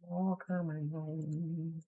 All coming home.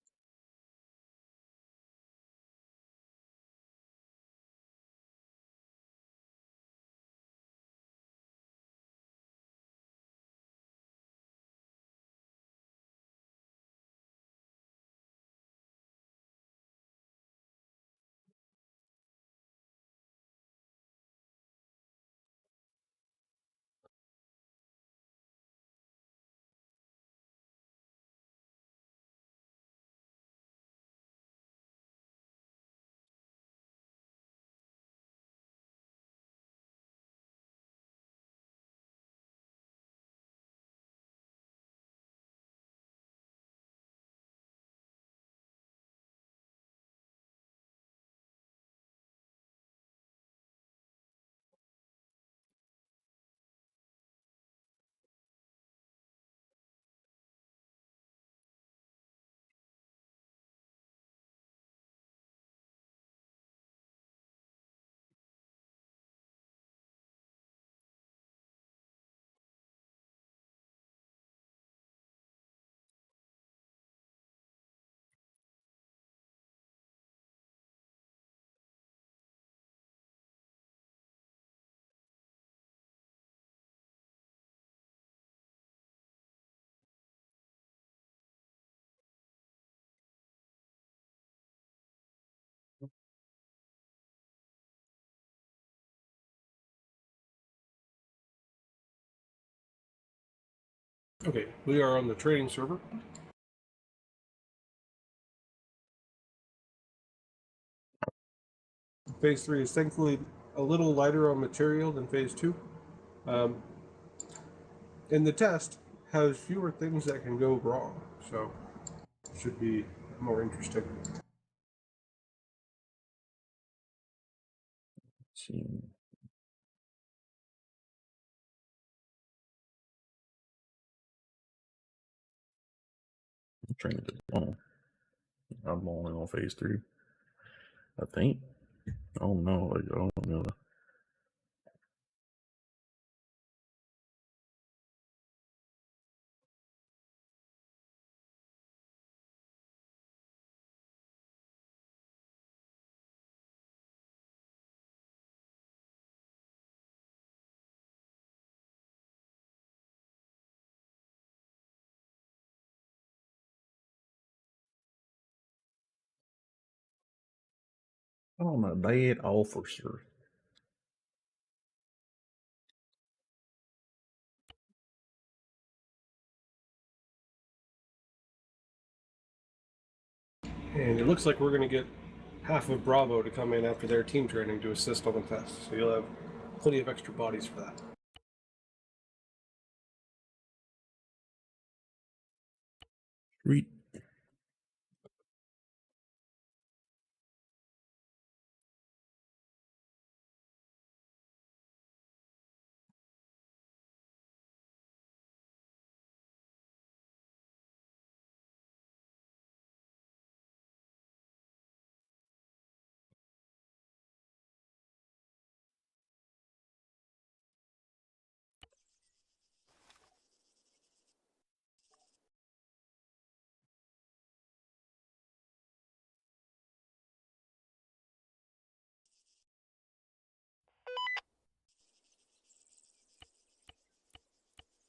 Okay, we are on the trading server. Phase 3 is thankfully a little lighter on material than Phase 2. And the test has fewer things that can go wrong, so it should be more interesting. Let's see. I'm trying to get on. I'm only on phase 3. I think. I don't know. I don't know. I'm a bad officer. And it looks like we're going to get half of Bravo to come in after their team training to assist on the test, so you'll have plenty of extra bodies for that. Sweet.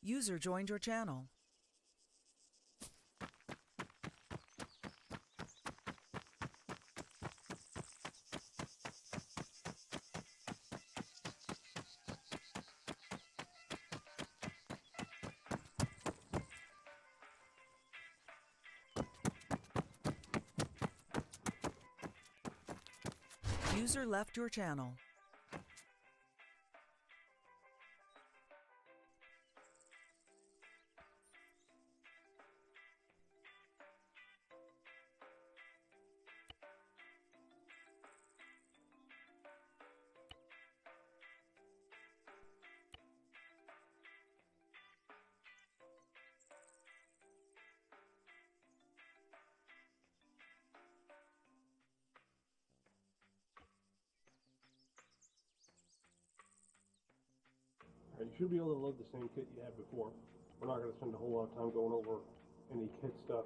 User joined your channel. User left your channel. You should be able to load the same kit you had before. We're not going to spend a whole lot of time going over any kit stuff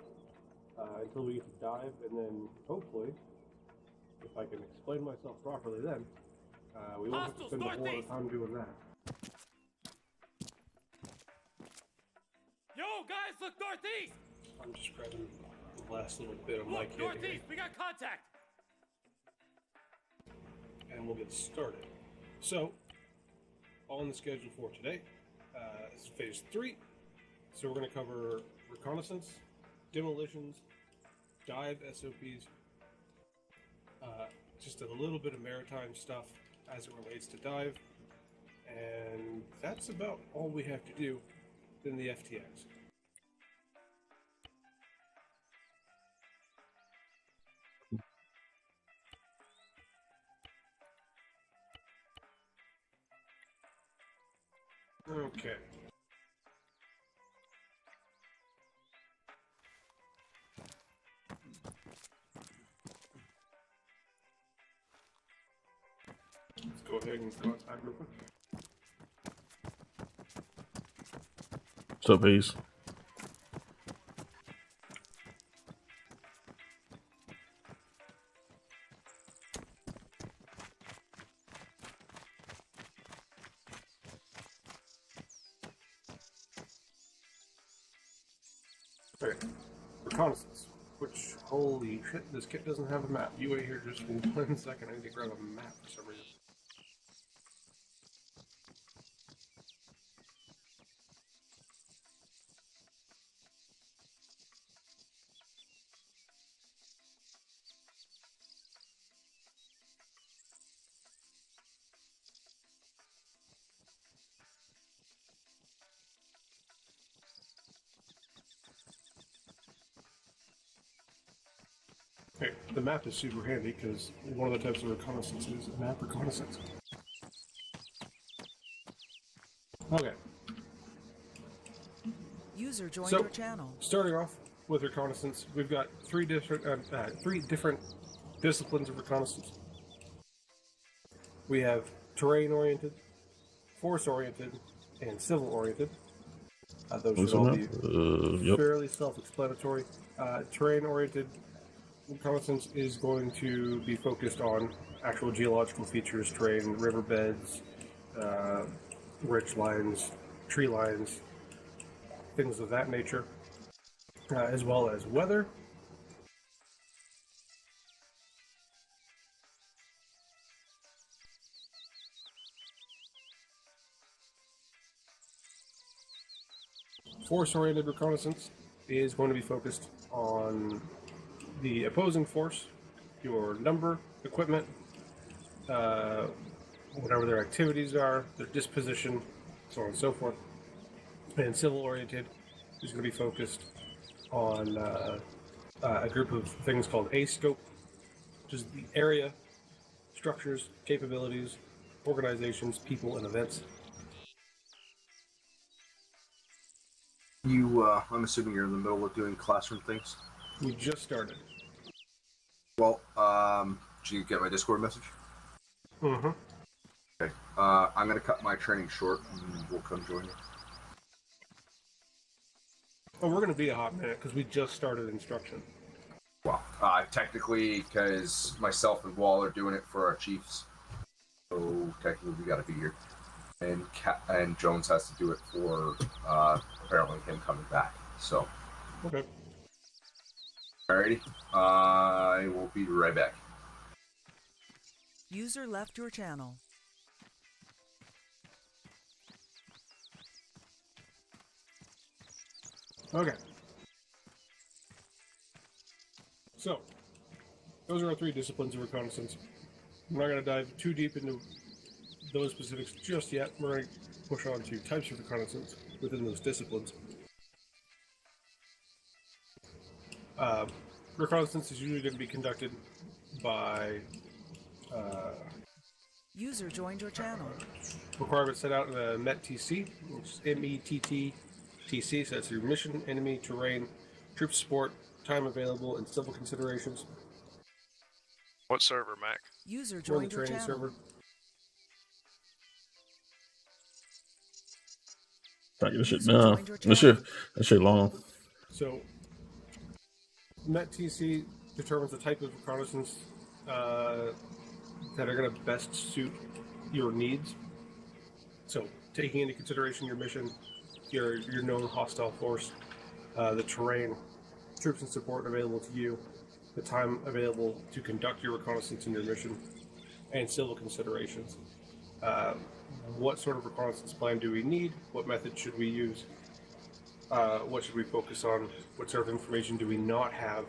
until we get to dive, and then hopefully, if I can explain myself properly, then we won't have to spend a whole lot of time doing that. Yo, guys, look northeast! I'm just grabbing the last little bit of my Look, kit here, northeast, we got contact! and we'll get started. So, on the schedule for today, this is phase 3. So we're going to cover reconnaissance, demolitions, dive SOPs, just a little bit of maritime stuff as it relates to dive, and that's about all we have to do in the FTX. Okay. Let's go ahead and go outside real quick. What's up, Ace? Okay. Reconnaissance. Which, holy shit, this kit doesn't have a map. You wait here just for 1 second. I need to grab a map for some reason. Okay, the map is super handy because one of the types of reconnaissance is a map reconnaissance. Okay, User joined So- your channel. starting off with reconnaissance, we've got three different disciplines of reconnaissance. We have terrain-oriented, force-oriented, and civil-oriented. Those What's should all up? be Yep. fairly self-explanatory. Terrain-oriented reconnaissance is going to be focused on actual geological features, terrain, riverbeds, ridge lines, tree lines, things of that nature, as well as weather. Force-oriented reconnaissance is going to be focused on the opposing force, your number, equipment, whatever their activities are, their disposition, so on and so forth. And civil-oriented is going to be focused on a group of things called A-scope, which is the area, structures, capabilities, organizations, people, and events. I'm assuming you're in the middle of doing classroom things. We just started. Well, did you get my Discord message? Mm-hmm. Okay. I'm gonna cut my training short, and we'll come join you. Oh, we're going to be a hot minute because we just started instruction. Well, technically, because myself and Wall are doing it for our chiefs, so technically we got to be here. And Jones has to do it for apparently him coming back. So, Okay. alrighty, I will be right back. User left your channel. Okay. So, those are our three disciplines of reconnaissance. I'm not going to dive too deep into those specifics just yet. We're going to push on to types of reconnaissance within those disciplines. Reconnaissance is usually going to be conducted by User joined your channel. requirements set out in the METTC, which is METTTC, so that's your mission, enemy, terrain, troop support, time available, and civil considerations. What server, Mac? User We're on the joined your training channel. server. Trying to get this shit User down. joined your That shit long. So MET-TC determines the type of reconnaissance that are going to best suit your needs. So, taking into consideration your mission, your known hostile force, the terrain, troops and support available to you, the time available to conduct your reconnaissance and your mission, and civil considerations. What sort of reconnaissance plan do we need? What method should we use? What should we focus on? What sort of information do we not have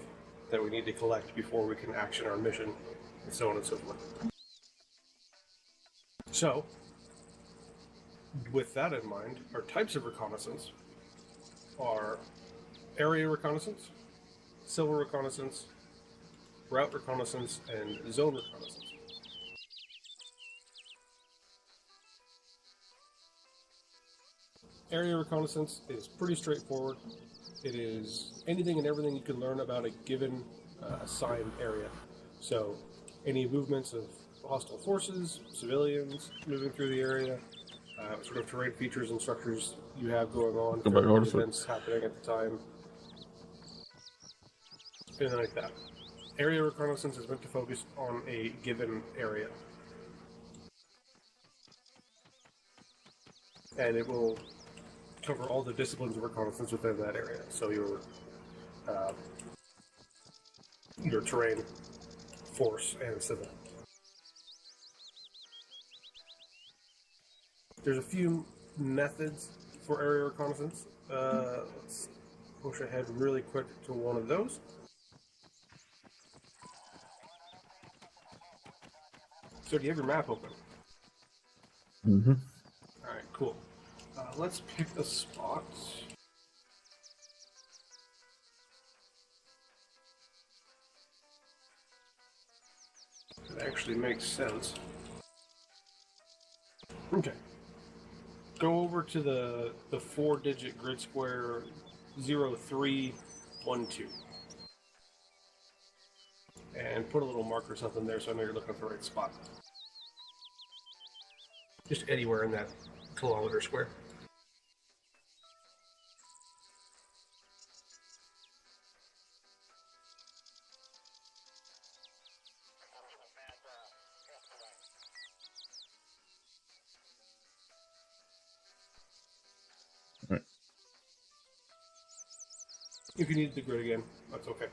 that we need to collect before we can action our mission? And so on and so forth. So, with that in mind, our types of reconnaissance are area reconnaissance, civil reconnaissance, route reconnaissance, and zone reconnaissance. Area reconnaissance is pretty straightforward. It is anything and everything you can learn about a given assigned area. So, any movements of hostile forces, civilians moving through the area, sort of terrain features and structures you have going on, events happening at the time, anything like that. Area reconnaissance is meant to focus on a given area. And it will cover all the disciplines of reconnaissance within that area. So your terrain, force, and civil. There's a few methods for area reconnaissance. Let's push ahead really quick to one of those. So do you have your map open? Mm-hmm. All right, cool. Let's pick a spot. It actually makes sense. Okay. Go over to the 4-digit grid square 0312. And put a little marker or something there so I know you're looking at the right spot. Just anywhere in that kilometer square. Right. If you need the grid again, that's okay.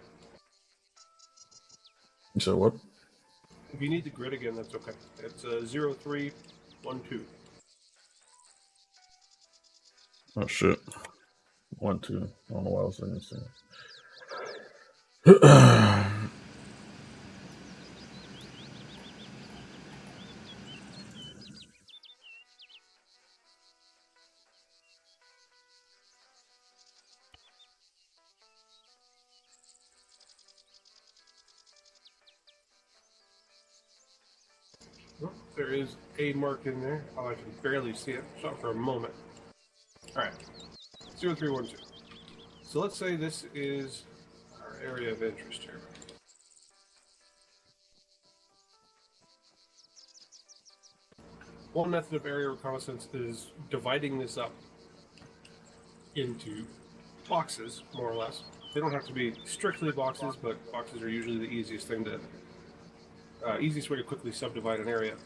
So what? If you need the grid again, that's okay. It's 0312. Oh shit. 1, 2. I don't know why I was saying this. Well, there is a mark in there. Oh, I can barely see it. Saw it for a moment. Alright. 0312. So let's say this is our area of interest here. One method of area reconnaissance is dividing this up into boxes, more or less. They don't have to be strictly boxes, but boxes are usually the easiest thing to easiest way to quickly subdivide an area.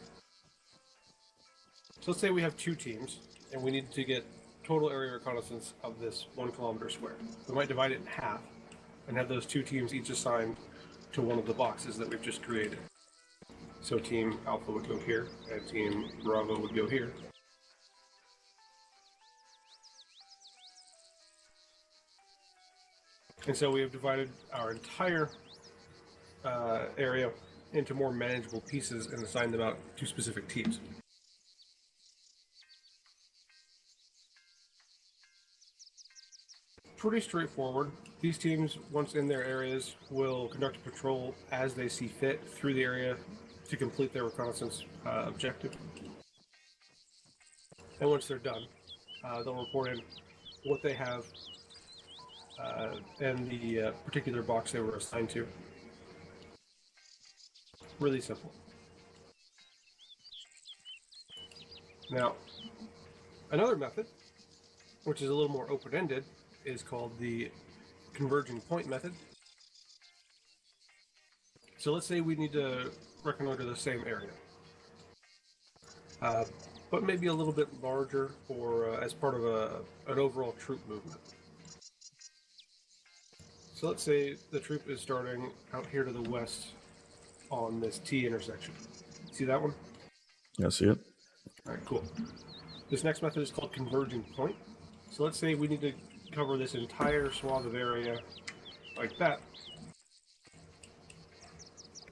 So let's say we have 2 teams, and we need to get total area reconnaissance of this 1 kilometer square. We might divide it in half, and have those 2 teams each assigned to one of the boxes that we've just created. So Team Alpha would go here, and Team Bravo would go here. And so we have divided our entire area into more manageable pieces and assigned them out to specific teams. Pretty straightforward. These teams, once in their areas, will conduct a patrol as they see fit through the area to complete their reconnaissance objective. And once they're done, they'll report in what they have and the particular box they were assigned to. Really simple. Now, another method, which is a little more open-ended, is called the converging point method. So let's say we need to reconnoiter the same area, but maybe a little bit larger, or as part of an overall troop movement. So let's say the troop is starting out here to the west on this T intersection. See that one? Yeah, see it? All right, cool. This next method is called converging point. So let's say we need to cover this entire swath of area like that.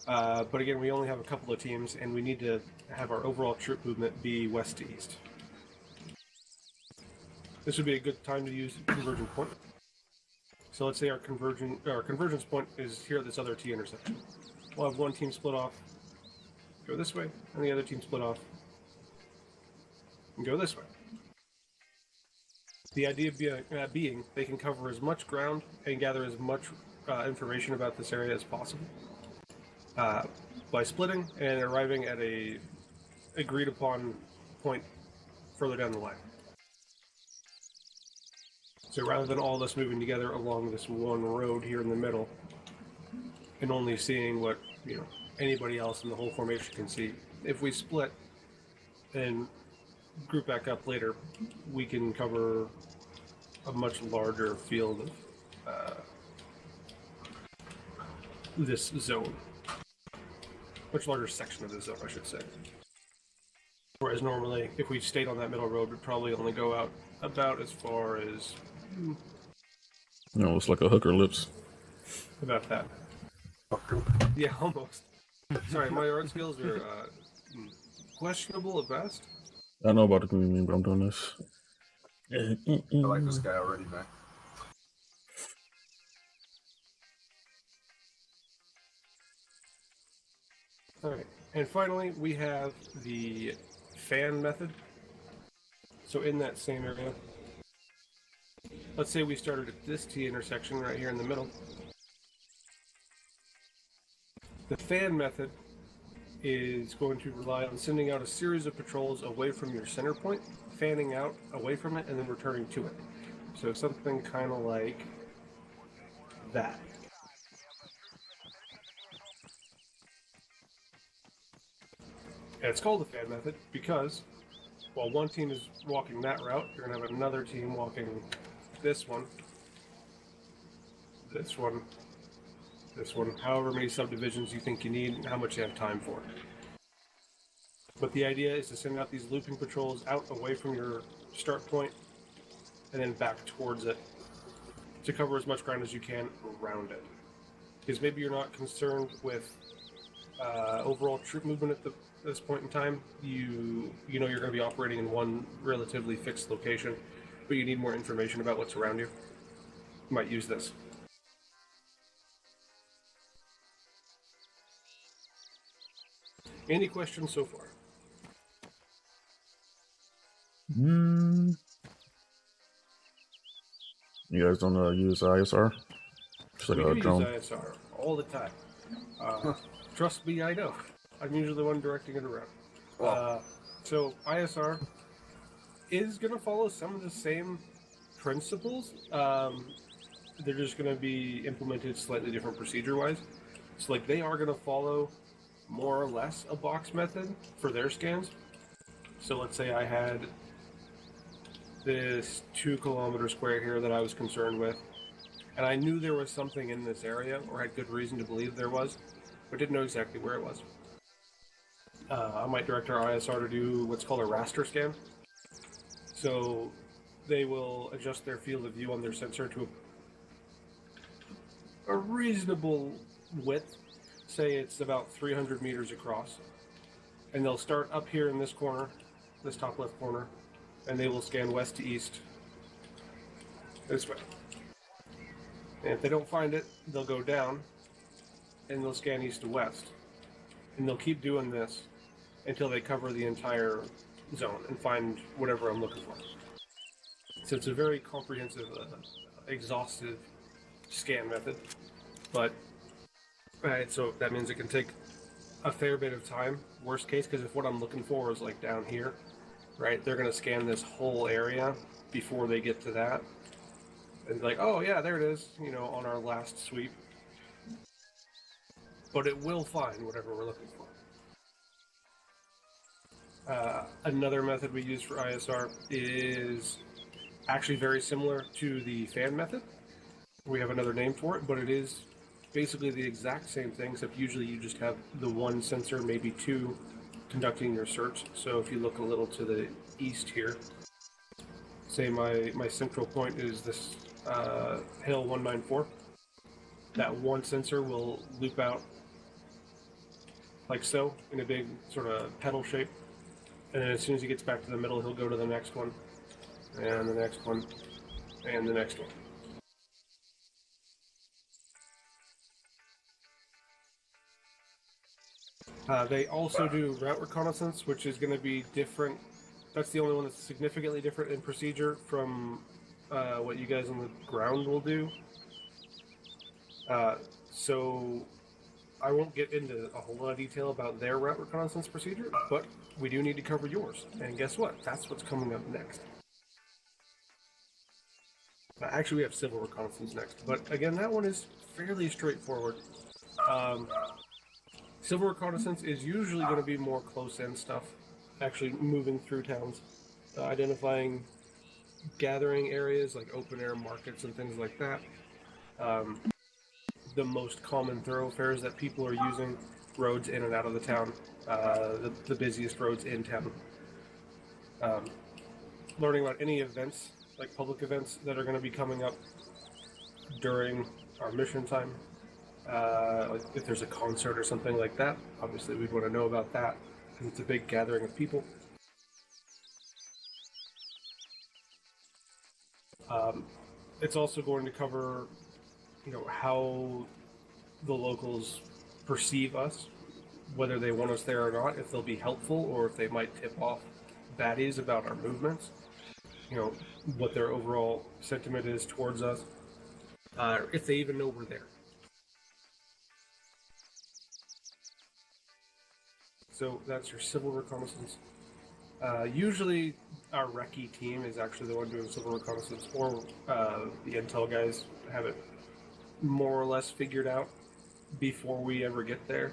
But again, we only have a couple of teams, and we need to have our overall troop movement be west to east. This would be a good time to use convergent point. So let's say our convergence point is here at this other T intersection. We'll have one team split off, go this way, and the other team split off and go this way. The idea being they can cover as much ground and gather as much information about this area as possible by splitting and arriving at a agreed upon point further down the line. So rather than all of us moving together along this one road here in the middle and only seeing what, you know, anybody else in the whole formation can see, if we split and group back up later, we can cover a much larger field of this zone. Much larger section of the zone, I should say. Whereas normally, if we stayed on that middle road, we'd probably only go out about as far as... No, it's like a hooker lips. About that. Yeah, almost. Sorry, my art skills are questionable at best. I know about the community, but I'm doing this. I like this guy already, man. Alright, and finally we have the fan method. So in that same area, let's say we started at this T intersection right here in the middle. The fan method is going to rely on sending out a series of patrols away from your center point, fanning out away from it, and then returning to it. So something kind of like that. And it's called the fan method because while one team is walking that route, you're going to have another team walking this one, this one, this one, however many subdivisions you think you need and how much you have time for. But the idea is to send out these looping patrols out away from your start point and then back towards it to cover as much ground as you can around it. Because maybe you're not concerned with overall troop movement at this point in time. You know you're going to be operating in one relatively fixed location, but you need more information about what's around you. You might use this. Any questions so far? You guys don't use ISR? Just like We a do drone? use ISR all the time. Trust me, I know. I'm usually the one directing it around. So ISR is going to follow some of the same principles. They're just going to be implemented slightly different procedure-wise. So like they are going to follow more or less a box method for their scans. So let's say I had this 2 kilometer square here that I was concerned with, and I knew there was something in this area, or had good reason to believe there was, but didn't know exactly where it was. I might direct our ISR to do what's called a raster scan. So they will adjust their field of view on their sensor to a reasonable width. Say it's about 300 meters across. And they'll start up here in this corner, this top left corner, and they will scan west to east this way. And if they don't find it, they'll go down and they'll scan east to west. And they'll keep doing this until they cover the entire zone and find whatever I'm looking for. So it's a very comprehensive, exhaustive scan method. But so that means it can take a fair bit of time, worst case, because if what I'm looking for is like down here, right, they're going to scan this whole area before they get to that. And like, oh yeah, there it is, you know, on our last sweep. but it will find whatever we're looking for. Another method we use for ISR is actually very similar to the fan method. We have another name for it, but it is basically the exact same thing, except usually you just have the one sensor, maybe two, conducting your search. So if you look a little to the east here, say my central point is this hill 194. That one sensor will loop out like so in a big sort of pedal shape. And then as soon as he gets back to the middle, he'll go to the next one, and the next one, and the next one. They also do route reconnaissance, which is going to be different. That's the only one that's significantly different in procedure from what you guys on the ground will do. So I won't get into a whole lot of detail about their route reconnaissance procedure, but we do need to cover yours. And guess what? That's what's coming up next. Actually, we have civil reconnaissance next, but again, that one is fairly straightforward. Civil reconnaissance is usually going to be more close-end stuff, actually moving through towns, identifying gathering areas like open-air markets and things like that. The most common thoroughfares that people are using, roads in and out of the town, the busiest roads in town. Learning about any events, like public events that are going to be coming up during our mission time. Like if there's a concert or something like that, obviously we'd want to know about that, because it's a big gathering of people. It's also going to cover, how the locals perceive us, whether they want us there or not, if they'll be helpful or if they might tip off baddies about our movements, what their overall sentiment is towards us, if they even know we're there. So that's your civil reconnaissance. Usually our recce team is actually the one doing civil reconnaissance, or the intel guys have it more or less figured out before we ever get there,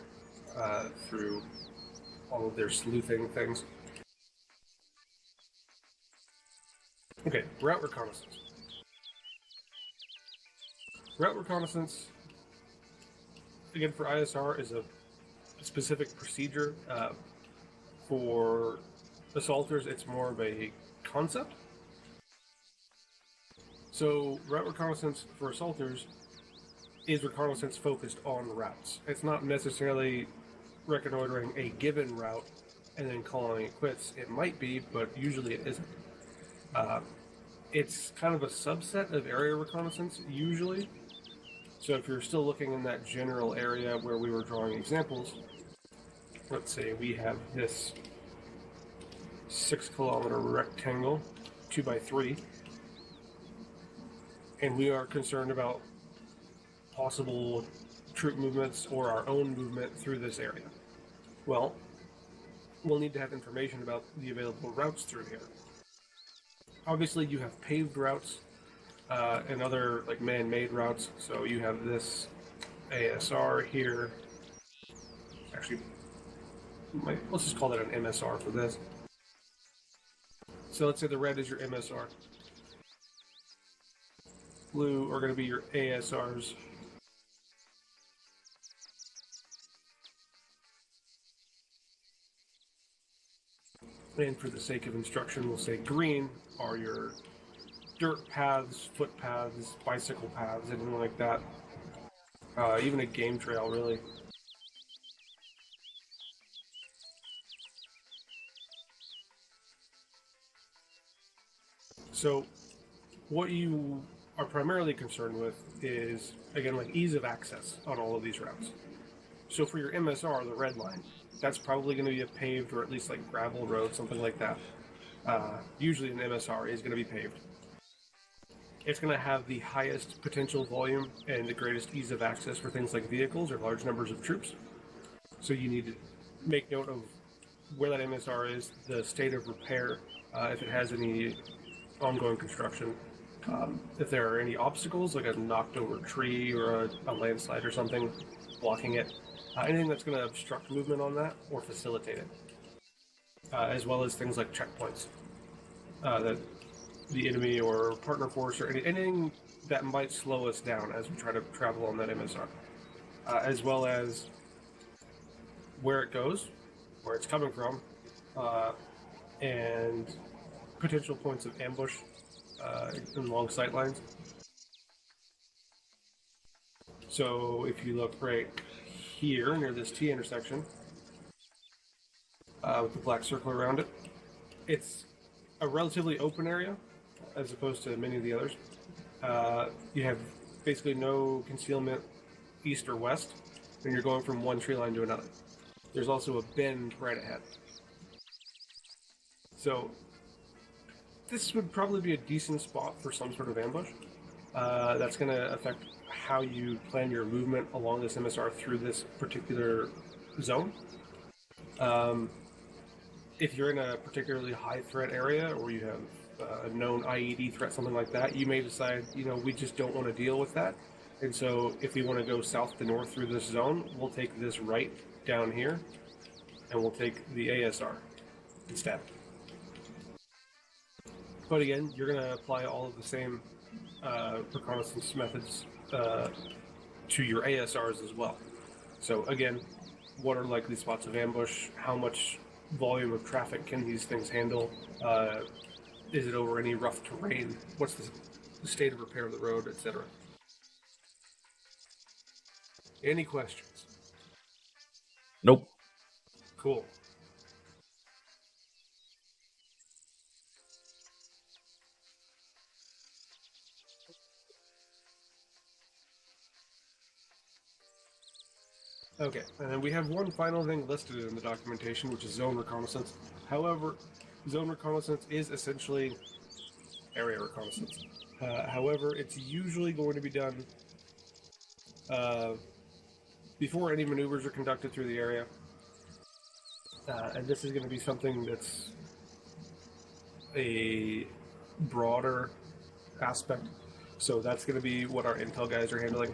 through all of their sleuthing things. Okay, route reconnaissance. Route reconnaissance, again for ISR, is a specific procedure. For assaulters, it's more of a concept. So route reconnaissance for assaulters is reconnaissance focused on routes. It's not necessarily reconnoitering a given route and then calling it quits. It might be, but usually it isn't. It's kind of a subset of area reconnaissance, usually. So if you're still looking in that general area where we were drawing examples, let's say we have this 6-kilometer rectangle, 2x3, and we are concerned about possible troop movements or our own movement through this area. Well, we'll need to have information about the available routes through here. Obviously, you have paved routes and other like man-made routes. So you have this ASR here. Actually, let's just call it an MSR for this. So let's say the red is your MSR. Blue are going to be your ASRs. And for the sake of instruction, we'll say green are your dirt paths, footpaths, bicycle paths, anything like that. Even a game trail, really. So what you are primarily concerned with is, again, like ease of access on all of these routes. So for your MSR, the red line, that's probably going to be a paved or at least like gravel road, something like that. Usually an MSR is going to be paved. It's going to have the highest potential volume and the greatest ease of access for things like vehicles or large numbers of troops. So you need to make note of where that MSR is, the state of repair, if it has any ongoing construction, if there are any obstacles like a knocked over tree or a landslide or something blocking it, Anything that's going to obstruct movement on that or facilitate it, as well as things like checkpoints that the enemy or partner force or anything that might slow us down as we try to travel on that MSR, as well as where it goes, where it's coming from, and potential points of ambush in long sight lines. So if you look right here near this T intersection with the black circle around it, it's a relatively open area as opposed to many of the others. You have basically no concealment east or west when you're going from one tree line to another. There's also a bend right ahead. So this would probably be a decent spot for some sort of ambush. That's going to affect how you plan your movement along this MSR through this particular zone. If you're in a particularly high threat area or you have a known IED threat, something like that, you may decide, we just don't want to deal with that. And so if we want to go south to north through this zone, we'll take this right down here and we'll take the ASR instead. But again, you're going to apply all of the same reconnaissance methods to your ASRs as well. So again, what are likely spots of ambush? How much volume of traffic can these things handle? Is it over any rough terrain? What's the state of repair of the road, etc.? Any questions? Nope. Cool. Okay, and then we have one final thing listed in the documentation, which is zone reconnaissance. However, zone reconnaissance is essentially area reconnaissance. However, it's usually going to be done before any maneuvers are conducted through the area. And this is going to be something that's a broader aspect. So that's going to be what our intel guys are handling.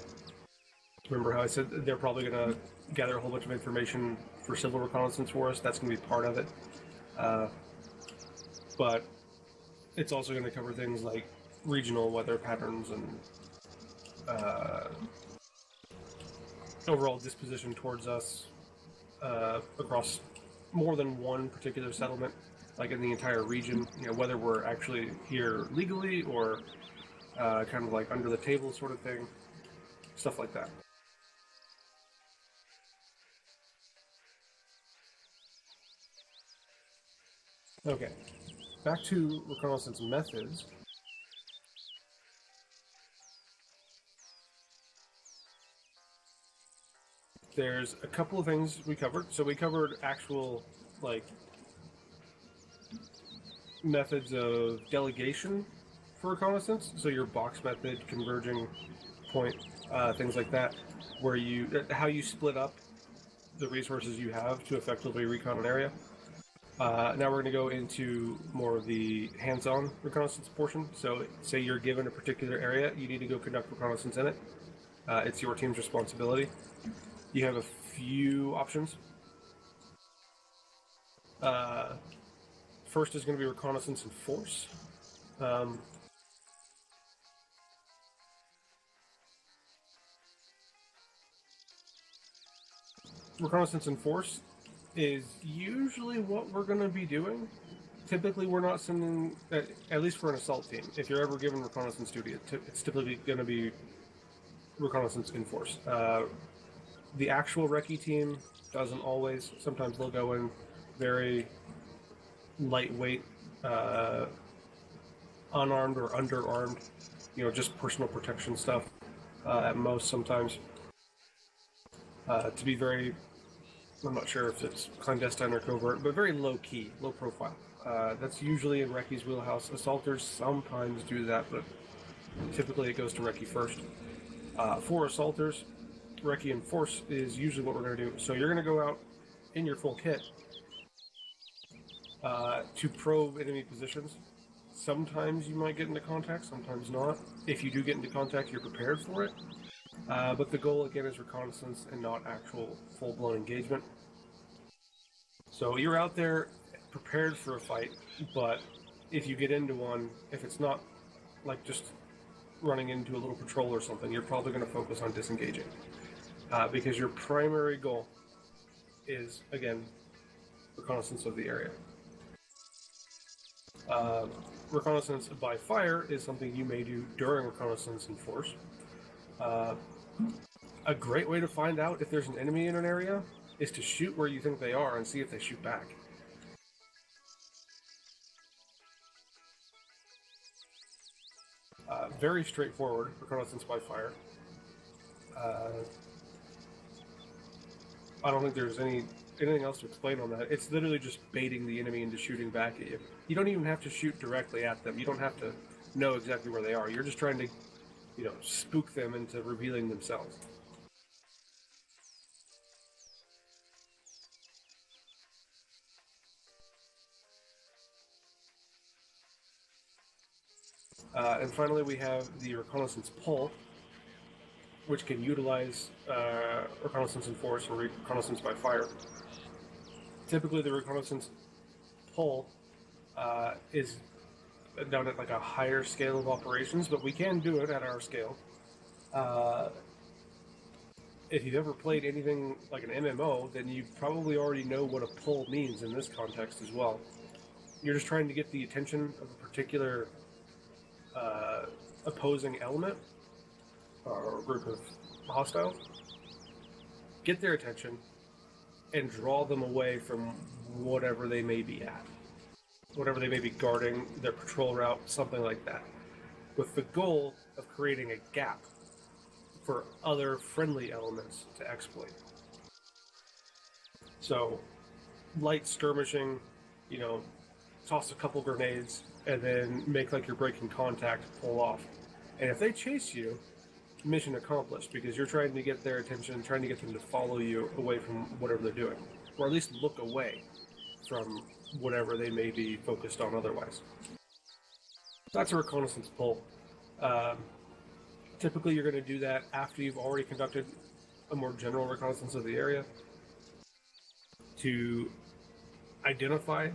Remember how I said they're probably going to gather a whole bunch of information for civil reconnaissance for us? That's going to be part of it. But it's also going to cover things like regional weather patterns and overall disposition towards us across more than one particular settlement, like in the entire region, whether we're actually here legally or kind of like under the table sort of thing, stuff like that. Okay, back to reconnaissance methods. There's a couple of things we covered. So we covered actual, methods of delegation for reconnaissance. So your box method, converging point, things like that, where how you split up the resources you have to effectively recon an area. Now we're going to go into more of the hands-on reconnaissance portion. So say you're given a particular area, you need to go conduct reconnaissance in it. It's your team's responsibility. You have a few options. First is going to be reconnaissance in force. Reconnaissance in force is usually what we're going to be doing. Typically, we're not sending, at least for an assault team, if you're ever given reconnaissance duty, it's typically going to be reconnaissance in force. The actual recce team doesn't always. Sometimes they'll go in very lightweight, unarmed or underarmed, just personal protection stuff at most sometimes. To be very, I'm not sure if it's clandestine or covert, but very low-key, low profile. That's usually in recce's wheelhouse. Assaulters sometimes do that, but typically it goes to recce first. For assaulters, recce in force is usually what we're going to do. So you're going to go out in your full kit to probe enemy positions. Sometimes you might get into contact, sometimes not. If you do get into contact, you're prepared for it. But the goal again is reconnaissance and not actual full-blown engagement. So you're out there prepared for a fight, but if you get into one, if it's not like just running into a little patrol or something, you're probably going to focus on disengaging. Because your primary goal is, again, reconnaissance of the area. Reconnaissance by fire is something you may do during reconnaissance in force. A great way to find out if there's an enemy in an area is to shoot where you think they are and see if they shoot back. Very straightforward, reconnaissance by fire. I don't think there's anything else to explain on that. It's literally just baiting the enemy into shooting back at you. You don't even have to shoot directly at them. You don't have to know exactly where they are. You're just trying to, spook them into revealing themselves. And finally, we have the reconnaissance pull, which can utilize reconnaissance in force or reconnaissance by fire. Typically, the reconnaissance pull is done at like a higher scale of operations, but we can do it at our scale. If you've ever played anything like an MMO, then you probably already know what a pull means in this context as well. You're just trying to get the attention of a particular opposing element or group of hostiles, get their attention, and draw them away from whatever they may be at. Whatever they may be guarding, their patrol route, something like that. With the goal of creating a gap for other friendly elements to exploit. So, light skirmishing, toss a couple grenades, and then make like you're breaking contact, pull off. And if they chase you, mission accomplished, because you're trying to get their attention, trying to get them to follow you away from whatever they're doing, or at least look away from whatever they may be focused on otherwise. That's a reconnaissance pull. Typically, you're going to do that after you've already conducted a more general reconnaissance of the area to identify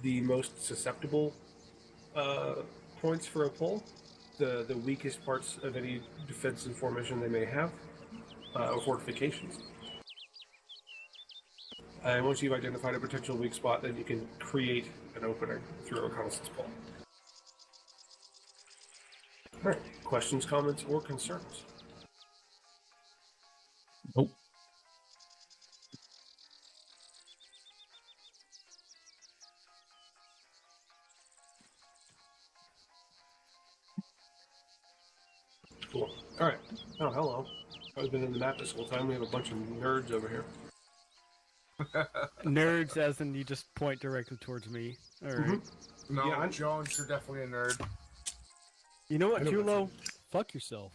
the most susceptible points for a pull, the weakest parts of any defensive formation they may have, or fortifications. And once you've identified a potential weak spot, then you can create an opening through a reconnaissance pull. Alright, questions, comments, or concerns? Nope. Cool. Alright. Oh, hello. I've been in the map this whole time. We have a bunch of nerds over here. Nerds, as in you just point directly towards me. Alright. No, Yeah, Jones, you're definitely a nerd. You know what, I know Tulo? Fuck yourself.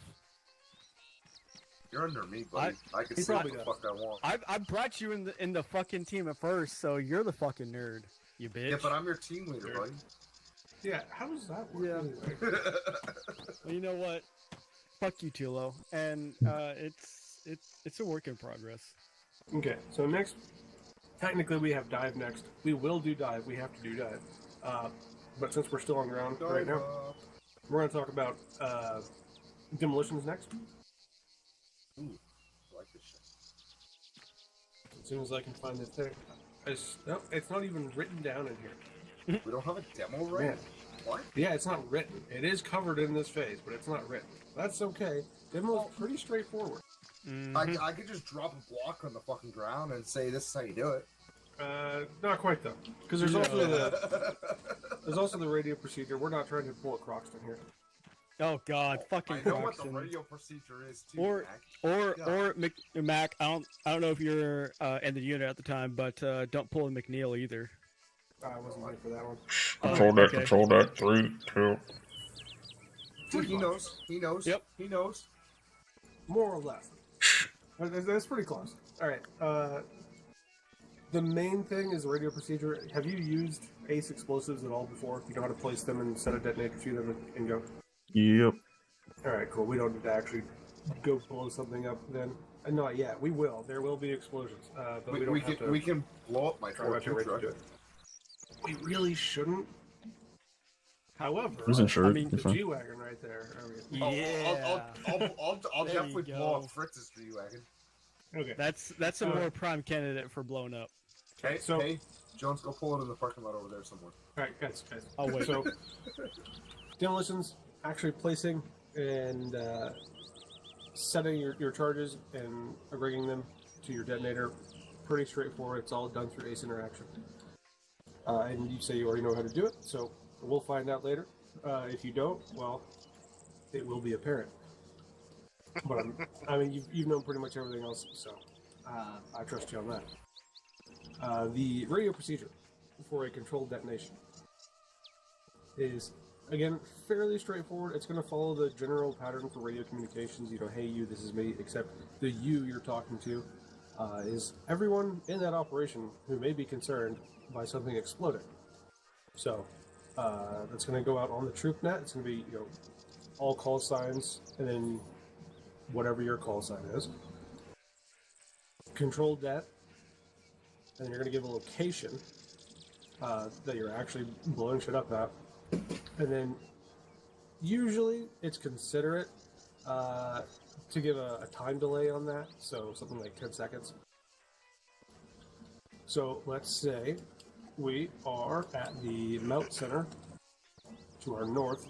You're under me, buddy. I can he say what probably the does. fuck I want. I brought you in the fucking team at first, so you're the fucking nerd, you bitch. Yeah, but I'm your team leader, buddy. Yeah, how does that work? Yeah. Anyway? Well, you know what? Fuck you, Tulo. And it's a work in progress. Okay, so next, technically we have dive next. We will do dive. We have to do dive. But since we're still on ground right now, we're going to talk about demolitions next. Ooh, I like this shit. As soon as I can find the thing. No, it's not even written down in here. We don't have a demo, right? Man. What? Yeah, it's not written. It is covered in this phase, but it's not written. That's okay. Demo's pretty straightforward. I could just drop a block on the fucking ground and say this is how you do it. Not quite though, because there's also the radio procedure. We're not trying to pull a Croxton here. Oh God, fucking I know what the Croxton. radio procedure is too, Or Mac. or Mac. I don't know if you're in the unit at the time, but don't pull a McNeil either. I wasn't ready for that one. Control that, okay. control that. 3, 2. Dude, he knows. He knows. Yep. He knows. More or less. That's pretty close. All right. The main thing is the radio procedure. Have you used ACE explosives at all before? You know how to place them and set a detonator to them and go? Yep. All right, cool. We don't need to actually go blow something up then? Not yet. We will. There will be explosions, but we don't have to. We can blow up my try not to fortune rage truck. into it. We really shouldn't. However, Isn't sure. I mean, the It's fine. G-Wagon right there. Oh, Yeah. I'll There definitely you blow go. up Fritz's G-Wagon. Okay. That's a more prime candidate for blown up. Okay, So- hey, Jones, go pull it in the parking lot over there somewhere. All right, guys. Oh, wait. So, demolitions, actually placing and setting your charges and agreeing them to your detonator, pretty straightforward. It's all done through ACE interaction. And you say you already know how to do it, so we'll find out later. If you don't, well, it will be apparent. But I mean, you've known pretty much everything else, so I trust you on that. The radio procedure for a controlled detonation is, again, fairly straightforward. It's going to follow the general pattern for radio communications. You know, hey, you, this is me, except the you you're talking to is everyone in that operation who may be concerned by something exploding. So that's going to go out on the troop net. It's going to be, you know, all call signs, and then whatever your call sign is. Controlled det, and you're going to give a location that you're actually blowing shit up at. And then usually it's considerate to give a time delay on that, so something like 10 seconds. So let's say we are at the melt center to our north,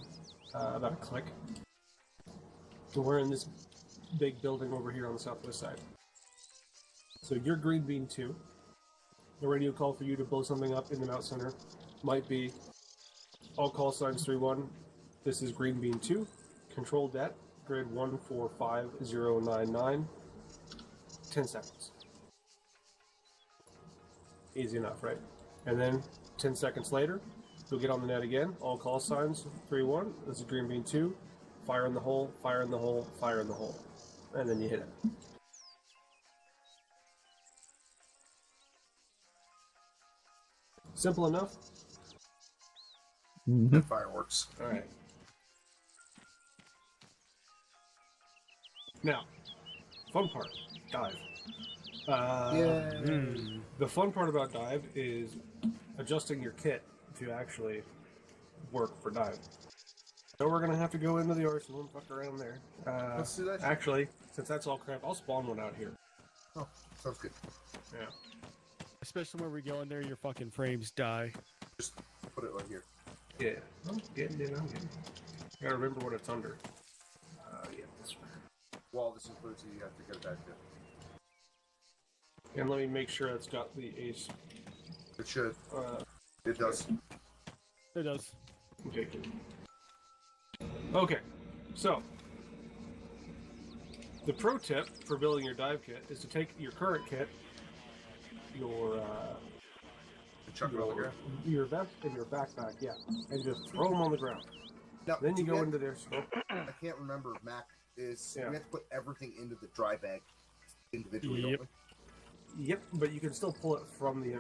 about a click. So we're in this big building over here on the southwest side. So you're green bean 2. The radio call for you to blow something up in the melt center might be all call signs 3-1. This is green bean 2. Control det. Grid 145099. 10 seconds. Easy enough, right? And then 10 seconds later, you'll get on the net again. All call signs 3-1. This is green bean 2. Fire in the hole, fire in the hole, fire in the hole. And then you hit it. Simple enough. Mhm. Fireworks. All right. Now, fun part, dive. The fun part about dive is adjusting your kit to actually work for dive. So we're gonna have to go into the arsenal and fuck around there. Let's do that. Actually, since that's all crap, I'll spawn one out here. Oh, sounds good. Yeah. Especially when we go in there, your fucking frames die. Just put it right here. Yeah. I'm getting it. Gotta remember what it's under. Yeah, this one. Well, this includes you have to get that kit. And let me make sure it's got the ace. It should. Uh, It does. It does. Okay, cool. Okay, so the pro tip for building your dive kit is to take your current kit, your Chuck it on the ground. your vest and your backpack, yeah, and just throw them on the ground. Now, Then you do go we into there. I can't remember, Mac. Is Yeah. we have to put everything into the dry bag individually, Yep. don't Yep, but you can still pull it from the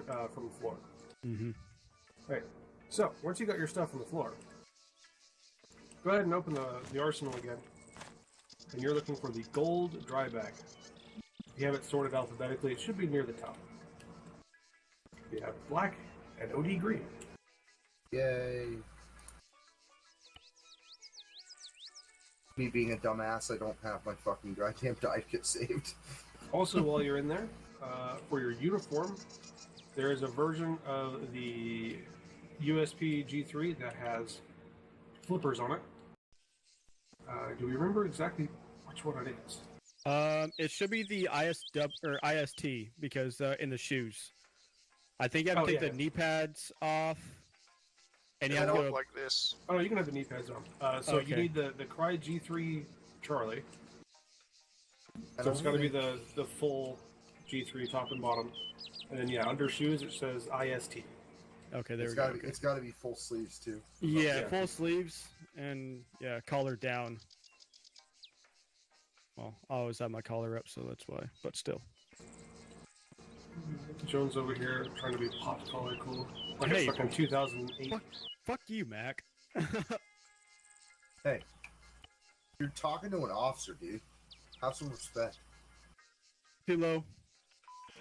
floor. Mm-hmm. Right. So once you got your stuff on the floor, go ahead and open the arsenal again, and you're looking for the gold dry bag. If you have it sorted alphabetically, it should be near the top. You have black and OD green. we? Yay. Me being a dumbass, I don't have my fucking goddamn dive kit saved. Also, while you're in there, for your uniform, there is a version of the USP G3 that has flippers on it. Do we remember exactly which one it is? It should be the ISW or IST because in the shoes, I think you have to take yeah. the knee pads off, and you I have to don't go. like this. Oh, you can have the knee pads on. So you Okay. need the Cry G3 Charlie. I So it's got to be don't the full G3 top and bottom, and then under shoes it says IST. Okay, there It's we go. gotta, it's got to be full sleeves too. Yeah, Yeah. full sleeves and collar down. Well, I always have my collar up, so that's why. But still, Jones over here trying to be pop collar cool, like Hey. it's fucking 2008. fuck you, Mac. Hey, you're talking to an officer, dude. Have some respect. Too low.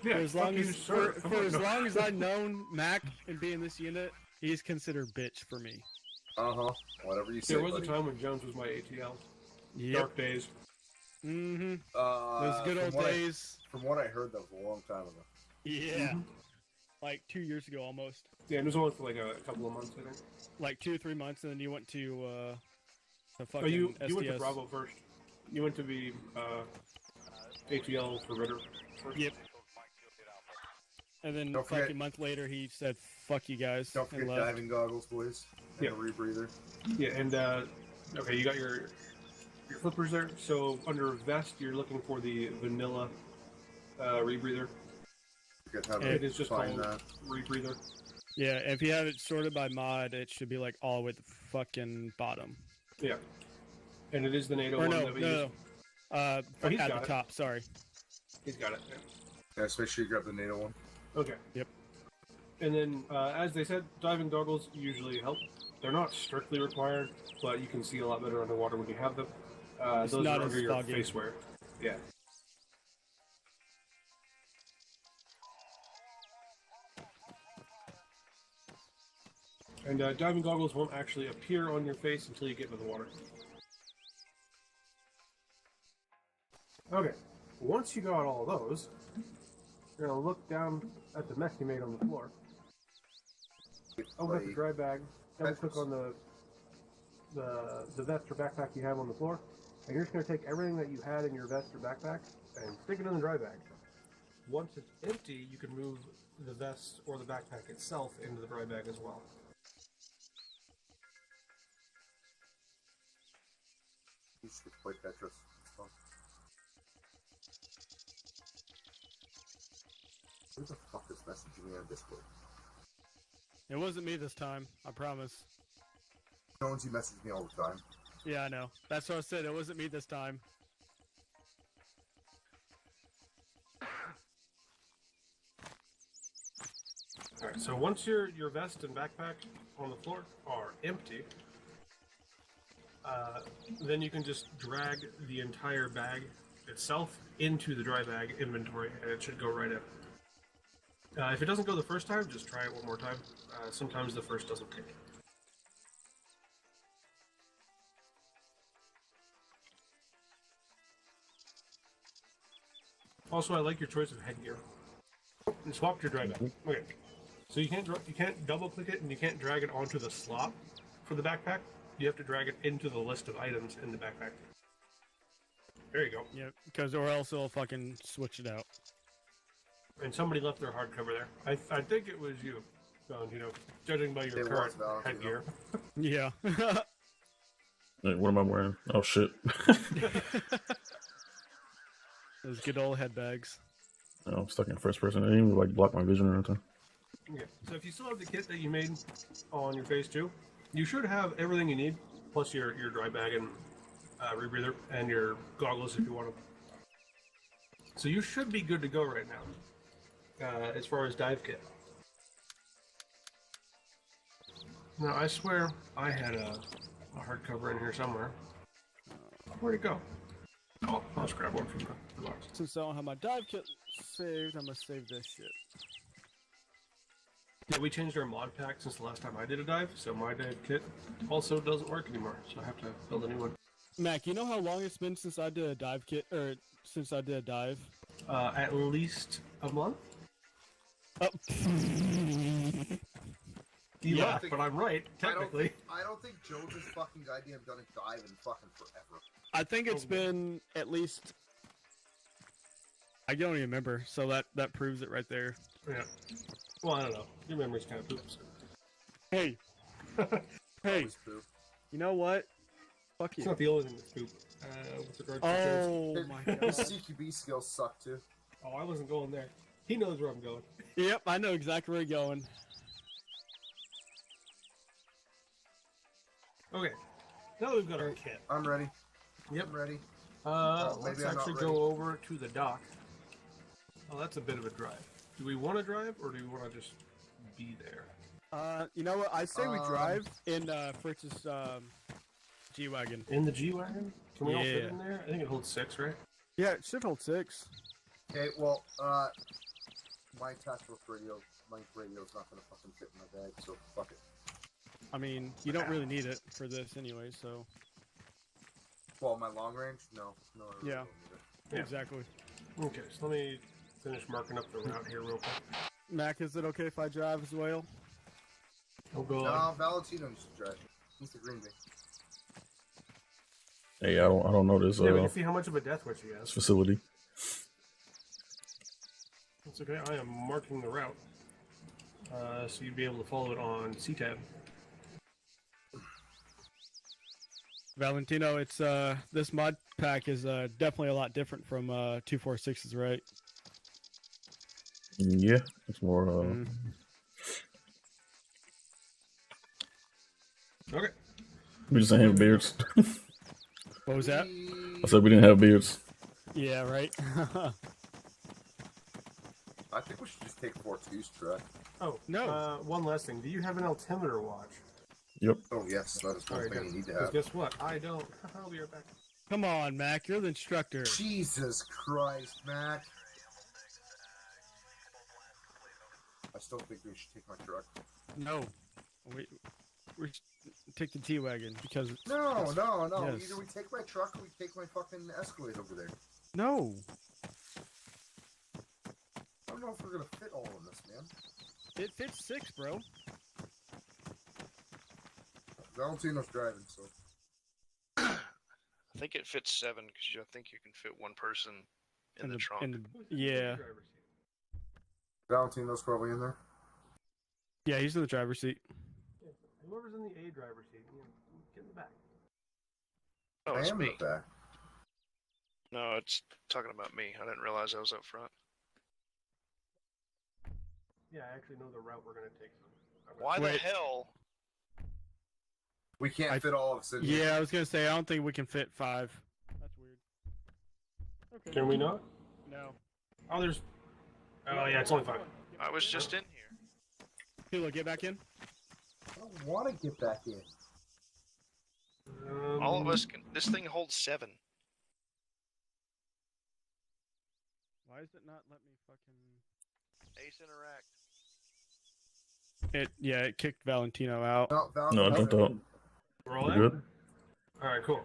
Yeah, For as long fuck you, as sir. for as long as I've known Mac and being in this unit, he's considered bitch for me. Whatever you say, There was buddy. a time when Jones was my ATL. Yep. Dark days. Mm-hmm. Those good old days. From what I heard, that was a long time ago. Yeah. Like 2 years ago almost. Yeah, it was only for like a couple of months, I think. Like 2 or 3 months, and then you went to fucking Oh, you SDS. went to Bravo first. You went to be ATL for Ritter first. Yep. And then Don't forget- fucking a month later, he said, "Fuck you guys," Don't and forget left. diving goggles, boys. And Yeah. a rebreather. Yeah, and okay, you got your flippers there. So under vest, you're looking for the vanilla rebreather. Forget how It to is just find called that. rebreather. Yeah, if you have it sorted by mod, it should be like all the way at the fucking bottom. Yeah, and it is the NATO Or one no, that we no, use. no. Oh, he's At got the it. top. Sorry. He's got it. Yeah. Yeah, so make sure you grab the NATO one. Okay. Yep. And then, as they said, diving goggles usually help. They're not strictly required, but you can see a lot better underwater when you have them. It's Those not are as under your foggy. face wear. Yeah. And diving goggles won't actually appear on your face until you get into the water. Okay. Once you got all those, you're going to look down at the mess you made on the floor. Open up the dry bag, double click on the vest or backpack you have on the floor, and you're just going to take everything that you had in your vest or backpack and stick it in the dry bag. Once it's empty, you can move the vest or the backpack itself into the dry bag as well. You should play Tetris. It's fun. Who the fuck is messaging me on Discord? It wasn't me this time. I promise. Jonesy messages me all the time. Yeah, I know. That's what I said. It wasn't me this time. Alright, so once your vest and backpack on the floor are empty, then you can just drag the entire bag itself into the dry bag inventory, and it should go right in. If it doesn't go the first time, just try it one more time. Sometimes the first doesn't take. Also, I like your choice of headgear. And swap your dry bag. Okay. So you can't double click it and you can't drag it onto the slot for the backpack. You have to drag it into the list of items in the backpack. There you go. Yep. Because or else it'll fucking switch it out. And somebody left their hardcover there. I think it was you, Valentino, judging by your It was current Valentino. headgear. Yeah. Hey, what am I wearing? Oh shit. Those good old head bags. Oh, I'm stuck in first person. I didn't even like block my vision or anything. Okay. So if you still have the kit that you made on your phase 2, you should have everything you need, plus your dry bag and rebreather, and your goggles if you want them. So you should be good to go right now, as far as dive kit. Now I swear I had a hardcover in here somewhere. Where'd it go? Oh, I'll just grab one from the box. Since I don't have my dive kit saved, I'm gonna save this shit. Yeah, we changed our mod pack since the last time I did a dive, so my dive kit also doesn't work anymore, so I have to build a new one. Mac, you know how long it's been since I did a dive kit, or since I did a dive? At least a month? Oh. You Yeah. laugh, but I'm right, technically. I don't think Jones is fucking goddamn done a dive in fucking forever. I think it's been at least. I don't even remember, so that proves it right there. Yeah. Well, I don't know. Your memory's kind of poops. Hey, hey, Always poop. you know what? Fuck It's you. not the only thing that's poop. With regard to shows. Oh my His god. CQB skills suck too. Oh, I wasn't going there. He knows where I'm going. Yep, I know exactly where you're going. Okay. Now that we've got our kit. I'm ready. Yep. I'm ready. Let's maybe I'm not actually ready. go over to the dock. Oh, that's a bit of a drive. Do we want to drive, or do we want to just be there? You know what? I say we Um, drive in Fritz's G-Wagon. In the G-Wagon? Can we all fit Yeah. in there? I think it holds 6, right? Yeah, it should hold 6. Okay, well, my tactical radio, my radio's not gonna fucking fit in my bag, so fuck it. I mean, you don't really need it for this anyway, so. Well, my long range, no, I really Yeah. don't need it. Yeah. Exactly. Okay, so let me finish marking up the route here real quick. Mac, is it okay if I drive as well? I'll go No, on. Valentino's driving. He's the green bean. Hey, I don't know this Yeah, we can see how much of a death wish he has. facility. That's okay. I am marking the route, so you'd be able to follow it on CTAB. Valentino, it's this mod pack is definitely a lot different from 246's, right? Yeah, it's more. Okay. We just didn't have beards. What was that? I said we didn't have beards. Yeah, right. I think we should just take 4-2's truck. Oh, No. one last thing. Do you have an altimeter watch? Yep. Oh, yes, that is one Alright, thing good. you need to 'Cause have. guess what? I don't. I'll be right back. Come on, Mac, you're the instructor. Jesus Christ, Mac. I still think we should take my truck. No, we take the T-Wagon because No. Yes. Either we take my truck or we take my fucking Escalade over there. no. I don't know if we're gonna fit all of this, man. It fits 6, bro. Valentino's driving, so. I think it fits 7 because I think you can fit one person in the trunk. Yeah, Valentino's probably in there. yeah, he's in the driver's seat. Whoever's in the A driver's seat, get in the back. Oh, I it's am me. in the back. No, it's talking about me. I didn't realize I was up front. Yeah, I actually know the route we're gonna take. Why the Wait. hell? We can't fit all of us in Yeah, here. I was gonna say I don't think we can fit 5. That's weird. Okay. Can we not? No. Oh, there's. Oh yeah, it's only 5. I was just in here. Hilo, get back in. I don't want to get back in. All of us can. This thing holds 7. Why does it not let me fucking? Ace interact. It kicked Valentino out. No, No, I jumped out. We're all We're in? good. All right, cool.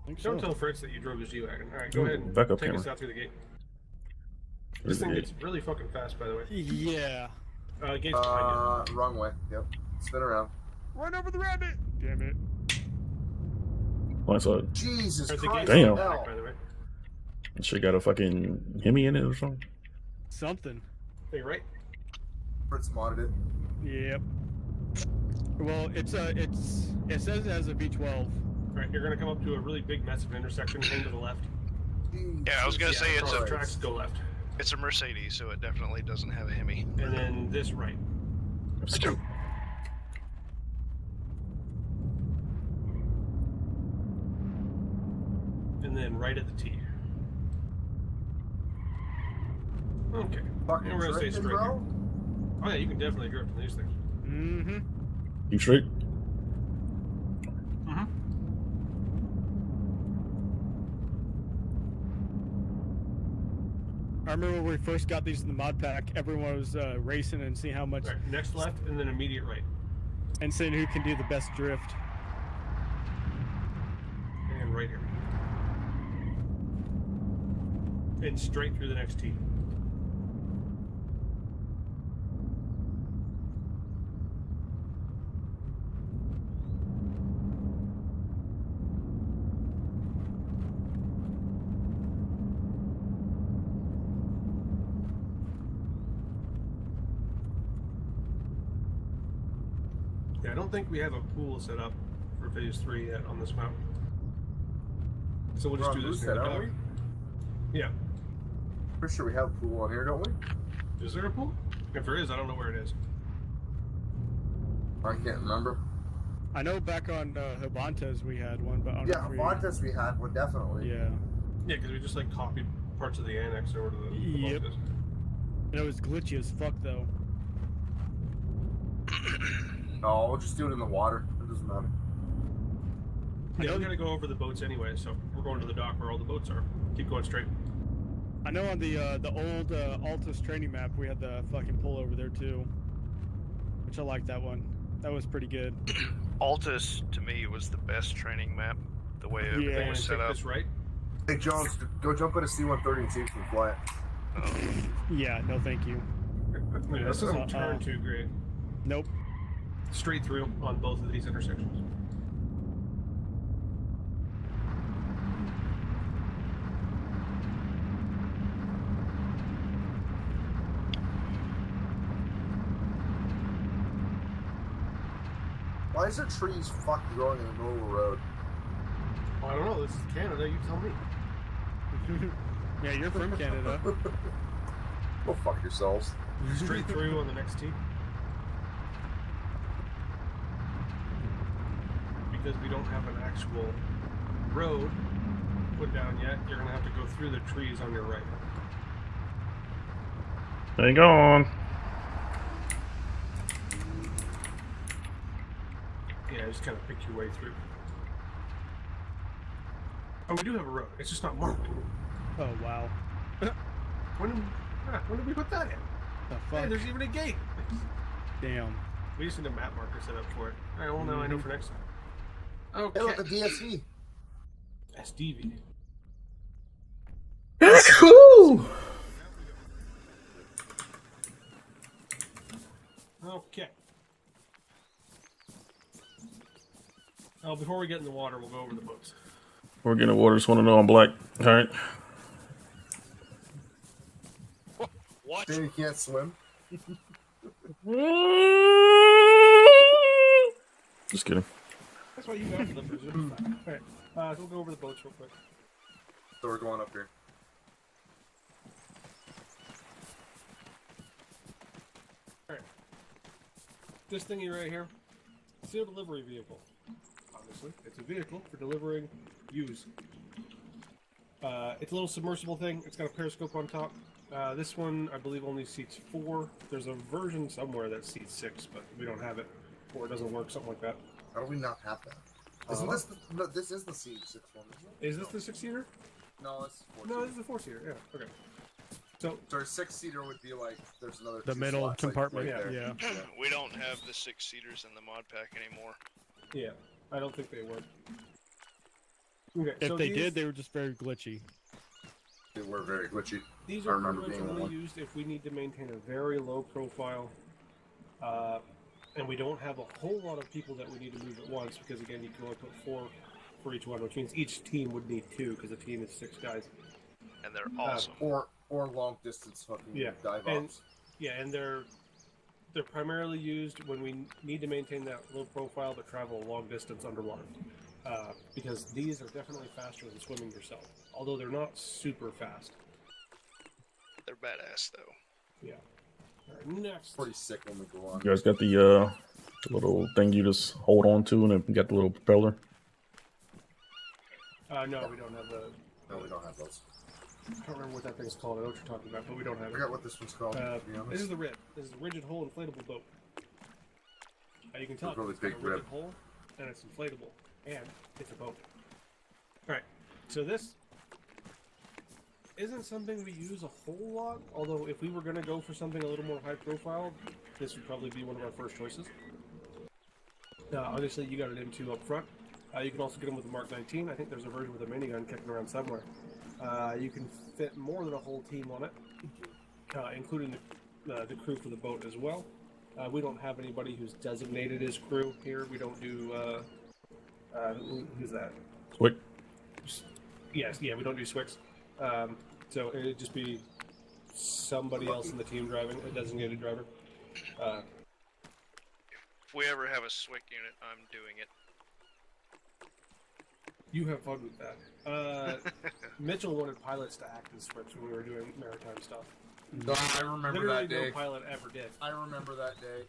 I think Don't so. tell Fritz that you drove his G-Wagon. All right, go Ooh, ahead and backup take us camera. out through the gate. Where's This the thing gate? gets really fucking fast, by the way. Yeah. The gate's behind Wrong way. Yep. Spin around. Run over the rabbit. Damn it. Blind side. Jesus you. Christ. Damn. Back, by the way. That shit got a fucking Hemi in it or something. Something. Hey, right? Fritz modded it. Yep. Well, it says it has a V12. All right, you're gonna come up to a really big, massive intersection. Hang to the left. Yeah, I was gonna say it's Cross the a tracks. Go left, it's a Mercedes, so it definitely doesn't have a Hemi. and then this right. And then right at the T. Okay. Fucking And we're gonna stay drifting, straight bro. here. Oh yeah, you can definitely drift in these things. Mm-hmm. You straight? Mm-hmm. I remember when we first got these in the mod pack, everyone was racing and seeing how much All right, next left, and then immediate right. and seeing who can do the best drift. And right here. And straight through the next T. Yeah, I don't think we have a pool set up for phase 3 yet on this map. So we'll just do this set, near the aren't dock. we? Yeah. Pretty sure we have a pool on here, don't we? Is there a pool? If there is, I don't know where it is. I can't remember. I know back on Hibantes we had one, but I don't know Yeah, if we... Montes we had one, definitely. Yeah. Yeah, because we just like copied parts of the annex over to the Yep. boxes. And it was glitchy as fuck though. No, we'll just do it in the water. It doesn't matter. Yeah, we gotta go over the boats anyway, so we're going to the dock where all the boats are. Keep going straight. I know on the old Altus training map we had the fucking pull over there too, which I like that one. That was pretty good. Altus to me was the best training map. The way everything Yeah. was set Take up. this right. Hey Jones, go jump in a C-130 and see if you can fly it. Yeah, no thank you. Yeah, this doesn't turn too great. Nope. Straight through on both of these intersections. Why is there trees fucking growing in the middle of the road? Well, I don't know. This is Canada. You tell me. Yeah, you're from Canada. Go fuck yourselves. Straight through on the next tee. Because we don't have an actual road put down yet, you're gonna have to go through the trees on your right. Hang on. Yeah, just kind of pick your way through. Oh, we do have a road. It's just not marked. Oh wow. When did we put that in? The Hey, fuck? there's even a gate. Damn. We just need a map marker set up for it. All right, well now I know for next time. Okay. Hey, look, a DSV. SDV. Woo! Okay. Oh, before we get in the water, we'll go over the boats. We're getting water. Just want to know I'm black. All right. What? Then you can't swim. Just kidding. That's why you got the presumed fact. Alright, so we'll go over the boats real quick. So we're going up here. Alright. This thingy right here, seal delivery vehicle. Obviously, it's a vehicle for delivering use. It's a little submersible thing. It's got a periscope on top. This one, I believe, only seats 4. There's a version somewhere that seats 6, but we don't have it, or it doesn't work, something like that. How do we not have that? Isn't this the, no, this is the C6 one, isn't it? Is this the 6-seater? No, it's 4. No, this is the 4-seater. Yeah. Okay. So So a 6-seater would be like there's another The 2 middle slots, like, compartment. right there. Yeah. We don't have the 6-seaters in the mod pack anymore. yeah, I don't think they would. Okay, If so they these, did, they were just very glitchy. They were very glitchy. These I are remember pretty much being on only one. used if we need to maintain a very low profile, and we don't have a whole lot of people that we need to move at once. Because again, you can only put 4 for each one, which means each team would need 2 because a team is 6 guys. And they're awesome. Or long distance fucking Yeah, dive and- ops. Yeah, and they're primarily used when we need to maintain that low profile but travel a long distance underwater. Because these are definitely faster than swimming yourself, although they're not super fast. They're badass though. Yeah. All right, next. Pretty sick when we go on. You guys got the little thing you just hold on to, and then you got the little propeller. No, we don't have the. No, we don't have those. I don't remember what that thing's called. I know what you're talking about, but we don't I have it. forgot what this one's called, to be This honest. is the rib. This is a rigid hull inflatable boat. You can tell It's a really it's got big a rigid rib. hull, and it's inflatable, and it's a boat. All right, so this isn't something we use a whole lot. Although, if we were going to go for something a little more high profile, this would probably be one of our first choices. Obviously, you got an M2 up front. You can also get them with the Mark 19. I think there's a version with a minigun kicking around somewhere. You can fit more than a whole team on it, including the crew for the boat as well. We don't have anybody who's designated as crew here. We don't do. Who's that? Quick. Yes, yeah, we don't do Swix. So it'd just be somebody else in the team driving, a designated driver. If we ever have a SWIC unit, I'm doing it. You have fun with that. Mitchell wanted pilots to act as Swix when we were doing maritime stuff. No, I remember Literally that day. no pilot ever did. I remember that day.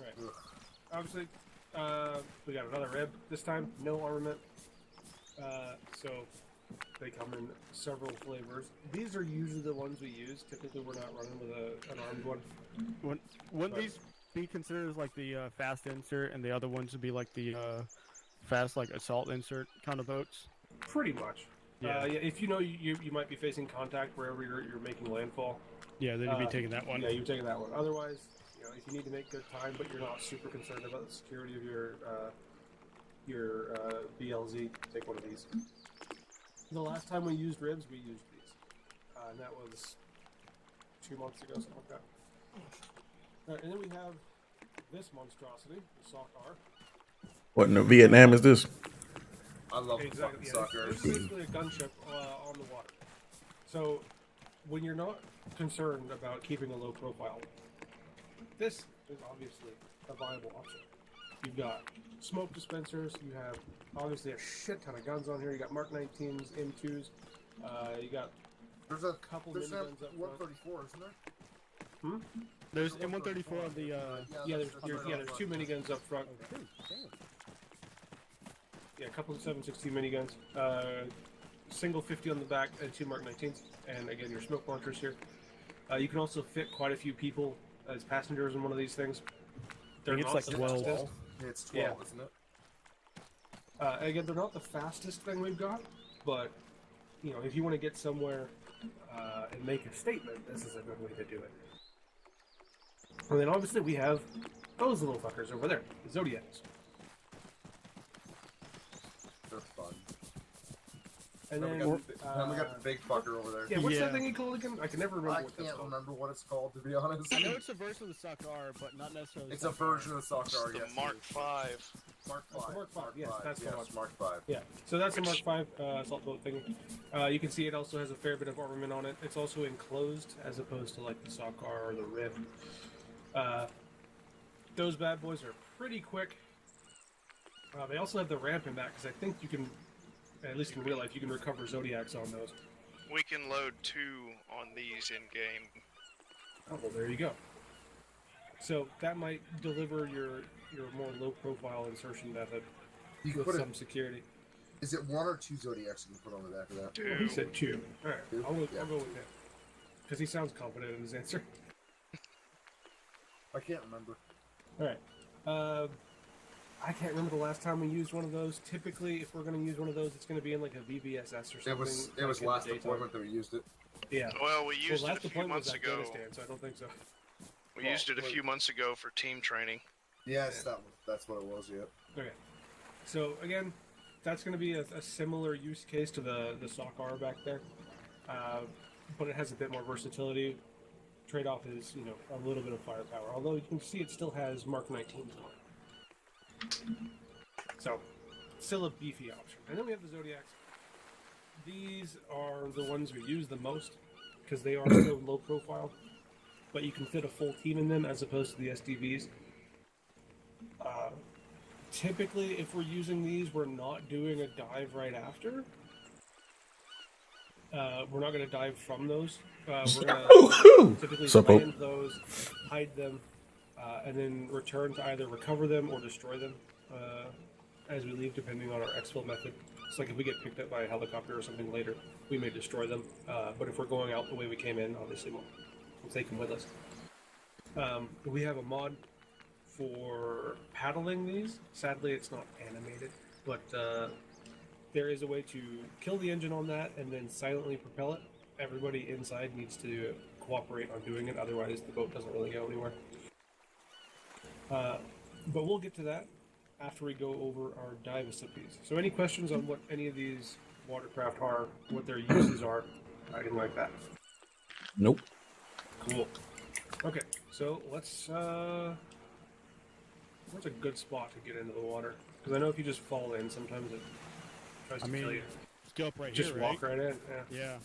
Right. Ugh. Obviously, we got another rib this time. No armament. So they come in several flavors. These are usually the ones we use. Typically, we're not running with an armed one. Wouldn't these be considered as like the fast insert, and the other ones would be like the fast like assault insert kind of boats. Pretty much. Yeah. Yeah. If you know you might be facing contact wherever you're making landfall. Yeah, then you'd be taking that one. Yeah, you're taking that one. Otherwise, if you need to make good time, but you're not super concerned about the security of your BLZ, take one of these. The last time we used ribs, we used these, and that was 2 months ago, something like that. All right, and then we have this monstrosity, the Sock R. What in Vietnam is this? I love Exactly. the fucking This suckers. is basically a gunship on the water. So, when you're not concerned about keeping a low profile, this is obviously a viable option. You've got smoke dispensers. You have obviously a shit ton of guns on here. You got Mark 19s, M2s. You got There's a couple there's miniguns up front. 134, isn't there? There's M134 on the. Yeah, that's there's two miniguns up front. Yeah, a couple of 7.62 miniguns. Single 50 on the back and 2 Mark 19s. And again, your smoke launchers here. You can also fit quite a few people as passengers in one of these things. I think it's like 12. It's 12, Yeah. isn't it? Again, they're not the fastest thing we've got, but if you want to get somewhere and make a statement, this is a good way to do it. And then obviously we have those little fuckers over there, the Zodiacs. They're fun. And Then then we got the big fucker over there. yeah, what's Yeah. that thing you call it again? I can never remember I what that's can't called. remember what it's called, to be honest. I know it's a version of the Sock R, but not necessarily. It's a version of the Sock R, The yes. Mark it is. V. Mark That's the 5. Mark 5, yes, that's the one. Mark 5. Yeah, so that's a Mark 5 assault boat thing. You can see it also has a fair bit of armament on it. It's also enclosed as opposed to like the Sockar or the Rib. Those bad boys are pretty quick. They also have the ramp in back because I think you can, at least in real life, you can recover Zodiacs on those. We can load 2 on these in game. Oh, well, there you go. So that might deliver your more low profile insertion method You can with put some it, security. is it 1 or 2 Zodiacs you can put on the back of that? Well, he said 2. All right, Two? I'll Yeah. go with him because he sounds confident in his answer. I can't remember. All right. I can't remember the last time we used one of those. Typically, if we're going to use one of those, it's going to be in like a VBSS or something. It was like in the last daytime. deployment that we used it. Yeah. Well, we used last it a few deployment was months ago. Afghanistan, so I don't think so. We used it a few months ago for team training. Yes, that's what it was, yeah. Okay. So again, that's going to be a similar use case to the Sock R back there, but it has a bit more versatility. Trade-off is a little bit of firepower. Although you can see it still has Mark 19s on it. So, still a beefy option. And then we have the Zodiacs. These are the ones we use the most because they are so low profile, but you can fit a full team in them as opposed to the SDVs. Typically, if we're using these, we're not doing a dive right after. We're not going to dive from those. We're going to typically Suppo. land those, hide them, and then return to either recover them or destroy them as we leave, depending on our exfil method. It's like if we get picked up by a helicopter or something later, we may destroy them. But if we're going out the way we came in, obviously we'll take them with us. We have a mod for paddling these. Sadly, it's not animated, but there is a way to kill the engine on that and then silently propel it. Everybody inside needs to cooperate on doing it, otherwise the boat doesn't really go anywhere. But we'll get to that after we go over our dive recipes. So any questions on what any of these watercraft are, what their uses are, anything like that? Nope. Cool. Okay, so let's where's a good spot to get into the water? Because I know if you just fall in, sometimes it tries to kill you. Let's go up right Just here, walk right? right in. Yeah. Yeah.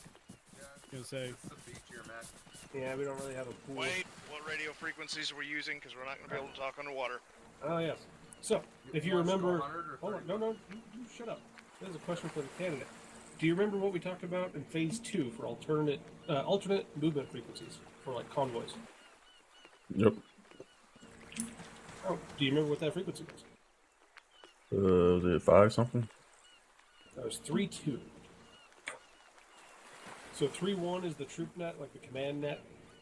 Gonna say. It's the beach here, Matt. Yeah, we don't really have a pool. Wait, what radio frequencies are we using? Because we're not going to be able to talk underwater. Oh yes. So if you want to go remember, 100 or hold on, 30? no, you shut up. This is a question for the candidate. Do you remember what we talked about in phase 2 for alternate movement frequencies for like convoys? Yep. Oh, do you remember what that frequency was? Was it 5 something? That was 3.2. So 3.1 is the troop net, like the command net.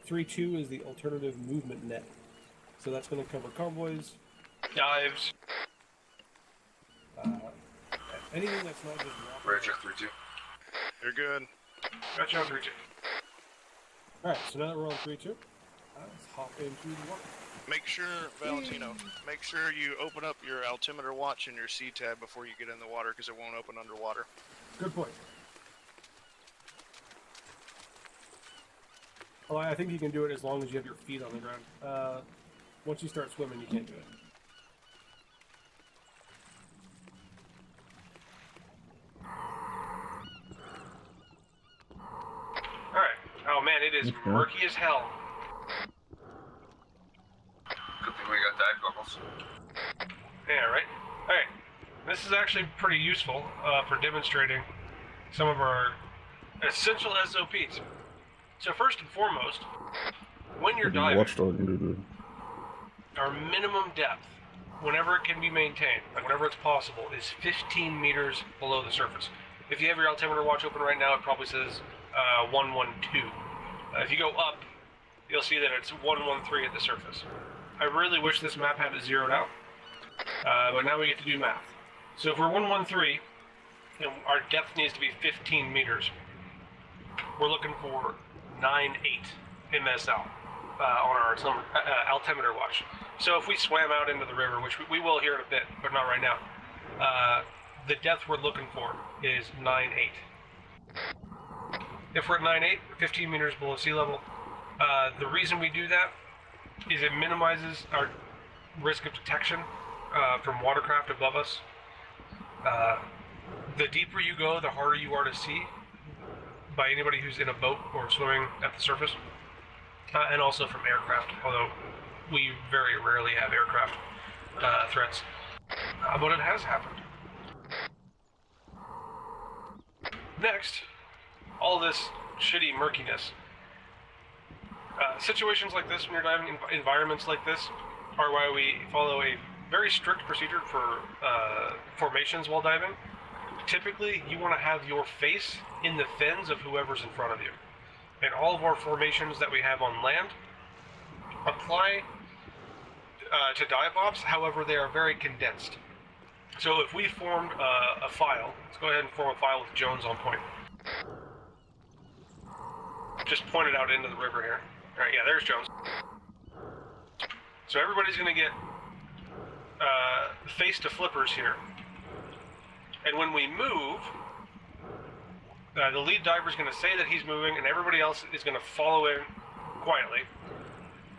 3.2 is the alternative movement net. So that's going to cover convoys, Dives. Anything that's not just walking. Roger, 3-2. You're good. Gotcha on 3-2. Alright, so now that we're on 3-2, let's hop into the water. Make sure, Valentino, make sure you open up your altimeter watch and your C tab before you get in the water, because it won't open underwater. Good point. Well, I think you can do it as long as you have your feet on the ground. Once you start swimming, you can't do it. Alright. Oh man, it is murky as hell. Good thing we got dive goggles. Yeah, right? Alright. This is actually pretty useful for demonstrating some of our essential SOPs. So first and foremost, when you're diving, Watchdog into our minimum depth, whenever it can be maintained, like whenever it's possible, is 15 meters below the surface. If you have your altimeter watch open right now, it probably says 112. If you go up, you'll see that it's 113 at the surface. I really wish this map had it zeroed out, but now we get to do math. So if we're 113, and our depth needs to be 15 meters, we're looking for 9.8 MSL on our altimeter watch. So if we swam out into the river, which we will here in a bit, but not right now, the depth we're looking for is 9.8. If we're at 9.8, 15 meters below sea level, the reason we do that is it minimizes our risk of detection from watercraft above us. The deeper you go, the harder you are to see by anybody who's in a boat or swimming at the surface, and also from aircraft, although we very rarely have aircraft threats. But it has happened. Next, all this shitty murkiness. Situations like this, when you're diving, environments like this, are why we follow a very strict procedure for formations while diving. Typically, you want to have your face in the fins of whoever's in front of you. And all of our formations that we have on land apply to dive ops, however, they are very condensed. So if we formed a file, let's go ahead and form a file with Jones on point. Just point it out into the river here. Alright, yeah, there's Jones. So everybody's going to get face to flippers here. And when we move, the lead diver is going to say that he's moving, and everybody else is going to follow in quietly.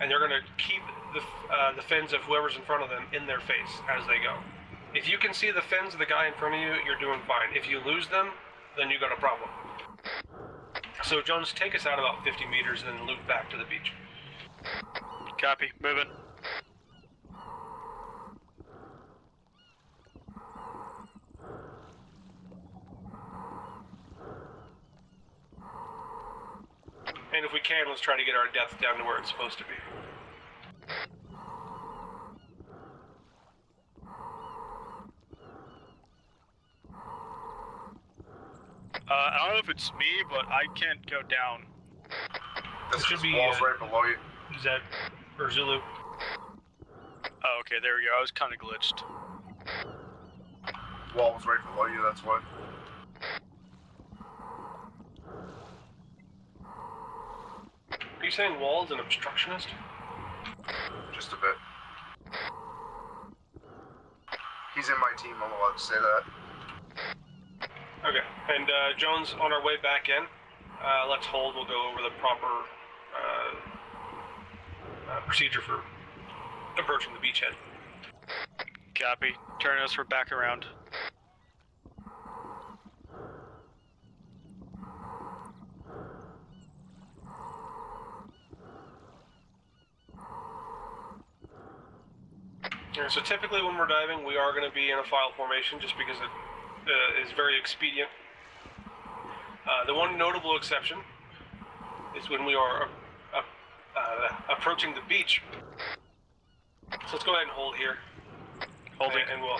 And they're going to keep the fins of whoever's in front of them in their face as they go. If you can see the fins of the guy in front of you, you're doing fine. If you lose them, then you got a problem. So Jones, take us out about 50 meters and then loop back to the beach. Copy. Moving. And if we can, let's try to get our depth down to where it's supposed to be. I don't know if it's me, but I can't go down. This should be, wall's right below you. Zed or Zulu. Oh, okay, there we go. I was kind of glitched. Wall was right below you, that's why. Are you saying Wall's an obstructionist? Just a bit. He's in my team, I'm allowed to say that. Okay, and Jones, on our way back in, let's hold. We'll go over the proper procedure for approaching the beachhead. Copy. Turn us for back around. Yeah, so typically when we're diving, we are going to be in a file formation just because it is very expedient. The one notable exception is when we are approaching the beach. So let's go ahead and hold here. Holding. And we'll.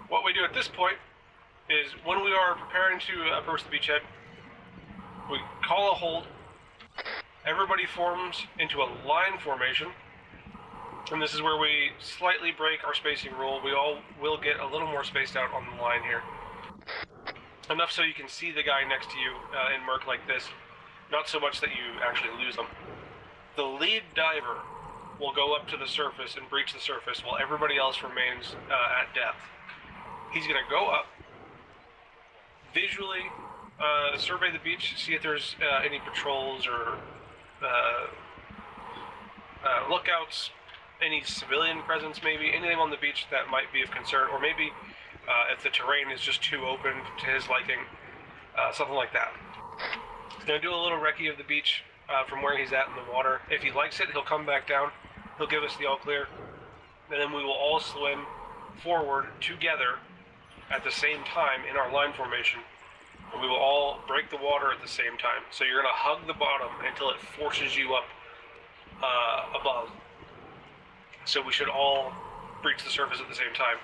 What we do at this point is when we are preparing to approach the beachhead, we call a hold. Everybody forms into a line formation, And this is where we slightly break our spacing rule. We all will get a little more spaced out on the line here. Enough so you can see the guy next to you in murk like this. Not so much that you actually lose them. The lead diver will go up to the surface and breach the surface while everybody else remains at depth. He's going to go up, visually survey the beach, see if there's any patrols or lookouts, any civilian presence maybe, anything on the beach that might be of concern, or maybe if the terrain is just too open to his liking, something like that. He's going to do a little recce of the beach from where he's at in the water. If he likes it, he'll come back down, he'll give us the all clear, and then we will all swim forward together at the same time in our line formation, and we will all break the water at the same time. So you're going to hug the bottom until it forces you up above. So we should all breach the surface at the same time.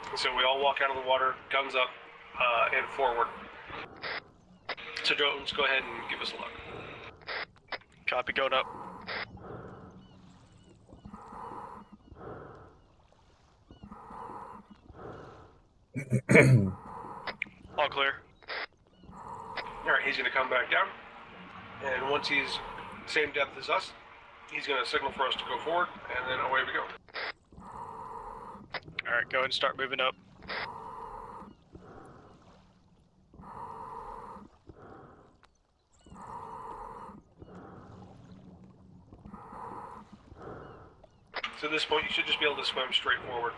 And so we all walk out of the water, guns up, and forward. So Jones, go ahead and give us a look. Copy, going up. All clear. Alright, he's going to come back down. And once he's same depth as us, he's going to signal for us to go forward, and then away we go. Alright, go ahead and start moving up. So at this point, you should just be able to swim straight forward.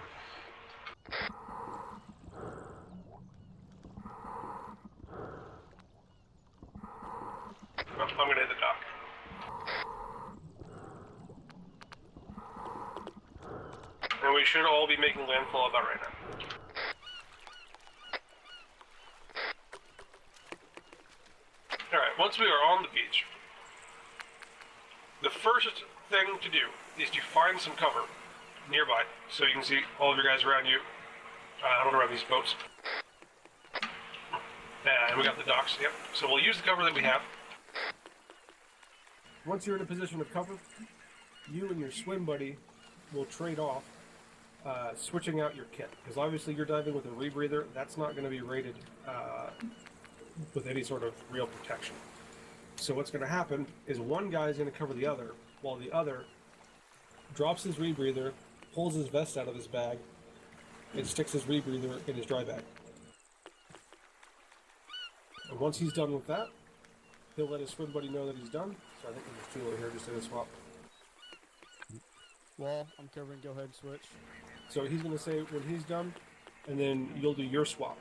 I'm going to hit the dock. And we should all be making landfall about right now. Alright, once we are on the beach, the first thing to do is to find some cover nearby, so you can see all of your guys around you. I don't know around these boats. And we got the docks, yep. So we'll use the cover that we have. Once you're in a position of cover, you and your swim buddy will trade off switching out your kit. Because obviously you're diving with a rebreather, that's not going to be rated with any sort of real protection. So what's going to happen is one guy is going to cover the other, while the other drops his rebreather, pulls his vest out of his bag, and sticks his rebreather in his dry bag. And once he's done with that, he'll let his swim buddy know that he's done. So I think there's two over here just in a swap. Wall, I'm covering. Go ahead, switch. So he's going to say when he's done, and then you'll do your swap.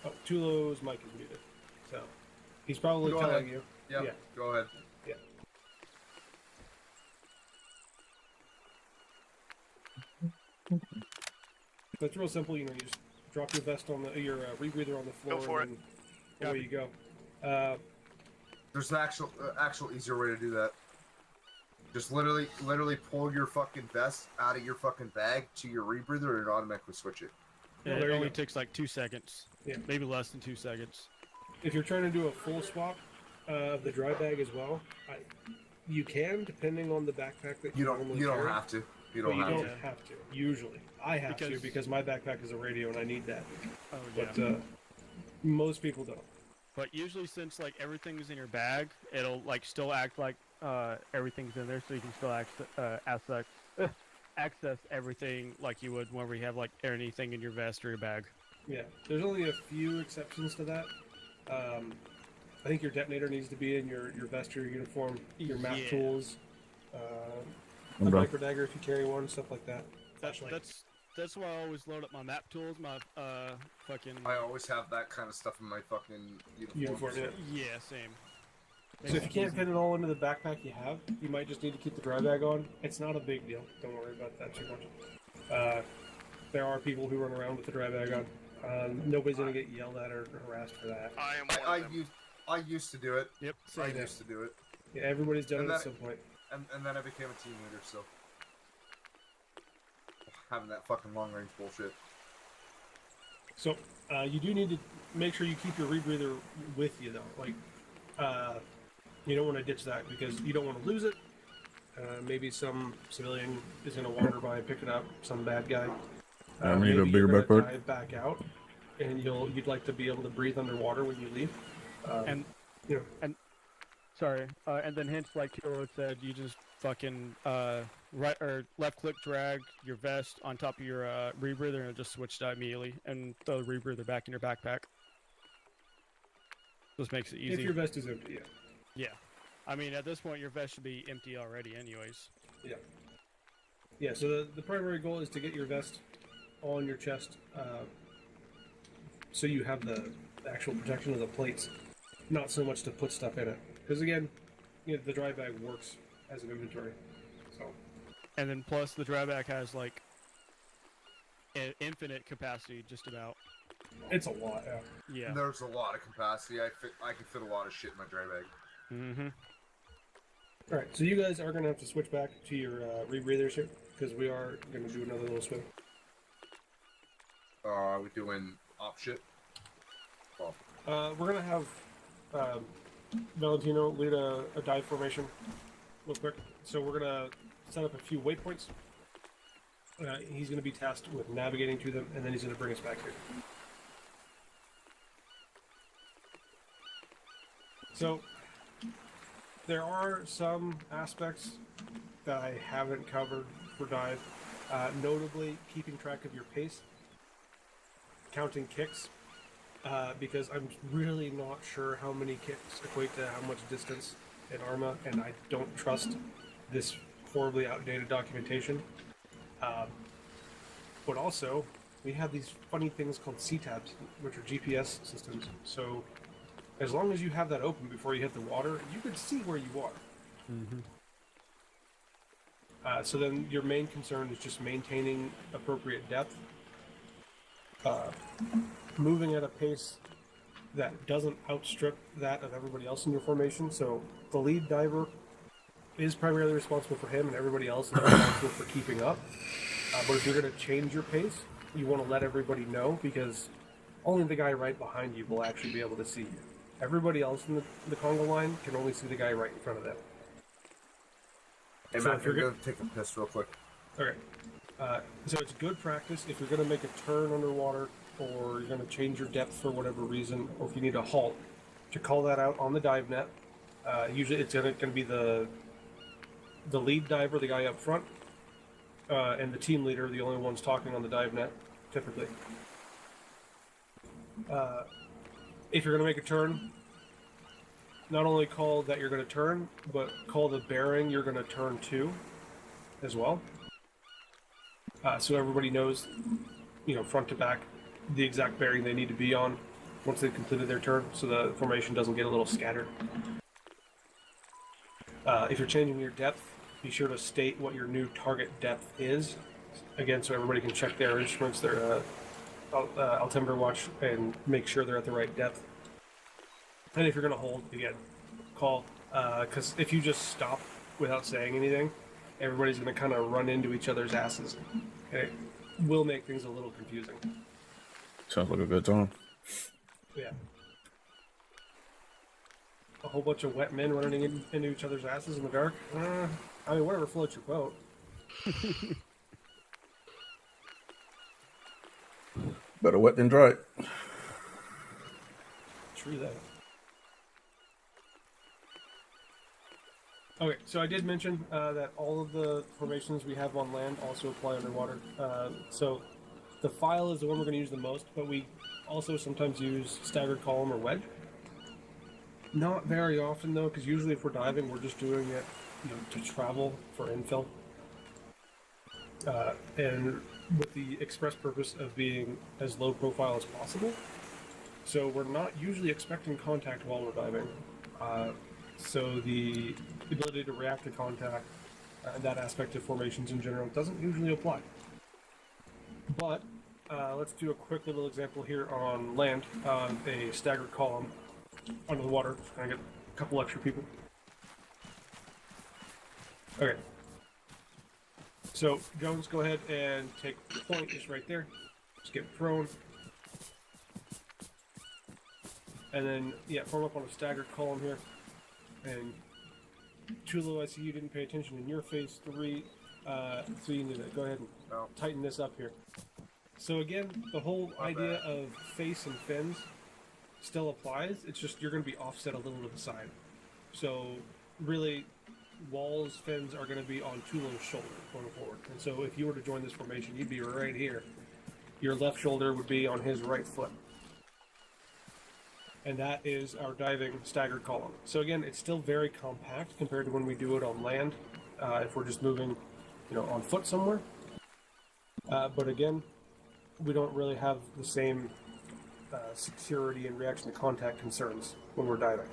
Oh, Tulo's mic is muted. So he's probably Go telling ahead. you. Yep, Yeah. go ahead. Yeah. So it's real simple, you know, you just drop your vest on your rebreather on the floor, Go for and then away you go. There's an actual easier way to do that. Just literally pull your fucking vest out of your fucking bag to your rebreather and automatically switch it. Yeah, there it you only go. takes like 2 seconds. Yeah. Maybe less than 2 seconds. If you're trying to do a full swap of the dry bag as well, you can, depending on the backpack that You normally don't carry, have to. You but don't you have don't to. have to. Usually, I have to because my backpack is a radio and I need that. Oh yeah. But most people don't. But usually, since like everything's in your bag, it'll like still act like everything's in there, so you can still access everything like you would whenever you have like anything in your vest or your bag. Yeah, there's only a few exceptions to that. I think your detonator needs to be in your vest or your uniform, your map Yeah. tools, a Okay. micro dagger if you carry one, stuff like that. Flashlight. That's why I always load up my map tools, my fucking I always have that kind of stuff in my fucking Uniform, yeah. yeah, same. So if you can't fit it all into the backpack you have, you might just need to keep the dry bag on. It's not a big deal. Don't worry about that too much. There are people who run around with the dry bag on. Nobody's gonna get yelled at or harassed for that. I am one of them. I used to do it. Yep, I same. used to do it, Yeah, everybody's done And it at that- some point. and then I became a team leader. So having that fucking long range bullshit. So you do need to make sure you keep your rebreather with you, though. Like, you don't want to ditch that because you don't want to lose it. Maybe some civilian is going to wander by and pick it up. Some bad guy. I need a maybe bigger you're gonna backpack. dive back out, and you'd like to be able to breathe underwater when you leave. And you know, Sorry, and then hints like Kilo had said, you just fucking right or left click drag your vest on top of your rebreather and it'll just switch to immediately and throw the rebreather back in your backpack. Just makes it easy. if your vest is empty, yeah. Yeah. I mean, at this point, your vest should be empty already anyways. Yeah. Yeah, so the primary goal is to get your vest on your chest so you have the actual protection of the plates, not so much to put stuff in it. Because again, you know, the dry bag works as an inventory. So. And then plus the dry bag has like infinite capacity just about. It's a lot, yeah. Yeah. There's a lot of capacity. I can fit a lot of shit in my dry bag. Mm-hmm. Alright, so you guys are going to have to switch back to your rebreathers here, because we are going to do another little swim. Are we doing op shit? Oh. We're going to have Valentino lead a dive formation real quick. So we're going to set up a few waypoints. He's going to be tasked with navigating to them, and then he's going to bring us back here. So, there are some aspects that I haven't covered for dive, notably keeping track of your pace, counting kicks, because I'm really not sure how many kicks equate to how much distance in Arma, and I don't trust this horribly outdated documentation. But also, we have these funny things called C-tabs, which are GPS systems. So, as long as you have that open before you hit the water, you can see where you are. Mm-hmm. So then your main concern is just maintaining appropriate depth, moving at a pace that doesn't outstrip that of everybody else in your formation. So the lead diver is primarily responsible for him, and everybody else is responsible for keeping up. But if you're going to change your pace, you want to let everybody know, because only the guy right behind you will actually be able to see you. Everybody else in the Congo line can only see the guy right in front of them. Hey, So Matt, if you're you're going to take a piss real quick. Okay. So it's good practice if you're going to make a turn underwater, or you're going to change your depth for whatever reason, or if you need a halt, to call that out on the dive net. Usually it's going to be the lead diver, the guy up front, and the team leader, the only ones talking on the dive net, typically. If you're going to make a turn, not only call that you're going to turn, but call the bearing you're going to turn to as well. So everybody knows, front to back, the exact bearing they need to be on once they've completed their turn, so the formation doesn't get a little scattered. If you're changing your depth, be sure to state what your new target depth is. Again, so everybody can check their instruments, their altimeter watch, and make sure they're at the right depth. And if you're going to hold, again, call. Because if you just stop without saying anything, everybody's going to kind of run into each other's asses. And it will make things a little confusing. Sounds like a good time. Yeah. A whole bunch of wet men running into each other's asses in the dark? I mean, whatever floats your boat. Better wet than dry. True that. Okay, so I did mention that all of the formations we have on land also apply underwater. So the file is the one we're going to use the most, but we also sometimes use staggered column or wedge. Not very often though, because usually if we're diving, we're just doing it, to travel for infill, and with the express purpose of being as low profile as possible. So we're not usually expecting contact while we're diving. So the ability to react to contact and that aspect of formations in general doesn't usually apply. But let's do a quick little example here on land, a staggered column under the water. Can I get a couple extra people? Okay. So, Jones, go ahead and take point just right there. Just get prone. And then, yeah, form up on a staggered column here. And Tulo, I see you didn't pay attention in your phase 3. So you need to go ahead and tighten this up here. So again, the whole idea of face and fins still applies. It's just you're going to be offset a little to the side. So really, Wall's fins are going to be on Tulo's shoulder going forward. And so if you were to join this formation, you'd be right here. Your left shoulder would be on his right foot. And that is our diving staggered column. So again, it's still very compact compared to when we do it on land. If we're just moving, on foot somewhere. But again, we don't really have the same security and reaction to contact concerns when we're diving.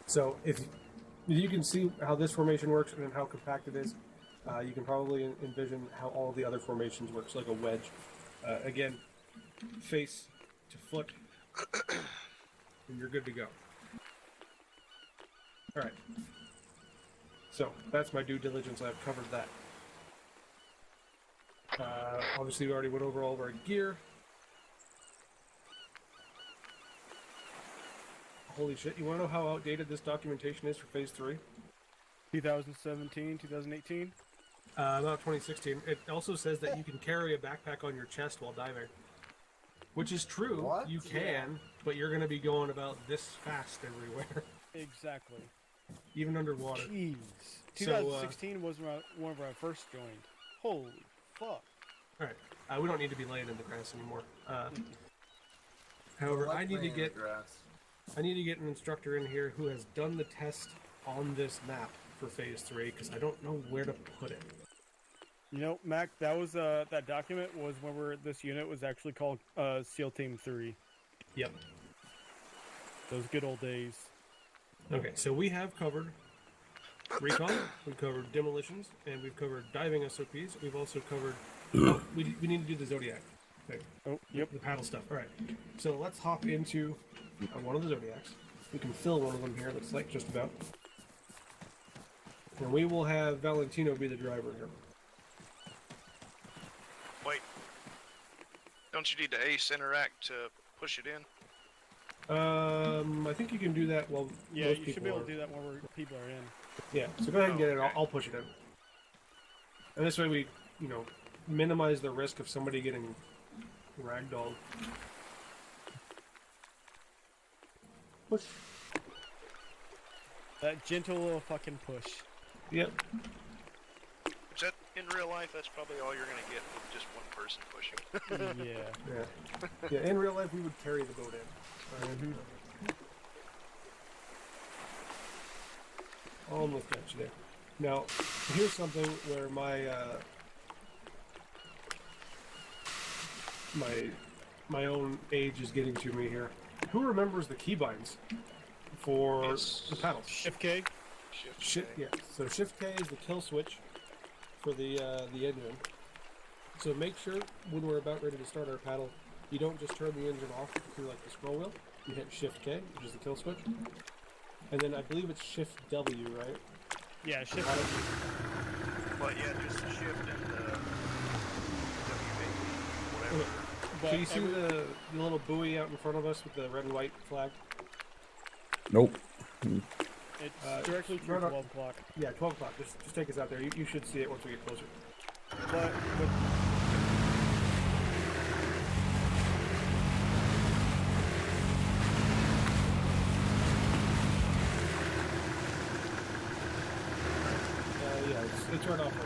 So if you can see how this formation works and how compact it is, you can probably envision how all of the other formations works, like a wedge. Again, face to foot, and you're good to go. All right. So that's my due diligence. I've covered that. Obviously, we already went over all of our gear. Holy shit! You want to know how outdated this documentation is for Phase 3? 2017, 2018. About 2016. It also says that you can carry a backpack on your chest while diving, which is true. What? You can, but you're going to be going about this fast everywhere, Exactly. even underwater. Jeez. So, 2016 was one of our first joined. Holy fuck. All right, we don't need to be laying in the grass anymore. However, I need to get an instructor in here who has done the test on this map for Phase 3 because I don't know where to put it. Mac, that was that document was when this unit was actually called SEAL Team 3. Yep. Those good old days. Okay, so we have covered recon, we've covered demolitions, and we've covered diving SOPs. We've also covered. We need to do the Zodiac. Okay. Oh, yep. The paddle stuff. All right. So let's hop into one of the Zodiacs. We can fill one of them here. Looks like just about. And we will have Valentino be the driver here. Wait. Don't you need to ace interact to push it in? I think you can do that while Yeah, most you people should be able are. to do that when people are in. Yeah. So go ahead and get it. Okay. I'll push it in. And this way we, minimize the risk of somebody getting ragdolled. Push. That gentle little fucking push. Yep. Which that, in real life, that's probably all you're going to get with just one person pushing. Yeah. Yeah. Yeah. In real life, we would carry the boat in. Almost got you there. Now, here's something where my own age is getting to me here. Who remembers the keybinds for Yes. the paddles? Shift K. Shift, yeah. So Shift K is the kill switch for the engine. So make sure when we're about ready to start our paddle, you don't just turn the engine off through like the scroll wheel. You hit Shift K, which is the kill switch, and then I believe it's Shift W, right? Yeah, Shift. But yeah, just the shift and the WA, whatever. But So you see the little buoy out in front of us with the red and white flag? Nope. It's directly through right on- 12 o'clock. Yeah, 12 o'clock. Just take us out there. You should see it once we get closer. But Yeah, it's right off our base.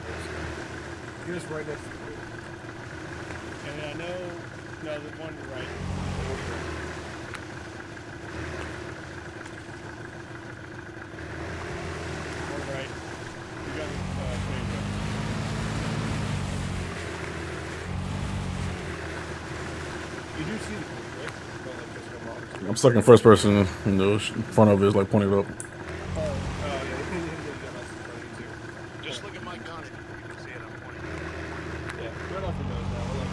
You're just right next to the buoy. and I know the one right. One right. You got You do see the buoy, right? Well, like just go on. I'm stuck in first person, and the front of it is like pointed up. Oh, yeah, you got us in front of you too. Just look at my gun if you can see it. I'm pointing. Yeah, right off the nose now. We're like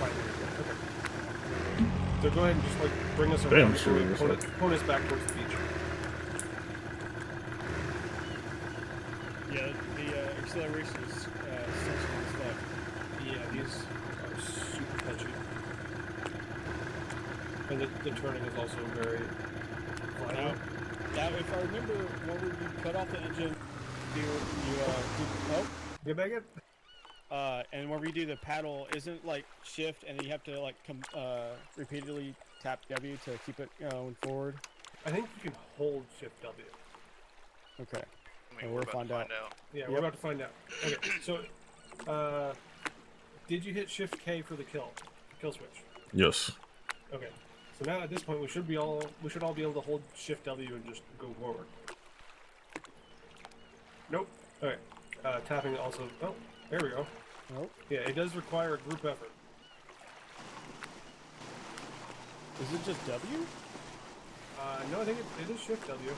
5 minutes in. Okay. So go ahead and just bring us around. Damn, before we sure, point us back towards the beach. Yeah, the acceleration is sensitive as fuck. Yeah, these are super touchy. And the turning is also very violent. Now, if I remember, whenever you cut off the engine, Get back in. and whenever you do the paddle, isn't like shift, and then you have to like repeatedly tap W to keep it going forward. I think you can hold Shift W. Okay. I mean, And we're we'll about find to find out. out. Yeah, we're about to find out. Okay, so, did you hit Shift K for the kill switch? Yes. Okay. So now at this point we should all be able to hold Shift W and just go forward. Nope. Okay. Tapping also. Oh, there we go. Oh, Yeah, it does require a group effort. is it just W? No, I think it is Shift W.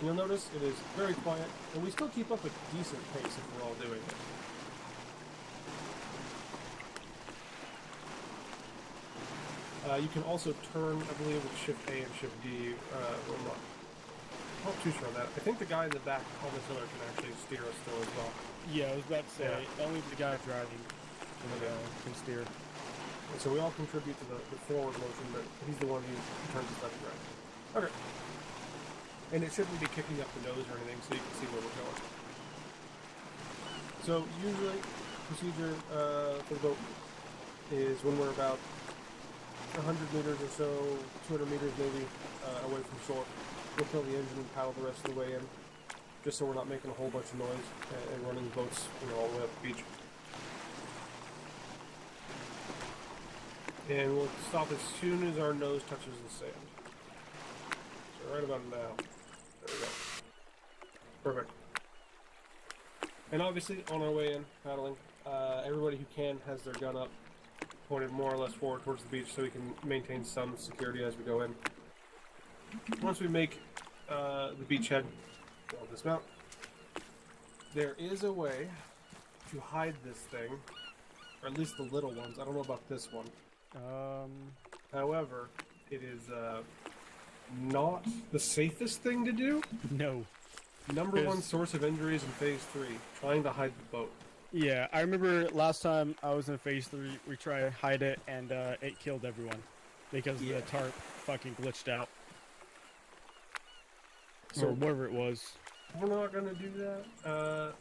You'll notice it is very quiet, and we still keep up a decent pace if we're all doing it. You can also turn, I believe, with Shift A and Shift D. I'm not too sure on that. I think the guy in the back on the tiller can actually steer us still as well. Yeah, I was about to say Yeah. only the guy driving can steer. And so we all contribute to the forward motion, but he's the one who turns us left and right. Okay. And it shouldn't be kicking up the nose or anything, so you can see where we're going. So usually, procedure for the boat is when we're about 100 meters or so, 200 meters maybe, away from shore, we'll fill the engine and paddle the rest of the way in, just so we're not making a whole bunch of noise and running boats, all the way up the beach. And we'll stop as soon as our nose touches the sand. So right about now. There we go. Perfect. And obviously, on our way in, paddling, everybody who can has their gun up, pointed more or less forward towards the beach so we can maintain some security as we go in. Once we make the beachhead, we'll dismount. There is a way to hide this thing, or at least the little ones. I don't know about this one. However, it is not the safest thing to do. No. Number one source of injuries in Phase 3, trying to hide the boat. Yeah, I remember last time I was in Phase 3, we tried to hide it, and it killed everyone because the tarp fucking glitched out. So or whatever it was. We're not going to do that.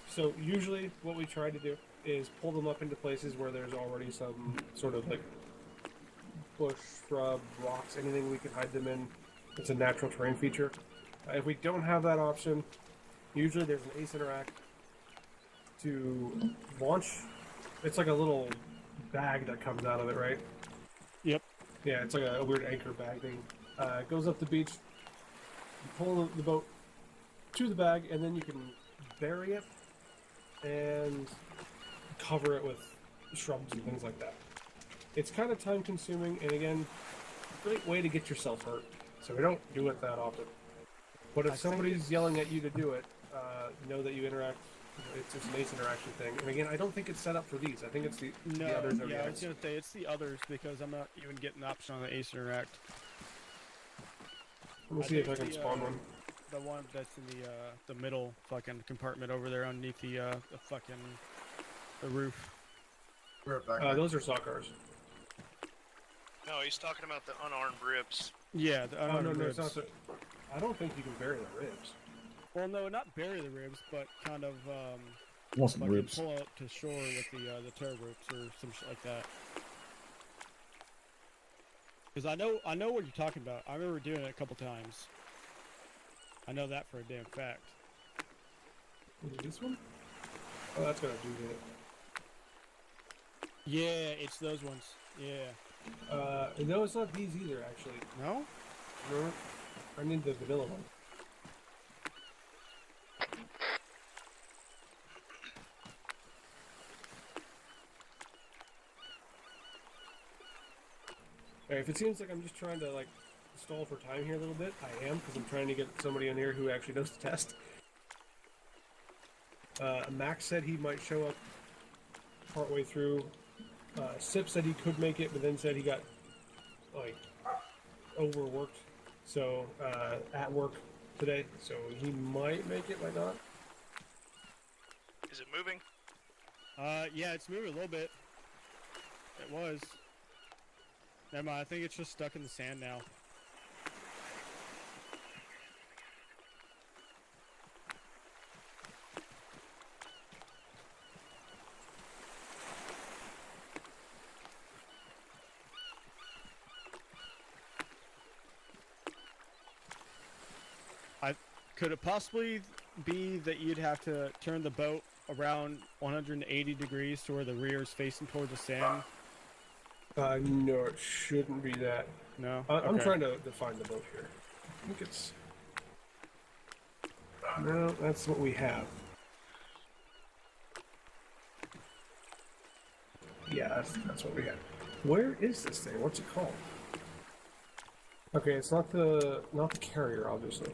So usually what we try to do is pull them up into places where there's already some sort of like bush, shrub, rocks, anything we can hide them in. It's a natural terrain feature. If we don't have that option, usually there's an ace interact to launch. It's like a little bag that comes out of it, right? Yep. Yeah, it's like a weird anchor bag thing. It goes up the beach, you pull the boat to the bag, and then you can bury it and cover it with shrubs and things like that. It's kind of time consuming, and again, great way to get yourself hurt. So we don't do it that often. But if somebody's yelling at you to do it, know that you interact. It's just an ace interaction thing. And again, I don't think it's set up for these. I think it's the others. Yeah, I was gonna say it's the others because I'm not even getting the option on the ace interact. Let me see if I can spawn one. The one that's in the middle fucking compartment over there underneath the fucking the roof. We're back. Those are sock cars. No, he's talking about the unarmed ribs. Yeah, the Oh, no, ribs. it's not. I don't think you can bury the ribs. Well, no, not bury the ribs, but kind of Want some fucking ribs? pull up to shore with the tow ropes or some shit like that. Because I know what you're talking about. I remember doing it a couple times. I know that for a damn fact. Is it this one? Oh, that's gonna do that. Yeah, it's those ones. Yeah. No, it's not these either, actually. No? No, I need the vanilla one. Alright, if it seems like I'm just trying to, like, stall for time here a little bit, I am, because I'm trying to get somebody in here who actually knows the test. Max said he might show up partway through. Sip said he could make it, but then said he got, like, overworked. So, at work today. So he might make it, might not. Is it moving? Yeah, it's moving a little bit. It was. Never mind, I think it's just stuck in the sand now. Could it possibly be that you'd have to turn the boat around 180 degrees to where the rear is facing towards the sand? No, it shouldn't be that. No? I'm Okay. trying to find the boat here. I think it's... No, that's what we have. Yeah, that's what we have. Where is this thing? What's it called? Okay, it's not the carrier, obviously.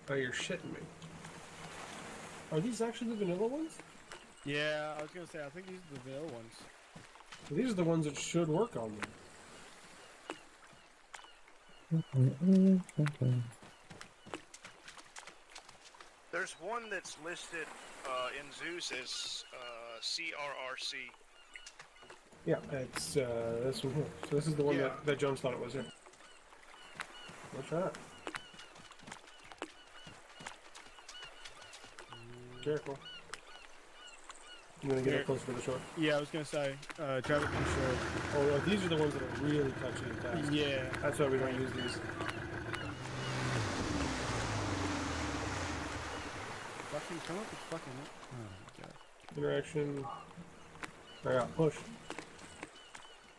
Oh, you're shitting me. Are these actually the vanilla ones? Yeah, I was gonna say, I think these are the vanilla ones. These are the ones that should work on them. There's one that's listed in Zeus as CRRC. Yeah, it's this one here. So this is the one Yeah. that Jones thought it was in. Let's try it. Careful. I'm gonna get up closer to the shore. Yeah, I was gonna say, drive it too short. Oh, these are the ones that are really touchy and fast. Yeah. That's why we don't use these. Fucking come up with fucking... Oh my god. Interaction. I got push.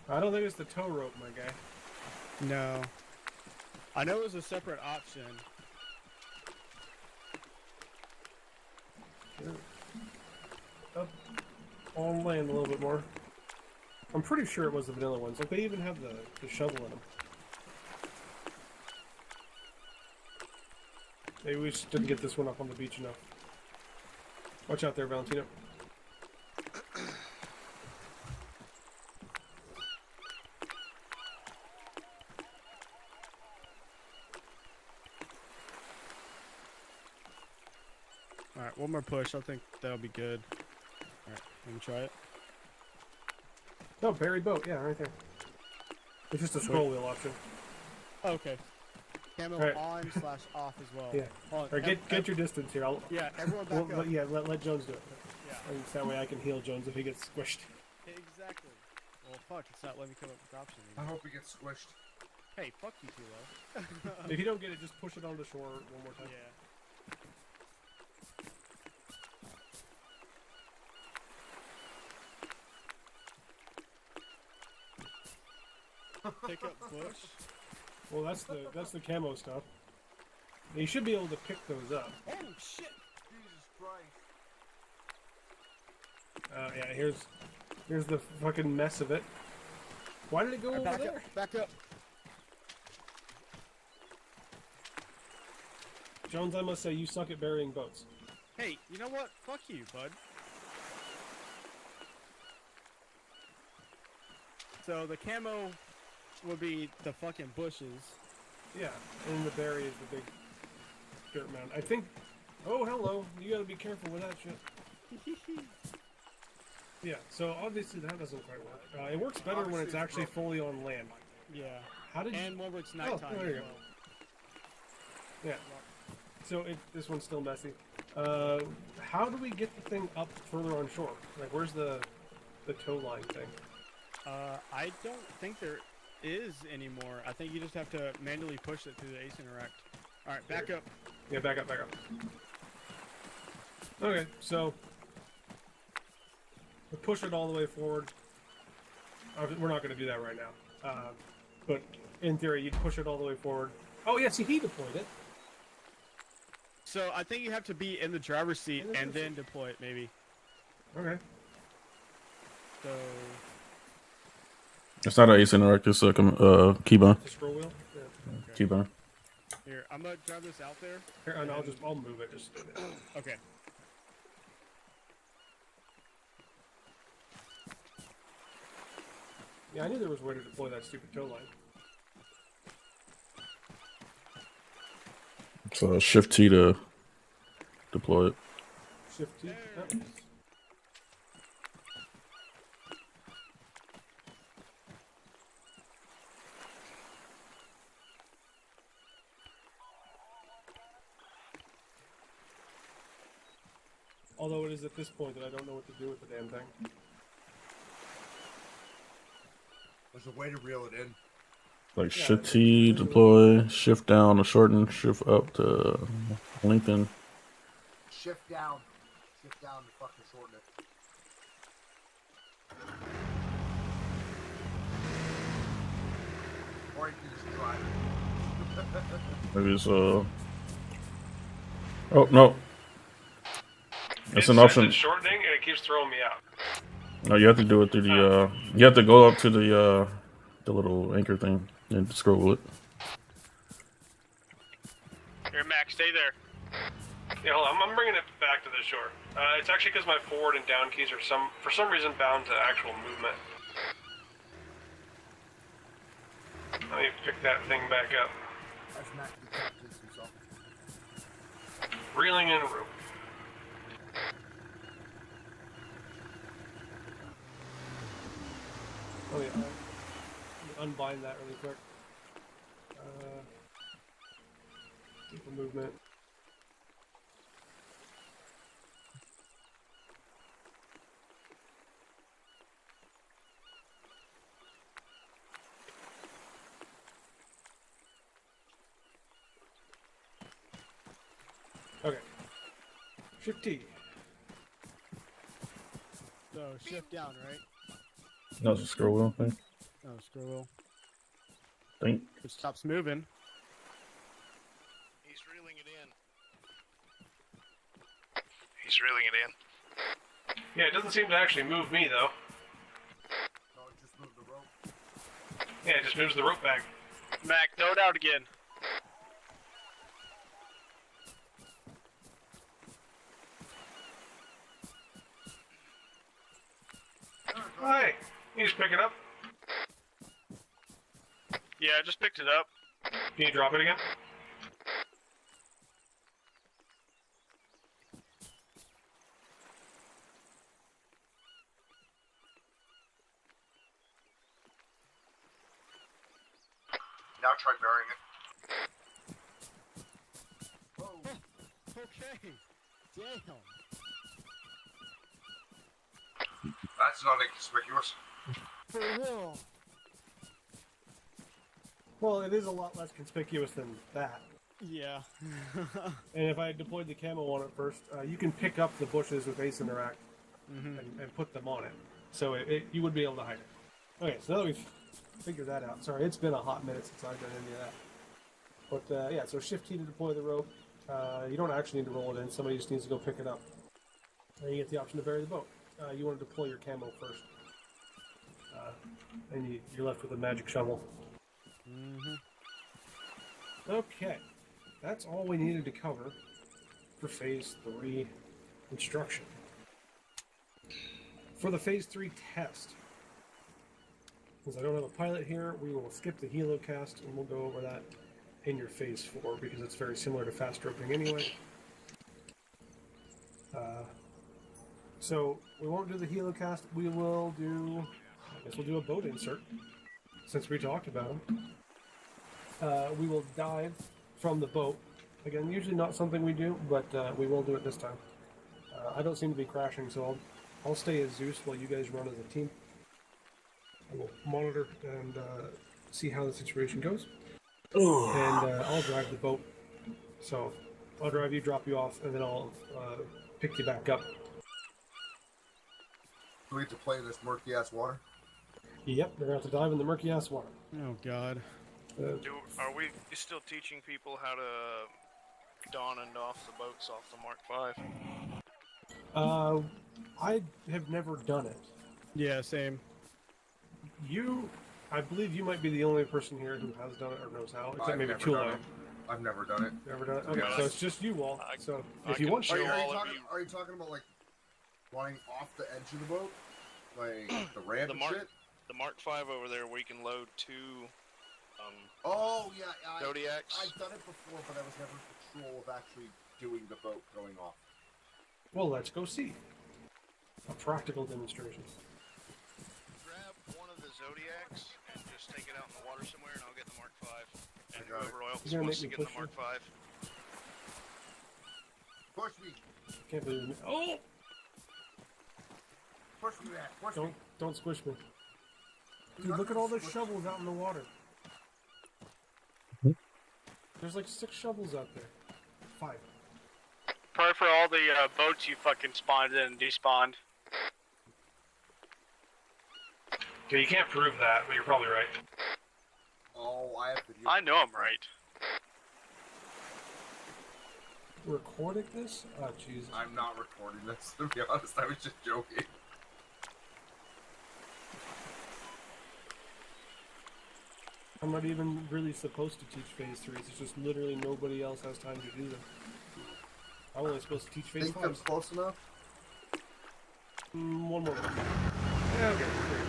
I don't think it's the tow rope, my guy. No. I know it was a separate option. Up on land a little bit more. I'm pretty sure it was the vanilla ones. Like, they even have the shovel in them. Maybe we just didn't get this one up on the beach enough. Watch out there, Valentino. Alright, one more push. I think that'll be good. Alright, let me try it. No, buried boat. Yeah, right there. It's just a scroll wheel option. Oh, okay. Camo Alright. on/off as well. Yeah. Hold on, Or get your distance here. Yeah, everyone back up. Let Jones do it. Yeah. And that way I can heal Jones if he gets squished. Exactly. Well, fuck, it's not letting me come up with option I anymore. hope he gets squished. Hey, fuck you, Tilo. If you don't get it, just push it onto shore one more time. Yeah. Pick up bush. Well, that's the camo stuff. You should be able to pick those up. Oh shit! Jesus Christ. Yeah, here's the fucking mess of it. Why did it go over Back there? up! Back up! Jones, I must say, you suck at burying boats. Hey, you know what? Fuck you, bud. So the camo would be the fucking bushes. Yeah, and the berry is the big dirt mound. I think... Oh, hello. You gotta be careful with that shit. Yeah, so obviously that doesn't quite work. It works better when it's actually fully on land. Yeah. How did you... And when it's nighttime there you as go. well. Yeah. So this one's still messy. How do we get the thing up further on shore? Like, where's the tow line thing? I don't think there is anymore. I think you just have to manually push it through the Ace Interact. Alright, back up. Yeah, back up, back up. Okay, so we push it all the way forward. We're not going to do that right now. But in theory, you'd push it all the way forward. Oh, yeah, see, he deployed it. So I think you have to be in the driver's seat In the and driver's then deploy it, maybe. Okay. So It's not an Ace Interact, it's a keybind. The scroll wheel? Yeah. Keybind. here, I'm gonna drive this out there. Here, and I'll move it. Just Okay. Yeah, I knew there was a way to deploy that stupid tow line. So Shift T to deploy it. Shift T. Oh. Although it is at this point that I don't know what to do with the damn thing. There's a way to reel it in. Like Shift T deploy, Shift down to shorten, Shift up to lengthen. Shift down to fucking shorten it. Or you can just drive it. Maybe it's Oh no. It's an option. It's shortening and it keeps throwing me out. No, you have to do it through the you have to go up to the little anchor thing and scroll it. Here, Max, stay there. Yeah, hold on. I'm bringing it back to the shore. It's actually because my forward and down keys are for some reason bound to actual movement. Let me pick that thing back up. That's Max detectives himself. Reeling in a rope. Oh yeah, let me unbind that really quick. Keep the movement. Okay. Shift T. So shift down, right? No, it's a scroll wheel thing. Oh, scroll wheel. Think. It stops moving. He's reeling it in. He's reeling it in. Yeah, it doesn't seem to actually move me though. No, it just moved the rope. Yeah, it just moves the rope back. Mac, throw it out again. Hi, you just pick it up. Yeah, I just picked it up. Can you drop it again? Now try burying it. Okay. Damn. That's not inconspicuous. For real. Well, it is a lot less conspicuous than that. Yeah. And if I had deployed the camo on it first, you can pick up the bushes with Ace Interact and put them on it. So you would be able to hide it. Okay, so now that we've figured that out. Sorry, it's been a hot minute since I've done any of that. But yeah, so Shift T to deploy the rope. You don't actually need to roll it in. Somebody just needs to go pick it up. And you get the option to bury the boat. You want to deploy your camo first. And you're left with a magic shovel. Okay, that's all we needed to cover for Phase 3 instruction. For the Phase 3 test, because I don't have a pilot here, we will skip the helocast and we'll go over that in your Phase 4 because it's very similar to fast roping anyway. So we won't do the helocast. We will do, I guess we'll do a boat insert since we talked about them. We will dive from the boat. Again, usually not something we do, but we will do it this time. I don't seem to be crashing, so I'll stay as Zeus while you guys run as a team. I will monitor and see how the situation goes. And I'll drive the boat. So I'll drive you, drop you off, and then I'll pick you back up. Do we have to play in this murky ass water? Yep, we're going to have to dive in the murky ass water. Oh God. Are we still teaching people how to don and off the boats off the Mark V? I have never done it. Yeah, same. I believe you might be the only person here who has done it or knows how, except I've maybe never Tula. done it. I've never done it. Never done it? Okay, Yeah, so it's just you all. So I if you can want show to, all of you. Are you talking about like flying off the edge of the boat, like the ramp The and Mark, shit? the Mark V over there where you can load 2 Oh, yeah, Zodiacs. I've done it before, but I was never in control of actually doing the boat going off. Well, let's go see. A practical demonstration. Grab one of the Zodiacs and just take it out in the water somewhere, and I'll get the Mark V. And got it. whoever else You're gonna wants to make get me the push Mark V. Push me! Can't believe it. Oh! Push me, man! Push me! Don't squish me. Dude, look at all those shovels out in the water. There's like 6 shovels out there. 5. Probably for all the boats you fucking spawned in and despawned. Okay, you can't prove that, but you're probably right. Oh, I have to do I know I'm right. Recording this? Oh, Jesus. I'm not recording this, to be honest. I was just joking. I'm not even really supposed to teach phase 3s. It's just literally nobody else has time to do them. I'm only supposed to teach phase Think 5s. that's close enough? One more. Yeah, okay. Great.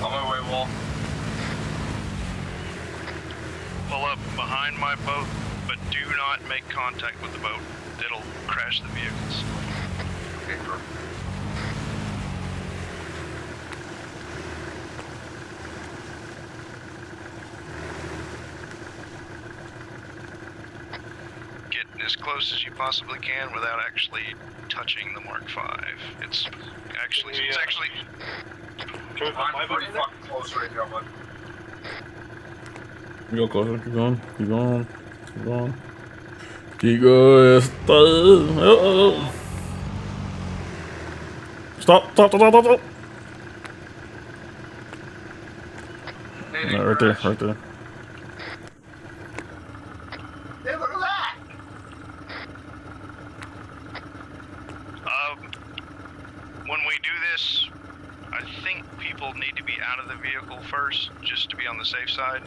On my way, Wall. Pull up behind my boat, but do not make contact with the boat. It'll crash the vehicles. Okay, bro. Get as close as you possibly can without actually touching the Mark V. It's actually I'm pretty fucking close right now, bud. You go closer. Keep going. Keep going. Keep going. Keep going. Oh. Stop. Stop. Stop. Stop. Stop. No, right there. Right there. Hey, look at that! When we do this, I think people need to be out of the vehicle first, just to be on the safe side,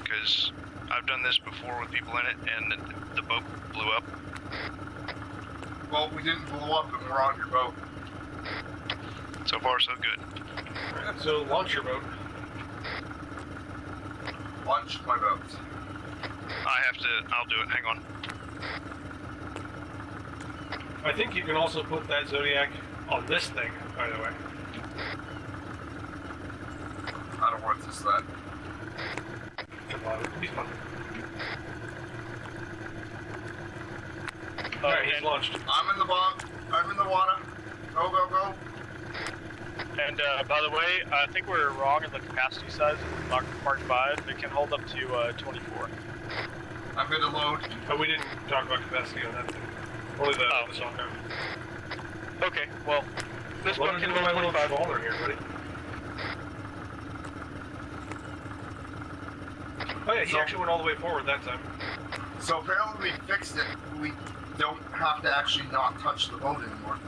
because I've done this before with people in it, and the boat blew up. Well, we didn't blow up and we're on your boat. So far, so good. So, launch your boat. Launch my boat. I'll do it, hang on. I think you can also put that Zodiac on this thing, by the way. I don't want this that. Come on, it'll be fun. Alright, he's launched. I'm in the bomb. I'm in the water. Go, go, go. And by the way, I think we're wrong in the capacity size of the Mark V. It can hold up to 24. I'm going to load. But we didn't talk about capacity on that thing. Only the soccer. Okay, well, this boat can hold 25. Baller here, buddy. Oh yeah, he actually went all the way forward that time. So apparently we fixed it. We don't have to actually not touch the boat anymore.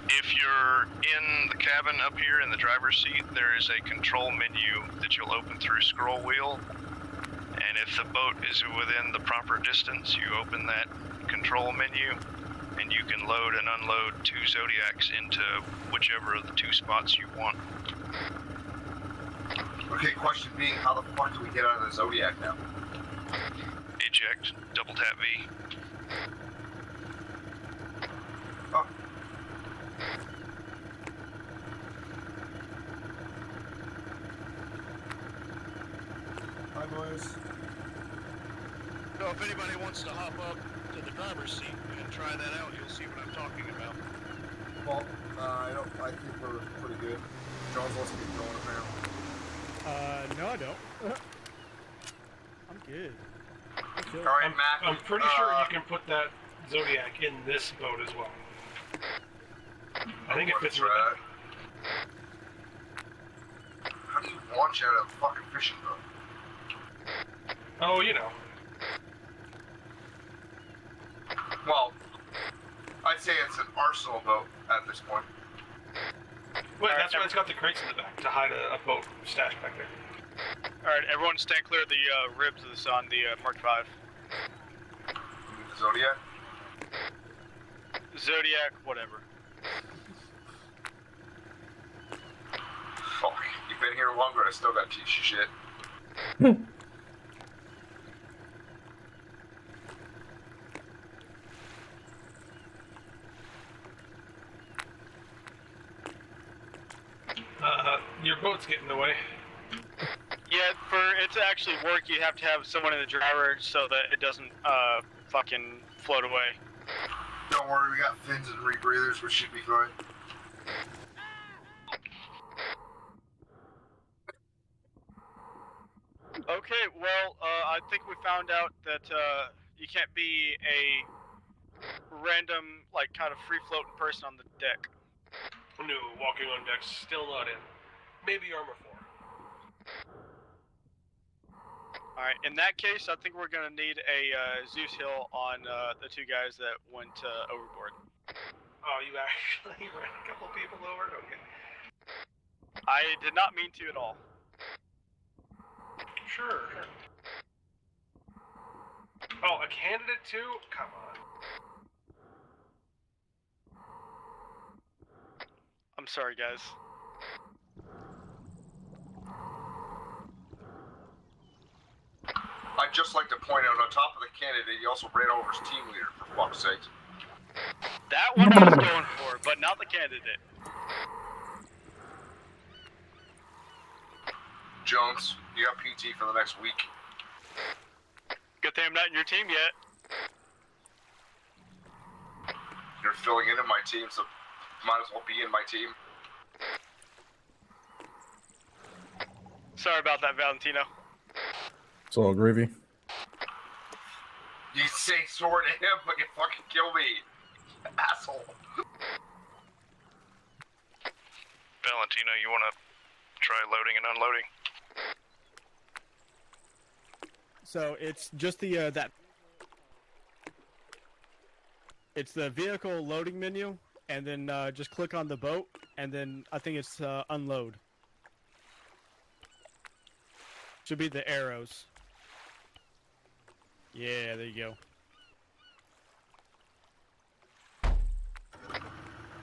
If you're in the cabin up here in the driver's seat, there is a control menu that you'll open through scroll wheel. And if the boat is within the proper distance, you open that control menu and you can load and unload 2 Zodiacs into whichever of the 2 spots you want. Okay, question being, how the fuck do we get out of the Zodiac now? Eject, double tap V. Oh. Hi, boys. So if anybody wants to hop up to the driver's seat and try that out, you'll see what I'm talking about. Well, I think we're pretty good. Jones wants to keep going apparently. No, I don't. I'm good. I'm chill. Alright, Mac. I'm pretty sure you can put that Zodiac in this boat as well. I think it fits right. How do you launch out of a fucking fishing boat? Oh, you know. Well, I'd say it's an arsenal boat at this point. Wait, that's why it's got the crates in the back, to hide a boat stashed back there. Alright, everyone stand clear of the ribs of the sun, the Mark V. Zodiac? Zodiac, whatever. Fuck. You've been here longer, I still got teach you shit. Your boat's getting in the way. Yeah, for it to actually work, you have to have someone in the driver so that it doesn't fucking float away. Don't worry, we got fins and rebreathers, we should be fine. Okay, well, I think we found out that you can't be a random, like, kind of free-floating person on the deck. No, walking on deck's still not in. Maybe armor 4. Alright, in that case, I think we're gonna need a Zeus Hill on the two guys that went overboard. Oh, you actually ran a couple people over? Okay. I did not mean to at all. Sure. Oh, a candidate too? Come on. I'm sorry, guys. I'd just like to point out, on top of the candidate, he also ran over his team leader, for fuck's sake. That one I was going for, but not the candidate. Jones, you got PT for the next week. Good thing I'm not in your team yet. You're filling in my team, so might as well be in my team. Sorry about that, Valentino. It's all gravy. You say sword at him, but you fucking kill me. Asshole. Valentino, you want to try loading and unloading? So it's just the it's the vehicle loading menu, and then just click on the boat, and then I think it's unload. Should be the arrows. Yeah, there you go.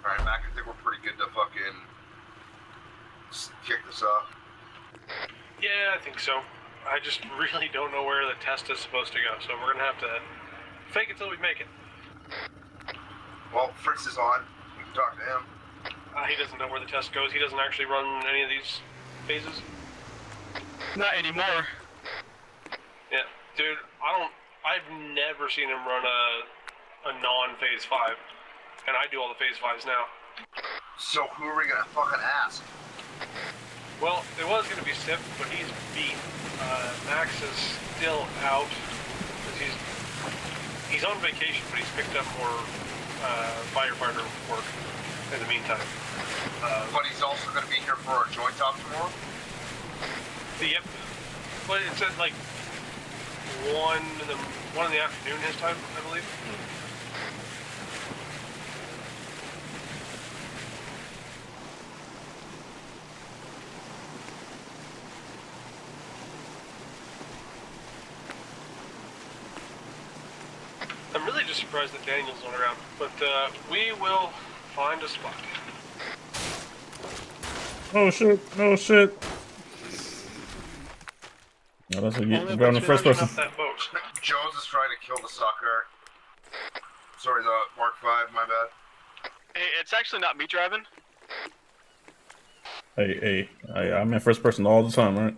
Alright, Mac, I think we're pretty good to fucking kick this off. Yeah, I think so. I just really don't know where the test is supposed to go, so we're gonna have to fake it till we make it. Well, Fritz is on. We can talk to him. He doesn't know where the test goes. He doesn't actually run any of these phases. Not anymore. Yeah, dude, I've never seen him run a non-phase 5, and I do all the phase 5s now. So who are we gonna fucking ask? Well, it was gonna be Sip, but he's beat. Max is still out because he's on vacation, but he's picked up more firefighter work in the meantime. But he's also gonna be here for our joint top tomorrow? Yep. But it's at like 1 in the afternoon his time, I believe. I'm really just surprised that Daniel's not around, but we will find a spot. Oh shit! Oh shit! No, that's what you get on the first person. That boat. Jones is trying to kill the sucker. Sorry, the Mark 5, my bad. Hey, it's actually not me driving. Hey, I'm in first person all the time, right?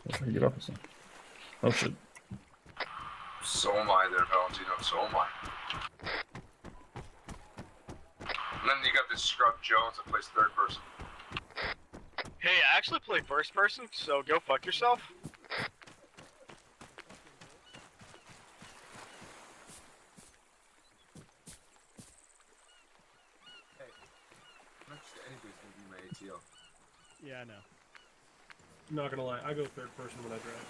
Let's get off this thing. Oh shit. So am I there, Valentino. So am I. And then you got this scrub Jones that plays third person. Hey, I actually play first person, so go fuck yourself. Hey, not just anybody's gonna be my ATO. Yeah, I know. I'm not gonna lie, I go third person when I drive.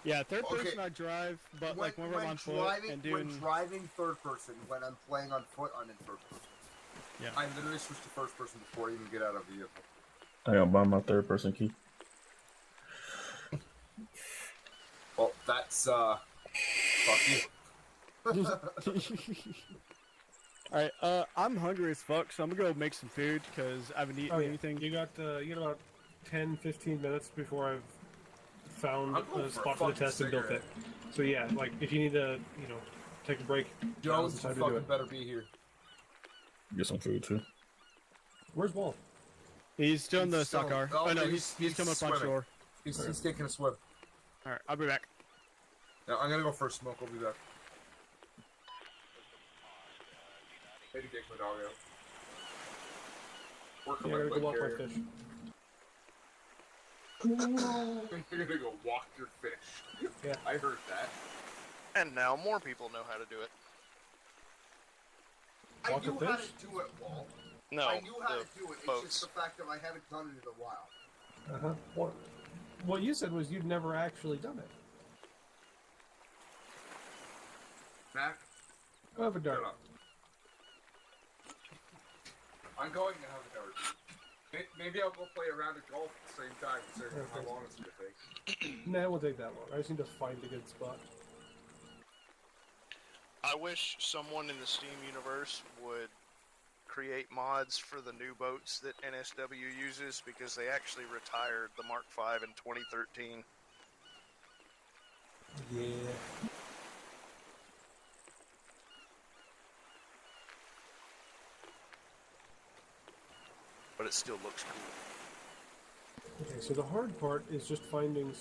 Yeah, third Okay. person I drive, but like when we're on foot and doing. When driving third person, when I'm playing on foot, I'm in first person. Yeah. I literally switch to first person before I even get out of the vehicle. I gotta buy my third person key. Well, that's fuck you. Alright, I'm hungry as fuck, so I'm gonna go make some food because I haven't eaten anything. You got about 10, 15 minutes before I've found I'm going a for a spot for the fucking test and built it. cigarette. So yeah, like if you need to, take a break, now's Jones, the you time to do fucking it. better be here. Get some food too. Where's Wall? He's still in the He's still- stock car. oh, Oh no, he's he's coming up on swimming. shore. He's taking a swim. Alright, I'll be back. Now, I'm gonna go for a smoke. I'll be back. Maybe take my dog out. Work on Yeah, I my gotta go walk my carrier. fish. You're gonna go walk your fish. Yeah. I heard that. And now more people know how to do it. Walk I a knew how fish? to do it, Walt. No, I knew how the to do it. It's boats. just the fact that I haven't done it in a while. What you said was you'd never actually done it. Mac, I have a dart. shut up. I'm going to have a dart. Maybe I'll go play a round of golf at the same time, considering how long it's gonna take. Nah, it won't take that long. I just need to find a good spot. I wish someone in the Steam universe would create mods for the new boats that NSW uses because they actually retired the Mark V in 2013. Yeah. But it still looks cool. Okay, so the hard part is just finding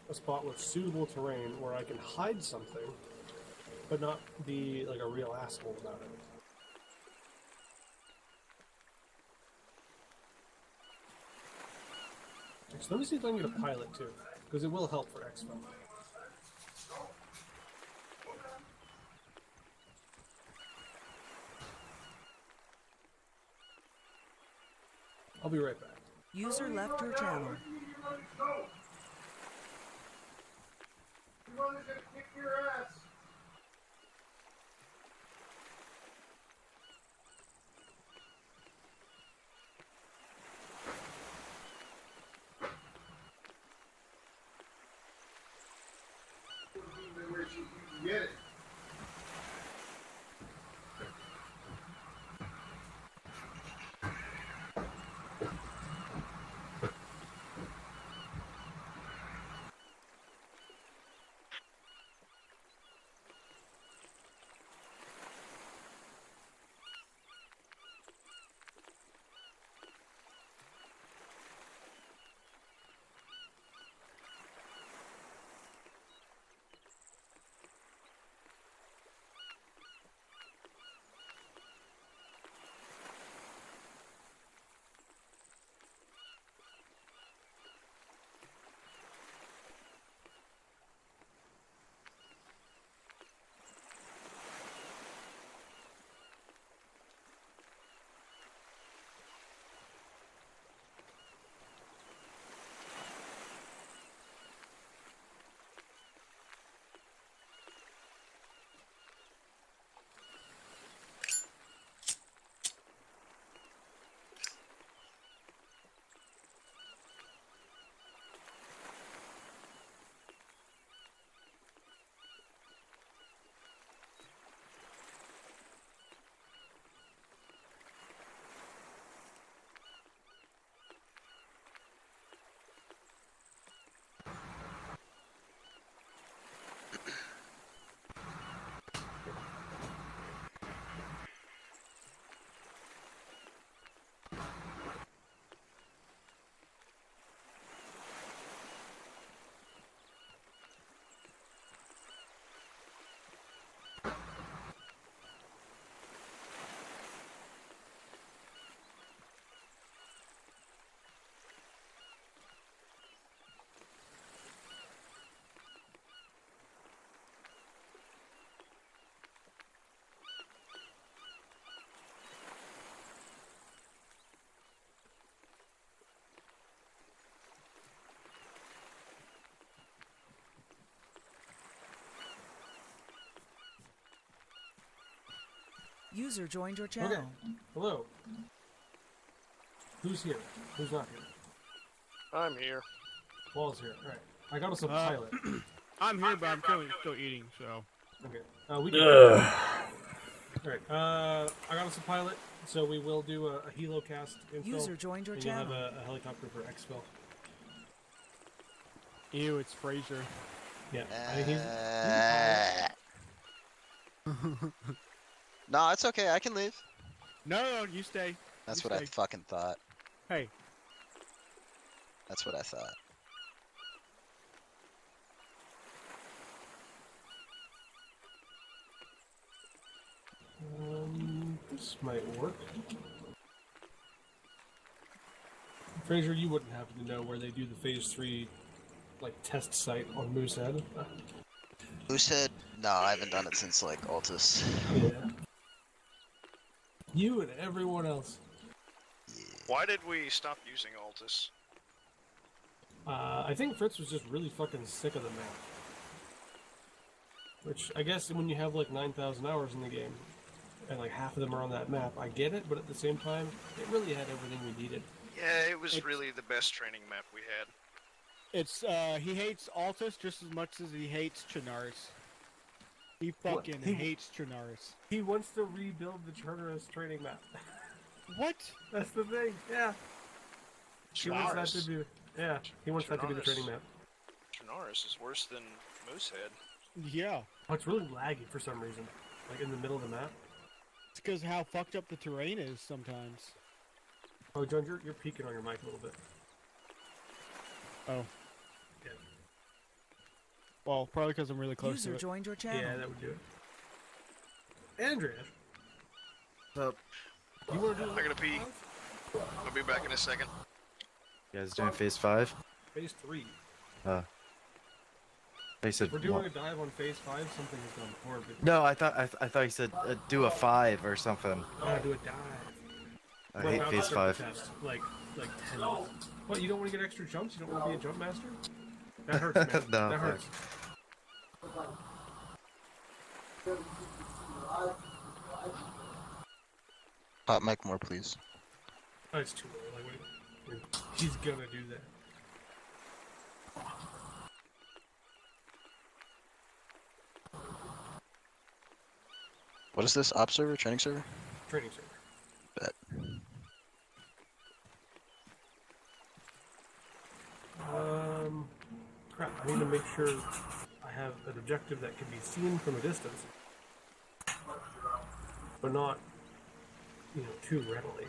a spot with suitable terrain where I can hide something, but not be like a real asshole about it. So let me see if I can get a pilot too, because it will help for Expo. I'll be right back. User left your channel. Get it. User joined your channel. Okay. Hello. Who's here? Who's not here? I'm here. Wall's here. All I got us a pilot. I'm here, but I'm still eating, so. Okay. We can. Alright. I got us a pilot, so we will do a helocast info. User joined your and you'll have channel. a helicopter for exfil. Ew, it's Fraser. Yeah. I mean, he's No, it's okay. I can leave. No, you stay. That's You what I stay. fucking thought. Hey, That's what I thought. This might work. Fraser, you wouldn't happen to know where they do the Phase 3, like, test site on Moosehead? Who said? No, I haven't done it since like Altus. Yeah. You and everyone else. Why did we stop using Altus? I think Fritz was just really fucking sick of the map. Which, I guess when you have like 9,000 hours in the game, and like half of them are on that map, I get it, but at the same time, it really had everything we needed. Yeah, it was really the best training map we had. it's he hates Altus just as much as he hates Chernarus. He fucking hates Chernarus. He wants to rebuild the Charteris training map. What? That's the thing, yeah. He wants that to be, yeah, he wants that to be the training map. Chernarus is worse than Moosehead. Yeah. Oh, it's really laggy for some reason. Like in the middle of the map. It's because how fucked up the terrain is sometimes. Oh, John, you're peeking on your mic a little bit. Oh. Yeah. Well, probably because I'm really close User to it. joined your channel. Yeah, that would do it. Andrea. What's up? You want to do I gotta pee. I'll be back in a second. You guys doing phase 5? Phase 3? They said We're doing what? a dive on Phase 5. Something has gone forward. No, I thought you said do a 5 or something. I want to do a dive. I We're hate about to phase start 5. the test, like 10 minutes. What, you don't want to get extra jumps? You don't want to be a jump master? That hurts, man. No, that hurts. Hot mic more, please. Oh, it's too low. Like, wait. He's gonna do that. What is this? Op server? Training server? Training server. Bet. Crap. I need to make sure I have an objective that can be seen from a distance, but not, too readily.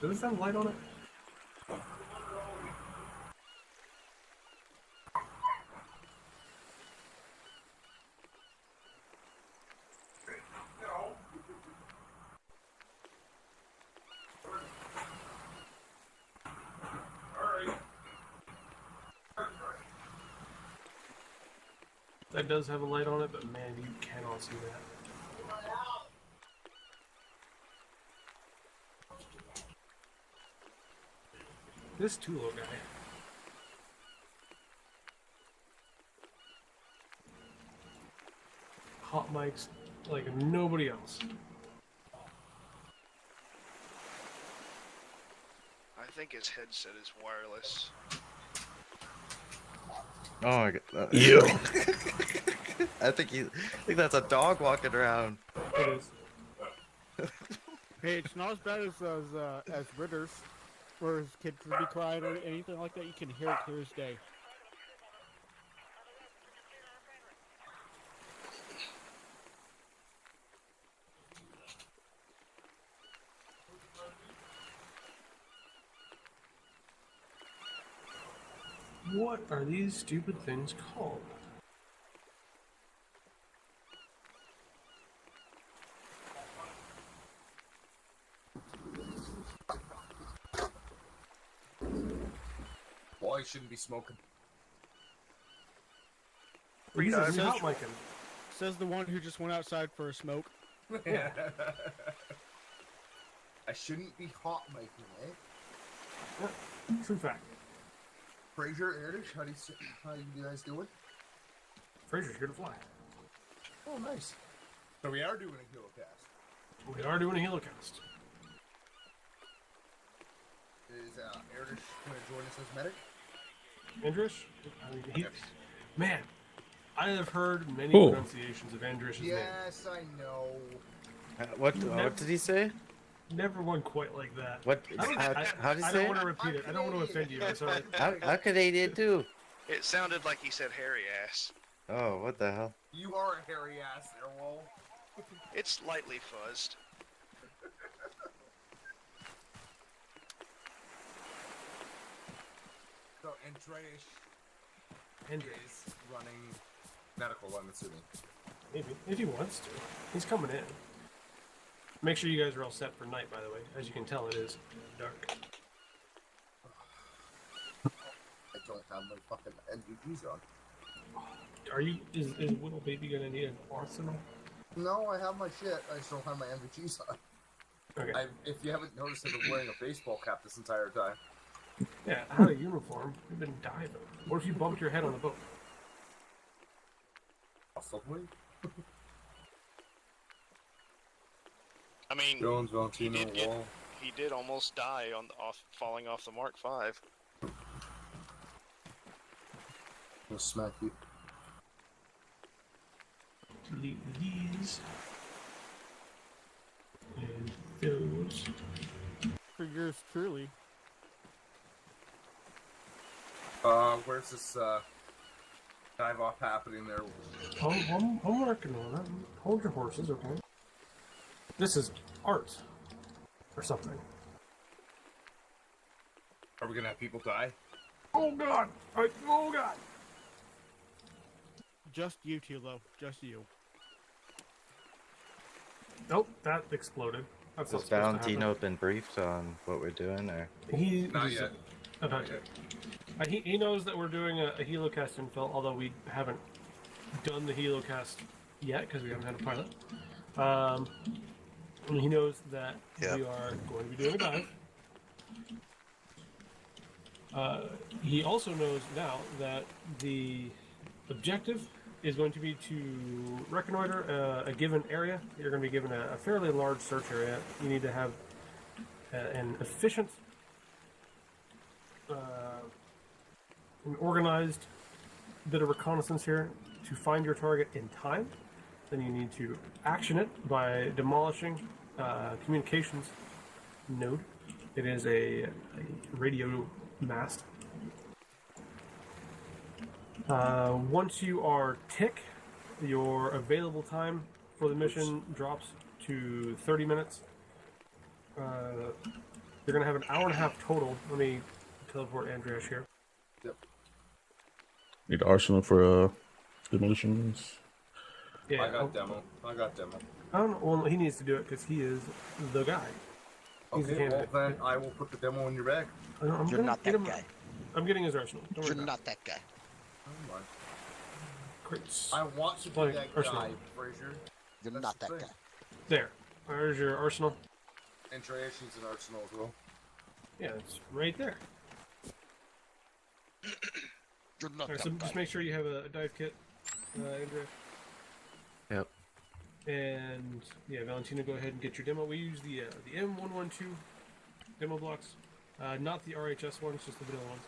Does this have light on it? That does have a light on it, but man, you cannot see that. This Tulo guy. Hot mics like nobody else. I think his headset is wireless. Oh my god. Ew. I think that's a dog walking around. It is. Hey, it's not as bad as Ritter's, where his kids would be crying or anything like that. You can hear it clear as day. What are these stupid things called? Well, I shouldn't be smoking. He's Says- hot micing. Says the one who just went outside for a smoke. I shouldn't be hot making, eh? True fact. Fraser, Erdish, how you guys doing? Fraser's here to fly. Oh, nice. So we are doing a helocast. We are doing a helocast. Is Erdish going to join us as medic? Andrish? I mean, man, I have heard many Cool. pronunciations of Andrish's name. Yes, I know. What did he say? Never one quite like that. What? How did he I say? don't want to repeat it. I don't want to offend you. I'm sorry. How Canadian too? It sounded like he said hairy ass. Oh, what the hell? You are a hairy ass there, Wall. It's lightly fuzzed. So Andreas is running medical, I'm assuming. Maybe if he wants to, he's coming in. Make sure you guys are all set for night. By the way, as you can tell, it is dark. I don't have my fucking NVGs on. Are you? Is little baby gonna need an arsenal? No, I have my shit. I just don't have my NVGs on. Okay. If you haven't noticed, I've been wearing a baseball cap this entire time. Yeah, out of uniform. You've been diving. What if you bumped your head on the boat? Possibly. I mean, Jones, Valentino, Wall. he did almost die falling off the Mark V. I'll smack you. Delete these. And those. For yours truly. Where's this dive off happening there? I'm working on it. Hold your horses, okay? This is art. Or something. Are we gonna have people die? Oh god! Oh god! Just you, Tilo. Just you. Nope, that exploded. That's not Has supposed to happen. Valentino been briefed on what we're doing, or? Not yet. Not yet. He knows that we're doing a helocast infill, although we haven't done the helocast yet because we haven't had a pilot. And he knows that we are going to be doing a dive. He also knows now that the objective is going to be to reconnoiter a given area. You're going to be given a fairly large search area. You need to have an efficient, an organized bit of reconnaissance here to find your target in time. Then you need to action it by demolishing communications node. It is a radio mast. Once you are tick, your available time for the mission drops to 30 minutes. You're going to have an hour and a half total. Let me teleport Andreas here. Yep. Need arsenal for demolitions. Yeah, I got demo. I don't know. Well, he needs to do it because he is the guy. He's the Okay, well candidate. then I will put the demo in your bag. You're not that guy. I'm getting his arsenal. Don't worry You're about not that guy. Oh my. Great. I want to be Playing that Arsenal. guy, Frazier. You're That's not the that thing. guy. There. There's your arsenal. Andreas needs an arsenal as well. Yeah, it's right there. You're not Alright, that so guy. just make sure you have a dive kit, Andrea. Yep. And yeah, Valentina, go ahead and get your demo. We use the M112 demo blocks, not the RHS ones, just the vanilla ones.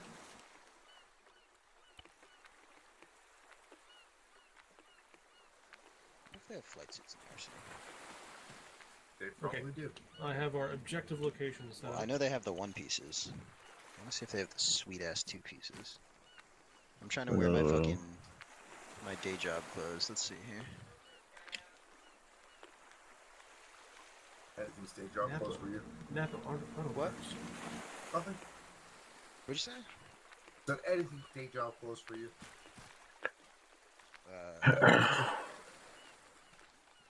If they have flight suits in Arsenal. They probably do. I have our objective locations set Well, up. I know they have the one pieces. I want to see if they have the sweet ass two pieces. I'm trying to wear my fucking my day job clothes. Let's see here. Anything's day job Napa. close for you. Napa Auto What? Works. Nothing. What'd you say? Is anything day job close for you?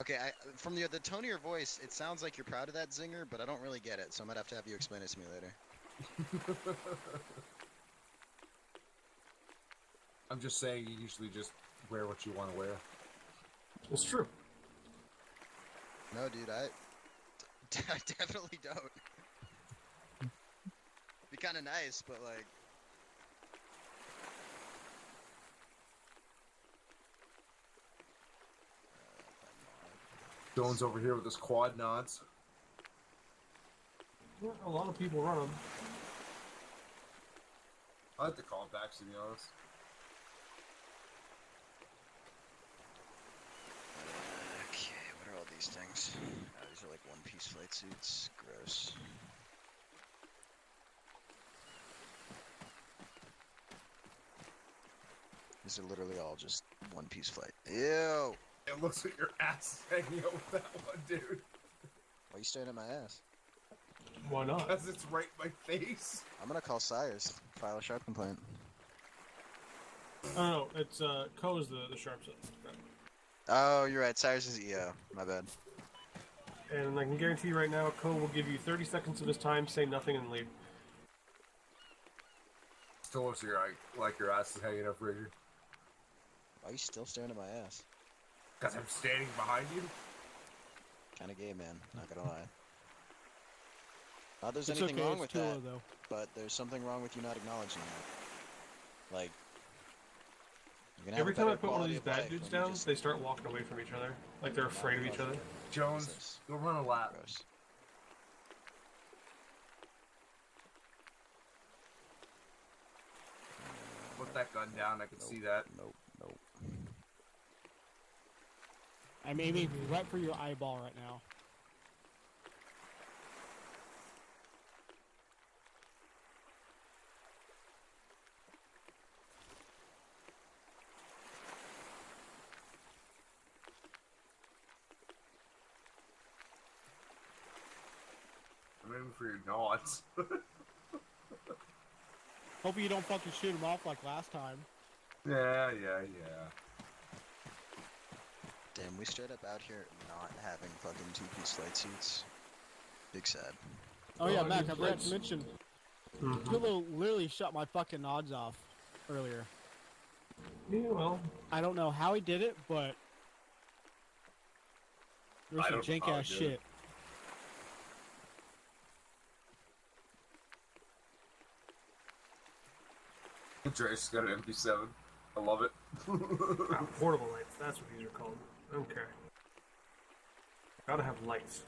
Okay, from the tone of your voice, it sounds like you're proud of that zinger, but I don't really get it, so I might have to have you explain it to me later. I'm just saying you usually just wear what you want to wear. It's true. No, dude, I definitely don't. Be kind of nice, but like. Jones over here with his quad nods. Well, a lot of people run them. I like the compacts, to be honest. Okay, what are all these things? Oh, these are like one-piece flight suits. Gross. These are literally all just one-piece flight. Ew! It looks like your ass is hanging out with that one, dude. Why are you staring at my ass? Why not? Because it's right in my face. I'm gonna call Sires. File a sharp complaint. Oh no, it's Co is the sharp side. Oh, you're right. Sires is EO. My bad. And I can guarantee you right now, Co will give you 30 seconds of his time, say nothing, and leave. Still looks like your ass is hanging out, Fraser. Why are you still staring at my ass? Because I'm standing behind you? Kinda gay, man. Not gonna lie. Not there's It's anything okay, wrong it's with Tula, that, though. but there's something wrong with you not acknowledging that. Like, you're gonna have Every a time I better put one of quality these of bad life dudes when you down, just- they start walking away from each other. Like they're afraid of each other. Jones, go run a lap. Gross. Put that gun down, I can see that. Nope, nope. I'm aiming right for your eyeball right now. I'm aiming for your nods. Hopefully you don't fucking shoot him off like last time. Yeah. Damn, we straight up out here not having fucking two-piece flight suits. Big sad. Oh yeah, I Mac, do I forgot flights. to mention, Mm-hmm. Pillow literally shot my fucking odds off earlier. Yeah, well, I don't know how he did it, but there's I some don't know jank how he ass did shit. it. Drake's got an MP7. I love it. portable lights. That's what these are called. Okay. Gotta have lights.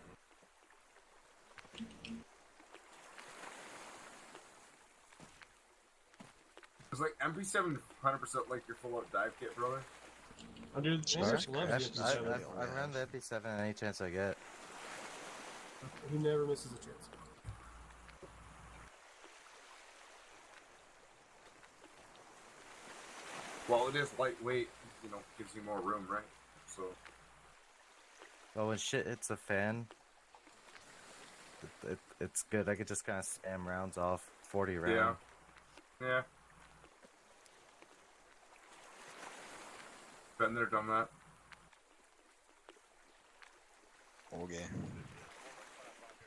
It's like MP7 100% like your full out dive kit, brother. I do. Jesus loves Christ. the I MP7. run the MP7 any chance I get. He never misses a chance. Well, it is lightweight, gives you more room, right? So, Well, when shit hits the fan, it's good. I could just kind of spam rounds off, 40 round. yeah. Been there, done that. Okay.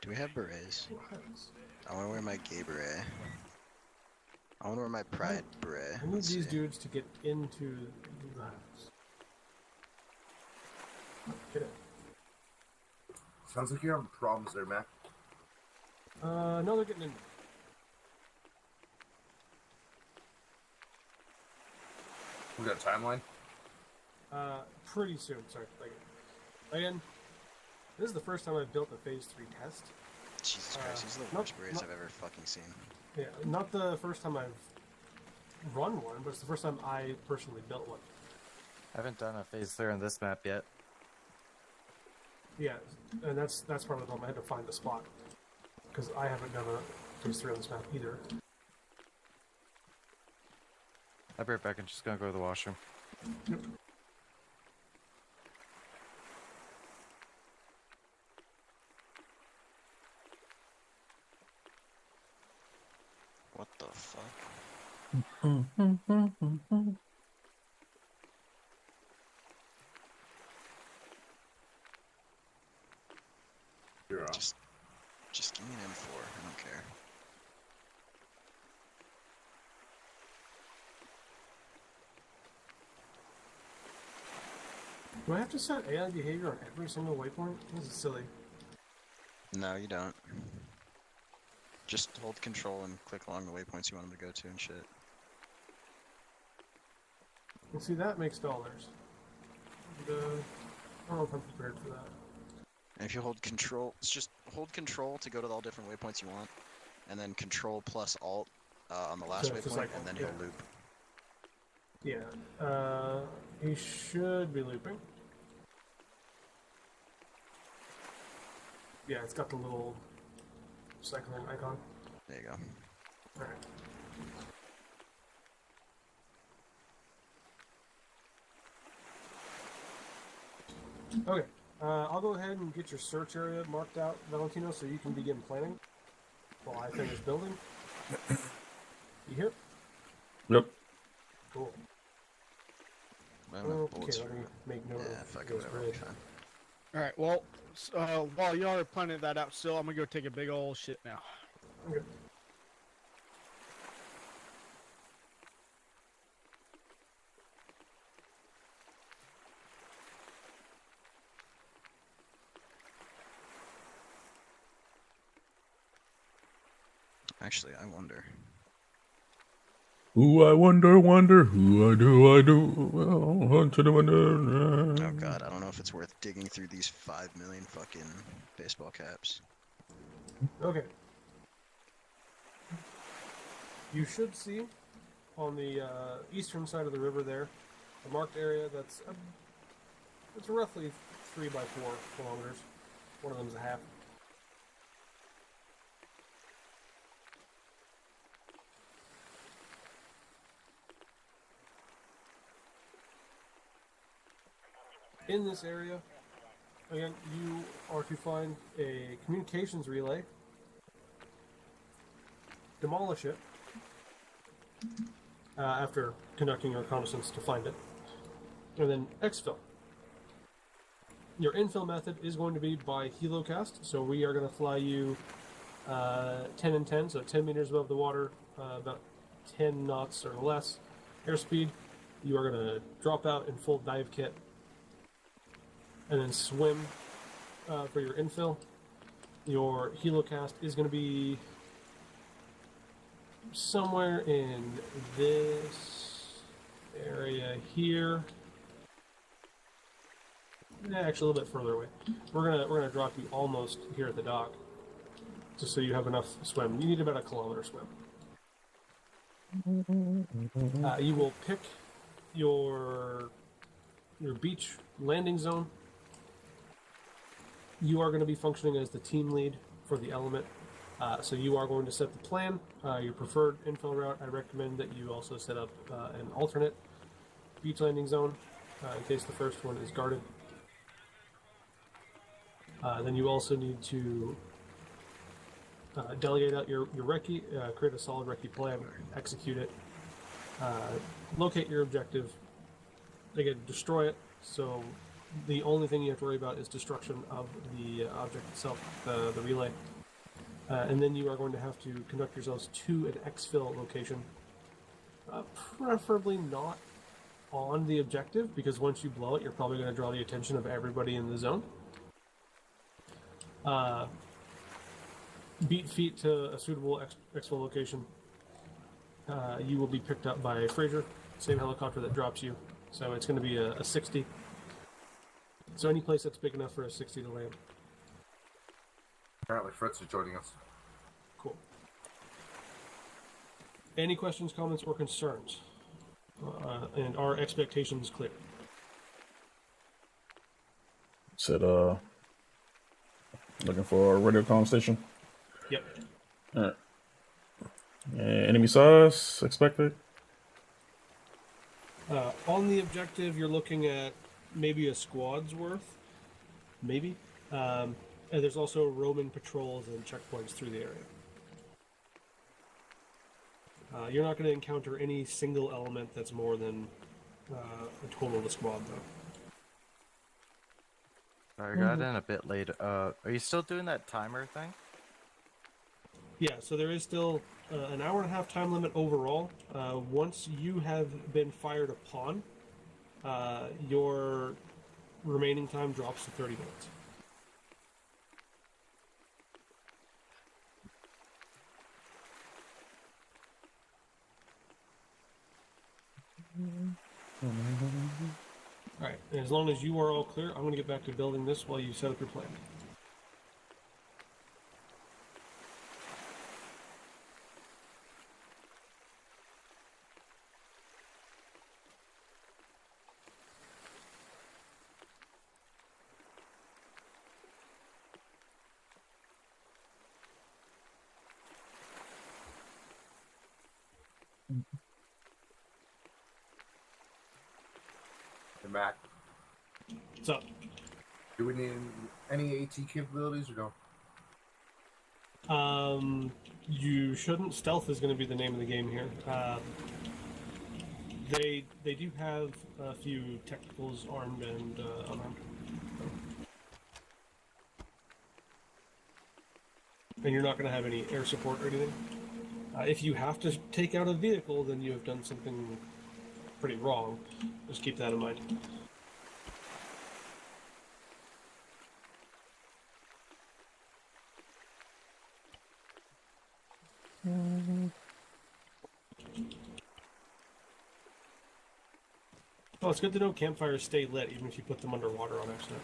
Do we have berets? I wanna wear my gay beret. I wanna wear my pride beret. I need Let's these see. dudes to get into the house. Get it. Sounds like you're having problems there, Mac. No, they're getting in. We got a timeline? Pretty soon. Sorry. Again, this is the first time I've built a Phase 3 test. Jesus Christ, these are the not- worst berets not- I've ever fucking seen. Yeah, not the first time I've run one, but it's the first time I personally built one. I haven't done a phase 3 on this map yet. Yeah, and that's part of the problem. I had to find the spot because I haven't done a Phase 3 on this map either. I'll be right back. I'm just gonna go to the washroom. Yep. What the fuck? You're off. Just give me an M4. I don't care. Do I have to set AI behavior on every single waypoint? This is silly. No, you don't. Just hold control and click along the waypoints you want them to go to and shit. And see, that makes dollars. And, I don't know if I'm prepared for that. And if you hold control, it's just hold control to go to all different waypoints you want, and then control plus alt On the last So it's a waypoint, cycle, and then yeah. he'll loop. Yeah. He should be looping. Yeah, it's got the little cycling icon. There you go. Alright. Okay. I'll go ahead and get your search area marked out, Valentino, so you can begin planning while I finish building. You here? Yep. Cool. I don't have Okay, bullets let for me it. make note Yeah, of fuck it, this whatever. bridge. Fine. All right. Well, while y'all are planning that out, still, I'm gonna go take a big old shit now. Okay. Actually, I wonder. Who I wonder, who I do, well, hunt to the window. Oh god, I don't know if it's worth digging through these 5 million fucking baseball caps. Okay. You should see on the eastern side of the river there a marked area that's it's roughly 3 by 4 kilometers. One of them's a half. In this area, again, you are to find a communications relay, demolish it after conducting a reconnaissance to find it, and then exfil. Your infill method is going to be by helocast, so we are going to fly you 10 and 10, so 10 meters above the water, about 10 knots or less airspeed. You are going to drop out in full dive kit and then swim for your infill. Your helocast is going to be somewhere in this area here. Actually, a little bit further away. We're gonna drop you almost here at the dock, just so you have enough swim. You need about a kilometer swim. You will pick your beach landing zone. You are going to be functioning as the team lead for the element. So you are going to set the plan, your preferred infill route. I recommend that you also set up an alternate beach landing zone in case the first one is guarded. Then you also need to delegate out your recce, create a solid recce plan, execute it, locate your objective, again, destroy it. So the only thing you have to worry about is destruction of the object itself, the relay. And then you are going to have to conduct yourselves to an exfil location, preferably not on the objective, because once you blow it, you're probably going to draw the attention of everybody in the zone. Beat feet to a suitable exfil location. You will be picked up by Fraser, same helicopter that drops you. So it's going to be a 60. So any place that's big enough for a 60 to land. Apparently Fritz is joining us. Cool. Any questions, comments, or concerns? And are expectations clear? Said, looking for a radio comm station. Yep. Alright. Enemy size expected? On the objective, you're looking at maybe a squad's worth. Maybe. And there's also roaming patrols and checkpoints through the area. You're not going to encounter any single element that's more than a total of a squad, though. I got in a bit late. Are you still doing that timer thing? Yeah, so there is still an hour and a half time limit overall. Once you have been fired upon, your remaining time drops to 30 minutes. Alright, and as long as you are all clear, I'm going to get back to building this while you set up your plan. Captain Mac. What's up? Do we need any AT capabilities or no? You shouldn't. Stealth is going to be the name of the game here. They do have a few technicals, armed and unarmed. And you're not going to have any air support or anything. If you have to take out a vehicle, then you have done something pretty wrong. Just keep that in mind. Well, it's good to know campfires stay lit even if you put them underwater on accident.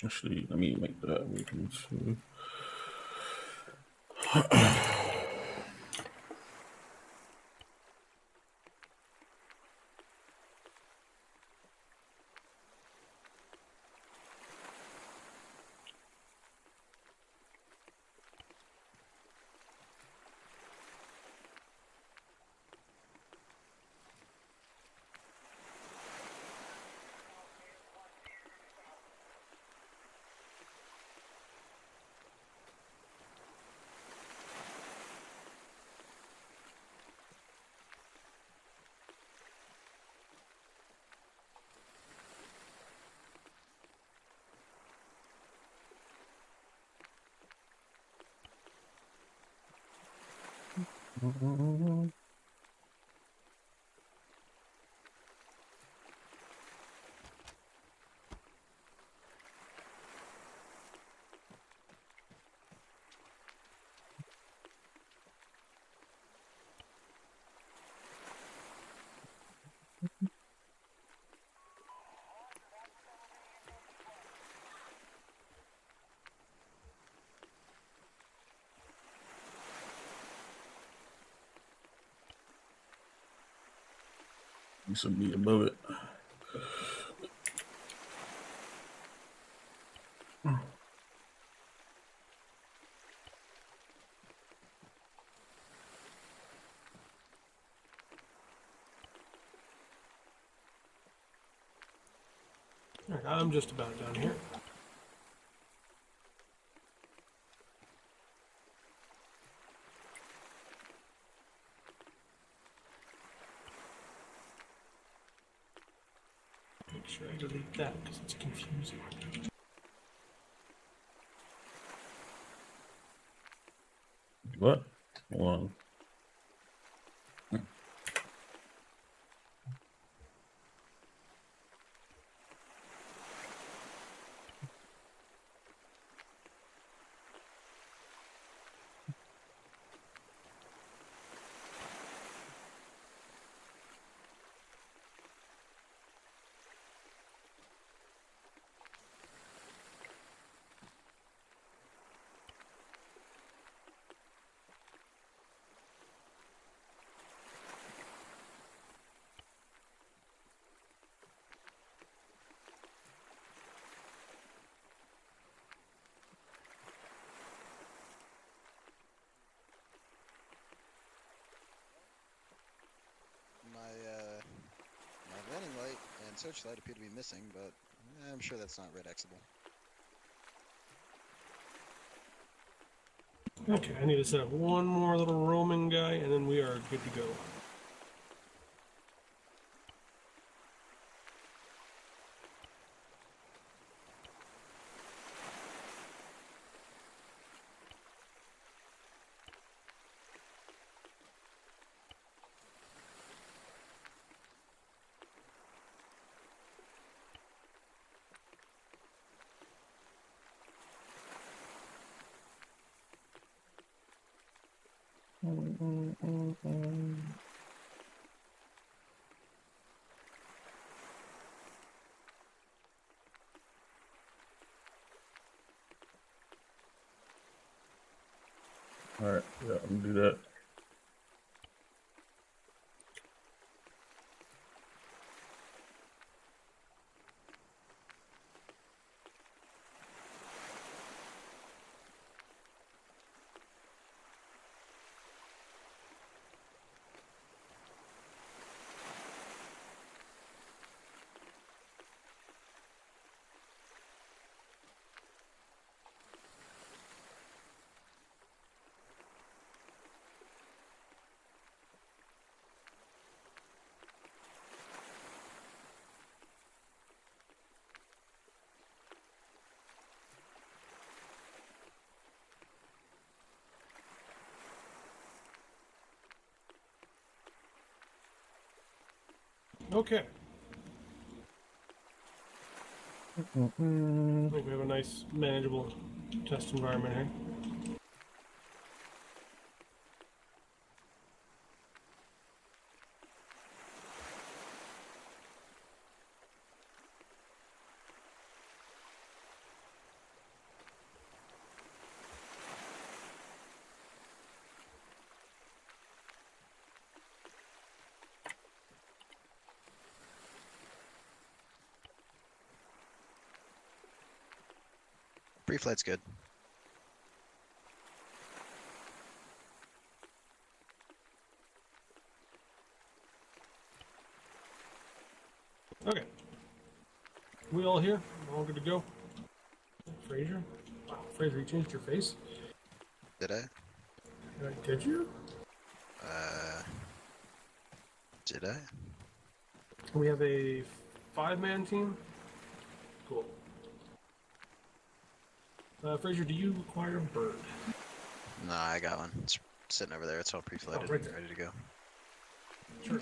Actually, let me make that. We can see. Need some meat above it. Alright, I'm just about done here. Make sure I delete that because it's confusing. What? Hold on. My landing light and searchlight appear to be missing, but I'm sure that's not red-Xable. Okay, I need to set up one more little roaming guy, and then we are good to go. All right, yeah, I'm gonna do that. Okay. I think we have a nice, manageable test environment here. Pre-flight's good. Okay. We all here? All good to go? Fraser? Wow, Fraser, you changed your face? Did I? Did you? Did I? We have a 5-man team? Cool. Fraser, do you require a bird? Nah, I got one. It's sitting over there. It's all pre-flighted, right there. ready to go. Sure.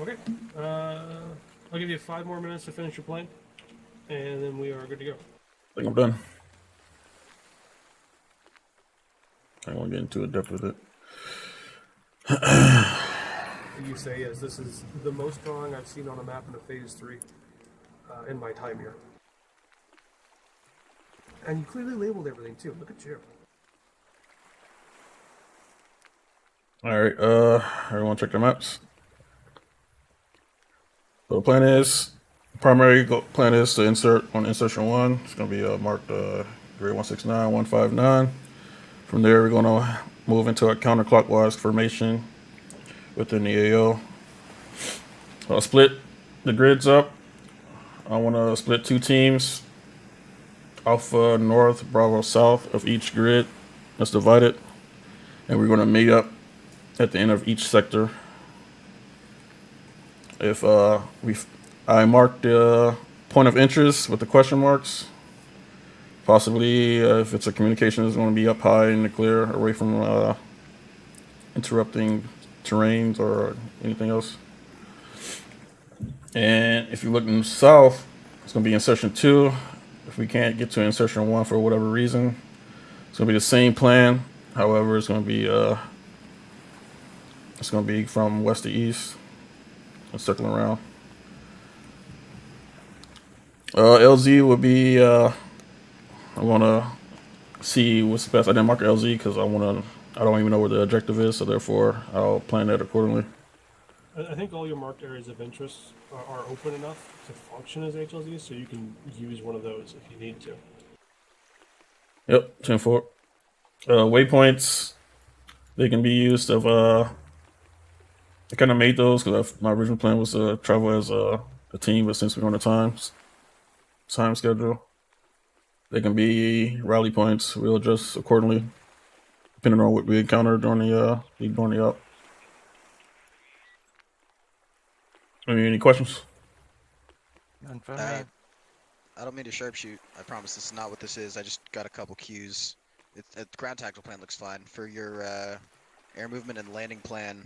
Okay. I'll give you 5 more minutes to finish your plane, and then we are good to go. I think I'm done. I won't get into a depth with it. You say, yes, this is the most drawing I've seen on a map in a Phase 3 in my time here. And you clearly labeled everything, too. Look at you. All right, everyone check their maps. So the plan is, plan is to insert on insertion 1. It's going to be marked grade 169, 159. From there, we're going to move into a counterclockwise formation within the AO. I'll split the grids up. I want to split 2 teams, Alpha North, Bravo South of each grid. Let's divide it. And we're going to meet up at the end of each sector. If I marked the point of interest with the question marks. Possibly, if it's a communication, it's going to be up high in the clear, away from interrupting terrains or anything else. And if you look in south, it's going to be insertion 2. If we can't get to insertion 1 for whatever reason, it's going to be the same plan. However, it's going to be from west to east and circling around. LZ would be. I want to see what's best. I didn't mark LZ because I don't even know where the objective is, so therefore I'll plan that accordingly. I think all your marked areas of interest are open enough to function as HLZs, so you can use one of those if you need to. Yep, 10-4. Waypoints, they can be used of I kind of made those because my original plan was to travel as a team, but since we're on a time schedule, they can be rally points. We'll adjust accordingly depending on what we encounter during the up. Any questions? None for me. I don't mean to sharpshoot. I promise this is not what this is. I just got a couple cues. The ground tactical plan looks fine. For your air movement and landing plan,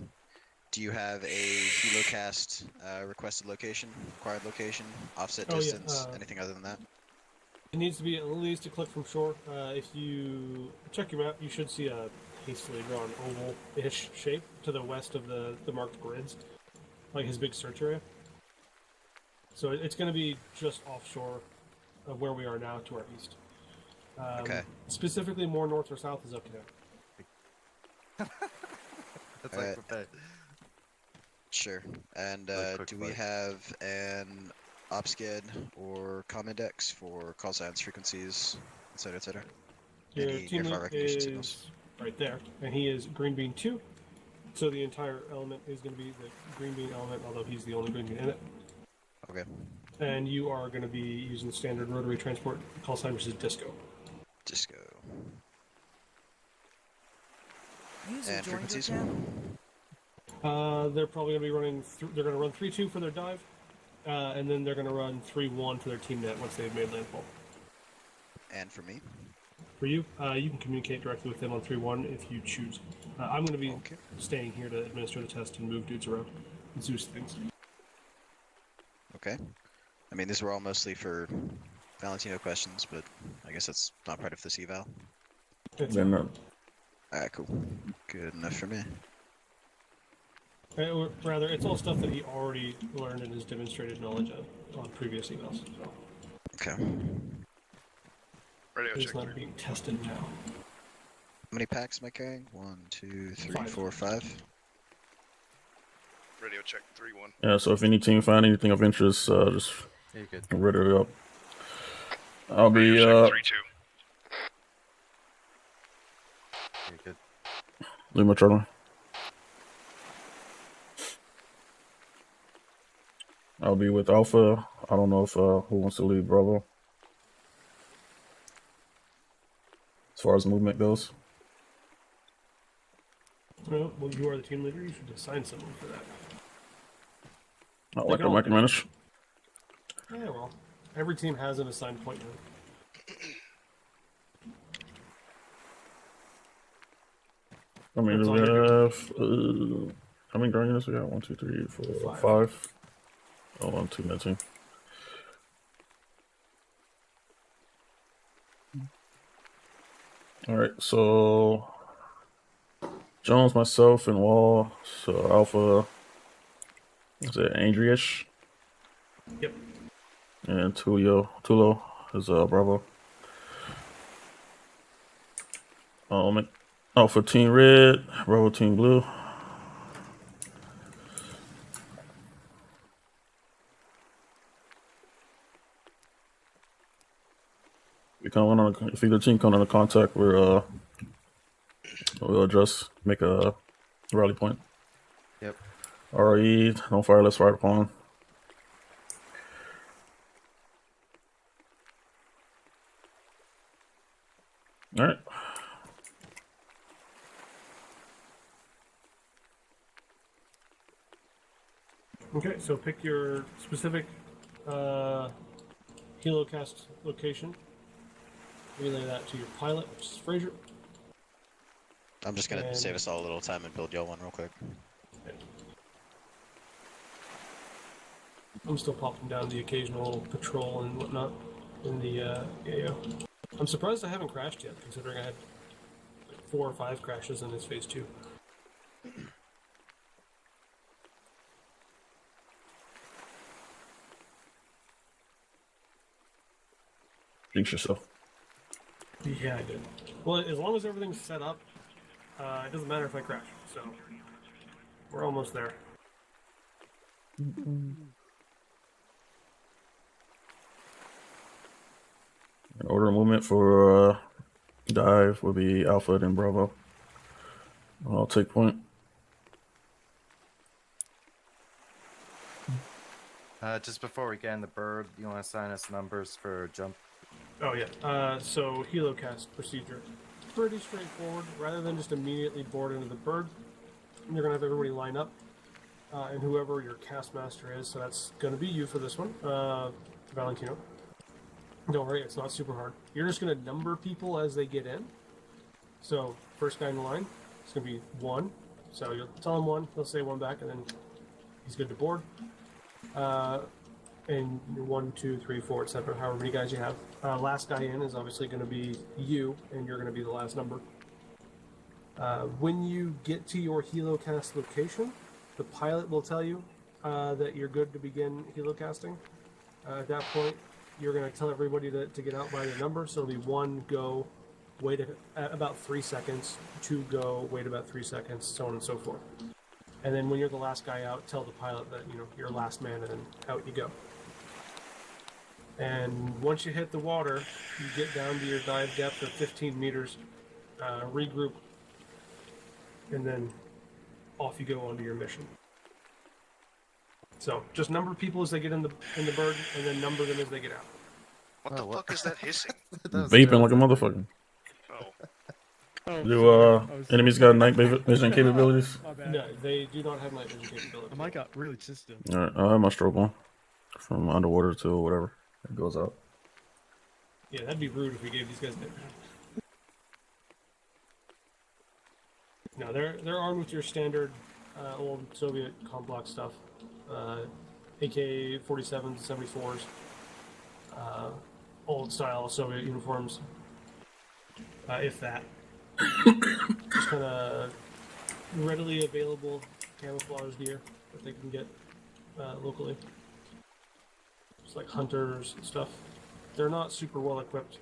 do you have a helocast requested location, required location, offset distance, anything other than that? It needs to be at least a click from shore. If you check your map, you should see a hastily drawn oval-ish shape to the west of the marked grids, like his big search area. So it's going to be just offshore of where we are now to our east. Okay. Specifically, more north or south is up to him. That's Alright. okay. Sure. And Really quick do we fight. have an OpSCAD or Commandex for call signs, frequencies, etc., etc.? Your Any near-far teammate recognition signals? is right there, and he is green bean 2. So the entire element is going to be the green bean element, although he's the only green bean in it. Okay. And you are going to be using standard rotary transport call sign, which is disco. Disco. User And joined your frequencies? channel. They're probably going to be running. They're going to run 3-2 for their dive, and then they're going to run 3-1 for their team net once they've made landfall. And for me? For you, you can communicate directly with them on 3-1 if you choose. I'm going to be Okay. staying here to administer the test and move dudes around and Zeus things. Okay. I mean, these were all mostly for Valentino questions, but I guess that's not part of this eval. It's, Then Alright, cool. Good enough for me. or rather, it's all stuff that he already learned and has demonstrated knowledge of on previous evals. So Okay. Radio it's check not 3. being tested now. How many packs am I carrying? 1, 2, 3, 5. 4, 5? Radio check 3-1. yeah, so if any team find anything of interest, just You're good. rid it up. I'll be Radio check 3-2. You're good. Lima Charlie. I'll be with Alpha. I don't know if who wants to lead Bravo. As far as movement goes. Well, you are the team leader. You should assign someone for that. I They like can to all- micromanage. Yeah, well, every team has an assigned point man. I mean, That's do all we you're have how many ground units we got? 1, 2, 3, 4, 5. 5. Oh, 1, 2 minute team. All right, so Jones, myself, and Wall. So Alpha is it Andriish? Yep. And Tulo is Bravo. Alpha Team Red, Bravo Team Blue. If either team come into contact, we'll just make a rally point. Yep. RE, don't fire, let's fire upon. All right. Okay, so pick your specific helocast location. Relay that to your pilot, which is Fraser. I'm just gonna And- save us all a little time and build y'all one real quick. I'm still popping down the occasional patrol and whatnot in the AO. I'm surprised I haven't crashed yet, considering I had like 4 or 5 crashes in this phase 2. Jinx yourself. Yeah, I did. Well, as long as everything's set up, it doesn't matter if I crash. So we're almost there. Order of movement for dive will be Alpha and Bravo. I'll take point. Just before we get in the bird, you want to assign us numbers for jump? Oh yeah. So helocast procedure, pretty straightforward. Rather than just immediately board into the bird, you're gonna have everybody line up, and whoever your cast master is. So that's gonna be you for this one, Valentino. Don't worry, it's not super hard. You're just gonna number people as they get in. So first guy in the line, it's gonna be 1. So you'll tell him 1, he'll say 1 back, and then he's good to board. And 1, 2, 3, 4, etc. However many guys you have. Last guy in is obviously going to be you, and you're going to be the last number. When you get to your helocast location, the pilot will tell you that you're good to begin helocasting. At that point, you're going to tell everybody to get out by their number. So it'll be 1, go, wait about 3 seconds, 2, go, wait about 3 seconds, so on and so forth. And then when you're the last guy out, tell the pilot that you're last man, and then out you go. And once you hit the water, you get down to your dive depth of 15 meters, regroup, and then off you go onto your mission. So just number people as they get in the bird, and then number them as they get out. What the fuck is that hissing? Vaping like a motherfucker. Oh. Do enemies got night vision capabilities? No, they do not have night vision capabilities. Oh my god, really just Alright, I have my stroke one. From underwater to whatever. It goes out. Yeah, that'd be rude if we gave these guys night vision. No, they're armed with your standard old Soviet complex stuff. AK-47s, 74s. Old style Soviet uniforms. If that. Just kind of readily available camouflage gear that they can get locally. Just like hunters and stuff. They're not super well equipped.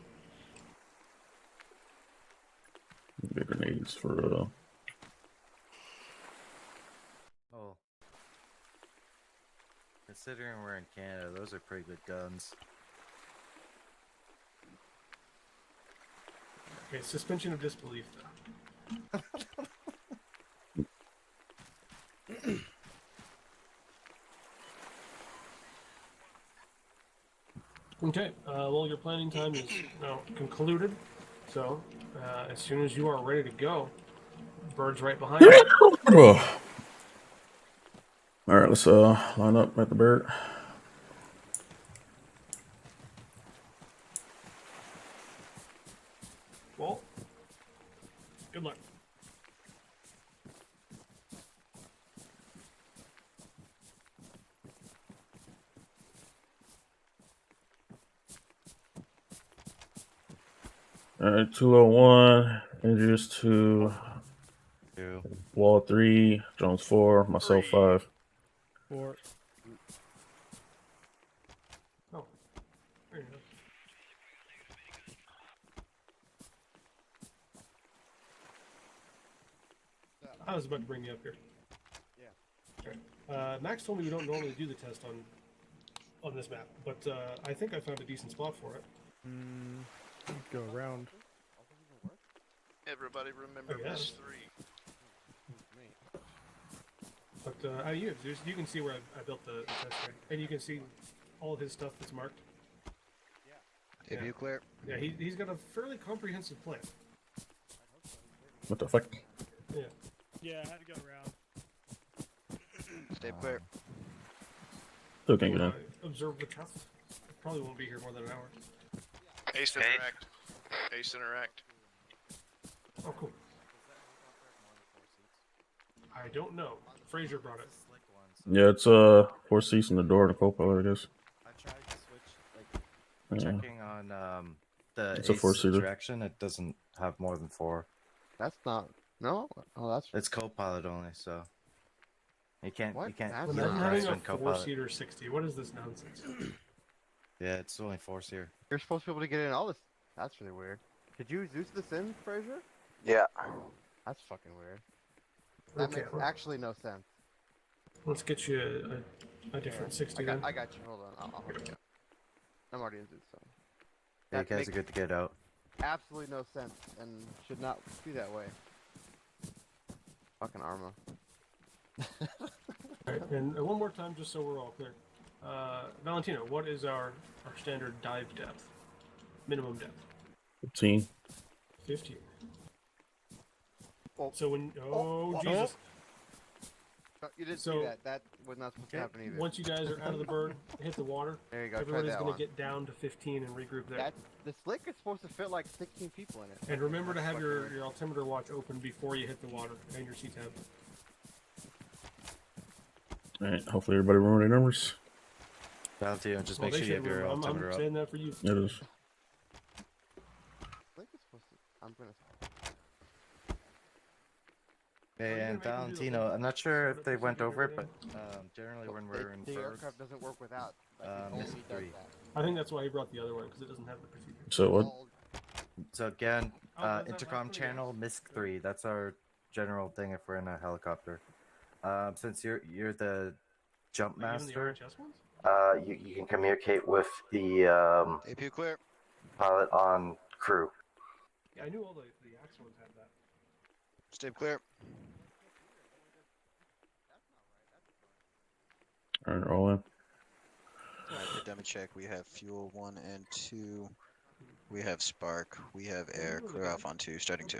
Big grenades for Oh. Considering we're in Canada, those are pretty good guns. Okay, suspension of disbelief though. Okay, well, your planning time is now concluded. So, as soon as you are ready to go, bird's right behind you. Alright, let's line up at the bird. Well, good luck. Alright, 201, Andrews 2, Wall 3, Jones 4, myself 5. 4. Oh, there you go. I was about to bring you up here. Yeah. Okay. Max told me we don't normally do the test on this map, but I think I found a decent spot for it. Go around. Everybody remember Oh, yeah. this 3. But you can see where I built the test rig, and you can see all of his stuff that's marked. If you clear. Yeah, he's got a fairly comprehensive plan. What the fuck? Yeah. Yeah, I had to go around. Stay clear. Still can't get in. Observe the trust. Probably won't be here more than an hour. Ace interact. Ace interact. Oh, cool. I don't know. Fraser brought it. Yeah, it's 4 seats in the door and a co-pilot, I guess. I tried to switch, like, Yeah. checking on the It's a Ace four-seater. direction. It doesn't have more than 4. That's not. No. Oh, that's. It's co-pilot only, so you can't. What? You can't. That's When heal I'm not having twice a when co-pilot. 4-seater 60. What is this nonsense? Yeah, it's only 4 here. You're supposed to be able to get in all this. That's really weird. Could you Zeus this in, Fraser? Yeah. That's fucking weird. That Okay, makes well, actually no sense. let's get you a different 60 then. I got you. Hold on. I'll hold you. I'm already in Zeus, so. Yeah, you That guys makes are good to get out. absolutely no sense and should not be that way. Fucking Arma. Alright, and one more time, just so we're all clear. Valentino, what is our standard dive depth? Minimum depth? 15. 15. Oh. So when... Oh, Oh. Jesus. No, you didn't So- see that. That was not supposed to happen either. Once you guys are out of the bird, hit the water, There you go. Try everybody's that going one. to get down to 15 and regroup there. That the slick is supposed to fit like 16 people in it. And remember to That's have fucking your weird. altimeter watch open before you hit the water and your C-tab. Alright, hopefully everybody remember their numbers. Valentino, just Well, make they sure you should have your remember. I'm altimeter up. saying that for you. It is. I'm gonna. And Valentino, I'm not sure if they went over it, but generally when we're in The bird, aircraft doesn't work without. Like, it only MISC does 3. that. I think that's why he brought the other one because it doesn't have the procedure. So what? All- So again, Oh, was that intercom last one? channel MISC 3. That's our general thing if we're in a helicopter. Since you're the jump Like even the master, RHS ones? you can communicate with the AP clear. pilot on crew. Yeah, I knew all the Axe ones had that. Stay clear. All right, roll in. Alright, for demo check, we have fuel 1 and 2. We have spark. We have air. Clear off on 2, starting 2.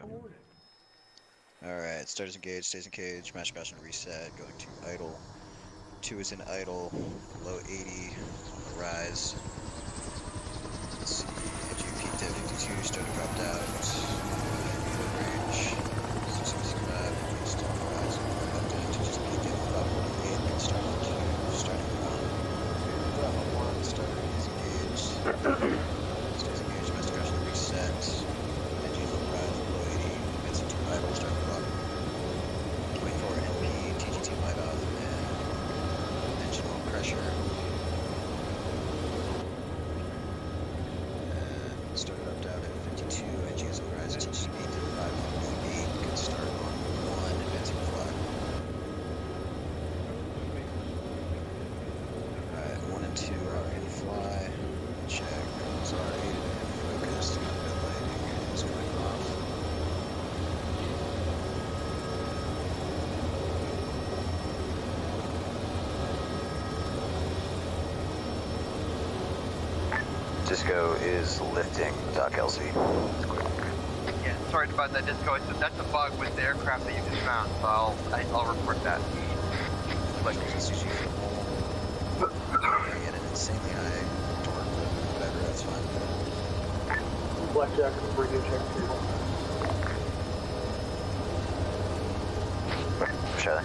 Alright, starters engaged, stays engaged, master passion reset, going to idle. 2 is in idle, low 80, on the rise. Let's see, entry peaked at 52, started dropped out. Range, 665, increased on the rise, up down to just peaked at 548, and starting 2, starting 1. Starter is engaged. Stays engaged, master passion reset. Engines on the rise, low 80, advancing to idle, starting clock. 24 NP, TGT light off, and engine oil pressure. And started up down at 52, engines on the rise, TGT 8 to 5.8, good start on 1, advancing fly. Alright, 1 and 2 are in fly. Check, sorry, focused, cockpit lighting is going off. Disco is lifting, Doc LC. Yeah, sorry about that, Disco. That's a bug with the aircraft that you just found, so I'll report that. Like CG at an insanely high torque, but whatever, that's fine. Blackjack, radio check table. Shall I?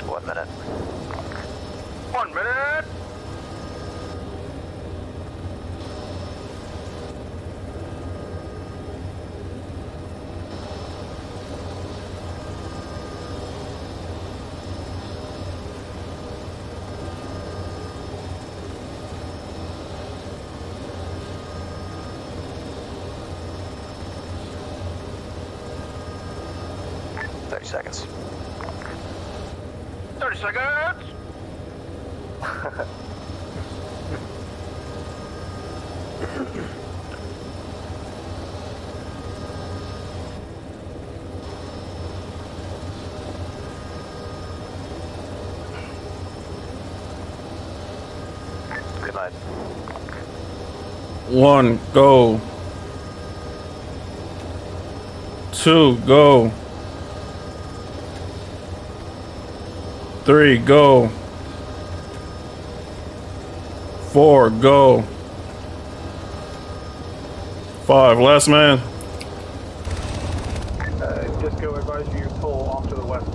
One minute. 1 minute! Seconds. 30 seconds! Good night. 1, go. 2, go. 3, go. 4, go. 5, last man. Disco, advise you pull off to the west.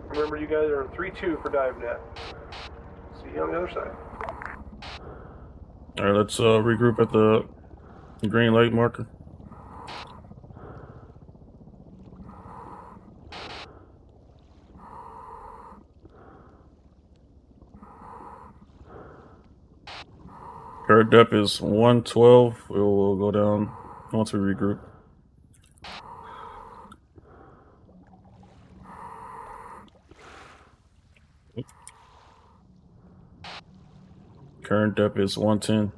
Remember, you guys are 3-2 for dive net. See you on the other side. All right, let's regroup at the green light marker. Current depth is 112. We'll go down once we regroup. Current depth is 110.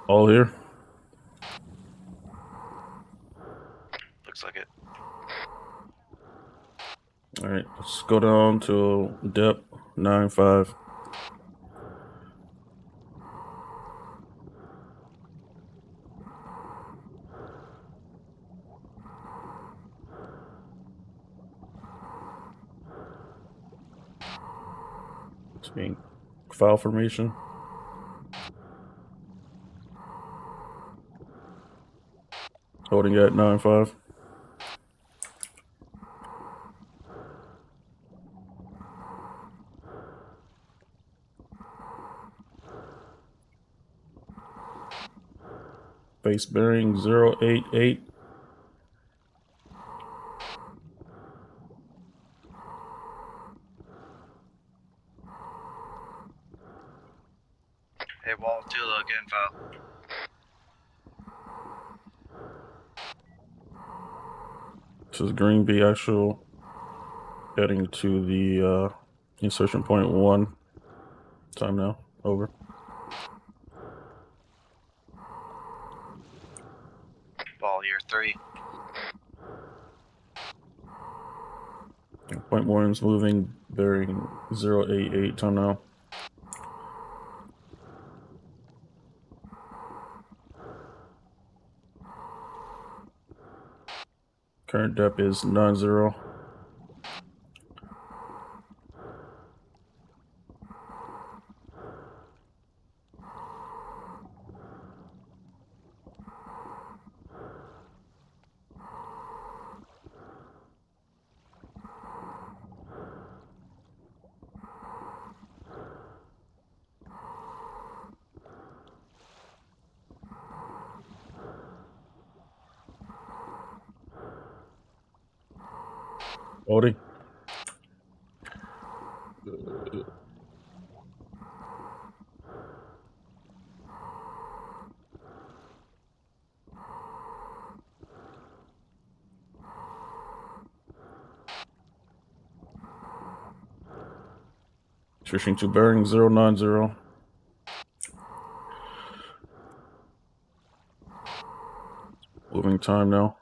All here. Looks like it. All right, let's go down to depth 95. It's being file formation. Holding at 9-5. Base bearing 088. Hey, Wall, do the again file. This is Green B actual heading to the insertion point 1. Time now. Over. Ball, year 3. Point 1 is moving, bearing 088. Time now. Current depth is 90. Odie. Switching to bearing 090. Moving time now.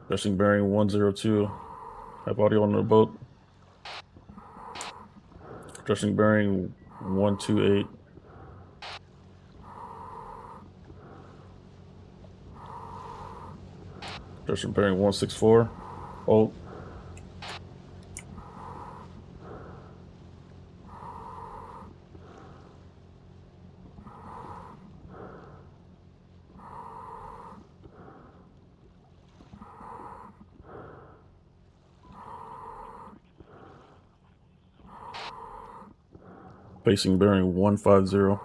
Adjusting bearing 102. Have audio on the boat. Adjusting bearing 128. Adjusting bearing 164. Hold. Facing bearing 150.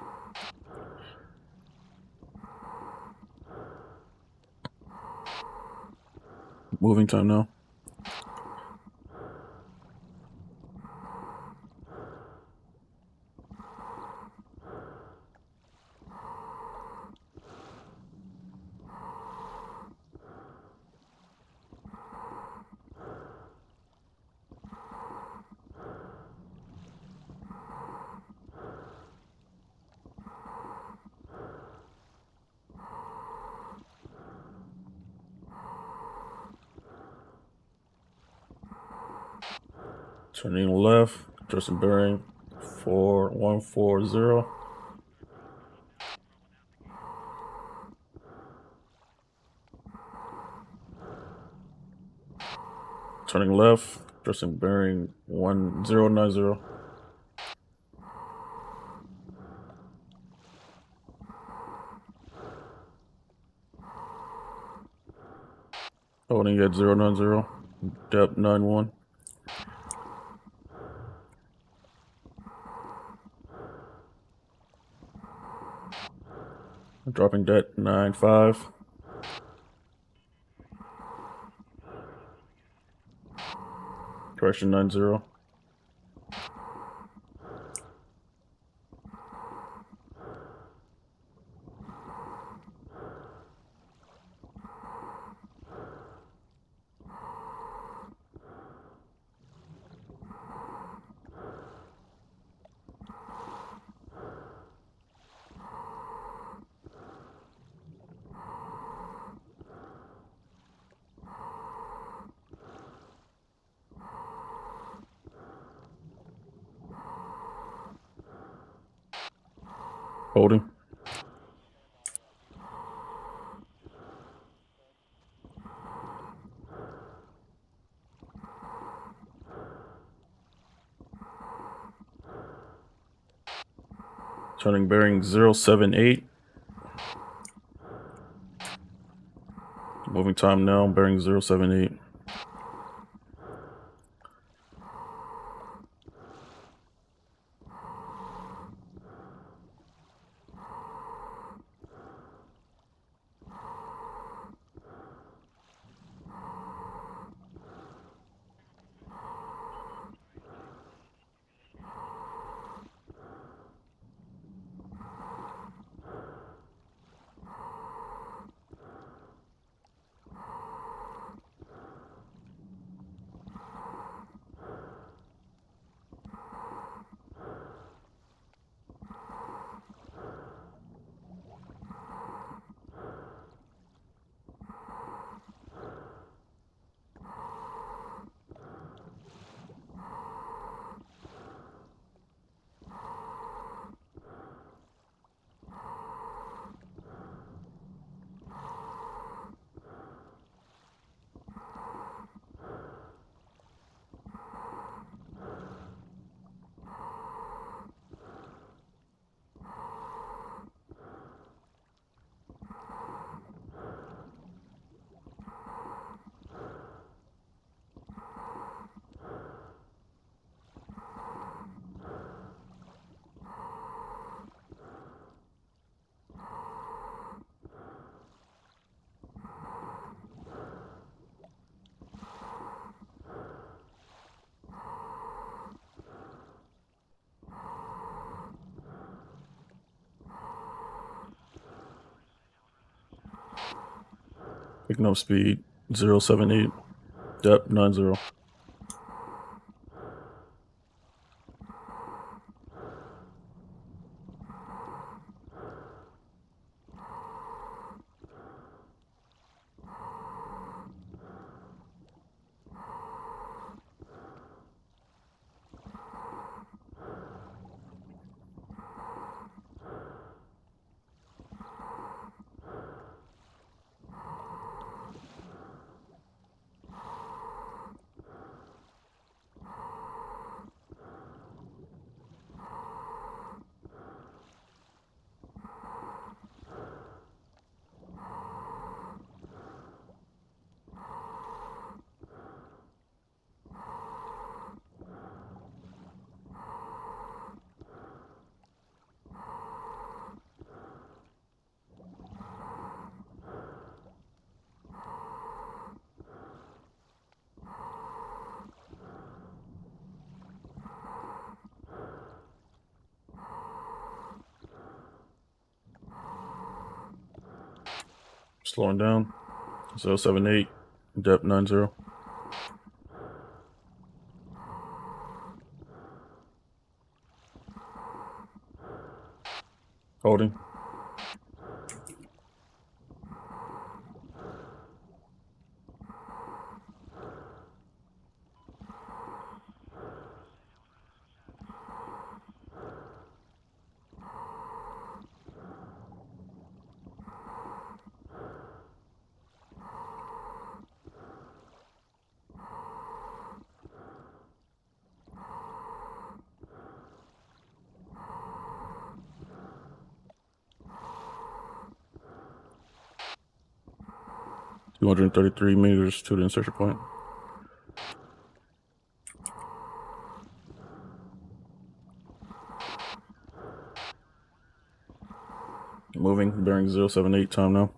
Moving time now. Turning left, adjusting bearing 4140. Turning left, adjusting bearing 1090. Holding at 090, depth 91. Dropping debt 95. Correction 90. Holding. Turning bearing 078. Moving time now, bearing 078. Picking up speed 078, depth 90. Slowing down. 078, depth 90. Holding. $233 to the insertion point. Moving, bearing 078, time now.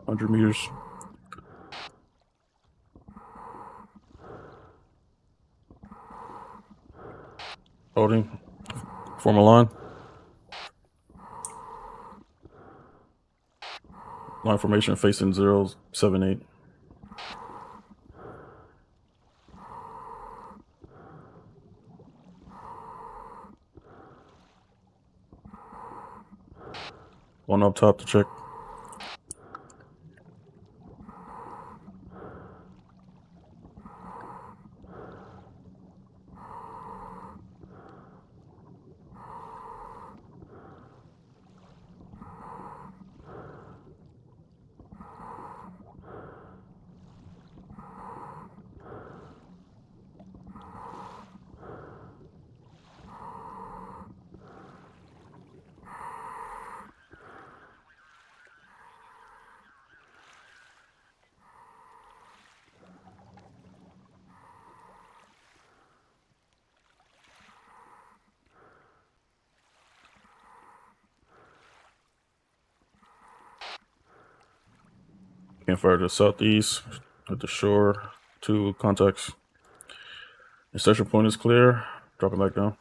$100. Holding. Form a line. Line formation facing 078. One up top to check. Can't fire to the southeast at the shore. 2 contacts. Insertion point is clear. Dropping back down.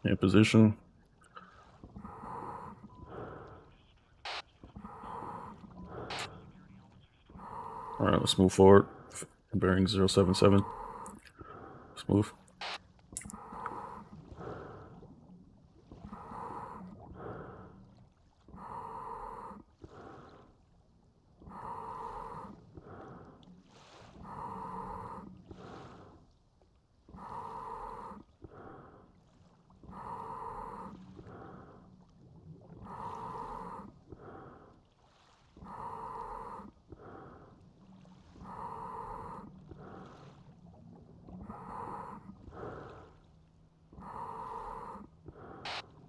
In position. All right, let's move forward. Bearing 077. Let's move.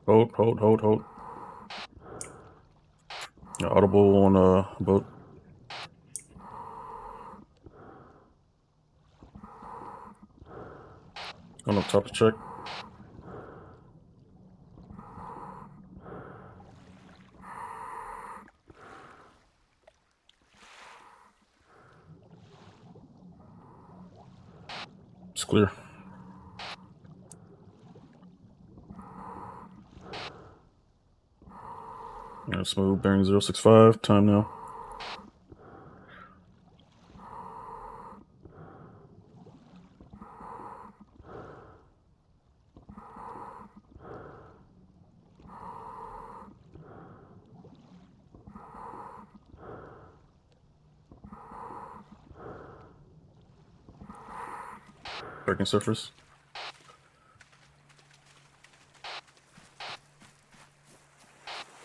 Hold. Yeah, audible on boat. Going up top to check. It's clear. Yeah, smooth bearing 065. Time now. Breaking surface.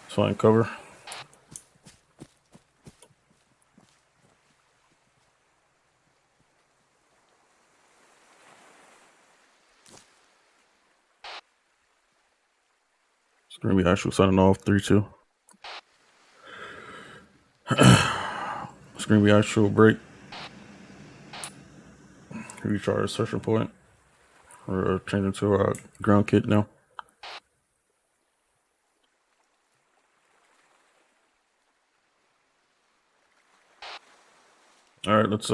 Find cover. It's going to be actual signing off 3-2. It's going to be actual break. Recharge session point. We're changing to our ground kit now. All right, let's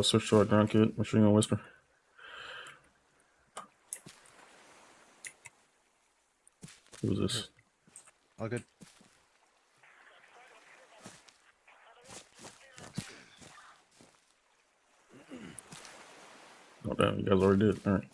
switch to our ground kit. Machine gun whisper. Who's this? All good. Oh damn, you guys already did. All right.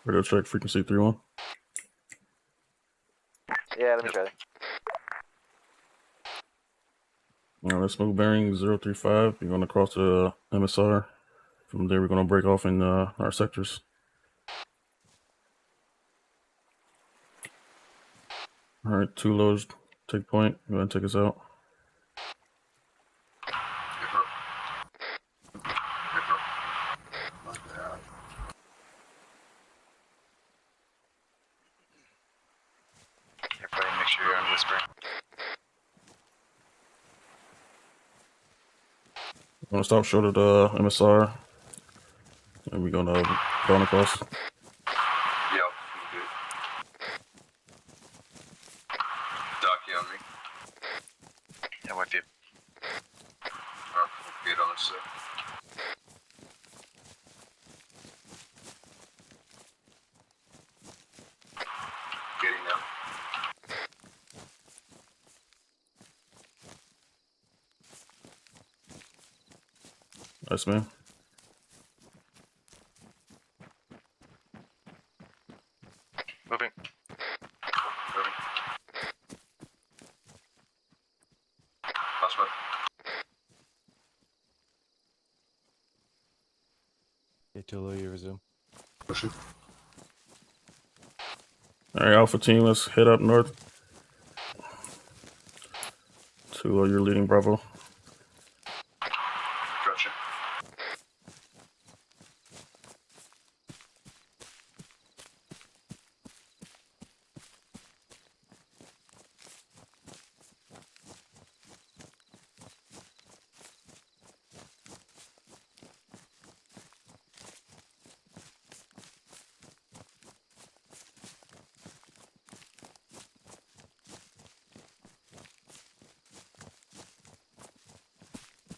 Radio check frequency 3-1. Yeah, let me try that. All right, let's move bearing 035. You're going to cross the MSR. From there, we're going to break off in our sectors. All right, 2 lows, take point. Go ahead and take us out. Everybody make sure you're on whisper. We're going to stop short of the MSR. And we're going to go on across. Yep, good. Docky on me. I'm with you. Get on the side. Getting now. Nice, man. Moving. Last one. Get too low, you resume. Pushing. All right, Alpha team, let's head up north to your leading Bravo. Gotcha.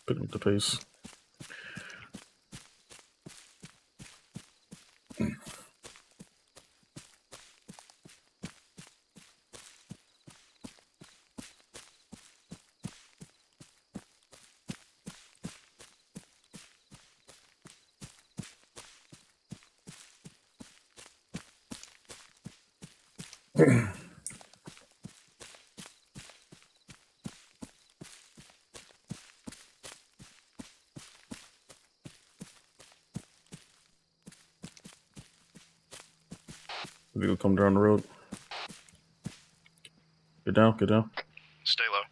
Picking up the pace. We're gonna come down the road. Get down, get down. Stay low.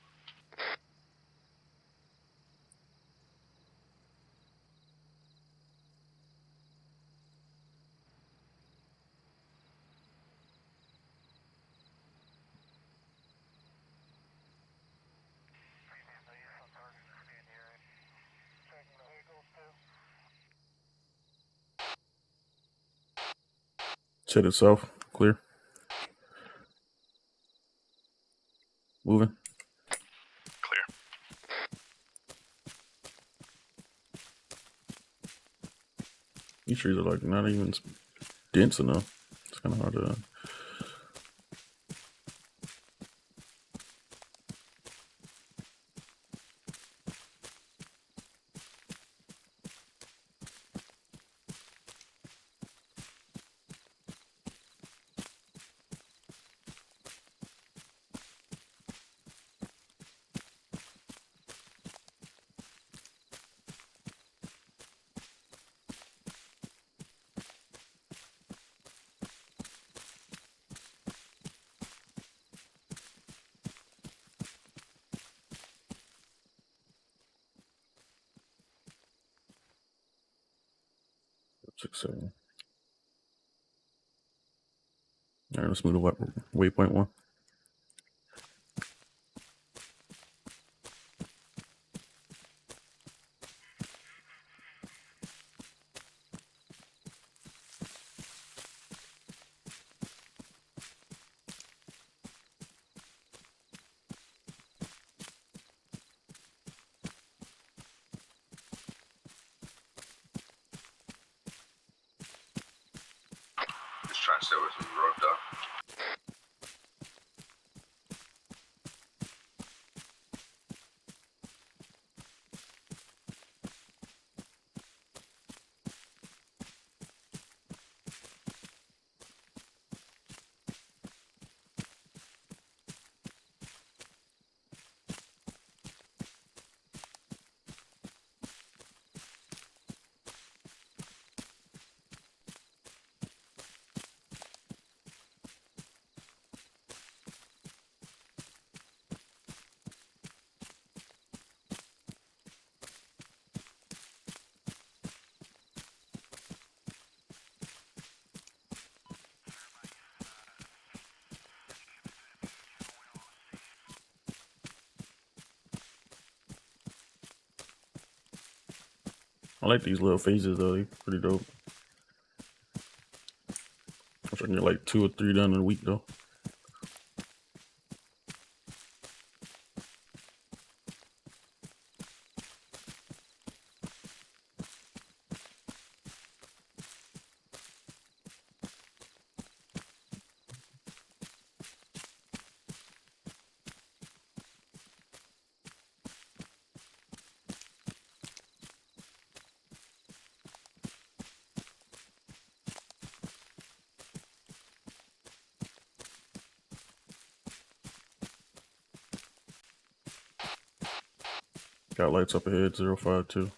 headed south. Clear. Moving. Clear. These trees are like not even dense enough. It's kind of hard to. 6-7. All right, let's move to waypoint 1. Just trying to stay away from the road, though. I like these little phases though, they're pretty dope. I'm trying to get like 2 or 3 done in a week though. Got lights up ahead, 052.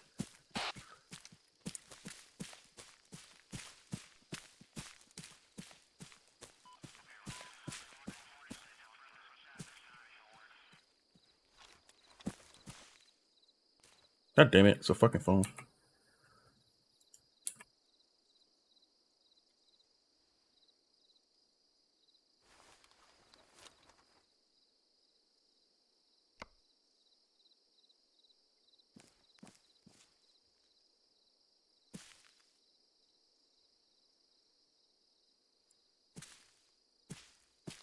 God damn it, it's a fucking phone.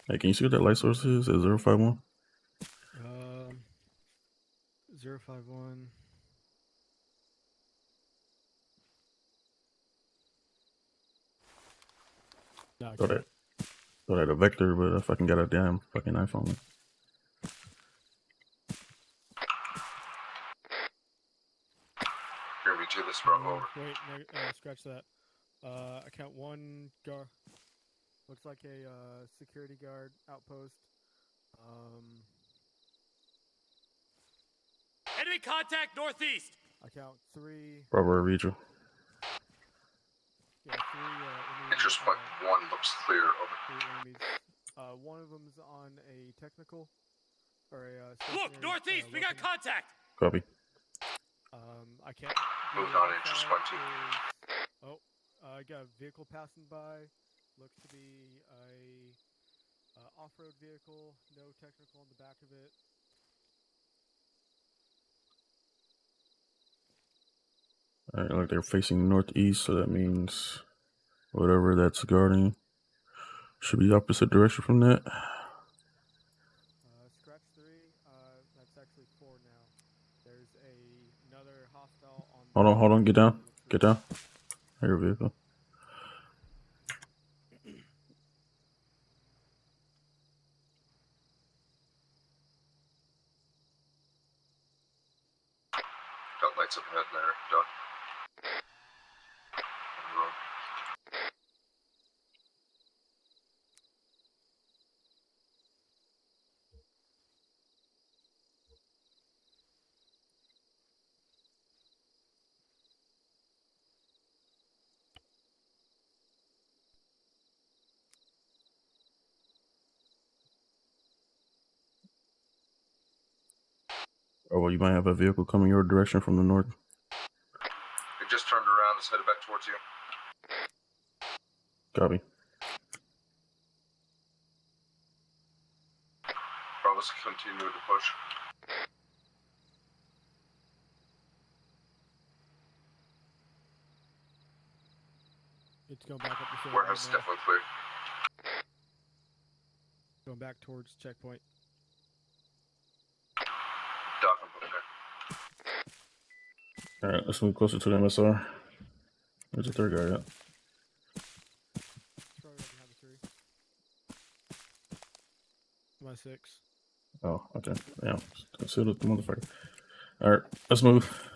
Hey, can you see what that light source is at 051? 051. No, I Thought can't. I had a vector, but I fucking got a damn fucking iPhone. Here, we do this roll over. Wait, scratch that. I count 1 guard. Looks like a security guard outpost. Enemy contact northeast. I count 3. Bravo, Region. Yeah, 3. Interest point 1 looks clear, over. 3 enemies. One of them's on a technical or a. Look northeast. We got contact. Copy. I can't. Moving on, interest point 2. Oh, I got a vehicle passing by. Looks to be a off-road vehicle. No technical on the back of it. Alright, like they're facing northeast, so that means whatever that's guarding. Should be opposite direction from that. Scratch 3. That's actually 4 now. There's another hostile on. Hold on. Get down. Get down. Your vehicle. Got lights up ahead there, Doc. On the road. Oh, well, you might have a vehicle coming your direction from the north. It just turned around. It's headed back towards you. Copy. Bravo's continue to push. It's going back up the field. Warehouse is definitely clear. Going back towards checkpoint. Doc, I'm putting there. Alright, let's move closer to the MSR. There's a third guy yet. Probably right behind the tree. My 6. Oh, okay. Yeah. Consider the motherfucker. Alright, let's move.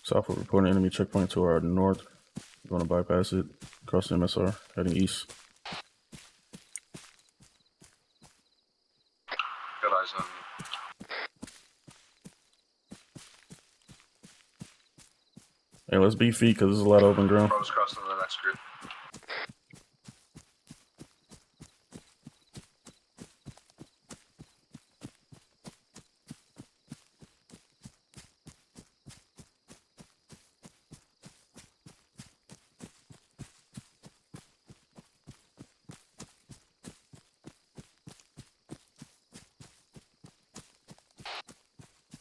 Southward reporting enemy checkpoint to our north. We're going to bypass it, cross the MSR, heading east. Got eyes on. Hey, let's be feet because there's a lot of open ground. Bravo's crossing to the next grid.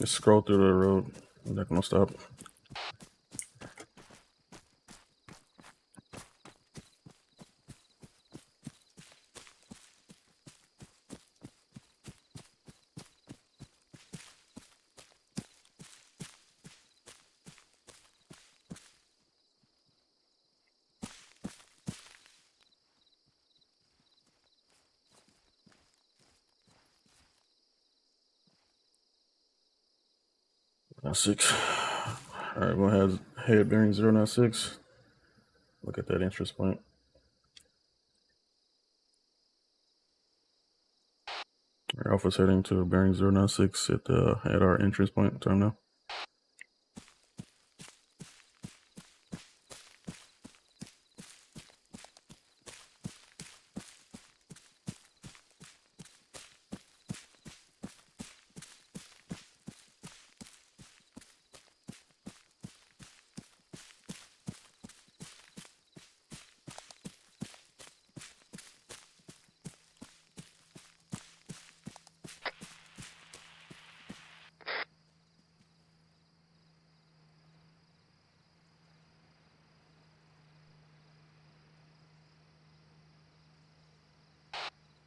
Just scroll through the road. We're not going to stop. Now 6. All right, we'll have head bearing 096. Look at that entrance point. Our Alpha's heading to bearing 096 at our entrance point. Time now.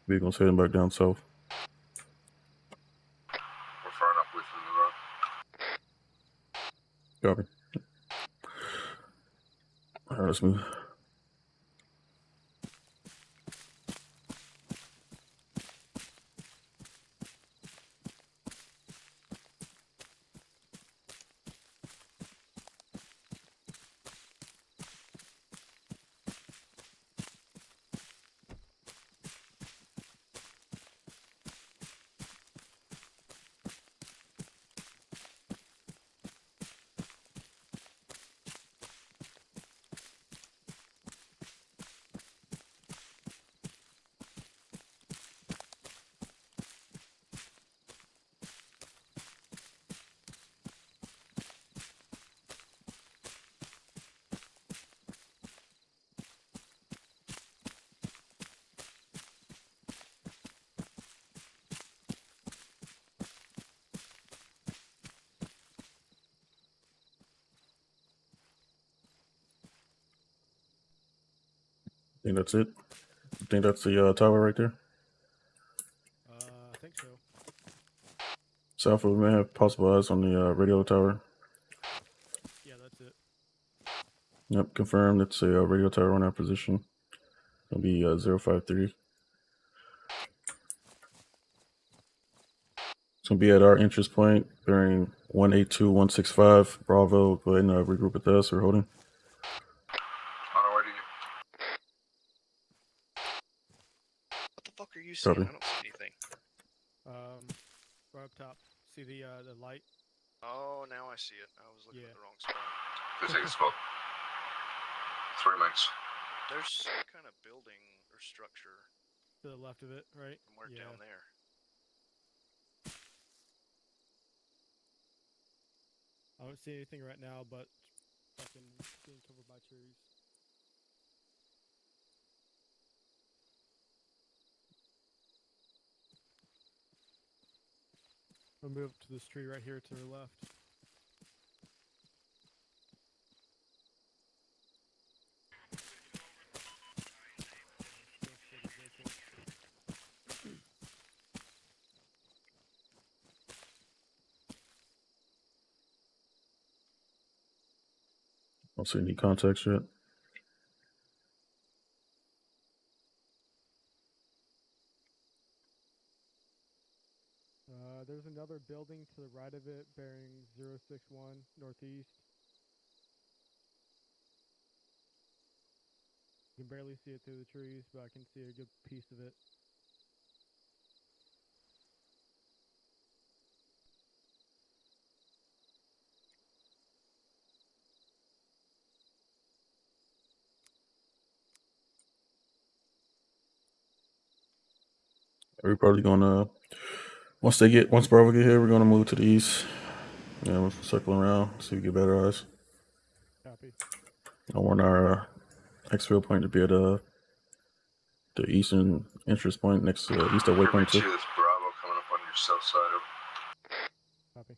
Vehicle's heading back down south. We're far enough away from the road. Copy. All right, let's move. think that's it. I think that's the tower right there. I think so. South, we may have possible eyes on the radio tower. Yeah, that's it. Yep, confirmed. It's a radio tower on our position. It'll be 053. It's going to be at our interest point bearing 182165. Bravo, go ahead and regroup with us. We're holding. On our way to you. What the fuck are you seeing? Copy. I don't see anything. Right up top. See the light? Oh, now I see it. I was looking at the wrong spot. Go take a smoke. 3 minutes. There's some kind of building or structure To the left of it, right? somewhere down there. I don't see anything right now, but fucking being covered by trees. I'll move to this tree right here to the left. Don't see any contacts yet. There's another building to the right of it bearing 061 northeast. You can barely see it through the trees, but I can see a good piece of it. We're probably gonna once Bravo get here, we're gonna move to the east. Yeah, we'll circle around, see if we get better eyes. Copy. I want our exfil point to be at the eastern interest point next to east of waypoint 2. This Bravo coming up on your south side of. Copy.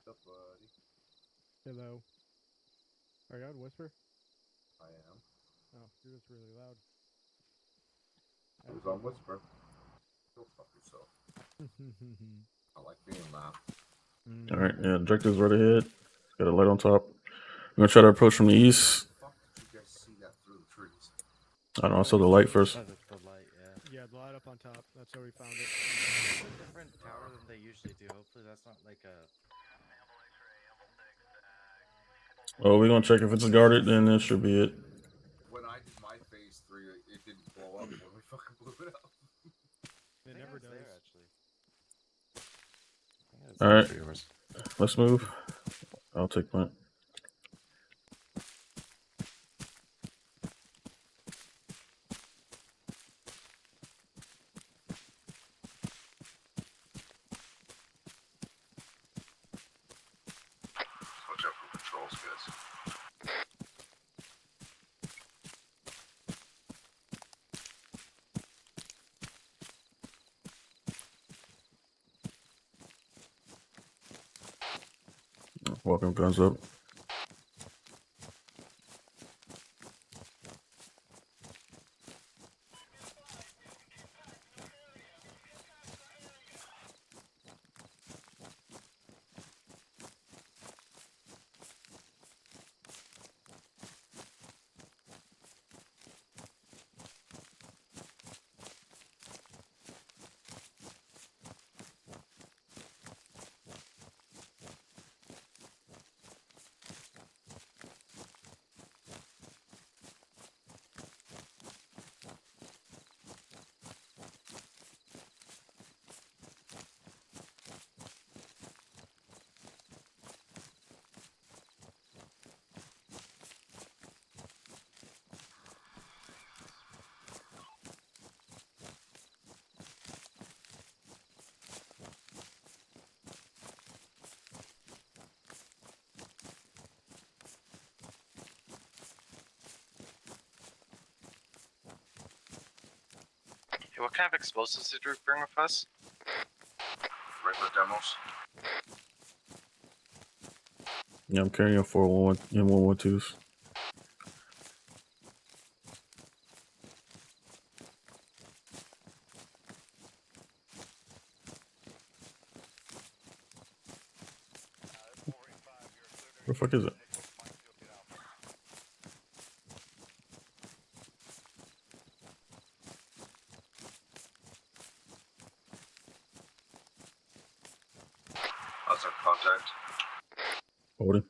What's up, buddy? Hello. Are you on whisper? I am. Oh, you're just really loud. I was on whisper. Go fuck yourself. I like being loud. All right, yeah, objective's right ahead. Got a light on top. We're gonna try to approach from the east. Fuck did you guys see that through the trees? I don't know. I saw the light first. The light, yeah. Yeah, the light up on top. That's how we found it. It's a different tower than they usually do. Hopefully that's not like a... Well, we're gonna check if it's guarded, then that should be it. When I did my phase 3, it didn't blow up when we fucking blew it up. It never does. There, actually. All right, let's move. I'll take point. Watch out for patrols, guys. Welcome, guns up. what kind of explosives did we bring with us? Regular demos. Yeah, I'm carrying 411 M112s. Where the fuck is it? How's our contact? Holding.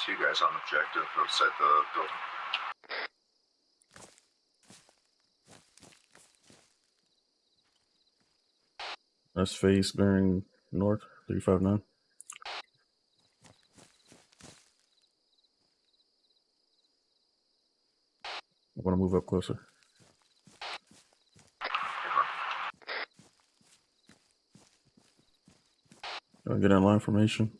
2 guys on objective outside the building. That's face bearing north, 359. I want to move up closer. Get in line formation.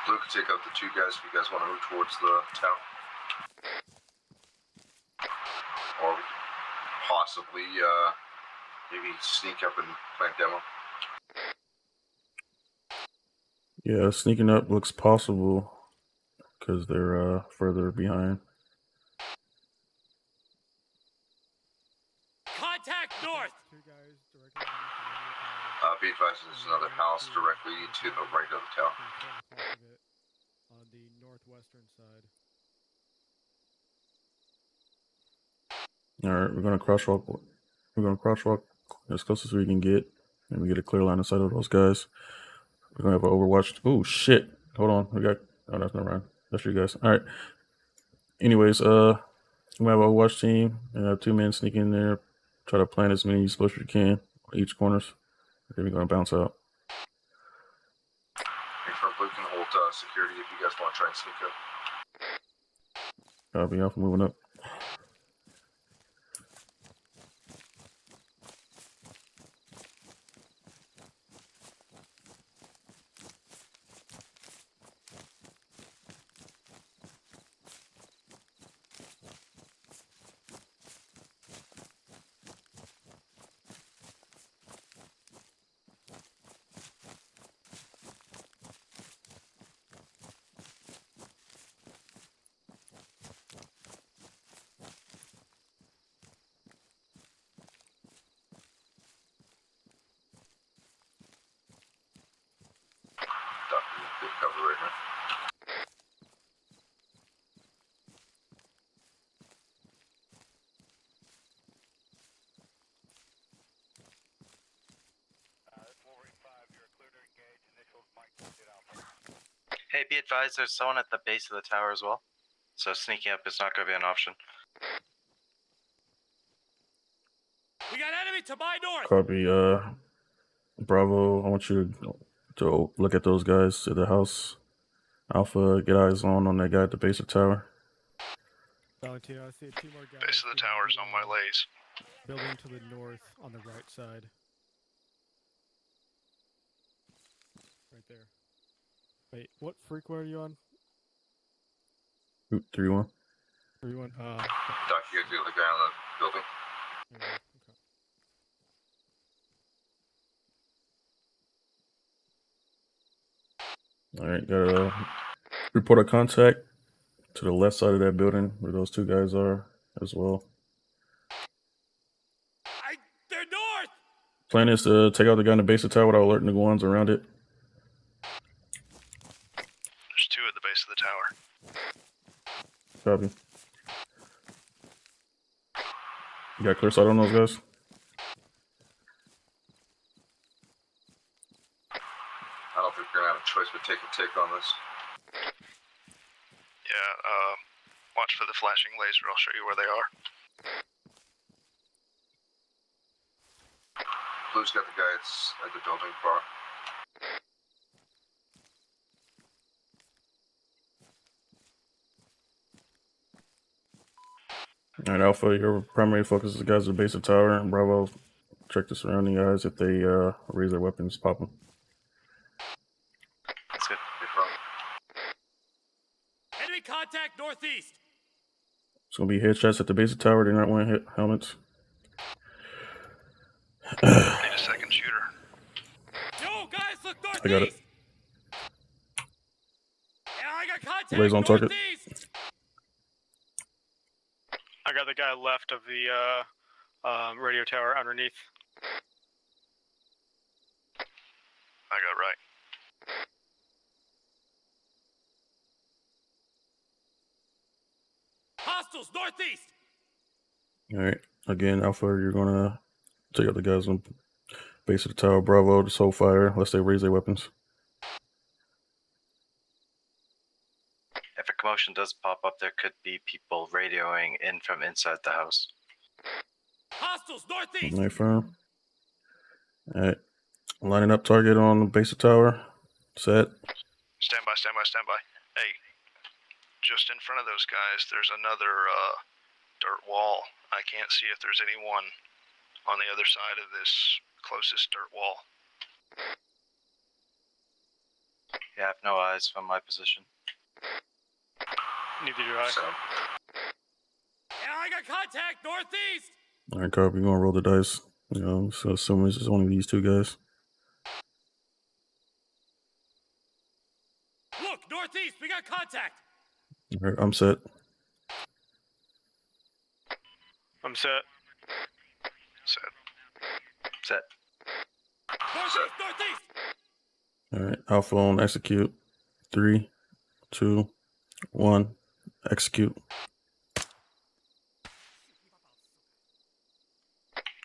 Blue can take out the 2 guys if you guys want to move towards the town. Or we could possibly maybe sneak up and plant demo. Yeah, sneaking up looks possible because they're further behind. Contact north! Be advised, there's another house directly to the right of the town. On the northwestern side. All right, we're gonna crosswalk. We're gonna crosswalk as close as we can get, and we get a clear line of sight of those guys. We're gonna have an Overwatch. Oh shit! Hold on, we got. Oh, that's not right. That's you guys. All right. Anyways, we have an Overwatch team and have 2 men sneak in there, try to plant as many explosives as you can on each corners. Then we're gonna bounce out. Confirm Blue can hold security if you guys want to try and sneak up. Copy. Alpha moving up. Good cover right here. Hey, be advised, there's someone at the base of the tower as well. So sneaking up is not going to be an option. We got enemy to my north! Copy. Bravo. I want you to look at those guys at the house. Alpha, get eyes on that guy at the base of the tower. Valentino, I see 2 more guys. Base of the tower's on my lays. Building to the north on the right side. Right there. Wait, what frequency are you on? Route 31. 31. Doc, you guys the other guy on the building? Okay. All right, got a report of contact to the left side of that building where those 2 guys are as well. They're north! Plan is to take out the guy in the base of the tower without alerting the ones around it. There's 2 at the base of the tower. Copy. You got clear sight on those guys? I don't think we're gonna have a choice but take a take on this. Yeah, watch for the flashing laser. I'll show you where they are. Blue's got the guy at the building far. All right, Alpha, your primary focus is the guys at the base of the tower, and Bravo, check the surrounding guys. If they raise their weapons, pop them. That's good. Enemy contact northeast. It's gonna be headshots at the base of the tower. They're not wearing helmets. Need a second shooter. Yo, guys, look northeast. I got it. Yeah, I got contact Blaze on target. northeast. I got the guy left of the radio tower underneath. I got right. Hostiles northeast. All right. Again, Alpha, you're gonna take out the guys on base of the tower. Bravo, just hold fire unless they raise their weapons. If a commotion does pop up, there could be people radioing in from inside the house. Hostiles northeast. Night firm. All right. Lining up target on the base of tower. Set. Stand by, stand by, stand by. Hey, just in front of those guys, there's another dirt wall. I can't see if there's anyone on the other side of this closest dirt wall. Yeah, I have no eyes from my position. Neither do I. Yeah, I got contact northeast. All right, Carp, you're gonna roll the dice. You know, so assuming it's only these two guys. Look, northeast, we got contact. All right, I'm set. I'm set. Set. Northeast, northeast. All right, Alpha on execute. 3, 2, 1, execute.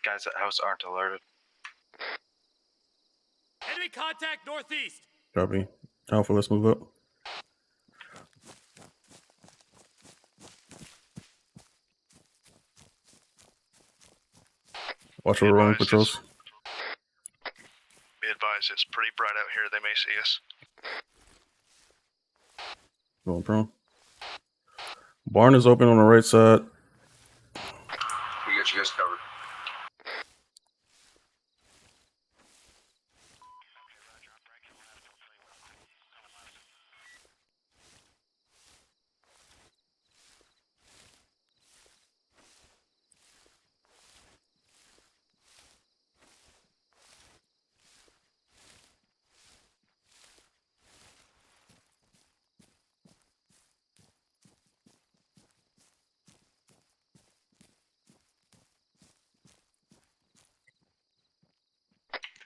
Guys at house aren't alerted. Enemy contact northeast. Copy. Alpha, let's move up. Watch for rolling patrols. Be advised, it's pretty bright out here. They may see us. Going prone. Barn is open on the right side. We got you guys covered.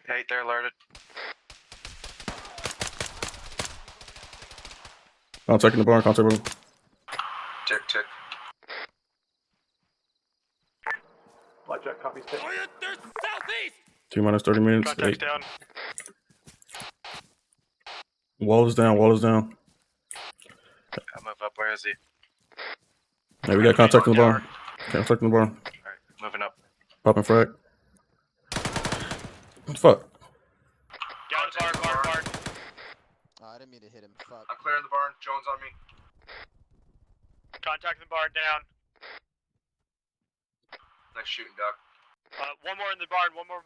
Hey, they're alerted. Contacting the barn, contact room. Tick, tick. Blackjack copies. Oh, yeah, they're southeast. T minus 30 minutes. Contact's 8. down. Wall is down, wall is down. I'll move up. Where is he? Hey, we got contact in the barn. Contact in the barn. Alright, moving up. Popping frag. What the fuck? Got the barn. Oh, I didn't mean to hit him. Fuck. I'm clearing the barn. Jones on me. Contact the barn down. Nice shooting, Doc. One more in the barn. One more.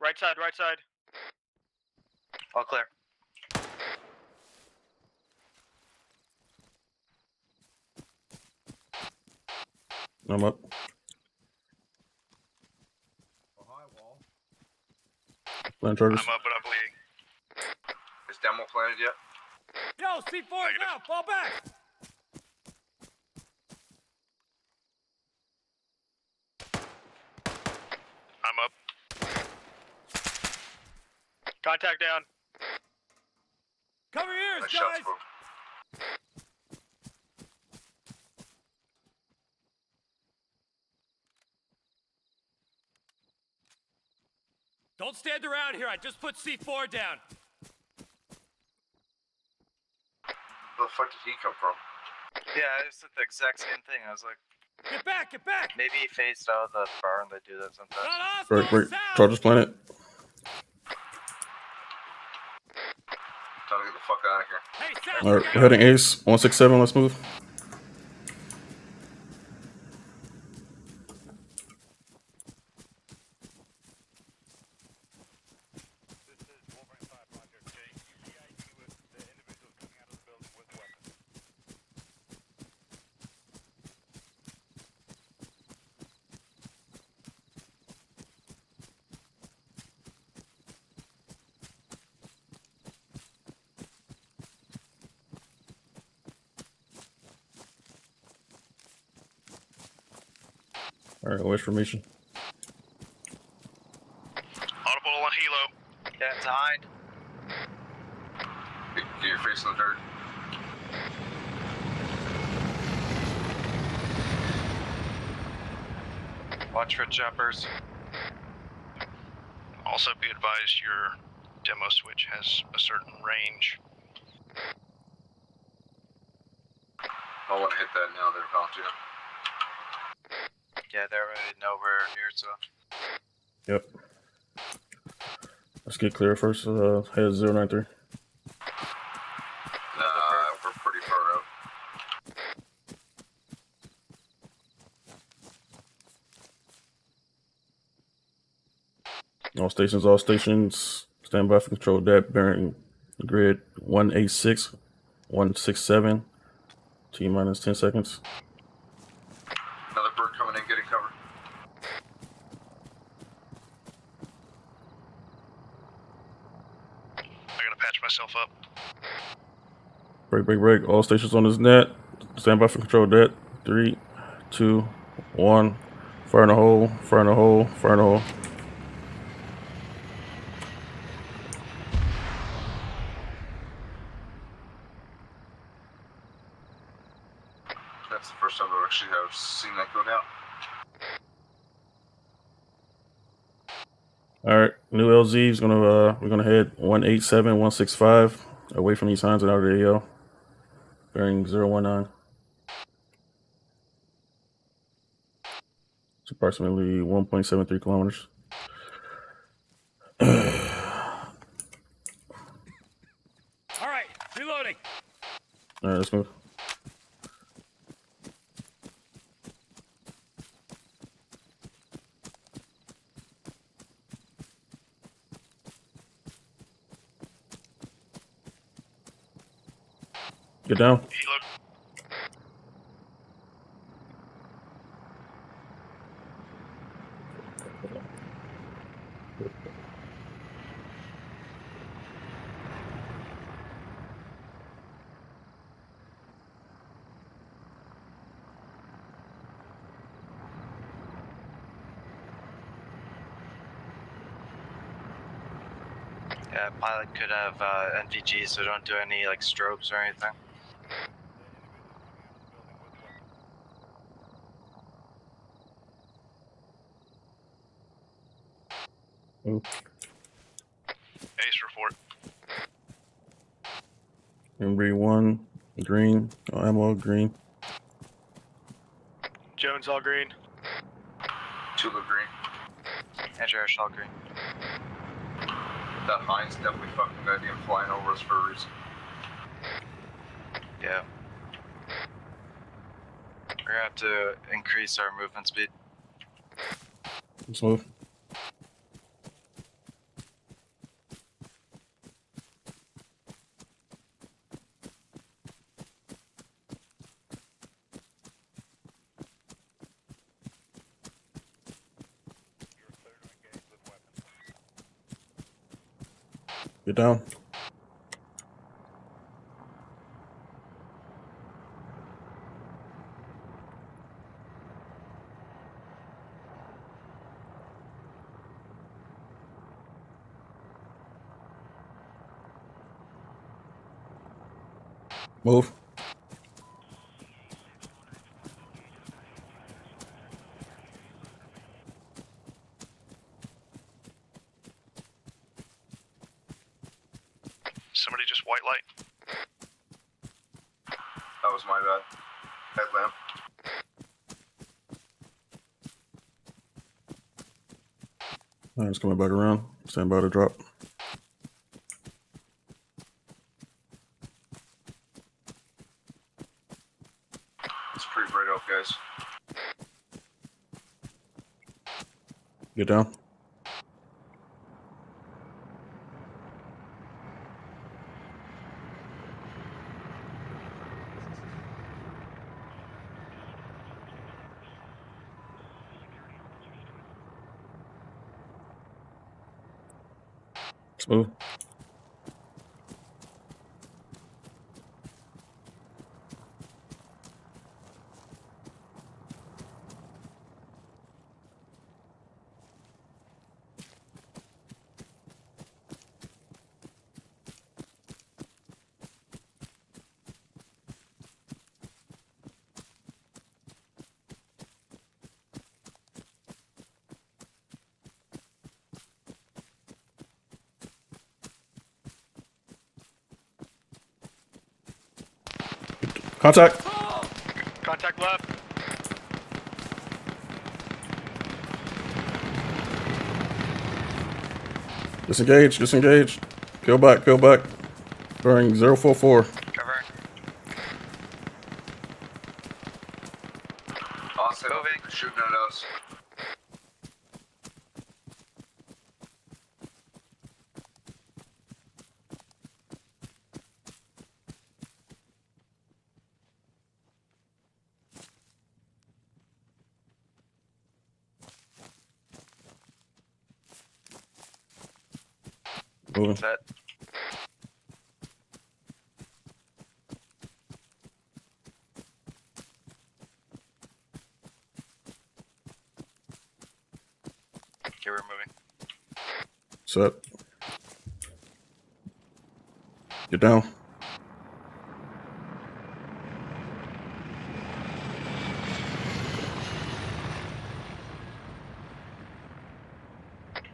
Right side. Right side. All clear. I'm up. Oh, hi, Wall. Land charges. I'm up, but I'm bleeding. Is demo planted yet? Yo, C4 is out. Fall back. I'm up. Contact down. Cover your ears, Nice guys. shots, bro. Don't stand around here. I just put C4 down. Where the fuck did he come from? Yeah, I just did the exact same thing. I was like, Get back, get back. maybe he phased out of the barn. They do that sometimes. Not off. Right. Charges planet. Time to get the fuck out of here. Hey, South. All right, we're heading ace. 167, let's move. All right, wait formation. Audible on helo. Get behind. Get your face in the dirt. Watch for choppers. Also be advised your demo switch has a certain range. I want to hit that now. They're about to. Yeah, they already know we're here, so. Yep. Let's get clear first. Head 093. We're pretty far out. All stations. Stand by for control that bearing grid 186, 167. T minus 10 seconds. Another bird coming in, getting cover. I gotta patch myself up. Break. All stations on this net. Stand by for control that. 3, 2, 1. Fire in the hole. That's the first time I've actually seen that go down. All right, new LZ is we're gonna head 187, 165 away from these signs and out of the AO. Bearing 019. It's approximately 1.73 kilometers. All right, reloading. All right, let's move. Get down. Yeah, pilot could have NVGs, so don't do any like strobes or anything. Ace report. MB1 green. Ammo green. Jones all green. Tula green. Andrew Shell green. That Heinz definitely fucking goddamn flying over us for a reason. Yeah. We're gonna have to increase our movement speed. Let's move. Get down. Move. Somebody just white light. That was my bad. Headlamp. All right, it's coming back around. Stand by to drop. It's pretty bright out, guys. Get down. Let's move. Contact. Contact left. Disengage. Disengage. Go back. Go back. Bearing 044. Cover. Austin, I don't think they're shooting at us. Moving. Set. Okay, we're moving. Set. Get down.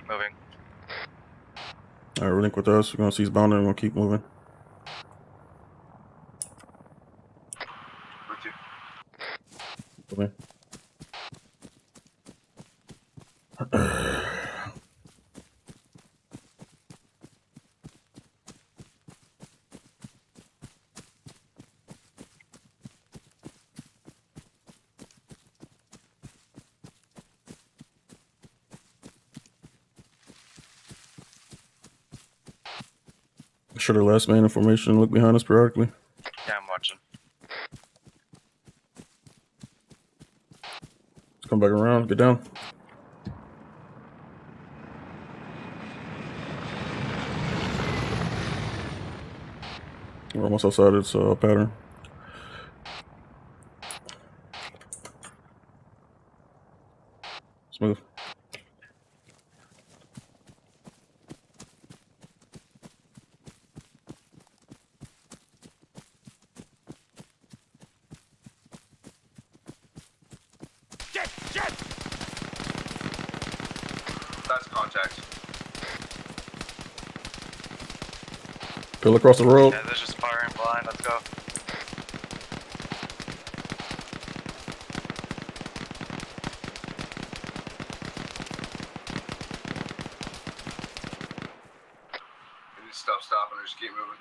Moving. All right, relink with us. We're gonna seize bound and we're gonna keep moving. With you. Moving. Sure, the last man information. Look behind us periodically. Yeah, I'm watching. Let's come back around. Get down. We're almost outside its pattern. Smooth. That's contact. Pill across the road. Yeah, there's just firing blind. Let's go. We need to stop stopping or just keep moving.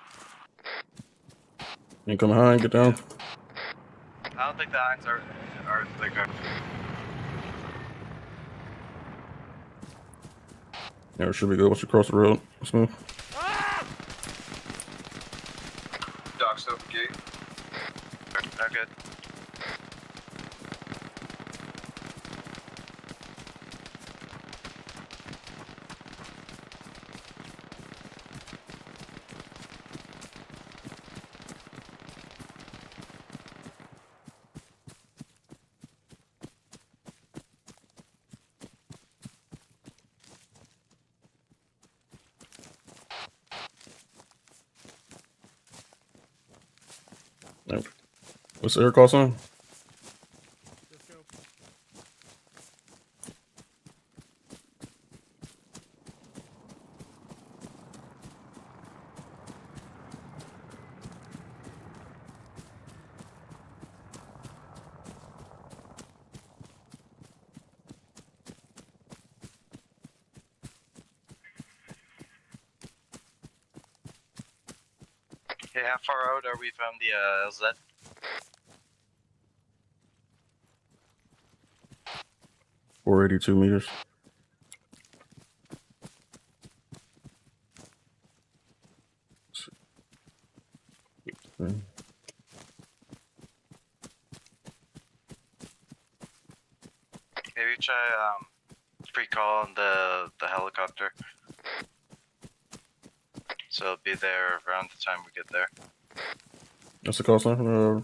You come behind. Get down. I don't think the Hines are like a... Yeah, it should be good once you cross the road. Smooth. Dock's open gate. Not good. Yep. What's the air cost on? Okay, how far out are we from the LZ? $482 meters. Okay. Maybe try pre-calling the helicopter. So it'll be there around the time we get there. That's the cost line.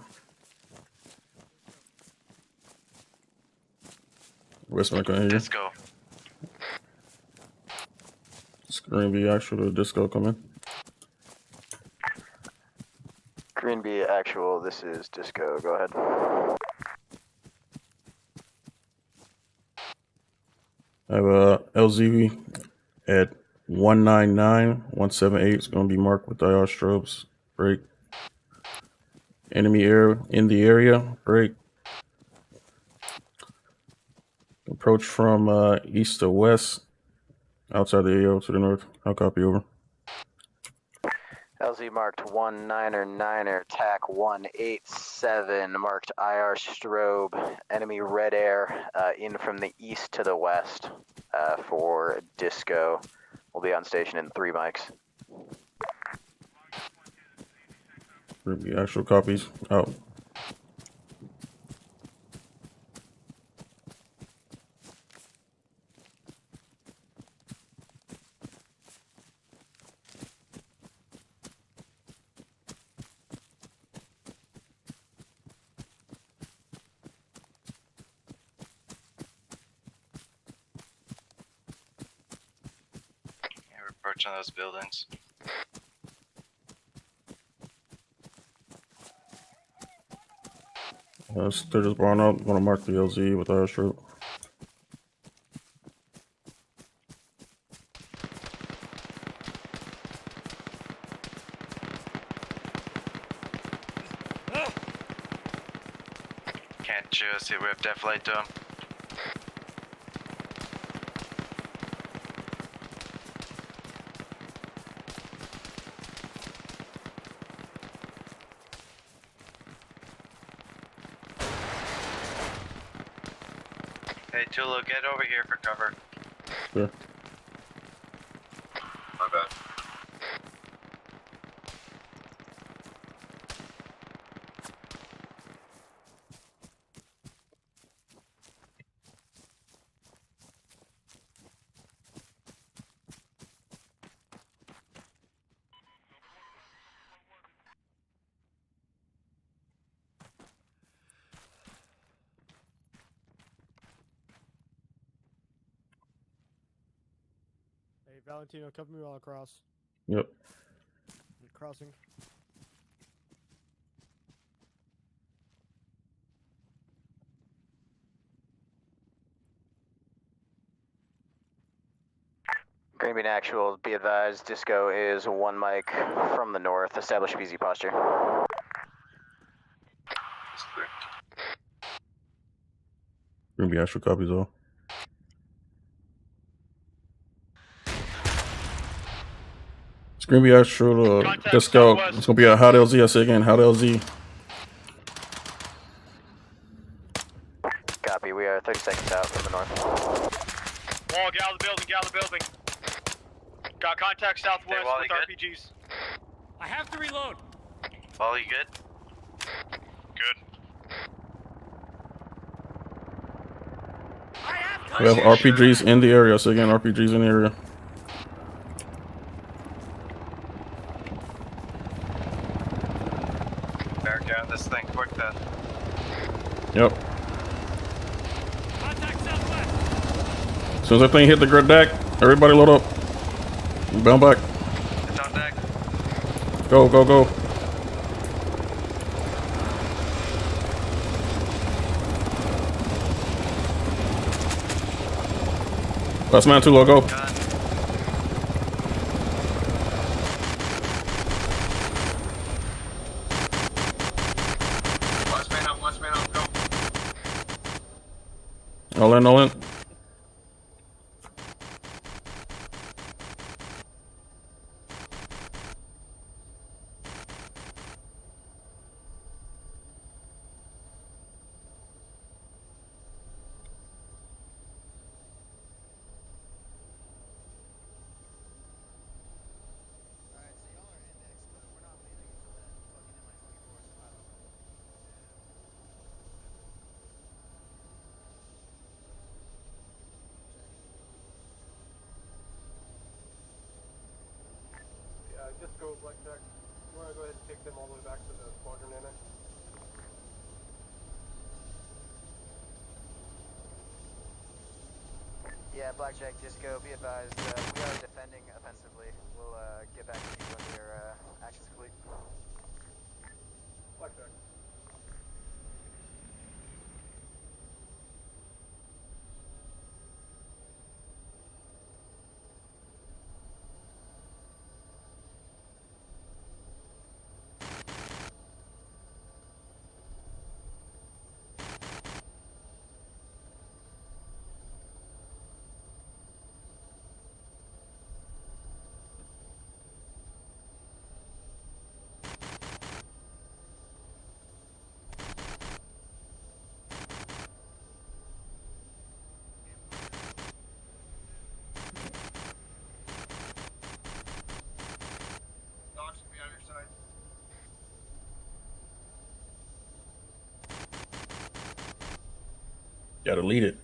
Westman can hear you. Disco. Screen B actual to disco come in. Green B actual, this is Disco, go ahead. I have LZV at 199-178. It's going to be marked with IR strobes. Break. Enemy air in the area. Break. Approach from east to west. Outside the AO to the north. I'll copy over. LZ marked 199er, TAC 187, marked IR strobe, enemy red air in from the east to the west for Disco. We'll be on station in 3 mics. The actual copies out. Yeah, we're approaching those buildings. They're just blowing out. I'm gonna mark the LZ with our stroke. Can't just see we have def light to them. Hey Tulu, get over here for cover. Yeah. My bad. Hey, Valentino, cover me while I cross. Yep. I'm crossing. Green Bean Actual, be advised, Disco is 1 mic from the north. Establish PZ posture. Gonna be actual copies all. It's gonna be actual Disco. It's gonna be a hot LZ. I say again, hot LZ. Copy, we are 30 seconds out from the north. Wall, get out of the building, get out of the building. Got contact southwest Wally, with good? RPGs. I have to reload. Wally, you good? Good. We have RPGs in the area. So again, RPGs in the area. Bear down this thing quick then. Yep. Contact southwest. As soon as that thing hit the grid deck, everybody load up. Bound back. It's on deck. Go, go, go. Last man, 2 low, go. Last man up, go. All in, all in. Disco, Blackjack. You want to go ahead and take them all the way back to the squadron annex? Yeah, Blackjack, Disco, be advised, we are defending offensively. We'll get back to you when your action's complete. Blackjack. Gotta lead it.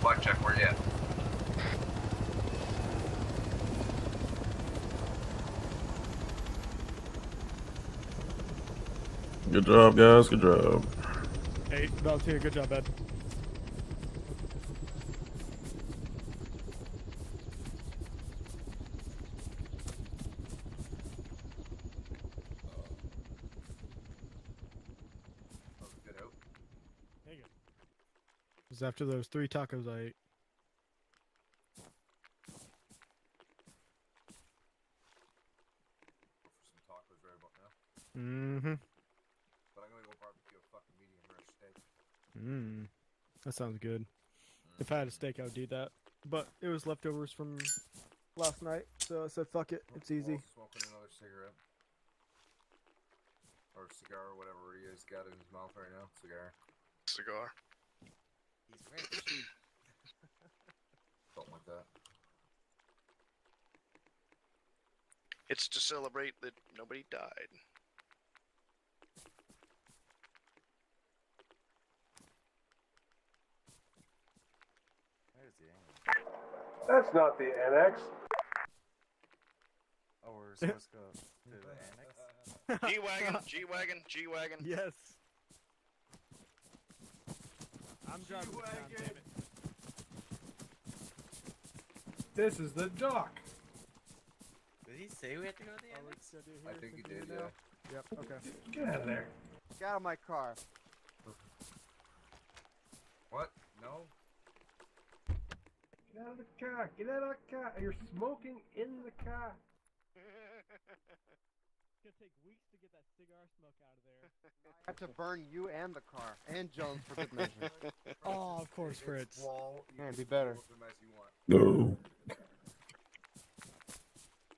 Blackjack, where you at? Good job, guys. Good job. Hey, Volunteer, good job, Ed. It was after those 3 tacos I ate. Some tacos right about now. Mm-hmm. But I'm gonna go barbecue a fucking medium rare steak. That sounds good. If I had a steak, I would do that. But it was leftovers from last night, so I said, fuck it, it's easy. Smoking another cigarette. Or cigar, or whatever he has got in his mouth right now. Cigar. Cigar. He's rich. Something like that. It's to celebrate that nobody died. Where's the angle? That's not the annex. supposed to go to the annex? G-Wagon, G-Wagon, G-Wagon. Yes. I'm driving this time, damn it. This is the dock. Did he say we had to go to the annex? I think he did, yeah. Yep, okay. Get out of there. Get out of my car. What? No? Get out of the car. Get out of the car. You're smoking in the car. It's gonna take weeks to get that cigar smoke out of there. I have to burn you and the car and Jones for good measure. Oh, of course, Fritz. Man, be better. No.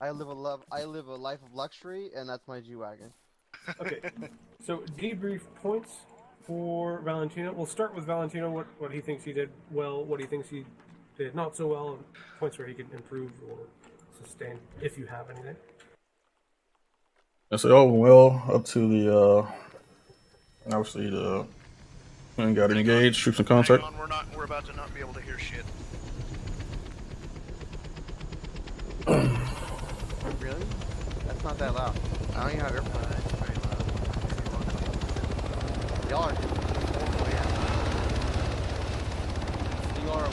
I live a life of luxury, and that's my G-Wagon. Okay, so debrief points for Valentino. We'll start with Valentino, what he thinks he did well, what he thinks he did not so well, and points where he can improve or sustain, if you have anything. I said, oh, well, up to the, obviously, the, and got engaged, troops in contact. Hang on, we're about to not be able to hear shit. Really? That's not that loud. I don't even have AirPods. It's very loud. Y'all are horrible, yeah. You are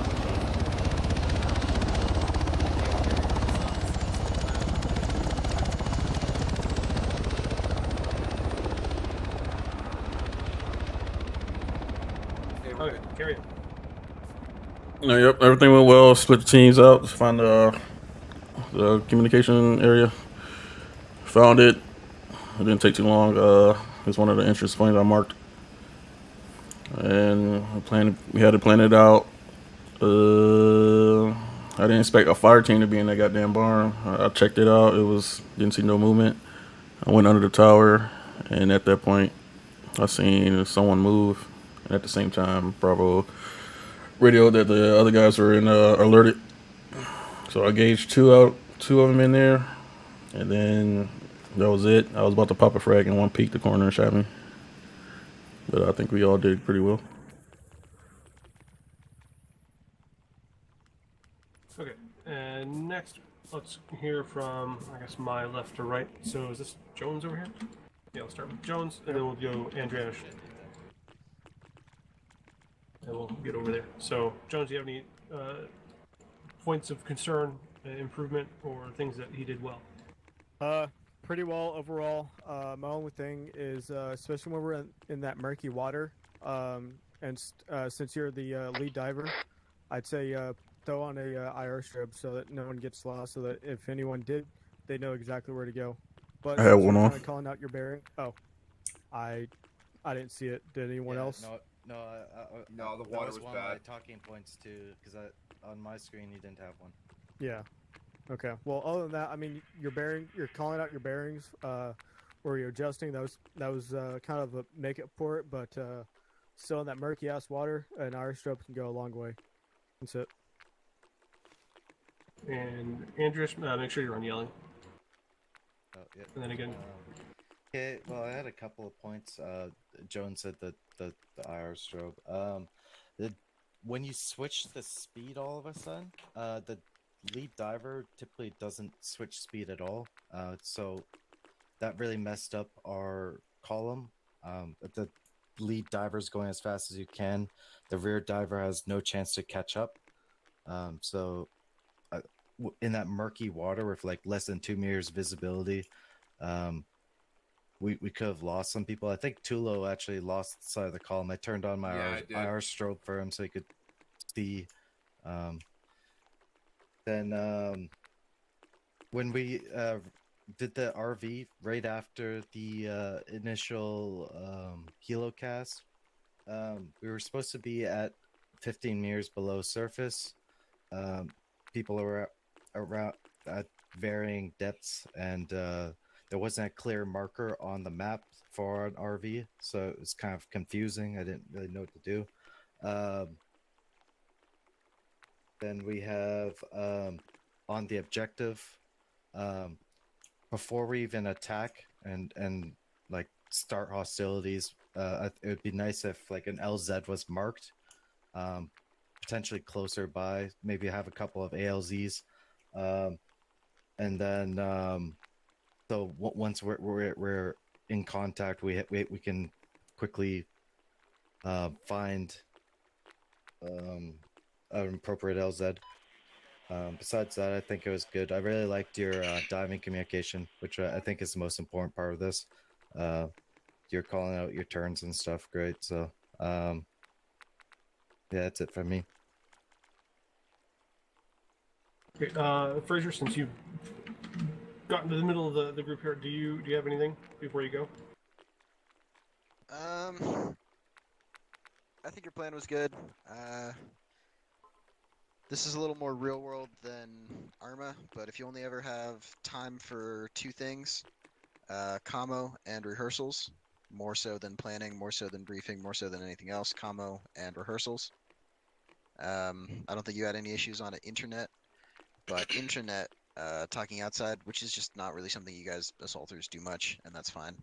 Okay, carry on. No, yep, everything went well. Split the teams out to find the communication area. Found it. It didn't take too long. It's one of the entrance points I marked, and we had to plan it out. I didn't expect a fire team to be in that goddamn barn. I checked it out. Didn't see no movement. I went under the tower, and at that point, I seen someone move. And at the same time, Bravo radioed that the other guys were alerted. So I gauged two of them in there, and then that was it. I was about to pop a frag, and one peeked the corner and shot me. But I think we all did pretty well. Okay, and next, let's hear from, I guess, my left to right. So is this Jones over here? Yeah, let's start with Jones, and then we'll go Andreas. And we'll get over there. So, Jones, do you have any points of concern, improvement, or things that he did well? Pretty well overall. My only thing is, especially when we're in that murky water, and since you're the lead diver, I'd say throw on a IR strip so that no one gets lost, so that if anyone did, they know exactly where to go. But I had one on. Calling out your bearing. Oh, I didn't see it. Did anyone else? No, the water was one bad. of my talking points too, because on my screen you didn't have one. Yeah. Okay. Well, other than that, I mean, you're calling out your bearings, or you're adjusting. That was kind of a make up for it, but still in that murky ass water, an IR strobe can go a long way. That's it. And Andreas, make sure you're on yelling. Oh, yeah. And then again. Okay, well, I had a couple of points. Jones said that the IR strobe. When you switch the speed all of a sudden, the lead diver typically doesn't switch speed at all. So that really messed up our column. The lead diver's going as fast as you can. The rear diver has no chance to catch up. So in that murky water with like less than 2 meters visibility, we could have lost some people. I think Tulo actually lost the side of the column. I turned on my IR strobe for him so he could see. Then when we did the RV right after the initial helocast, we were supposed to be at 15 meters below surface. People were around at varying depths, and there wasn't a clear marker on the map for an RV, so it was kind of confusing. I didn't really know what to do. Then we have on the objective, before we even attack and like start hostilities, it would be nice if like an LZ was marked, potentially closer by, maybe have a couple of ALZs, and then So once we're in contact, we can quickly find an appropriate LZ. Besides that, I think it was good. I really liked your diving communication, which I think is the most important part of this. You're calling out your turns and stuff. Great. So, yeah, that's it from me. Okay, Fraser, since you've gotten to the middle of the group here, do you have anything before you go? I think your plan was good. This is a little more real world than Arma, but if you only ever have time for two things, commo and rehearsals, more so than planning, more so than briefing, more so than anything else, commo and rehearsals. I don't think you had any issues on internet, but intranet, talking outside, which is just not really something you guys assaulters do much, and that's fine.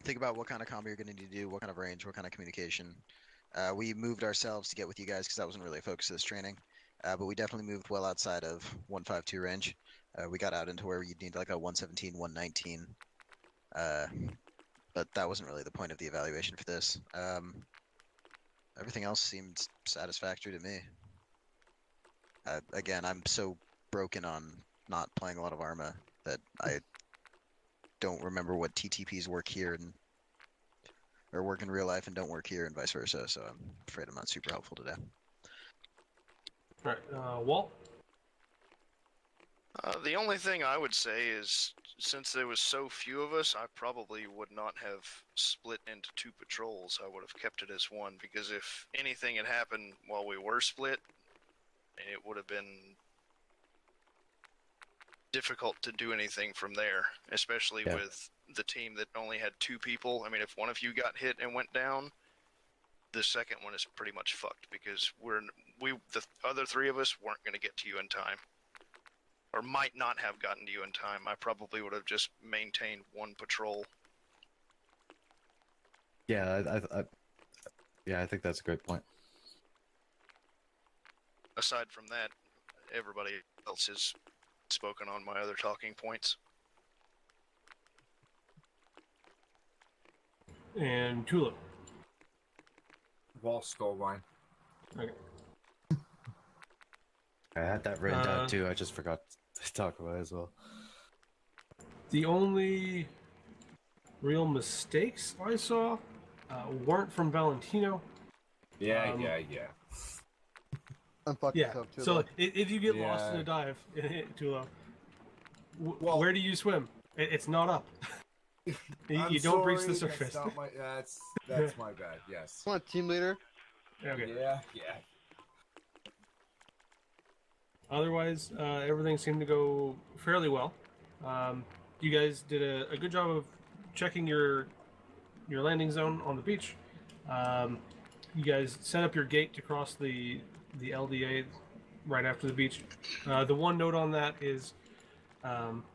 Think about what kind of combo you're going to need to do, what kind of range, what kind of communication. We moved ourselves to get with you guys because that wasn't really a focus of this training, but we definitely moved well outside of 152 range. We got out into where you'd need like a 117, 119, but that wasn't really the point of the evaluation for this. Everything else seemed satisfactory to me. Again, I'm so broken on not playing a lot of Arma that I don't remember what TTPs work here and or work in real life and don't work here and vice versa, so I'm afraid I'm not super helpful today. Alright, Walt? The only thing I would say is, since there was so few of us, I probably would not have split into two patrols. I would have kept it as one, because if anything had happened while we were split, it would have been difficult to do anything from there, especially with the team that only had two people. I mean, if one of you got hit and went down, the second one is pretty much fucked, because the other three of us weren't going to get to you in time, or might not have gotten to you in time. I probably would have just maintained one patrol. Yeah, I think that's a great point. Aside from that, everybody else has spoken on my other talking points. And Tulip. Wall stole mine. Okay. I had that written down too. I just forgot to talk about it as well. The only real mistakes I saw weren't from Valentino. Yeah. I'm fucking Yeah. too So low. if you get lost in a dive too low, where do you swim? It's not up. you don't breach the surface. That's not my. That's my bad. Yes. Come on, team leader. Okay. Yeah. Otherwise, everything seemed to go fairly well. You guys did a good job of checking your landing zone on the beach. You guys set up your gate to cross the LDA right after the beach. The one note on that is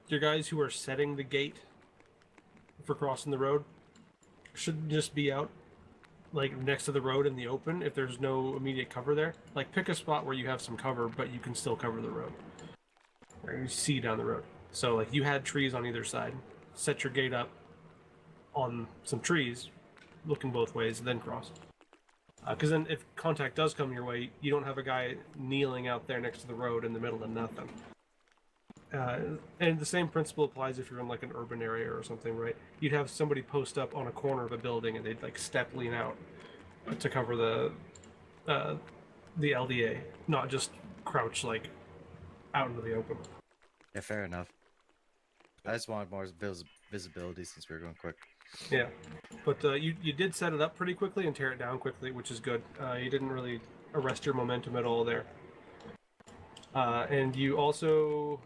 your guys who are setting the gate for crossing the road should just be out like next to the road in the open if there's no immediate cover there. Like pick a spot where you have some cover but you can still cover the road. Or you see down the road. So like you had trees on either side. Set your gate up on some trees looking both ways and then cross. Because then if contact does come your way, you don't have a guy kneeling out there next to the road in the middle of nothing. And the same principle applies if you're in like an urban area or something, right? You'd have somebody post up on a corner of a building and they'd like lean out to cover the LDA, not just crouch like out into the open. Yeah, fair enough. I just wanted more visibility since we were going quick. Yeah, but you did set it up pretty quickly and tear it down quickly, which is good. You didn't really arrest your momentum at all there. And you also...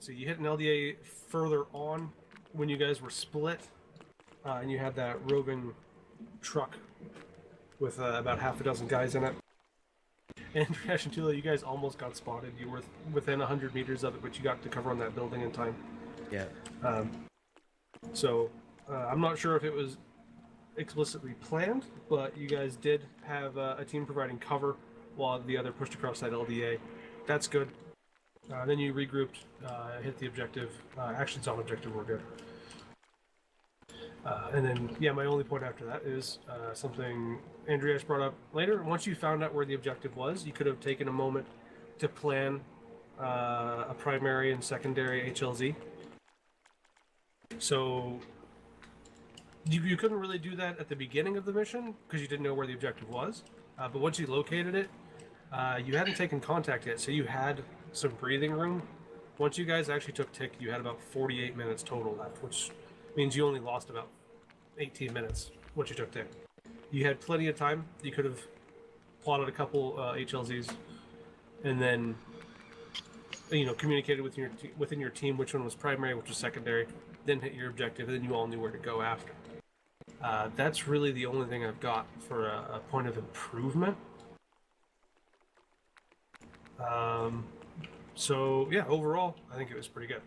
So you hit an LDA further on when you guys were split, and you had that roving truck with about half a dozen guys in it. And Trash and Tula, you guys almost got spotted. You were within 100 meters of it, but you got to cover on that building in time. Yeah. So I'm not sure if it was explicitly planned, but you guys did have a team providing cover while the other pushed across that LDA. That's good. Then you regrouped, hit the objective. Actions on objective were good. And then, yeah, my only point after that is something Andreas brought up later. Once you found out where the objective was, you could have taken a moment to plan a primary and secondary HLZ. So you couldn't really do that at the beginning of the mission because you didn't know where the objective was. But once you located it, you hadn't taken contact yet, so you had some breathing room. Once you guys actually took tick, you had about 48 minutes total left, which means you only lost about 18 minutes once you took tick. You had plenty of time. You could have plotted a couple HLZs, and then communicated within your team which one was primary, which was secondary, then hit your objective, and then you all knew where to go after. That's really the only thing I've got for a point of improvement. So yeah, overall, I think it was pretty good.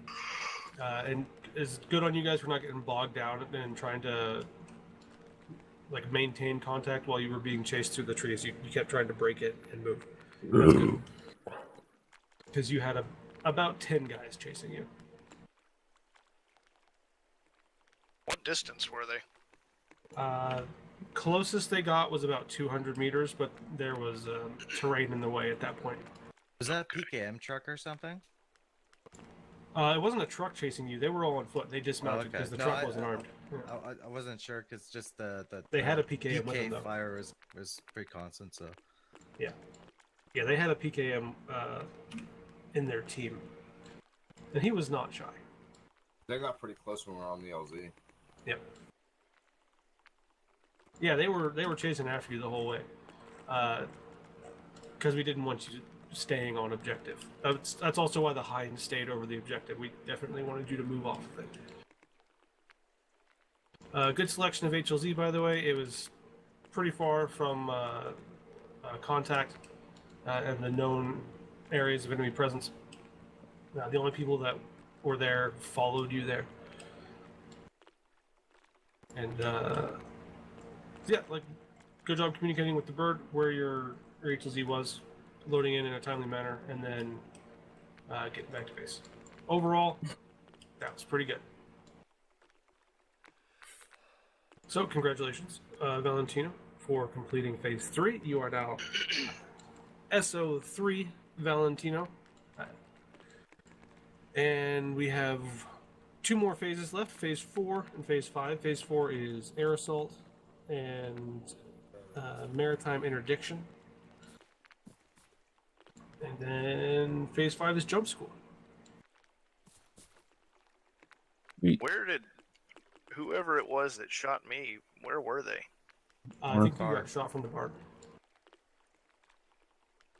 And it's good on you guys for not getting bogged down and trying to maintain contact while you were being chased through the trees. You kept trying to break it and move. That's good. Because you had about 10 guys chasing you. What distance were they? Closest they got was about 200 meters, but there was terrain in the way at that point. Was that a PKM truck or something? It wasn't a truck chasing you. They were all on foot. They dismounted because the truck wasn't armed. I wasn't sure because just they had a PKM with them, though. Fire was pretty constant, so. Yeah, they had a PKM in their team, and he was not shy. They got pretty close when we were on the LZ. Yep. Yeah, they were chasing after you the whole way, because we didn't want you staying on objective. That's also why the Hind stayed over the objective. We definitely wanted you to move off of it. Good selection of HLZ, by the way. It was pretty far from contact and the known areas of enemy presence. The only people that were there followed you there. And yeah, good job communicating with the bird where your HLZ was, loading in a timely manner, and then getting back to base. Overall, that was pretty good. So, congratulations, Valentino, for completing Phase 3. You are now SO3 Valentino. And we have 2 more phases left, Phase 4 and Phase 5. Phase 4 is Air Assault and Maritime Interdiction. And then Phase 5 is Jump School. Where did whoever it was that shot me, where were they? I think you got shot from the barn.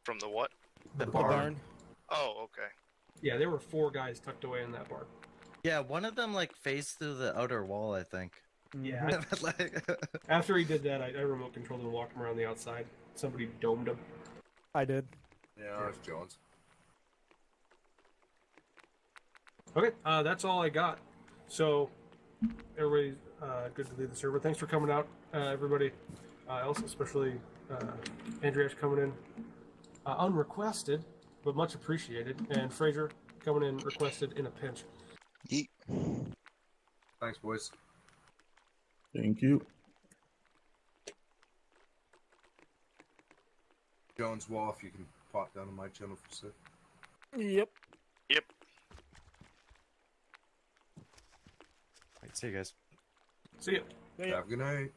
From the what? The barn. Oh, okay. Yeah, there were 4 guys tucked away in that barn. Yeah, one of them phased through the outer wall, I think. Yeah. After he did that, I remote controlled him and walked him around the outside. Somebody domed him. I did. Yeah, it's Jones. Okay, that's all I got. So, everybody's good to leave the server. Thanks for coming out, everybody. Also, especially Andreas coming in unrequested, but much appreciated. And Fraser coming in requested in a pinch. Yeet. Thanks, boys. Thank you. Jones Wall, if you can pop down to my channel for a sec. Yep. Yep. Right, see you guys. See ya. Have a good night.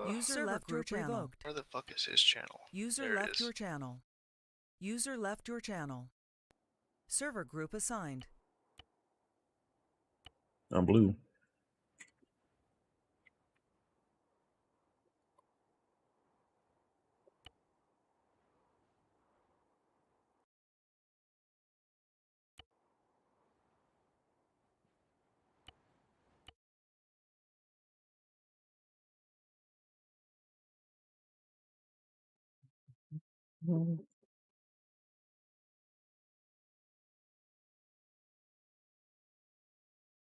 User left your channel. Where the fuck is his channel? User There it left is. your channel. User left your channel. Server group assigned. I'm blue.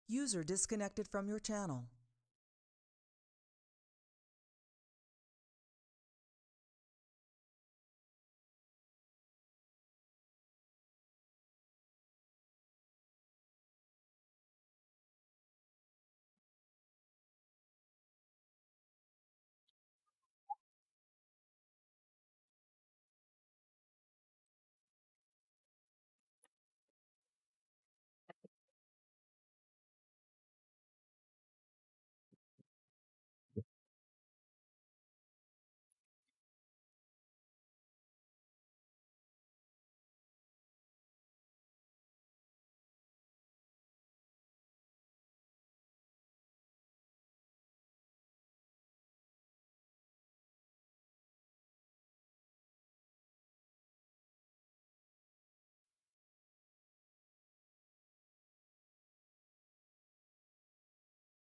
User disconnected from your channel.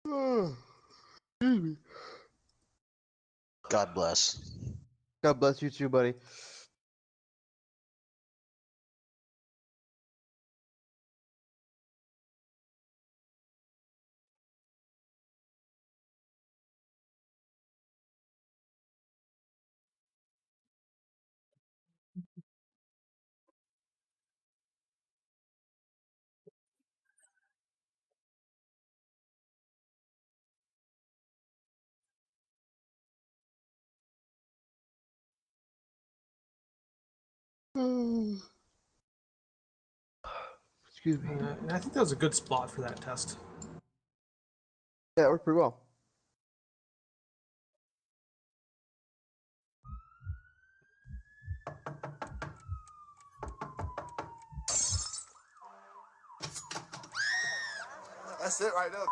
Excuse me. God bless. God bless you too, buddy. Excuse me. I think that was a good spot for that test. Yeah, it worked pretty well. That's it right there.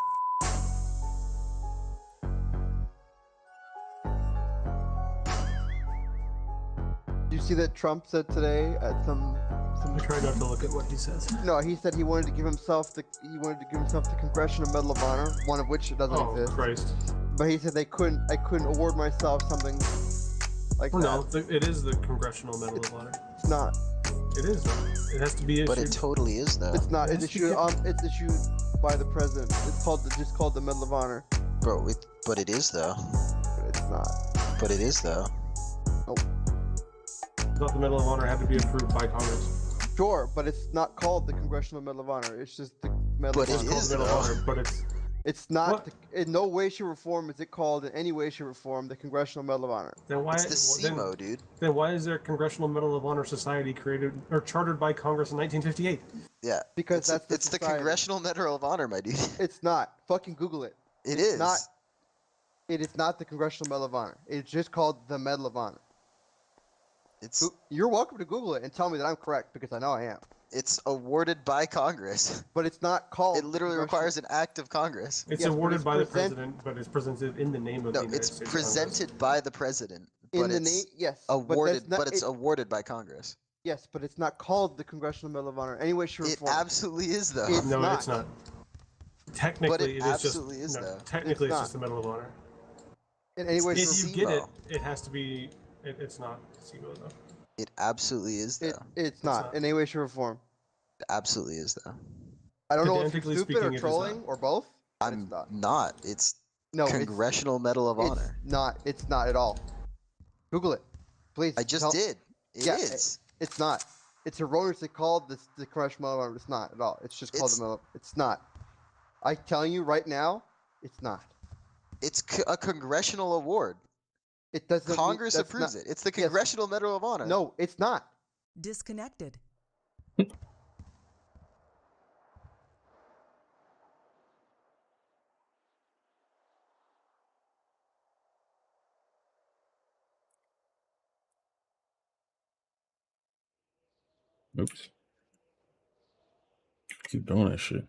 Did you see that Trump said today at some? I try not to look at what he says. No, he said he wanted to give himself the Congressional Medal of Honor, one of which doesn't exist. Christ. But he said I couldn't award myself something like that. No, it is the Congressional Medal of Honor. It's not. It is. It has to be issued. But it totally is though. It's not. It's issued. It's issued by the president. It's just called the Medal of Honor. Bro, but it is though. But it's not. But it is though. Nope. I thought the Medal of Honor had to be approved by Congress. Sure, but it's not called the Congressional Medal of Honor. It's just the Medal But of it Honor. is Medal of Honor, but It's not. In no way, shape, or form is it called in any way, shape, or form the Congressional Medal of Honor. Then why? It's the CMO, dude. Then why is there a Congressional Medal of Honor Society created or chartered by Congress in 1958? Yeah. Because it's the society. Congressional Medal of Honor, my dude. It's not. Fucking Google it. It It's is. not. It is not the Congressional Medal of Honor. It's just called the Medal of Honor. You're welcome to Google it and tell me that I'm correct because I know I am. It's awarded by Congress. But it's not called. It literally requires an act of Congress. It's awarded by the president, but it's presented in the name of the United States Congress. It's presented by the president. In But the it's name, yes. awarded, but it's awarded by Congress. Yes, but it's not called the Congressional Medal of Honor. Anyway, shape, or It form. absolutely is though. It's No, not. it's not. Technically, But it it is just. absolutely is, no, though. technically, It's it's just the Medal of Honor. In any way, If shape, you or get SEMO. it, it has to be. It's not SEMO though. It absolutely is though. It's not. In any way, shape, or form. It absolutely is though. I don't know if you're Pedantically stupid speaking, or it is trolling or both. I'm not. It's No, Congressional Medal of Honor. Not. It's not at all. Google it, please. I just did. It Yeah, is. It's not. It's erroneously called the Congressional Medal of Honor. It's not at all. It's just called the Medal. It's not. I'm telling you right now, it's not. It's a congressional award. It doesn't. Congress approves it. It's the Congressional Medal of Honor. No, it's not. Disconnected. Oops. Keep doing that shit.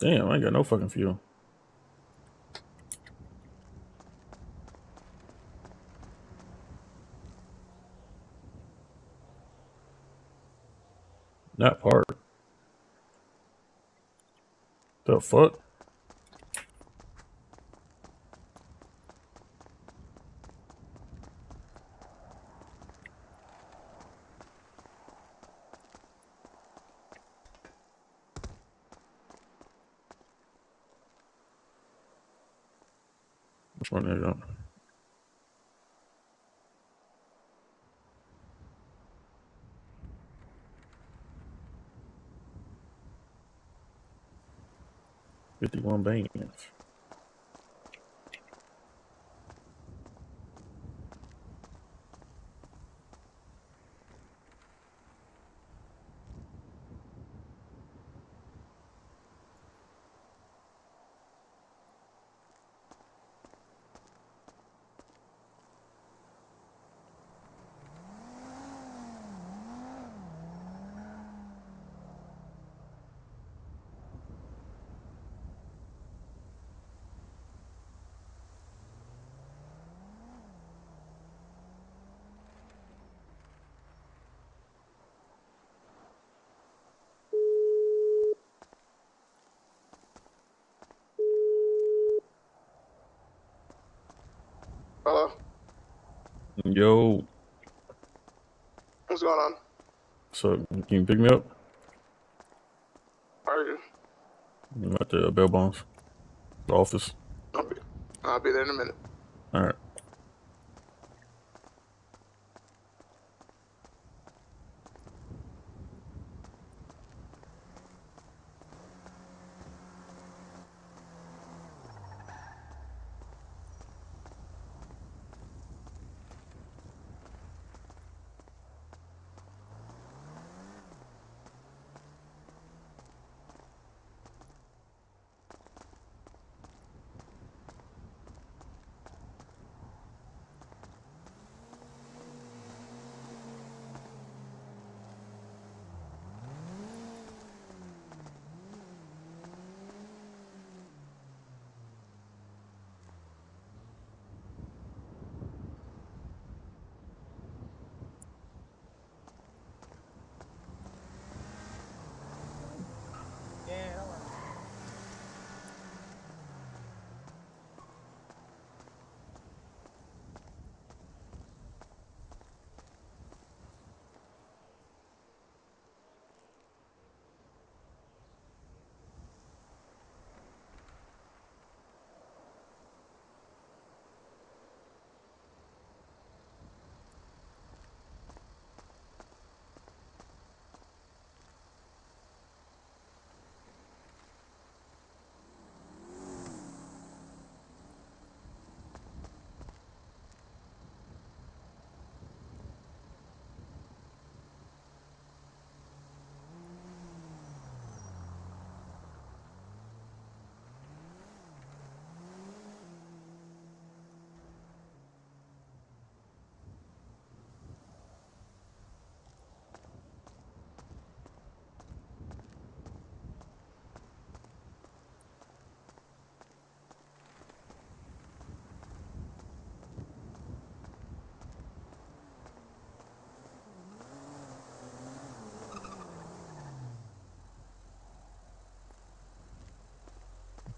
Damn, I ain't got no fucking fuel. That part. The fuck? Which one is that? $51 bands. Hello? Yo, What's going on? so can you pick me up? Are you? I'm at the Bell Bonds, the office. I'll be there in a minute. All right.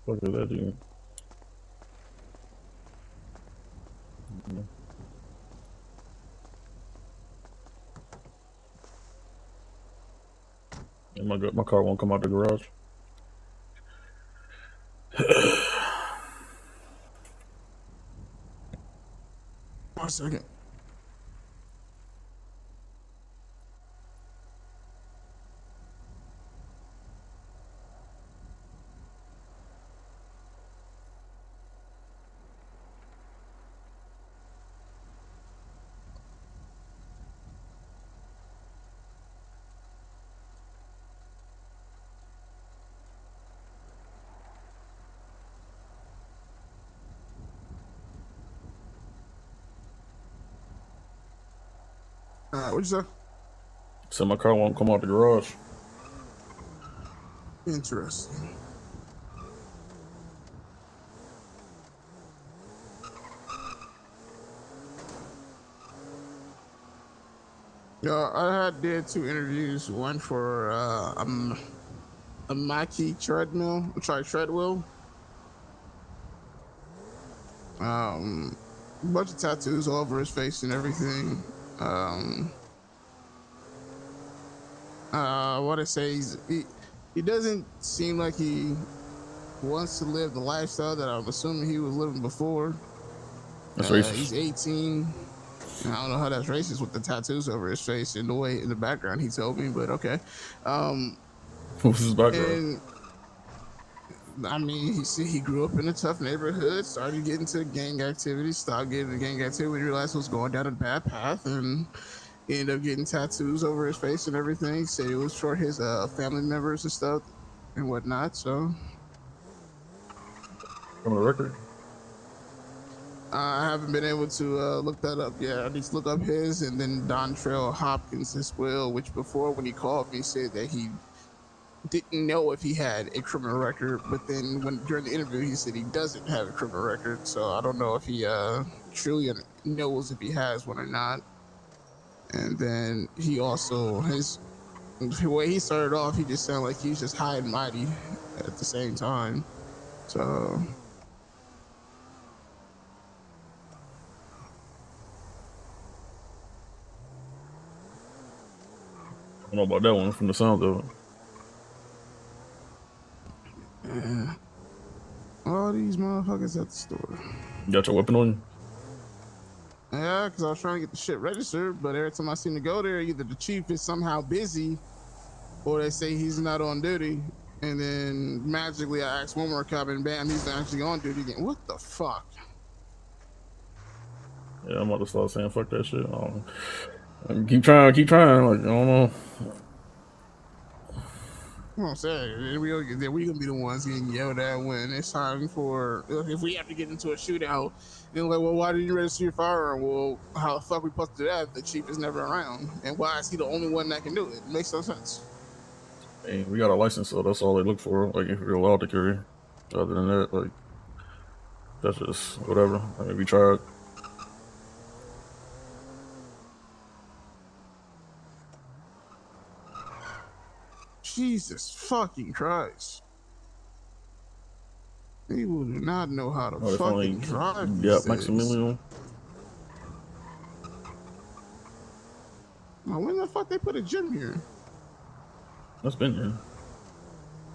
What is that doing? And my car won't come out the garage. 1 second. What'd you say? So my car won't come out the garage. Interesting. did 2 interviews. One for a Maki treadwheel. Bunch of tattoos all over his face and everything. I want to say he doesn't seem like he wants to live the lifestyle that I'm assuming he was living before. That's racist. He's 18. I don't know how that's racist with the tattoos over his face and the way in the background he told me, but okay. What's his background? And I mean, he grew up in a tough neighborhood, started getting to gang activity, stopped getting to gang activity when he realized he was going down a bad path, and he ended up getting tattoos over his face and everything. He said it was for his family members and stuff and whatnot. So, on the record, I haven't been able to look that up yet. I need to look up his and then Dontrell Hopkins as well, which before when he called me said that he didn't know if he had a criminal record, but then during the interview he said he doesn't have a criminal record. So I don't know if he truly knows if he has one or not. And then he also the way he started off, he just sounded like he's just high and mighty at the same time. So. I don't know about that one from the sound of it. Yeah. All these motherfuckers at the store. You got your weapon on you? Yeah, because I was trying to get the shit registered, but every time I seem to go there, either the chief is somehow busy or they say he's not on duty. And then magically I ask one more cop and bam, he's actually on duty again. What the fuck? Yeah, I'm about to start saying fuck that shit. Keep trying. Like, I don't know. You know what I'm saying? We gonna be the ones getting yelled at when it's time for, if we have to get into a shootout. They're like, well, why didn't you register your firearm? Well, how the fuck we supposed to do that if the chief is never around? And why is he the only one that can do it? It makes no sense. Hey, we got a license, so that's all they look for. Like, if you're allowed to carry. Other than that, like, that's just whatever. I mean, we tried. Jesus fucking Christ. People do not know how to fucking drive these days. Maximilian. Now, when the fuck they put a gym here? That's been here.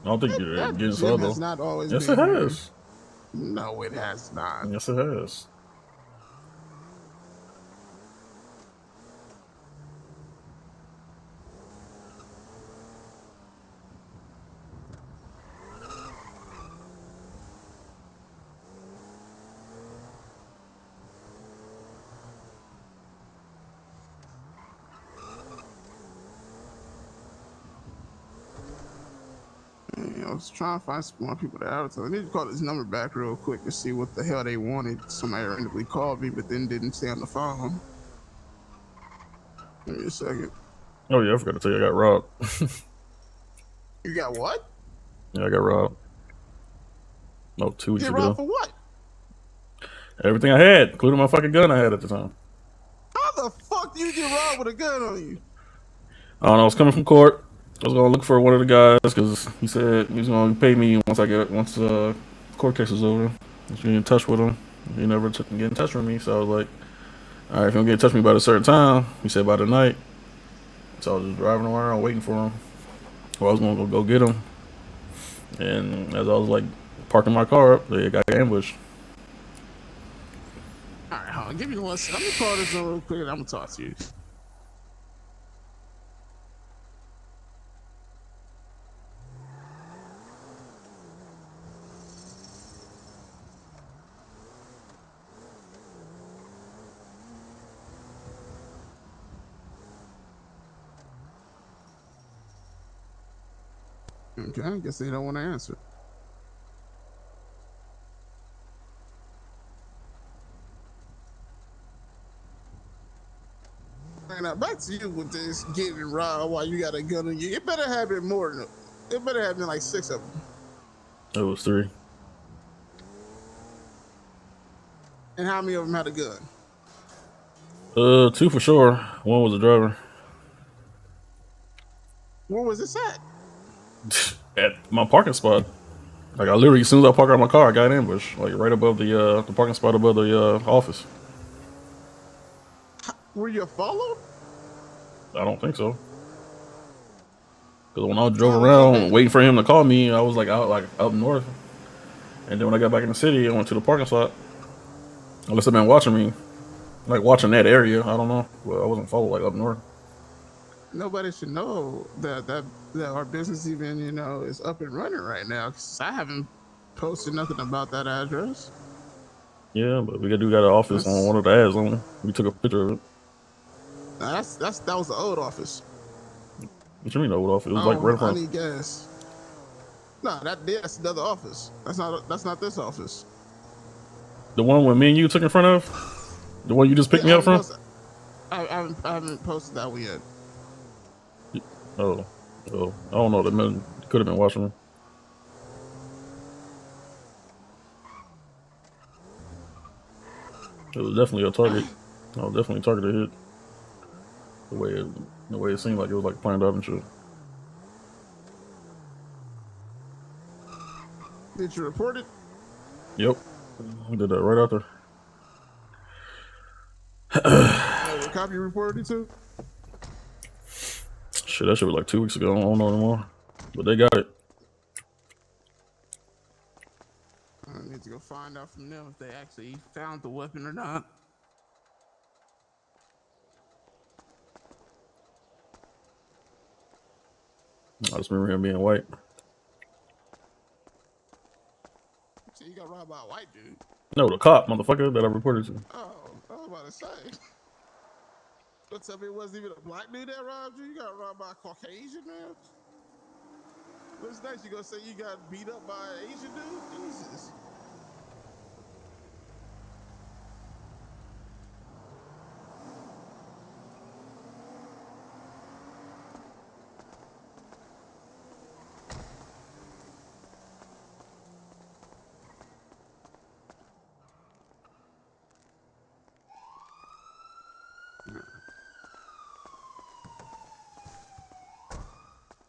I don't think you're getting gym though. has not always Yes, been it here. has. No, it has not. Yes, it has. I was trying to find some more people to advertise. I need to call this number back real quick to see what the hell they wanted. Somebody randomly called me, but then didn't stay on the phone. Give me a second. Oh yeah, I forgot to tell you, I got robbed. You got what? Yeah, I got robbed. No, 2 weeks You ago. get robbed for what? Everything I had, including my fucking gun I had at the time. How the fuck do you get robbed with a gun on you? I don't know. I was coming from court. I was gonna look for one of the guys because he said he was gonna pay me once the court case was over. I was getting in touch with him. He never took get in touch with me, so I was like, "All right, if you don't get in touch with me by a certain time," he said by the night. So I was just driving around waiting for him. Well, I was gonna go get him, and as I was like parking my car up, they got ambushed. All right, hold on. Give me 1 second. I'm gonna call this real quick and I'm gonna talk to you. Okay, I guess they don't want to answer. Now back to you with this getting robbed while you got a gun on you. It better have been more than it better have been like 6 of them. It was 3. And how many of them had a gun? 2 for sure. One was a driver. Where was this at? At my parking spot. Like I literally, as soon as I parked out my car, I got ambushed. Like right above the parking spot above the office. Were you followed? I don't think so. Because when I drove around waiting for him to call me, I was like up north. And then when I got back in the city, I went to the parking spot. Unless they've been watching me, like watching that area. I don't know. Well, I wasn't followed like up north. Nobody should know that our business even is up and running right now. 'Cause I haven't posted nothing about that address. Yeah, but we got an office on one of the ads. We took a picture of it. Nah, that was the old office. What you mean the old office? It was like right in I front. need gas. No, that's another office. That's not this office. The one when me and you took in front of? The one you just picked me up from? I haven't posted that one yet. Oh, I don't know. That could have been watching me. It was definitely a target. I was definitely a target to hit. The way it seemed like it was like planned out and shit. Did you report it? Yep, I did that right out there. What cop you reported it to? Shit, that shit was like 2 weeks ago. I don't know anymore. But they got it. I need to go find out from them if they actually found the weapon or not. I just remember him being white. So you got robbed by a white dude? No, the cop, motherfucker, that I reported to. Oh, I was about to say. Don't tell me it wasn't even a black dude that robbed you? You got robbed by a Caucasian man? What's next? You gonna say you got beat up by an Asian dude? Jesus.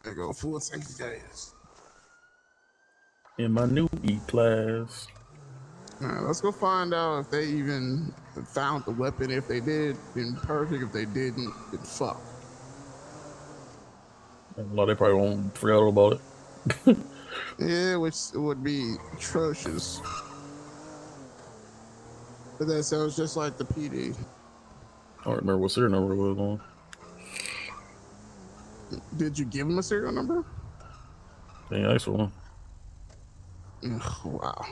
There go full 60 days. In my new E-class. All right, let's go find out if they even found the weapon. If they did, then perfect. If they didn't, then fuck. Well, they probably won't forget all about it. Yeah, which would be atrocious. But that sounds just like the PD. I don't remember what serial number it was on. Did you give him a serial number? They asked for one. Ugh, wow.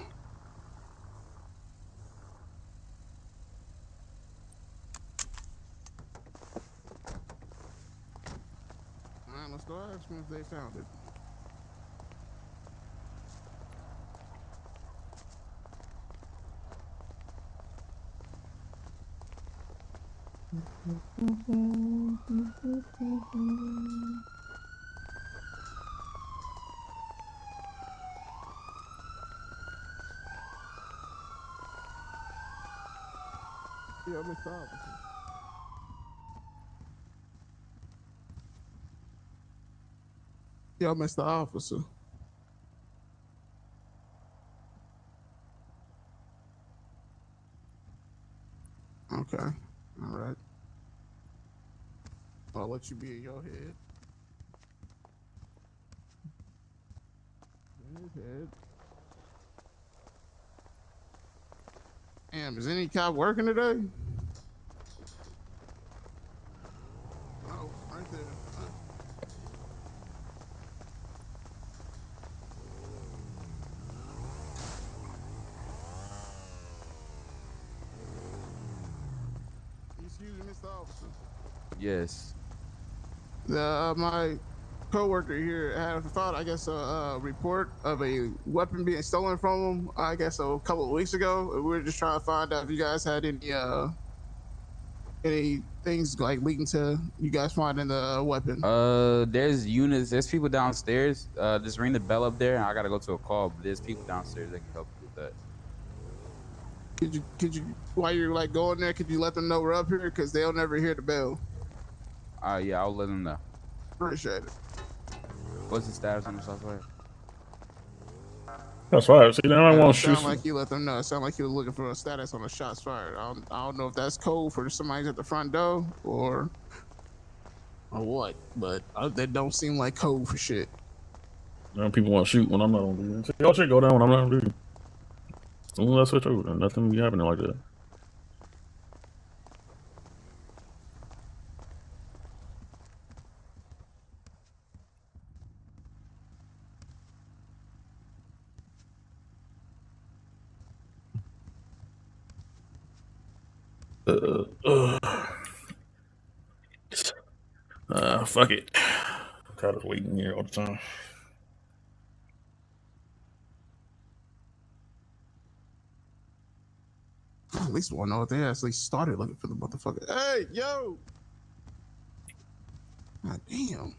Alright, let's go ask them if they found it. Yeah, Mr. Officer. Yo, Mr. Officer. Okay. All right. I'll let you be in your head. In his head. Damn, is any cop working today? Oh, right there. Excuse me, Mr. Officer. Yes. My coworker here had filed, I guess, a report of a weapon being stolen from him. I guess a couple of weeks ago. We were just trying to find out if you guys had any things like leading to you guys finding the weapon. There's units. There's people downstairs. Just ring the bell up there, and I gotta go to a call. But there's people downstairs that can help you with that. Could you, while you're like going there, could you let them know we're up here? Because they'll never hear the bell. Yeah, I'll let them know. Appreciate it. What's the status on the shots fired? That's fine. See, now I It want to shoot. sound like you let them know. It sound like you were looking for a status on the shots fired. I don't know if that's code for somebody's at the front door or what, but that don't seem like code for shit. Now people want to shoot when I'm not on duty. Y'all should go down when I'm not on duty. Unless I switch over, nothing be happening like that. Fuck it. I'm tired of waiting here all the time. At least want to know if they actually started looking for the motherfucker. Hey, yo! God damn.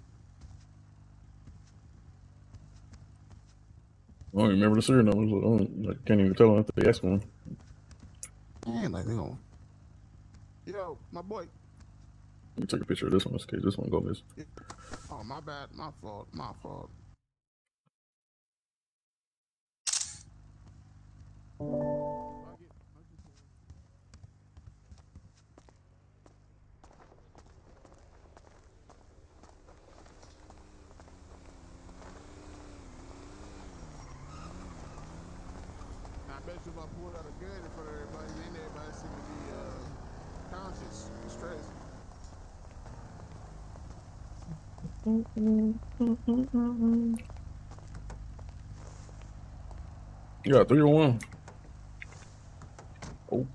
I don't remember the serial numbers. I can't even tell them if they asked one. Man, like they gonna. Yo, my boy. Let me take a picture of this one in case this one go miss. Oh, my bad. My fault. My fault. I bet you if I pulled out a gun in front of everybody, then everybody seemed to be conscious and stressed. You got 301. Oh.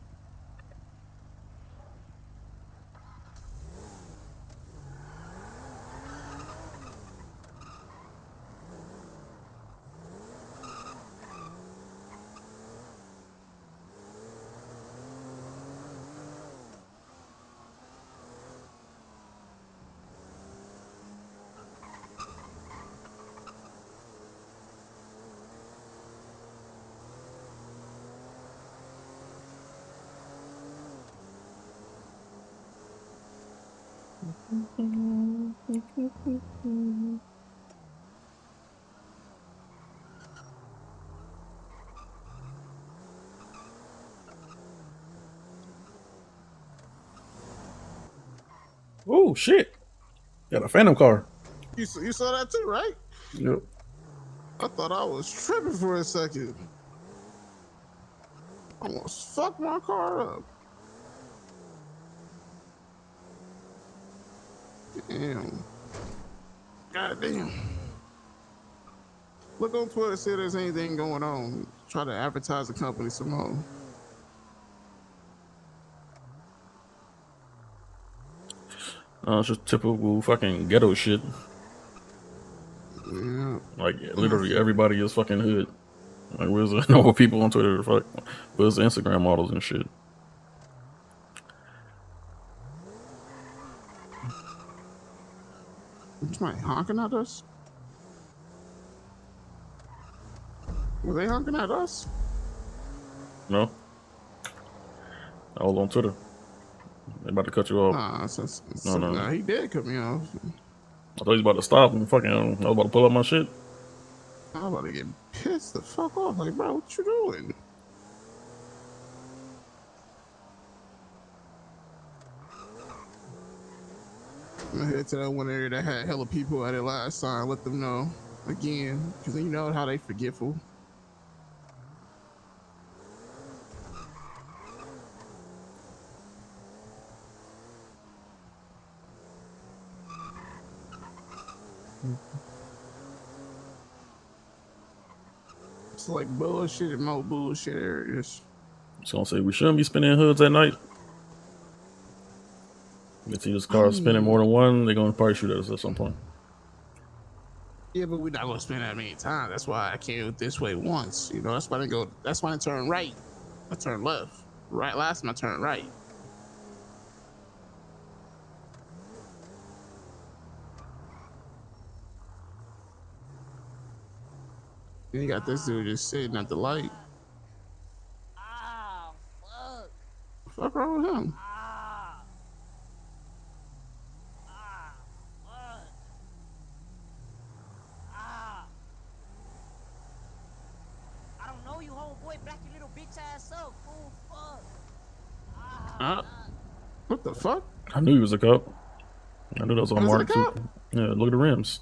Oh shit! Got a phantom car. You saw that too, right? Yep. I thought I was tripping for a second. Almost fucked my car up. Damn. God damn. Look on Twitter, see if there's anything going on. Try to advertise the company some more. It's just typical fucking ghetto shit. Yeah. Like literally everybody is fucking hood. Like where's the normal people on Twitter? Fuck, where's the Instagram models and shit? Somebody honking at us? Were they honking at us? No. I was on Twitter. They about to cut you off. No, he did cut me off. I thought he was about to stop and fucking. I was about to pull up my shit. I was about to get pissed the fuck off. Like, bro, what you doing? I'm gonna head to that one area that had hella people at it last time. Let them know again, because you know how they forgetful. It's like bullshit and more bullshit areas. So I'm say we shouldn't be spinning hoods at night. You see this car spinning more than one, they're gonna probably shoot at us at some point. Yeah, but we're not gonna spend that many times. That's why I came this way once. You know, that's why I go. That's why I turn right. I turn left. Right. Last time I turned right. Then you got this dude just sitting at the light. Fuck wrong with him? you, homeboy. Black your little bitch ass up. Fool, fuck. What the fuck? I knew he was a cop. I knew that was on Was it a Mark too. cop? Yeah, look at the rims.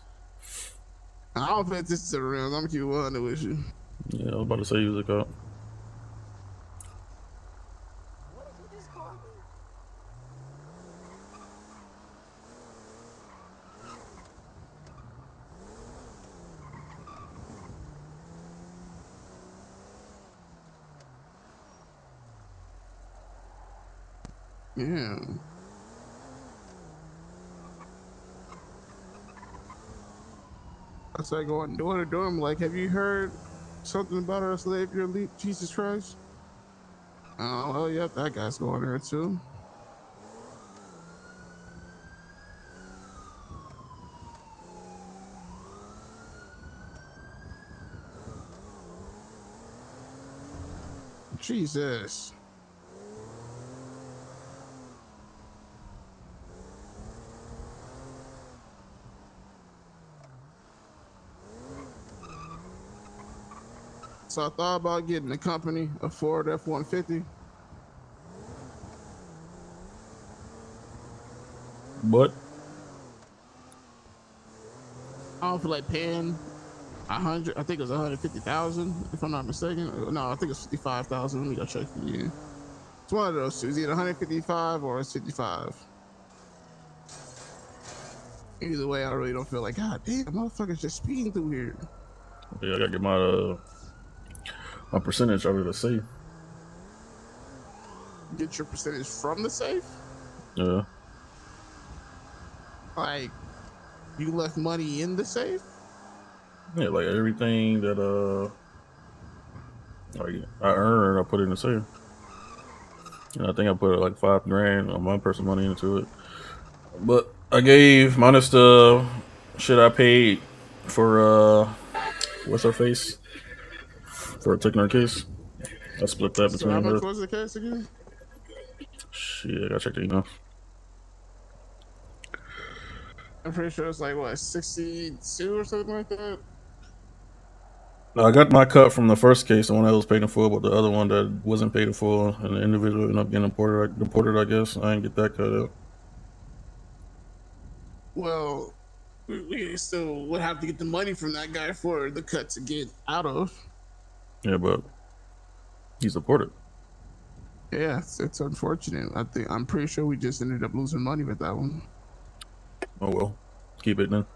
I don't pay attention to the rims. I'm keep 100 with you. Yeah, I was about to say he was a cop. What did you just call me? Yeah. I started going door to door. I'm like, have you heard something about our Savior, Jesus Christ? Oh, well, yep, that guy's going there too. Jesus. So I thought about getting a company, a Ford F-150. What? I don't feel like paying 100. I think it was 150,000, if I'm not mistaken. No, I think it's 55,000. Let me go check for you. It's one of those two. It's either 155 or it's 55. Either way, I really don't feel like, God damn, motherfuckers just speeding through here. Yeah, I gotta get my percentage out of the safe. Get your percentage from the safe? Yeah. Like, you left money in the safe? Yeah, like everything that like I earned, I put it in the safe. And I think I put like $5,000 on my personal money into it. But I gave minus the shit I paid for what's her face for taking her case. I split that So how between her. much was the case again? Shit, I gotta check the email. I'm pretty sure it's like, what, 62 or something like that? I got my cut from the first case, the one that was paid in full, but the other one that wasn't paid in full, and the individual ended up getting deported. I guess I didn't get that cut out. Well, we still would have to get the money from that guy for the cut to get out of. Yeah, but he's deported. Yeah, it's unfortunate. I'm pretty sure we just ended up losing money with that one. Oh well, keep it then.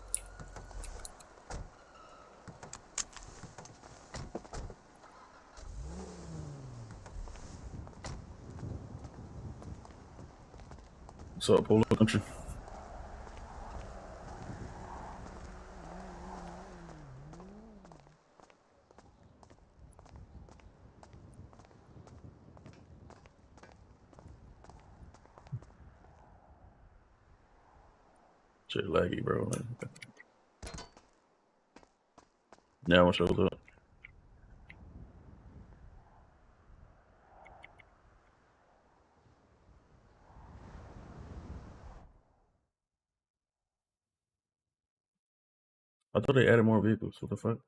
What's up, Polo Country? Shit laggy, bro. Now it shows up. I thought they added more vehicles. What the fuck?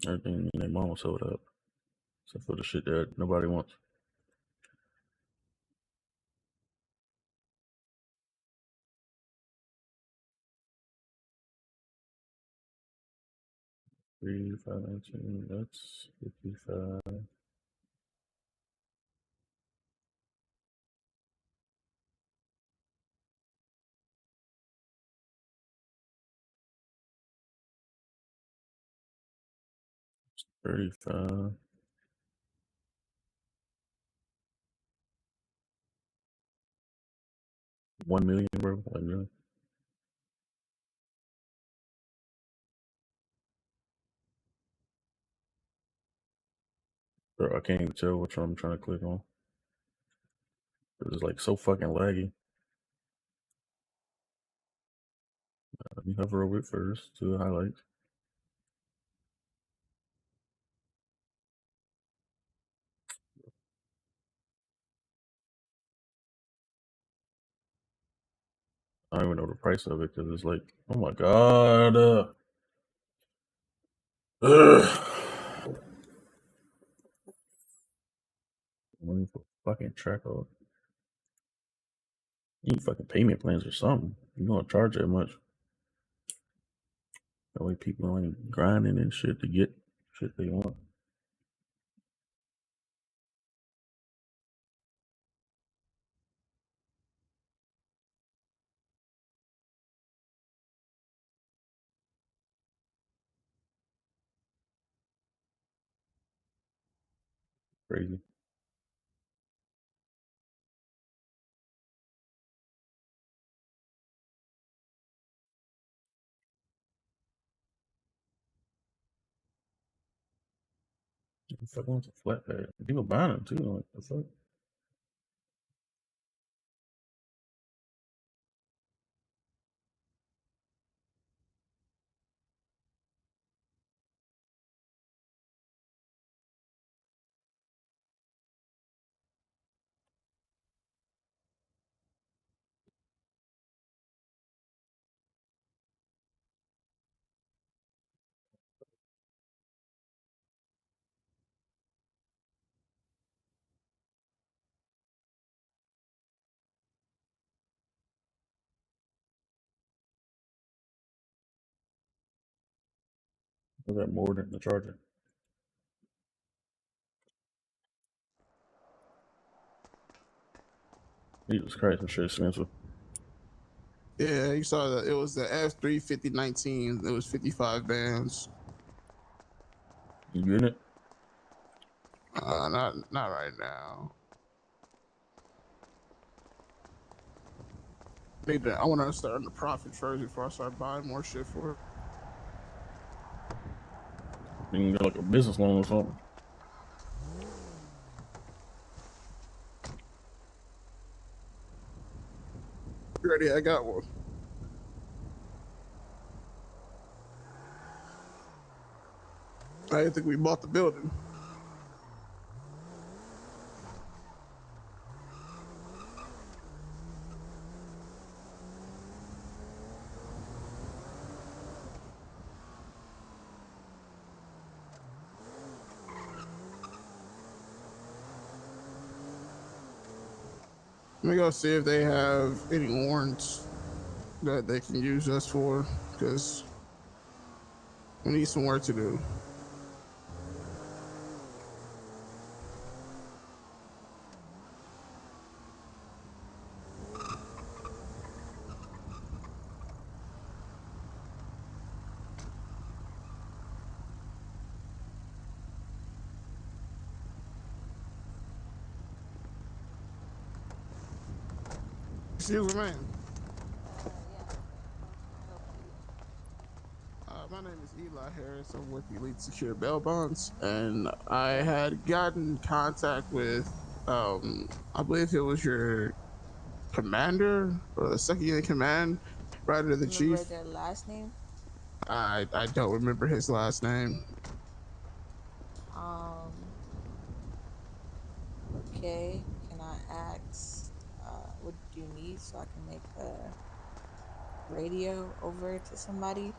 Everything in their mom was sold out. Except for the shit that nobody wants. Three, 5, 19, that's 55. It's 35. 1 million, bro. 1 million. Bro, I can't even tell which one I'm trying to click on. It's like so fucking laggy. Let me hover over it first to the highlights. I don't even know the price of it because it's like, oh my god. Money for fucking track of. You need fucking payment plans or something. You gonna charge that much? That way people ain't grinding and shit to get shit they want. Crazy. The fuck wants a flatbed? People buying them too. Like the fuck. Was that more than the charger? Jesus Christ, that shit expensive. Yeah, you saw that it was the F3 5019. It was 55 bands. You getting it? Not right now. I want to start on the profit first before I start buying more shit for it. You can get like a business loan or something. Ready? I got one. I didn't think we bought the building. Let me go see if they have any warrants that they can use us for, because we need some work to do. Excuse me, man. My name is Eli Harris. I'm with Elite Secure Bail Bonds, and I had gotten contact with, I believe it was your commander or the second in command, right under the chief. Remember their last name? I don't remember his last name. Okay. Can I ask, what do you need so I can make a radio over to somebody?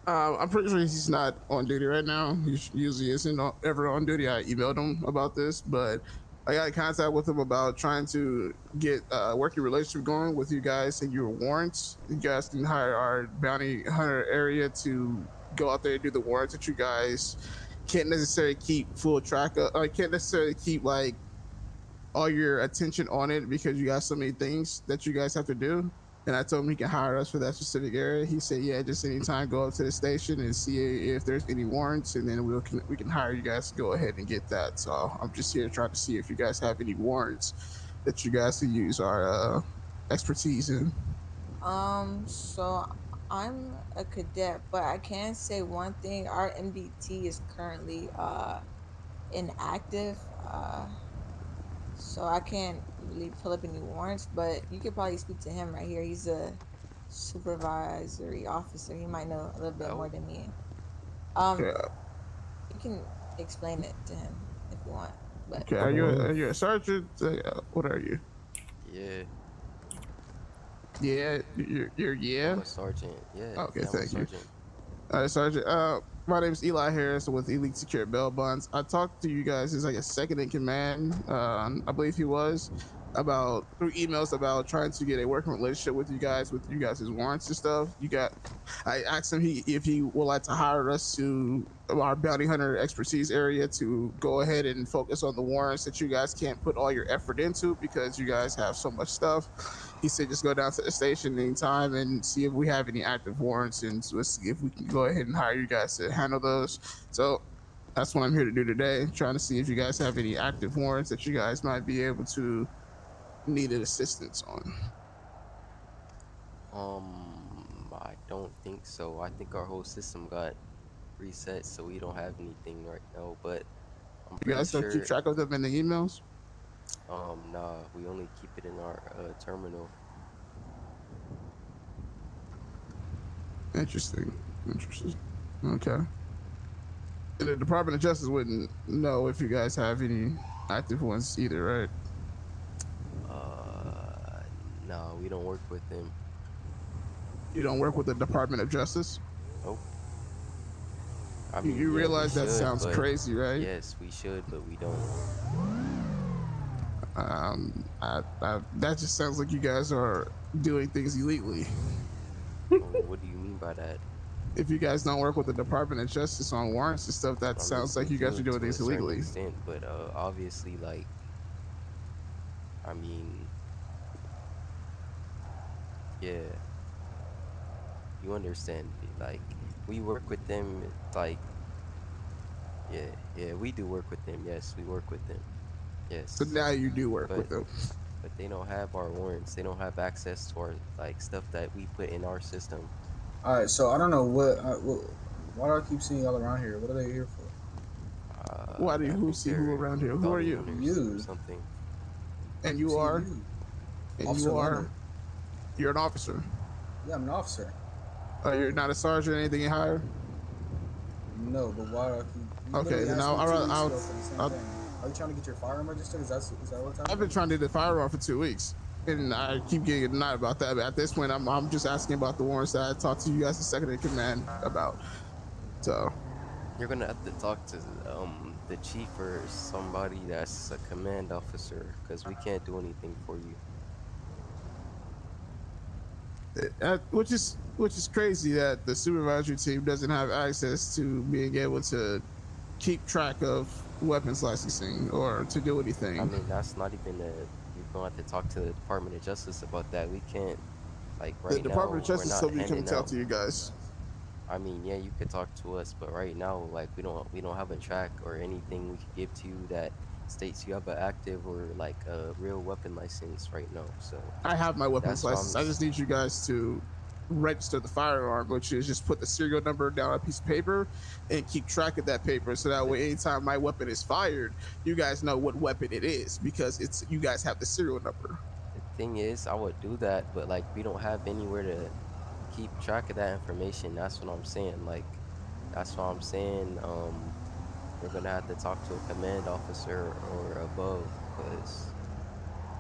I'm pretty sure he's not on duty right now. He usually isn't ever on duty. I emailed him about this, but I got in contact with him about trying to get a working relationship going with you guys and your warrants. You guys can hire our bounty hunter area to go out there and do the warrants that you guys can't necessarily keep full track of. I can't necessarily keep like all your attention on it because you got so many things that you guys have to do. And I told him he can hire us for that specific area. He said, yeah, just anytime go up to the station and see if there's any warrants, and then we can hire you guys to go ahead and get that. So I'm just here trying to see if you guys have any warrants that you guys can use our expertise in. So I'm a cadet, but I can say one thing. Our MDT is currently inactive. So I can't really pull up any warrants, but you could probably speak to him right here. He's a supervisory officer. He might know a little bit more than me. You can explain it to him if you want. But Okay, are you a sergeant? What are you? Yeah. Yeah, you're yeah. I'm a sergeant. Yeah. Okay, yeah, I'm a thank you. sergeant. All right, Sergeant. My name is Eli Harris with Elite Secure Bail Bonds. I talked to you guys as like a second in command. I believe he was about through emails about trying to get a working relationship with you guys warrants and stuff. I asked him if he would like to hire us to our bounty hunter expertise area to go ahead and focus on the warrants that you guys can't put all your effort into because you guys have so much stuff. He said just go down to the station anytime and see if we have any active warrants, and let's see if we can go ahead and hire you guys to handle those. So that's what I'm here to do today, trying to see if you guys have any active warrants that you guys might be able to need assistance on. I don't think so. I think our whole system got reset, so we don't have anything right now. But I'm You pretty guys don't sure. keep track of them in the emails? Nah, we only keep it in our terminal. Interesting. Okay. And the Department of Justice wouldn't know if you guys have any active ones either, right? No, we don't work with them. You don't work with the Department of Justice? Nope. You realize that sounds crazy, right? Yes, we should, but we don't. That just sounds like you guys are doing things illegally. What do you mean by that? If you guys don't work with the Department of Justice on warrants and stuff, that sounds like you guys are doing things illegally. Extent, but obviously, like, yeah, you understand? Like, we work with them. Like, yeah, we do work with them. Yes, we work with them. Yes. So now you do work with them. But they don't have our warrants. They don't have access to our stuff that we put in our system. All right, so I don't know why do I keep seeing y'all around here? What are they here for? Why do you see who around here? Who are you? You. Something. And you are? And Officer you are? Leonard. You're an officer. Yeah, I'm an officer. You're not a sergeant or anything higher? No, but why do I keep? Okay, then Are you trying to get your firearm registered? Is that what's happening? I've been trying to get the firearm for 2 weeks, and I keep getting denied about that. But at this point, I'm just asking about the warrants that I talked to you guys, the second in command, about. So You're gonna have to talk to the chief or somebody that's a command officer, because we can't do anything for you. which is crazy that the supervisory team doesn't have access to being able to keep track of weapons licensing or to do anything. I mean, that's not even you're gonna have to talk to the Department of Justice about that. We can't, right now. The Department of Justice we're not told me to come handing tell out- to you guys. I mean, yeah, you could talk to us, but right now, we don't have a track or anything we could give to you that states you have an active or a real weapon license right now. So I have my weapons that's why license. I just need you guys to register the firearm, which is just put the serial number down on a piece of paper and keep track of that paper, so that way anytime my weapon is fired, you guys know what weapon it is because you guys have the serial number. The thing is, I would do that, but we don't have anywhere to keep track of that information. That's what I'm saying. That's what I'm saying. We're gonna have to talk to a command officer or above, because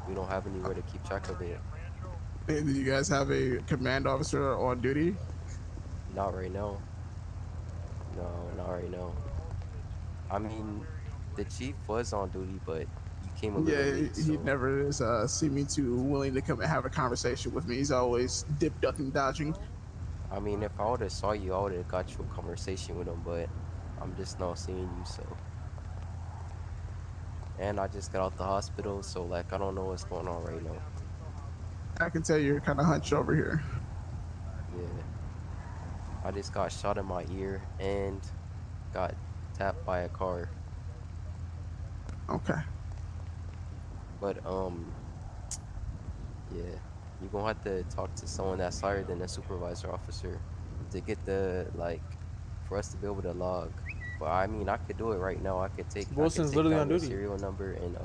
we don't have anywhere to keep track of it. And do you guys have a command officer on duty? Not right now. No, not right now. I mean, the chief was on duty, but you came a little late. He never is seeming too willing to come and have a conversation with me. He's always dip, ducking, dodging. I mean, if I would have saw you, I would have got you a conversation with him, but I'm just not seeing you, so. And I just got out the hospital, so I don't know what's going on right now. I can tell you're kind of hunched over here. Yeah. I just got shot in my ear and got tapped by a car. Okay. But yeah, you're gonna have to talk to someone that's higher than a supervisor officer to get for us to be able to log. But I mean, I could do it right now. I could take Wilson's literally down on the duty. serial number and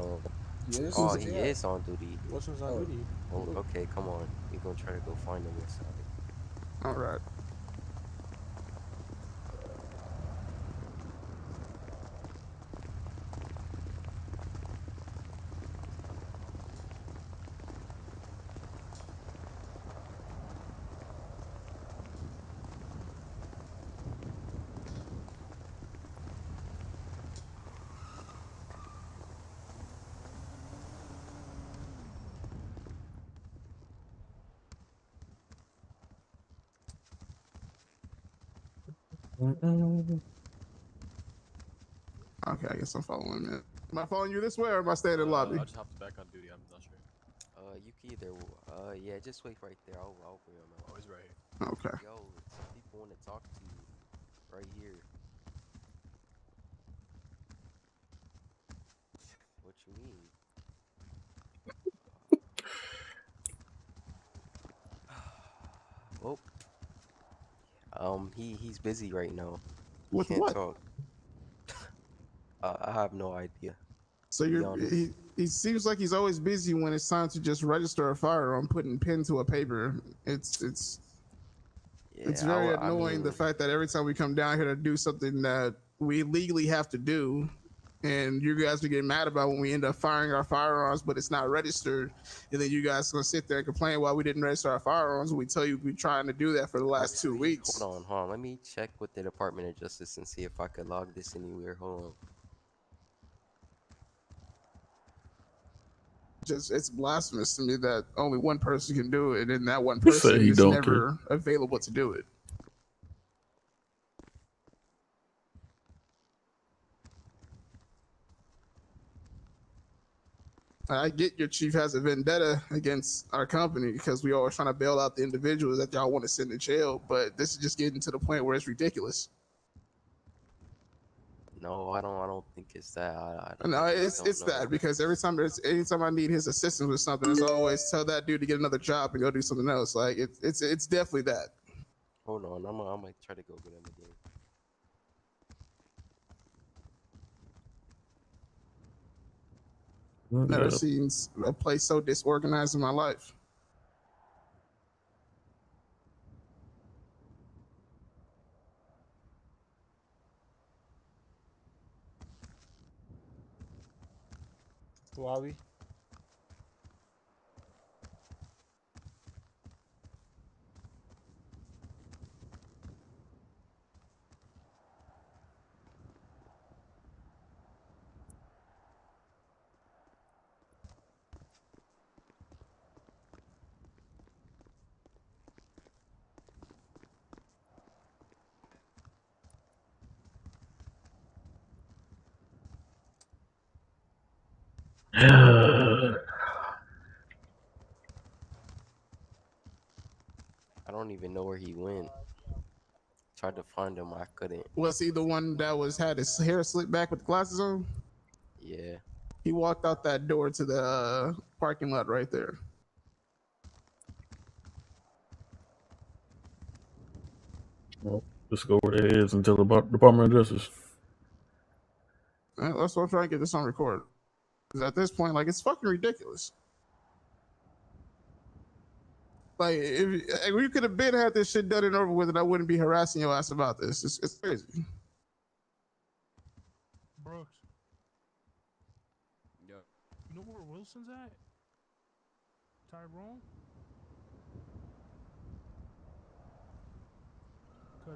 He is? oh, he is on duty. Wilson's on duty. Oh, okay, come on. We're gonna try to go find him inside. All right. Okay, I guess I'm following it. Am I following you this way or am I staying in the lobby? I just hopped back on duty. I'm not sure. You can either, yeah, just wait right there. I'll bring him out. Oh, he's right here. Okay. Yo, some people want to talk to you right here. What you mean? Well, he's busy right now. He With can't what? talk. I have no idea. So he seems like he's always busy when it's time to just register a firearm, putting pen to a paper. It's very annoying the fact that every time we come down here to do something that we legally have to do, and you guys will get mad about when we end up firing our firearms, but it's not registered, and then you guys gonna sit there and complain why we didn't register our firearms. We tell you we're trying to do that for the last 2 weeks. Hold on. Let me check with the Department of Justice and see if I could log this anywhere. Hold on. Just it's blasphemous to me that only one person can do it, and that one He said person he is don't never available to do it. I get your chief has a vendetta against our company because we always trying to bail out the individuals that y'all want to send to jail, but this is just getting to the point where it's ridiculous. No, I don't think it's that. No, it's that because anytime I need his assistance with something, it's always tell that dude to get another job and go do something else. Like it's definitely that. Hold on, I'm gonna try to go get him again. Never seen a place so disorganized in my life. Lobby. I don't even know where he went. Tried to find him, I couldn't. Was he the one that had his hair slicked back with the glasses on? Yeah. He walked out that door to the parking lot right there. Well, just go where it is and tell the Department of Justice. That's why I'm trying to get this on record. Because at this point, like, it's fucking ridiculous. Like, if we could have had this shit done and over with, and I wouldn't be harassing your ass about this. It's crazy. Brooks, Yo. you know where Wilson's at? Tyrone?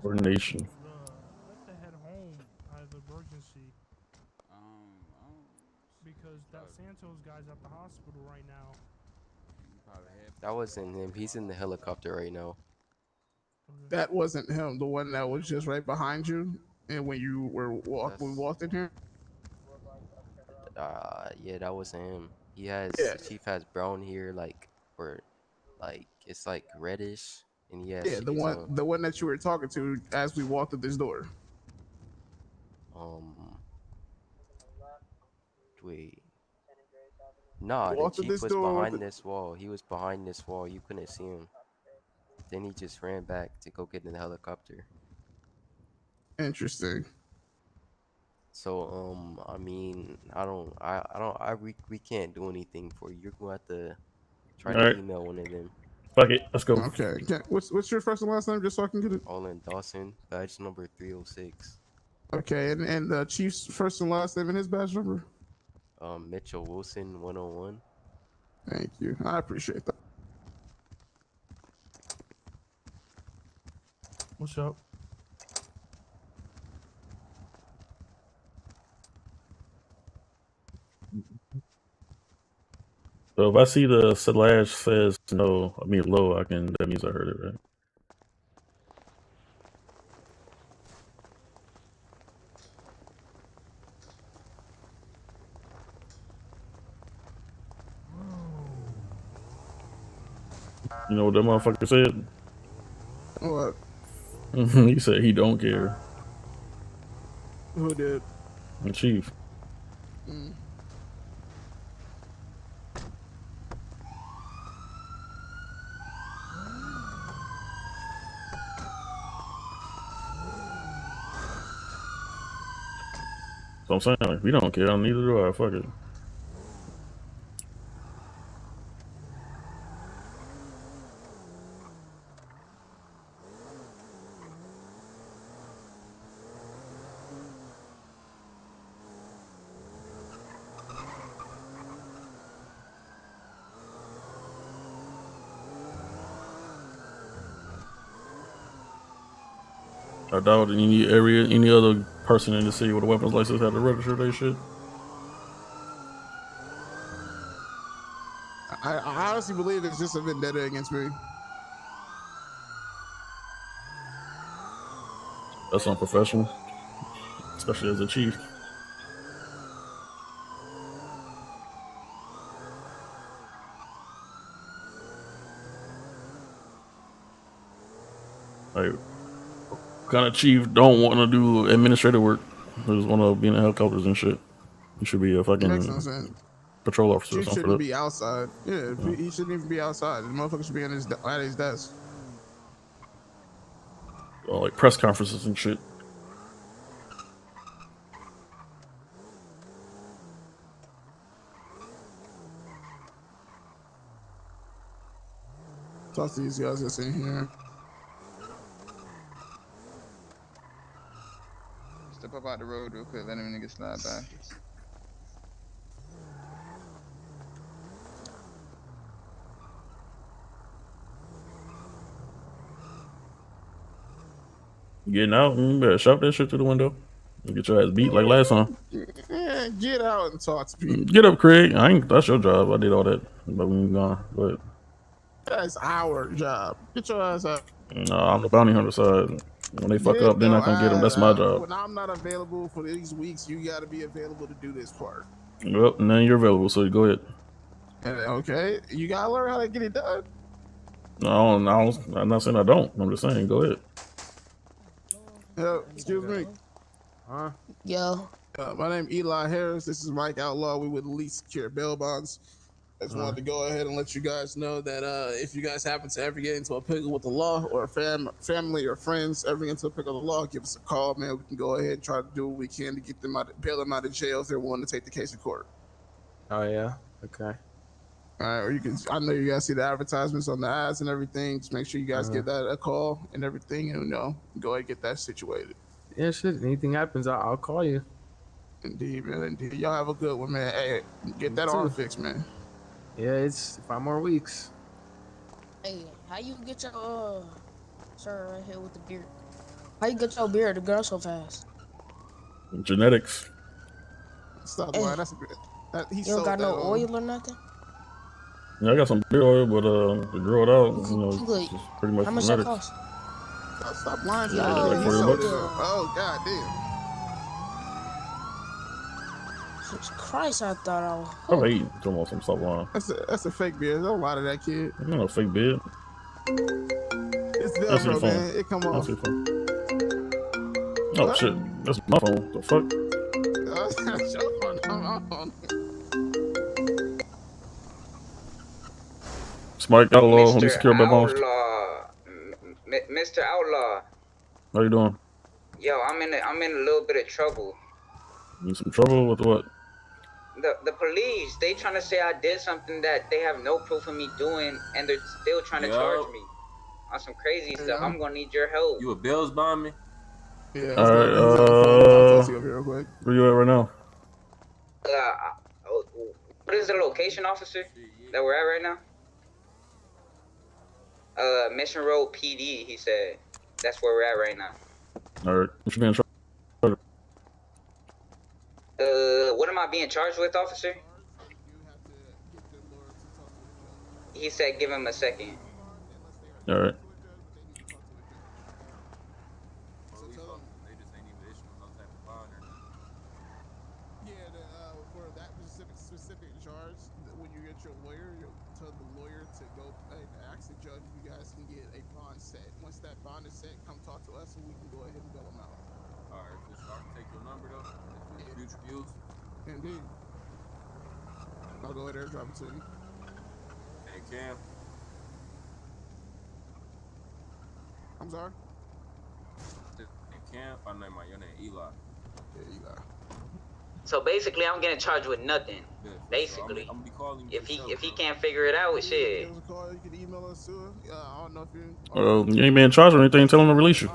Coordination. I have to head home out of emergency. Because that Santos guy's at the hospital right now. That wasn't him. He's in the helicopter right now. That wasn't him. The one that was just right behind you, and when you were we walked in here. Yeah, that wasn't him. The chief has brown hair, it's like reddish, and he has the one that you were talking to as we walked through this door. Wait. Nah, the chief was behind this wall. He was behind this wall. You couldn't see him. Then he just ran back to go get in the helicopter. Interesting. So, I mean, we can't do anything for you. You're going to have to try to email one of them. Fuck it, let's go. Okay. What's your first and last name, just so I can get it? Olin Dawson, badge number 306. Okay, and the chief's first and last name and his badge number? Mitchell Wilson 101. Thank you. I appreciate that. What's up? So if I see the slash says no, I mean low, that means I heard it right. You know what that motherfucker said? What? He said he don't care. Who did? The chief. Mm. So I'm saying, like, we don't care. Neither do I. Fuck it. I doubt any other person in the city with a weapons license had to register their shit. I honestly believe it's just a vendetta against me. That's unprofessional, especially as a chief. Like, kind of chief don't want to do administrative work. They just want to be in the helicopters and shit. You should be a fucking Makes no sense. patrol officer or Chief something for shouldn't that. be outside. Yeah, he shouldn't even be outside. The motherfucker should be at his desk. Or like press conferences and shit. Talk to these guys that's in here. Step up out the road real quick. Let them niggas slide by. Getting out, you better shout that shit through the window. And get your ass beat like last time. Yeah, get out and talk to people. Get up, Craig. That's your job. I did all that. But we gone. But That's our job. Get your ass out. no, I'm the bounty hunter side. When they fuck Get up, then I your come get them. ass That's my out. job. When I'm not available for these weeks, you got to be available to do this part. Well, now you're available, so go ahead. Okay, you gotta learn how to get it done. No, I'm not saying I don't. I'm just saying, go ahead. Excuse me. Huh? Yo. My name Eli Harris. This is Mike Outlaw. We would least secure bail bonds. I just wanted to go ahead and let you guys know that if you guys happen to ever get into a pickle with the law, or a family or friends ever get into a pickle with the law, give us a call, man. We can go ahead and try to do what we can to get them out, bail them out of jail if they're willing to take the case to court. Oh yeah. Okay. All right, or you can. I know you guys see the advertisements on the ads and everything. Just make sure you guys give that a call and everything, and go ahead and get that situated. Yeah, shit. Anything happens, I'll call you. Indeed, man. Indeed. Y'all have a good one, man. Hey, get that arm fixed, man. Yeah, it's 5 more weeks. Hey, how you get your sir right here with the beard? How you get your beard to grow so fast? Genetics. Stop Hey, lying. you don't got no oil or nothing? Yeah, I got some beard oil, but to grow it out, it's pretty much How much that genetics. cost? Stop lying. Yeah, like $40 bucks. Oh, god damn. Jesus Christ, I thought I was. I'm hating. Come on, some stop lying. That's a fake beard. Don't lie to that kid. I know, fake beard. It's That's your Velcro, phone. man. It come off. That's your phone. Oh shit, that's my phone. The fuck? That's your phone. Come on. Mike Outlaw, Police Secure Bail Bonds. Mr. Outlaw. How you doing? Yo, I'm in a little bit of trouble. You in some trouble with what? The police, they trying to say I did something that they have no proof of me doing, and they're still trying to charge me on some crazy stuff. I'm gonna need your help. You a Bills bomb me? Yeah. All right. Where you at right now? What is the location, officer, that we're at right now? Mission Road PD, he said. That's where we're at right now. All right. What you being charged? What am I being charged with, officer? He said give him a second. All right. For that specific charge, when you get your lawyer, you'll tell the lawyer to go and ask the bond is set, come talk to us so we can go ahead and bail him out. All right, for sure. I can take your number though. If it's future use. Indeed. I'll go ahead there and drop it to you. Hey Cam. I'm sorry. Hey Cam. I know your name Eli. Yeah, Eli. So basically, I'm getting charged with nothing. Yeah, Basically, I'm gonna be calling you. if he can't figure it out, shit. Give us a call. You can email us too. I don't know if you. You ain't being charged or anything. Tell him to release you.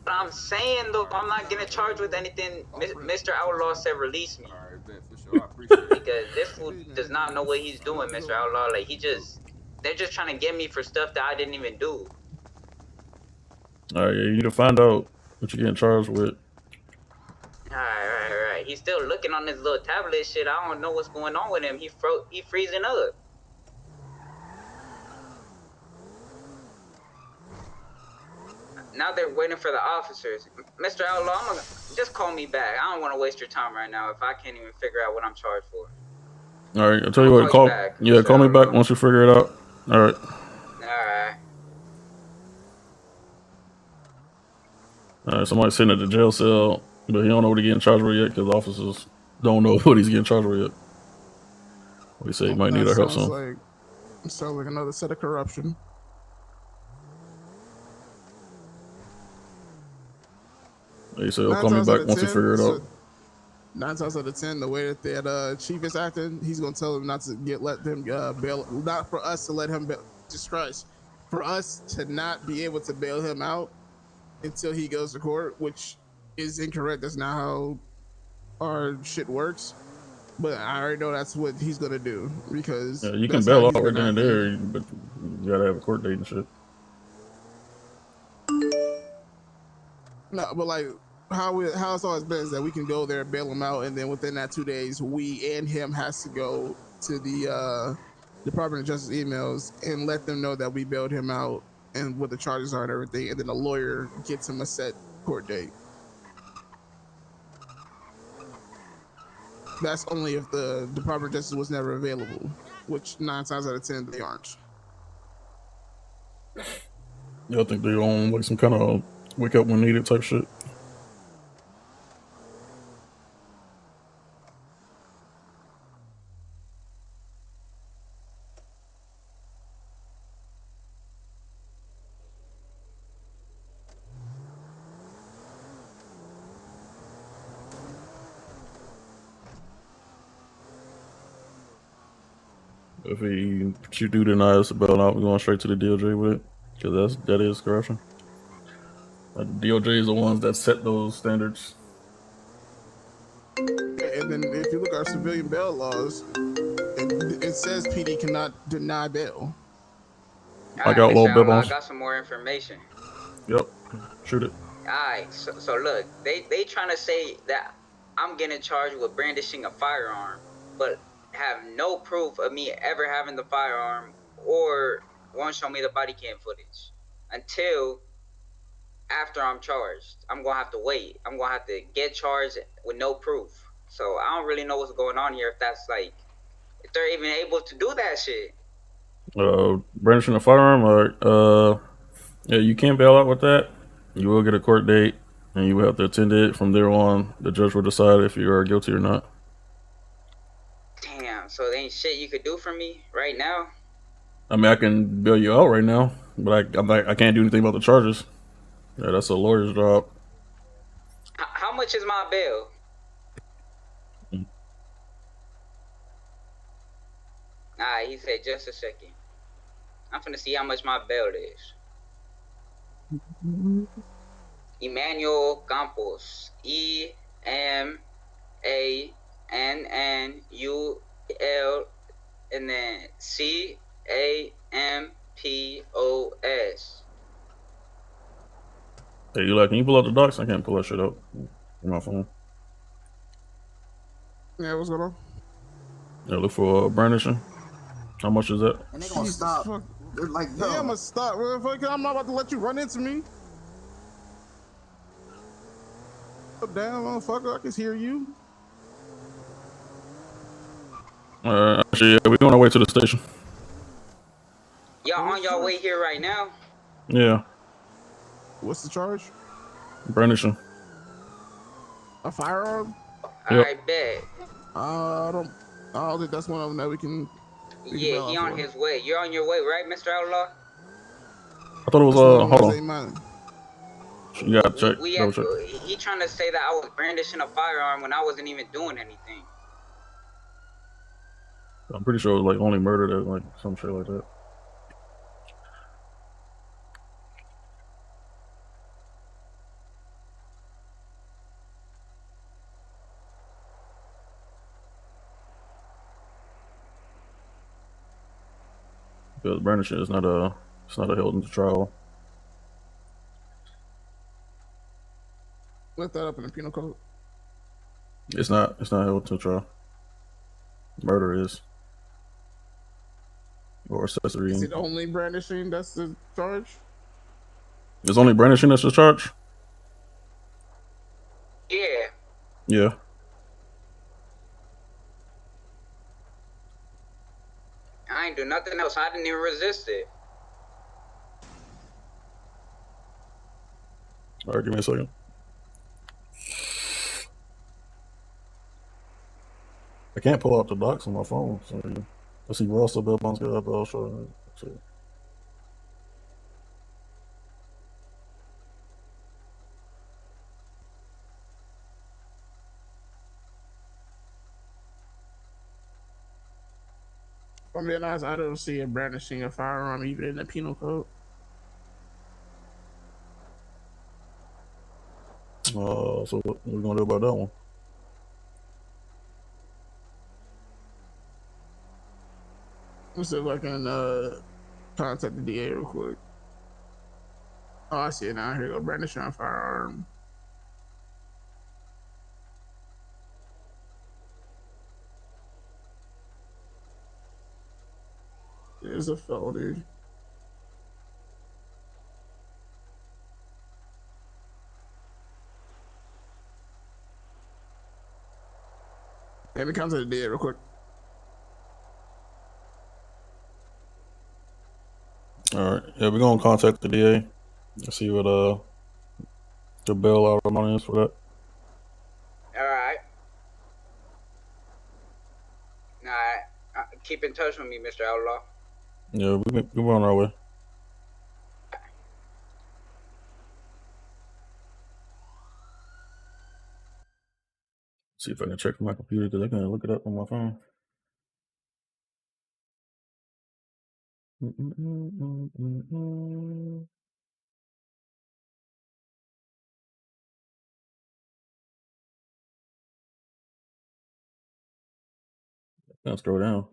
But I'm saying though, I'm not getting charged with anything. Mr. Outlaw said release me. All right, bet for sure. I appreciate it. Because this fool does not know what he's doing, Mr. Outlaw. Like they're just trying to get me for stuff that I didn't even do. All right, you need to find out what you're getting charged with. Right. He's still looking on his little tablet shit. I don't know what's going on with him. He freezing up. Now they're waiting for the officers. Mr. Outlaw, just call me back. I don't want to waste your time right now if I can't even figure out what I'm charged for. All right, I'll tell you what. Call me back once you figure it out. All right. All right. Somebody's sitting at the jail cell, but he don't know what he's getting charged with yet because officers don't know what he's getting charged with yet. We say he might need our help soon. Sounds like another set of corruption. He said he'll call me back once he figure it out. 9 times out of 10, the way that chief is acting, he's gonna tell him not to let them bail. Not for us to let him bail. Jesus Christ, for us to not be able to bail him out until he goes to court, which is incorrect. That's not how our shit works. But I already know that's what he's gonna do because you can bail out right then and there, but you gotta have a court date and shit. No, but like how it's always been is that we can go there, bail him out, and then within that 2 days, we and him has to go to the Department of Justice emails and let them know that we bailed him out and what the charges are and everything, and then the lawyer gets him a set court date. That's only if the Department of Justice was never available, which 9 times out of 10 they aren't. Y'all think they on like some kind of wake up when needed type shit? If you do deny us a bail out, we're going straight to the DOJ with it, because that is corruption. Like, the DOJ is the ones that set those standards. And then if you look at our civilian bail laws, it says PD cannot deny bail. Like Outlaw Bounty Hunter. I got some more information. Yep, shoot it. Alright, so look, they trying to say that I'm getting charged with brandishing a firearm, but have no proof of me ever having the firearm or won't show me the body cam footage until after I'm charged. I'm gonna have to wait. I'm gonna have to get charged with no proof. So I don't really know what's going on here, if that's like, if they're even able to do that shit. Brandishing a firearm, yeah, you can't bail out with that. You will get a court date and you will have to attend it. From there on, the judge will decide if you are guilty or not. Damn, so there ain't shit you could do for me right now? I mean, I can bail you out right now, but I can't do anything about the charges. Yeah, that's a lawyer's job. How much is my bail? Alright, he said just a second. I'm finna see how much my bail is. Emmanuel Campos. EMANNUL and then CAMPOS. Hey, Eli, can you pull out the docs? I can't pull that shit out on my phone. Yeah, what's going on? Yeah, look for brandishing. How much is that? And they gonna stop. They're like, yo. Yeah, I'm gonna stop. I'm not about to let you run into me. Damn, motherfucker, I can hear you. Actually, yeah, we're on our way to the station. Y'all on y'all way here right now? Yeah. What's the charge? Brandishing. A firearm? Yep. I bet. I don't think that's one of them that we can Yeah, bail he out on for. his way. You're on your way, right, Mr. Outlaw? I thought it was That's one of them hold was on. a man. You gotta check. We Double had, check. he trying to say that I was brandishing a firearm when I wasn't even doing anything. I'm pretty sure it was like only murder that like some shit like that. Because brandishing is not a held into trial. Look that up in the penal code. It's not held to trial. Murder is. Or accessory. Is it only brandishing that's the charge? It's only brandishing that's the charge? Yeah. Yeah. I ain't do nothing else. I didn't even resist it. Alright, give me a second. I can't pull out the docs on my phone. So let's see what else the bill bonds got, but I'll show you. Let's see. If I'm being honest, I don't see a brandishing a firearm even in the penal code. So what are we gonna do about that one? Let's see if I can contact the DA real quick. Oh, I see it now. Here you go. Brandishing a firearm. There's a felony. Let me contact the DA real quick. Alright. Yeah, we're gonna contact the DA and see what the bail out amount is for that. Alright. Alright. Keep in touch with me, Mr. Outlaw. Yeah, we're on our way. See if I can check my computer because I can't look it up on my phone. I'll scroll down.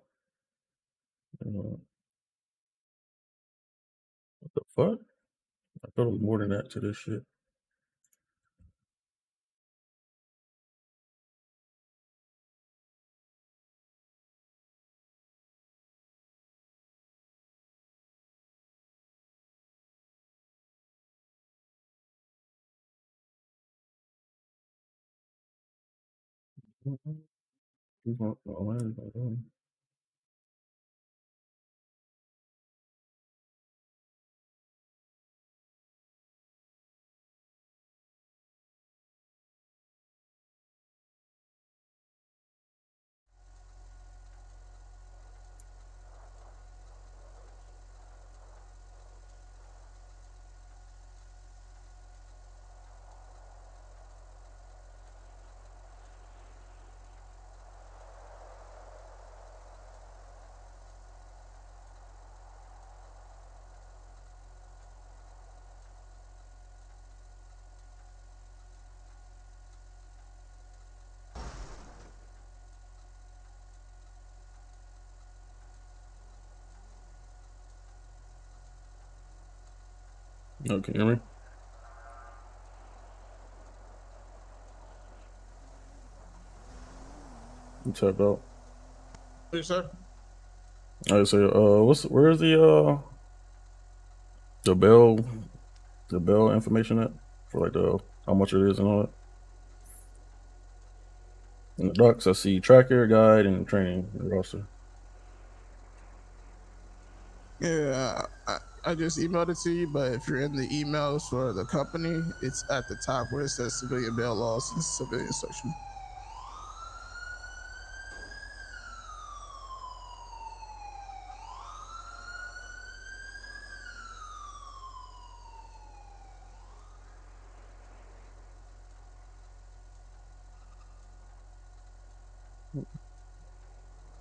What the fuck? I thought it was more than that to this shit. Oh, can you hear me? You tapped out. Yes, sir. I say, where's the bail information at for like the how much it is and all that? In the docs, I see tracker, guide, and training roster. Yeah, I just emailed it to you, but if you're in the emails for the company, it's at the top where it says civilian bail laws and civilian section.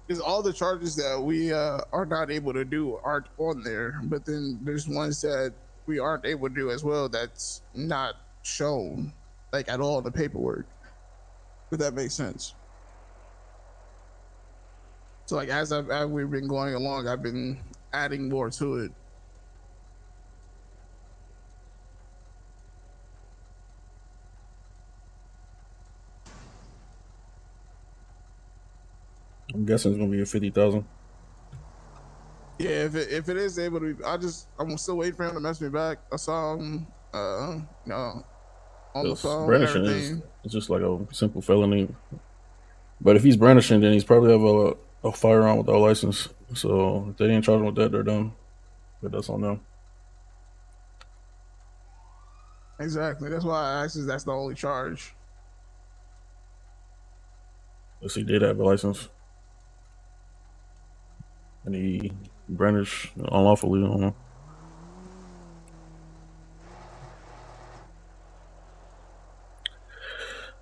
Because all the charges that we are not able to do aren't on there, but then there's ones that we aren't able to do as well that's not shown like at all in the paperwork. If that makes sense. So like as we've been going along, I've been adding more to it. I'm guessing it's gonna be a 50,000. Yeah, if it is able to be, I'm still waiting for him to mess me back. I saw him, on the phone and Brandishing everything. is just like a simple felony. But if he's brandishing, then he's probably have a firearm without license. So if they didn't charge him with that, they're done. But that's on them. Exactly. That's why I asked. That's the only charge. Unless he did have a license. And he brandished unlawfully. I don't know.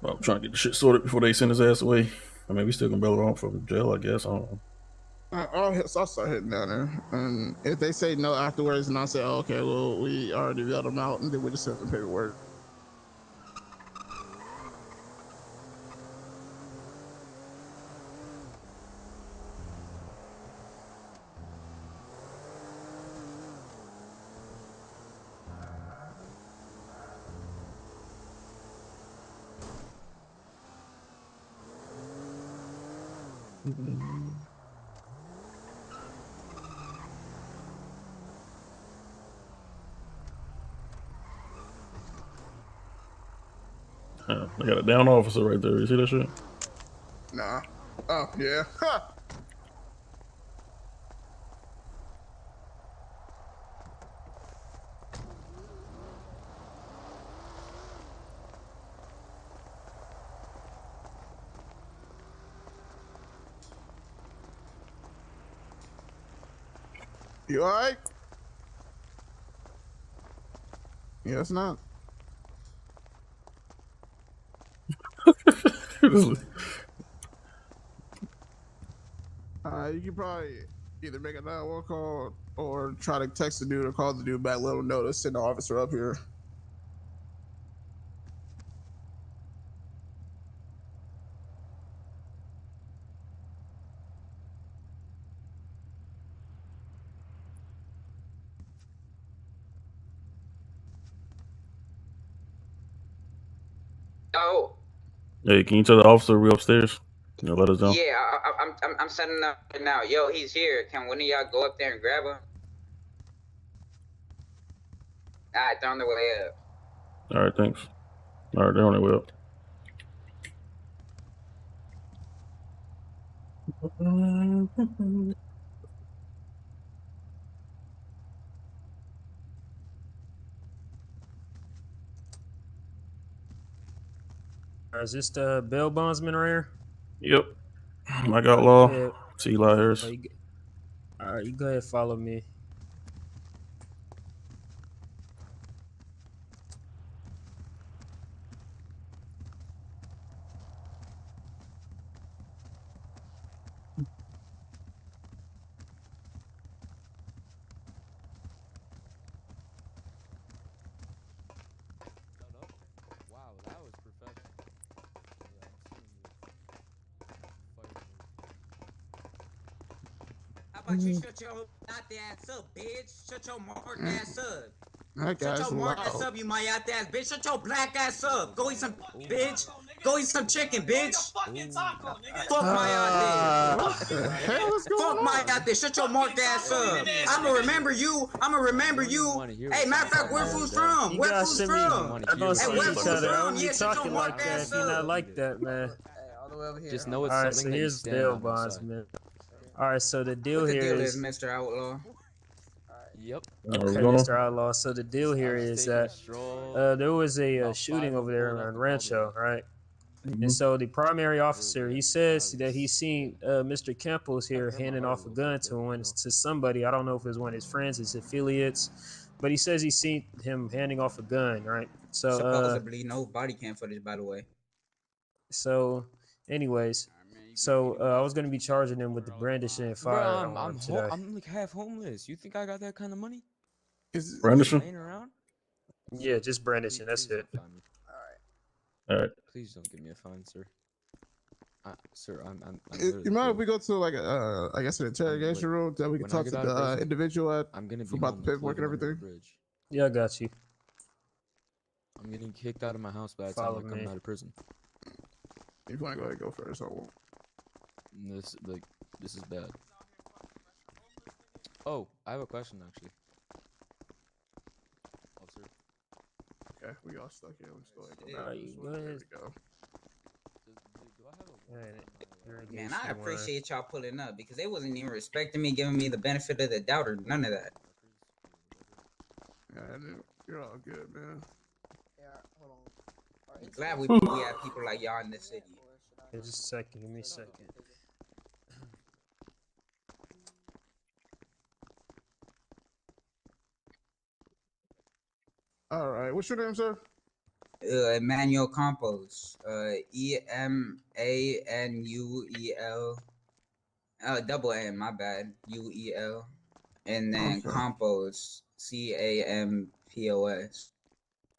Well, I'm trying to get the shit sorted before they send his ass away. I mean, we still gonna bail him out from jail, I guess. I don't know. I'll start hitting down there. And if they say no afterwards, and I say, oh, okay, well, we already bailed him out, and then we just send the paperwork. They got a down officer right there. You see that shit? Nah. Oh, yeah. You alright? Yeah, it's not. You can probably either make a 911 call or try to text the dude or call the dude back, let him know to send the officer up here. Oh. Hey, can you tell the officer we upstairs? You know, let us know. Yeah, I'm setting up right now. Yo, he's here. Can one of y'all go up there and grab him? Alright, they're on their way up. All right, thanks. All right, they're on their way up. Is this the bail bondsman right here? Yep. Mike Outlaw. It's Eli Harris. All right, you go ahead and follow me. Wow, that was professional. Yeah, How about you shut your out ass up, bitch? Shut your mark ass up. That Shut guy's your mark ass loud. up, you my out ass bitch. Shut your black ass up. Go eat some bitch. Go eat some chicken, bitch. Fuck my out there. Fuck my out there. Shut your mark ass up. I'ma remember you. Hey, matter of fact, where food's from? You Where guys food's send me. from? We're gonna see Hey, where each food's other. I from? don't Yeah, be shut your talking like mark that. ass If you're not up. like that, man. Just know it's All right, something so that you here's stand bail on, I'm sorry. bondsman. All right, so the deal What the here deal is is, Mr. Outlaw? Yep. What's Okay, going on? Mr. Outlaw. So the deal here is that there was a shooting over there on Rancho, right? And so the primary officer, he says that he's seen Mr. Campos here handing off a gun to somebody. I don't know if it's one of his friends, his affiliates, but he says he's seen him handing off a gun, right? So Supposedly, no body cam footage, by the way. so, anyways, so I was gonna be charging him with the brandishing and Bro, firearm today. I'm like half homeless. You think I got that kind of money? Is Brandishing? Laying around? Yeah, just brandishing. That's it. All right. Please don't give me a fine, sir. Sir, I'm You mind if we go to like I guess an interrogation room that we can when I talk to get out of the prison, individual at I'm gonna be for about the homeless, paperwork and living under a everything? bridge. Yeah, I got you. I'm getting kicked out of my house by the Follow time I come me. out of prison. If you want to go ahead and go first, I won't. This is bad. Oh, I have a question actually. Officer. Okay, we all stuck here. Let's go ahead and go All back. right, go There ahead. we go. Do I have a Man, I appreciate y'all pulling up because they wasn't even respecting me, giving me the benefit of the doubt or none of that. Yeah, you're all good, man. Yeah, hold on. I'm glad we have people like y'all in this city. Yeah, just a second. Give me a second. All right, what's your name, sir? Emmanuel Campos. Emanuel. Double N, my bad. UEL. And then Okay. Campos. Campos.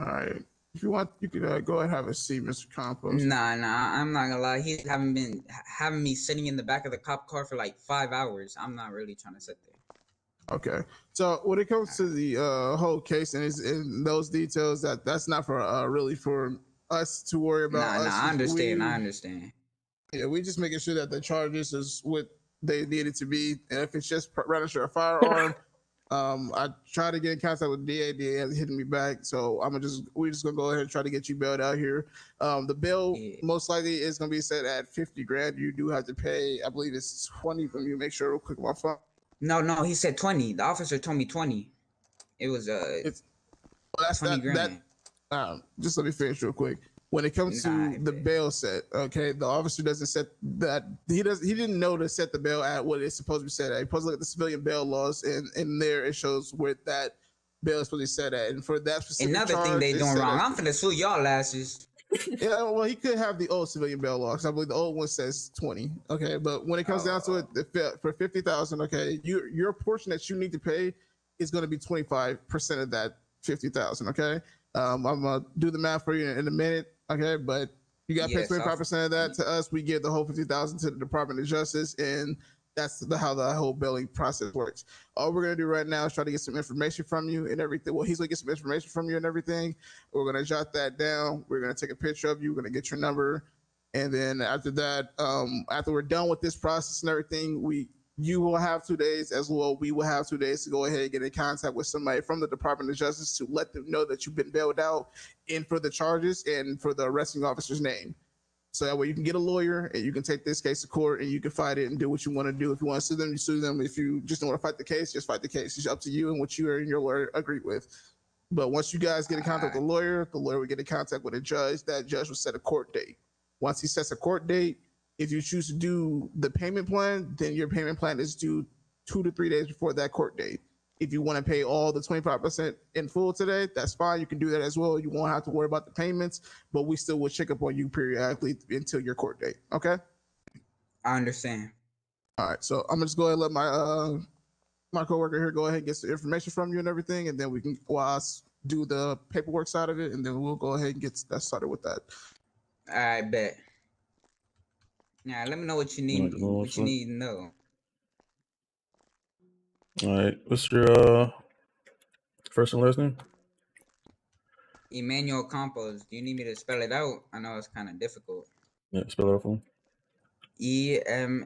All right. If you want, you could go ahead and have a seat, Mr. Campos. Nah, I'm not gonna lie. He's having me sitting in the back of the cop car for like 5 hours. I'm not really trying to sit there. Okay. So when it comes to the whole case and those details, that's not for really for us to worry about. Nah, I understand. We, I understand. Yeah, we just making sure that the charges is what they need it to be. And if it's just register a firearm, I tried to get in contact with DA. DA hasn't hit me back, so we're just gonna go ahead and try to get you bailed out here. The bail most likely is gonna be set at 50 grand. You do have to pay, I believe it's 20 from you. Make sure real quick my phone. No, he said 20. The officer told me 20. It was that's 20 grand. Just let me finish real quick. When it comes to the bail set, okay, the officer doesn't set that. He didn't know to set the bail at what it's supposed to be set at. He's supposed to look at the civilian bail laws, and in there it shows where that bail is supposed to be set at. And for that specific Another charge, thing they it's doing set wrong. at- I'm finna sue y'all asses. Yeah, well, he could have the old civilian bail law, because I believe the old one says 20. Okay, but when it comes down to it, for 50,000, okay, your portion that you need to pay is going to be 25% of that 50,000. Okay, I'm gonna do the math for you in a minute. Okay, but you got to pay 25% of that to us. We give the whole 50,000 to the Department of Justice, and that's how the whole billing process works. All we're gonna do right now is try to get some information from you and everything. Well, he's gonna get some information from you and everything. We're gonna jot that down. We're gonna take a picture of you. We're gonna get your number, and then after that, after we're done with this process and everything, you will have 2 days, as well we will have 2 days to go ahead and get in contact with somebody from the Department of Justice to let them know that you've been bailed out and for the charges and for the arresting officer's name. So that way you can get a lawyer and you can take this case to court and you can fight it and do what you want to do. If you want to sue them, you sue them. If you just don't want to fight the case, just fight the case. It's up to you and what you and your lawyer agree with. But once you guys get in contact with the lawyer will get in contact with a judge. That judge will set a court date. Once he sets a court date, if you choose to do the payment plan, then your payment plan is due 2 to 3 days before that court date. If you want to pay all the 25% in full today, that's fine. You can do that as well. You won't have to worry about the payments, but we still will check up on you periodically until your court date. Okay? I understand. All right. So I'm just going to let my coworker here go ahead and get some information from you and everything, and then we can do the paperwork side of it, and then we'll go ahead and get that started with that. I bet. Now let me know what you need. What you need to know. All right. What's your first and last name? Emmanuel Campos. Do you need me to spell it out? I know it's kind of difficult. Yeah, spell it out for me. EMANNUELCAMPOS.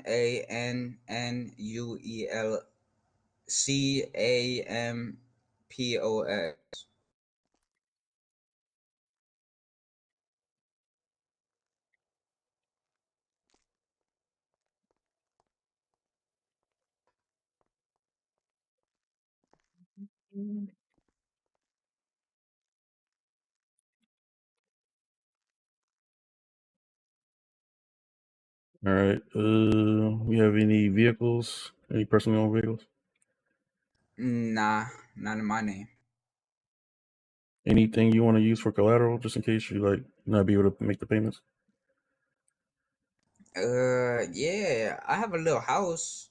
All right. We have any vehicles? Any personally owned vehicles? Nah, not in my name. Anything you want to use for collateral, just in case you like not be able to make the payments? Yeah, I have a little house.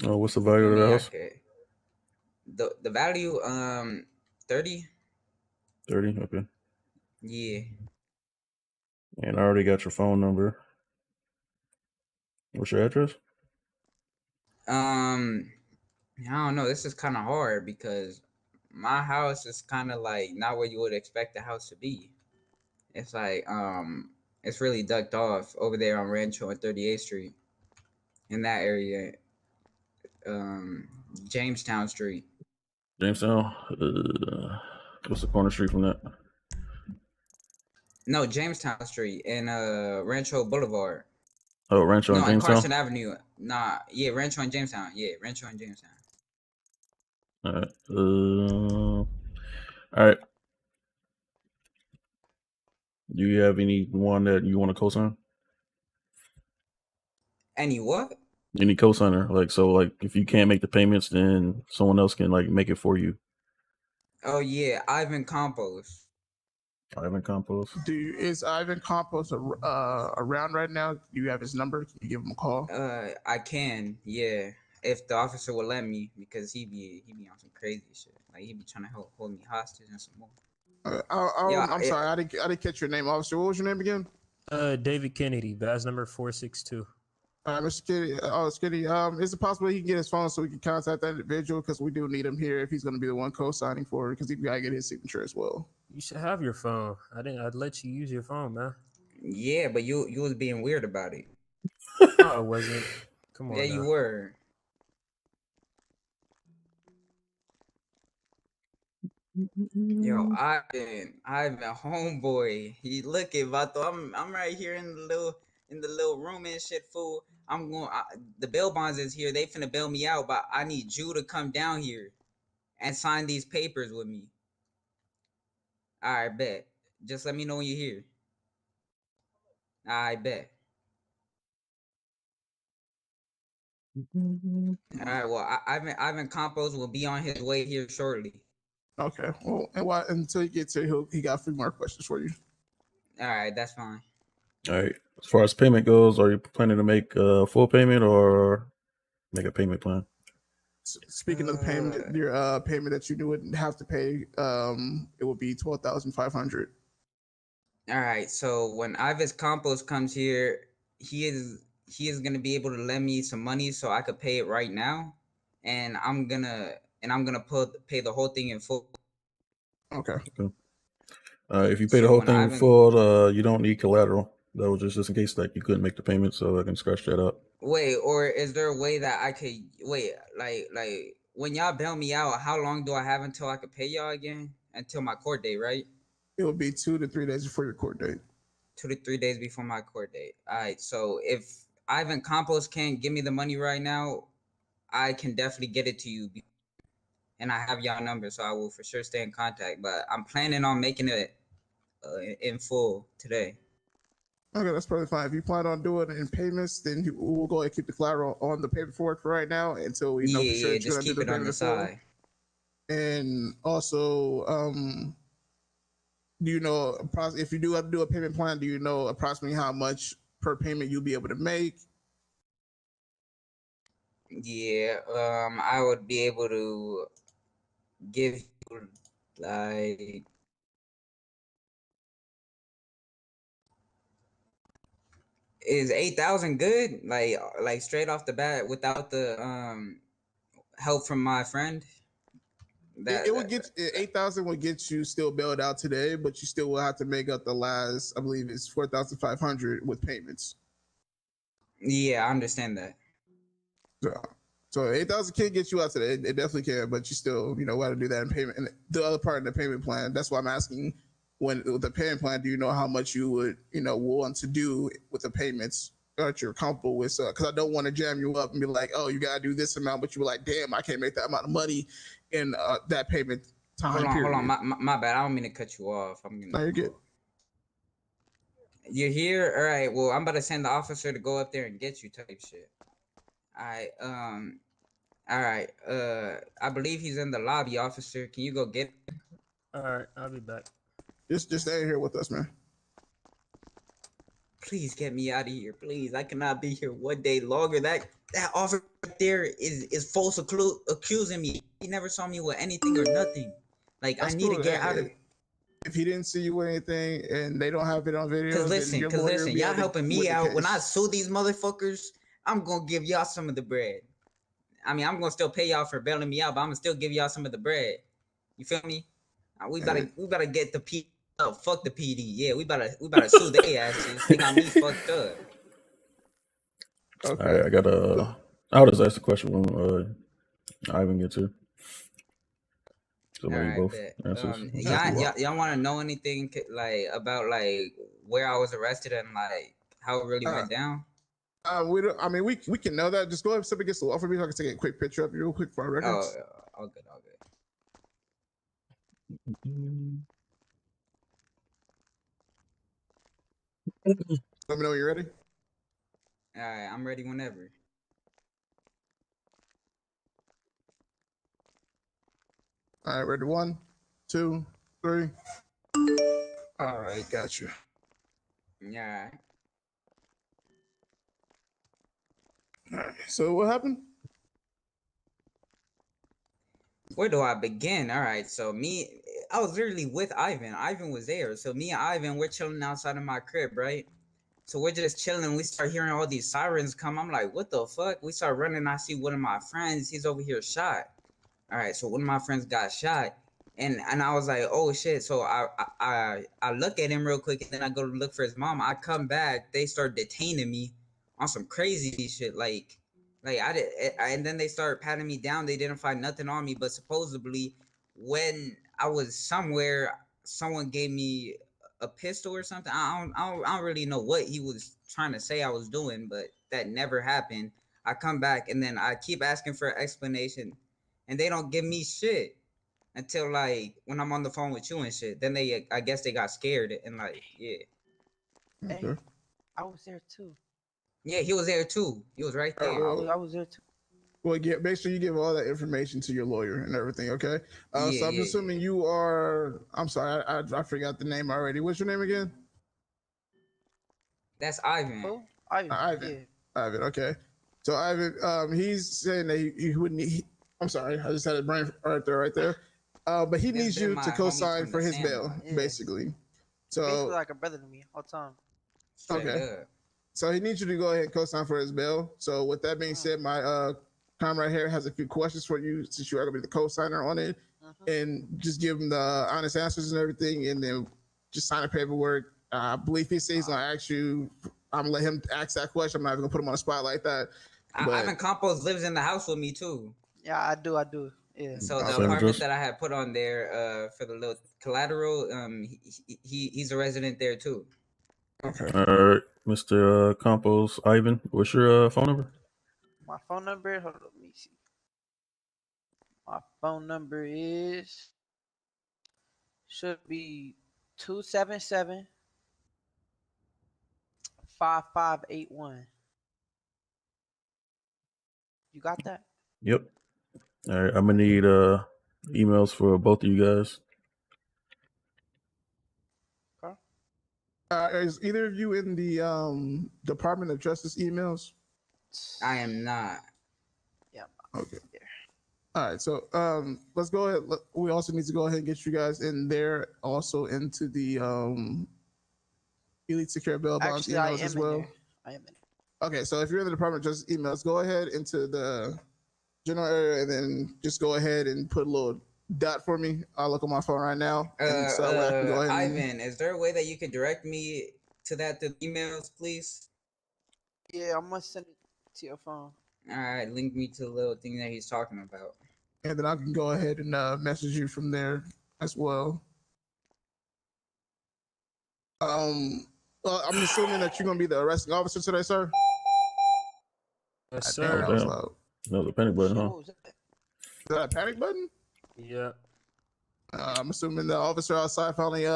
Oh, what's the value I of the mean, I house? could. The value, 30. 30. Okay. Yeah. And I already got your phone number. What's your address? I don't know. This is kind of hard because my house is kind of like not where you would expect the house to be. It's like it's really ducked off over there on Rancho and 38th Street, in that area. Jamestown Street. Jamestown. What's the corner street from that? No, Jamestown Street and Rancho Boulevard. Oh, Rancho No, and and Jamestown. Carson Avenue. Nah, yeah, Rancho and Jamestown. Yeah, Rancho and Jamestown. All right. All right. Do you have anyone that you want to co-sign? Any what? Any co-signer? Like, so like if you can't make the payments, then someone else can like make it for you. Oh yeah, Ivan Campos. Ivan Campos. Is Ivan Campos around right now? Do you have his number? Can you give him a call? I can, yeah, if the officer will let me, because he be on some crazy shit. Like he be trying to hold me hostage and some more. I'm sorry, I didn't catch your name, officer. What was your name again? David Kennedy, badge number 462. Mr. Kitty, Skitty, is it possible he can get his phone so we can contact that individual? Because we do need him here if he's going to be the one co-signing for it, because he got to get his signature as well. You should have your phone. I'd let you use your phone, man. Yeah, but you was being weird about it. No, I wasn't. Come on. Yeah, now. you were. Yo, I've been homeboy. He look at Vato. I'm right here in the little room and shit, fool. The bail bonds is here. They finna bail me out, but I need you to come down here and sign these papers with me. All right, bet. Just let me know when you're here. I bet. All right. Well, Ivan Campos will be on his way here shortly. Okay. Well, until he gets here, he got a few more questions for you. All right, that's fine. All right. As far as payment goes, are you planning to make a full payment or make a payment plan? Speaking of the payment, your payment that you would have to pay, it would be $12,500. All right. So when Ivan Campos comes here, he is gonna be able to lend me some money so I could pay it right now, and I'm gonna pay the whole thing in full. Okay. If you pay the whole thing in full, you don't need collateral. That was just in case like you couldn't make the payment, so I can scratch that up. Wait, or is there a way that I could wait? Like when y'all bail me out, how long do I have until I could pay y'all again? Until my court date, right? It will be 2 to 3 days before your court date. 2 to 3 days before my court date. All right. So if Ivan Campos can't give me the money right now, I can definitely get it to you. And I have y'all number, so I will for sure stay in contact. But I'm planning on making it in full today. Okay, that's probably fine. If you plan on doing it in payments, then we'll go ahead and keep the collateral on the paperwork for right now until we know for sure just keep it on the side. And also, do you know if you do have to do a payment plan? Do you know approximately how much per payment you'll be able to make? Yeah, I would be able to give you like. Is 8,000 good? Like straight off the bat without the help from my friend? It would get 8,000 would get you still bailed out today, but you still will have to make up the last, I believe it's 4,500 with payments. Yeah, I understand that. So 8,000 can get you out today. It definitely can, but you still, got to do that in payment. And the other part of the payment plan, that's why I'm asking, with the payment plan, do you know how much you would, want to do with the payments that you're comfortable with? Because I don't want to jam you up and be like, oh, you got to do this amount, but you were like, damn, I can't make that amount of money. in that payment time period. Hold on. My bad. I don't mean to cut you off. No, you're good. You're here? All right. Well, I'm about to send the officer to go up there and get you type shit. All right. All right. I believe he's in the lobby, officer. Can you go get him? All right, I'll be back. Just stay here with us, man. Please get me out of here, please. I cannot be here one day longer. That officer there is false accusing me. He never saw me with anything or nothing. Like, That's I need cool. to get out of. If he didn't see you with anything and they don't have it on video, Cause listen, y'all helping me out. When I sue these motherfuckers, I'm gonna give y'all some of the bread. I mean, I'm gonna still pay y'all for bailing me out, but I'm gonna still give y'all some of the bread. You feel me? We better get the P. Oh, fuck the PD. Yeah, we better sue their asses. They got me fucked up. Okay. All right, I got I'll just ask the question when Ivan gets here. Somebody both answers. Y'all want to know anything like about like where I was arrested and like how it really went down? We don't. I mean, we can know that. Just go if somebody gets the offer me, I can take a quick picture of you real quick for our records. Oh, all good. Let me know when you're ready. All right, I'm ready whenever. All right, ready? 1, 2, 3. All right, got you. Yeah. All right. So what happened? Where do I begin? All right, so I was literally with Ivan. Ivan was there. So me and Ivan, we're chilling outside of my crib, right? So we're just chilling. We start hearing all these sirens come. I'm like, what the fuck? We start running. I see one of my friends. He's over here shot. All right, so one of my friends got shot. And I was like, oh shit. So I look at him real quick and then I go to look for his mom. I come back. They start detaining me on some crazy shit. And then they started patting me down. They didn't find nothing on me, but supposedly when I was somewhere, someone gave me a pistol or something. I don't really know what he was trying to say I was doing, but that never happened. I come back and then I keep asking for an explanation, and they don't give me shit until like when I'm on the phone with you and shit. Then I guess they got scared and like, yeah. Okay. Hey, I was there too. Yeah, he was there too. He was right there. I was there too. Well, make sure you give all that information to your lawyer and everything, okay? So I'm assuming you are. I'm sorry, I forgot the name already. What's your name again? That's Ivan. Oh, Ivan. Ivan. Yeah. Ivan. Okay. So Ivan, he's saying that he wouldn't. I'm sorry, I just had a brain right there. But he needs you to co-sign for his bail, basically. So basically like a brother to me all the time. Okay. So he needs you to go ahead and co-sign for his bail. So with that being said, my comrade here has a few questions for you since you are going to be the co-signer on it, and just give him the honest answers and everything, and then just sign the paperwork. I believe he says he's going to ask you. I'm going to let him ask that question. I'm not even going to put him on the spot like that. Ivan Campos lives in the house with me too. Yeah, I do. Yeah. So the apartment that I had put on there for the little collateral, he's a resident there too. Okay. All right, Mr. Campos, Ivan, what's your phone number? My phone number, hold on, let me see. My phone number should be 277-5581. You got that? Yep. All right, I'm gonna need emails for both of you guys. Is either of you in the Department of Justice emails? I am not. Yeah. Okay. All right. So let's go ahead. We also need to go ahead and get you guys in there, also into the Elite Secure Bail Bonds emails as well. I am in. Okay. So if you're in the Department of Justice emails, go ahead into the general area and then just go ahead and put a little dot for me. I'll look on my phone right now. And so I can go ahead Ivan, is there a way that you could direct me to that through emails, please? Yeah, I'm gonna send it to your phone. All right, link me to the little thing that he's talking about. And then I can go ahead and message you from there as well. I'm assuming that you're gonna be the arresting officer today, sir. Yes, Damn, sir. that was loud. That was a panic button, huh? Is that a panic button? Yeah. I'm assuming the officer outside finally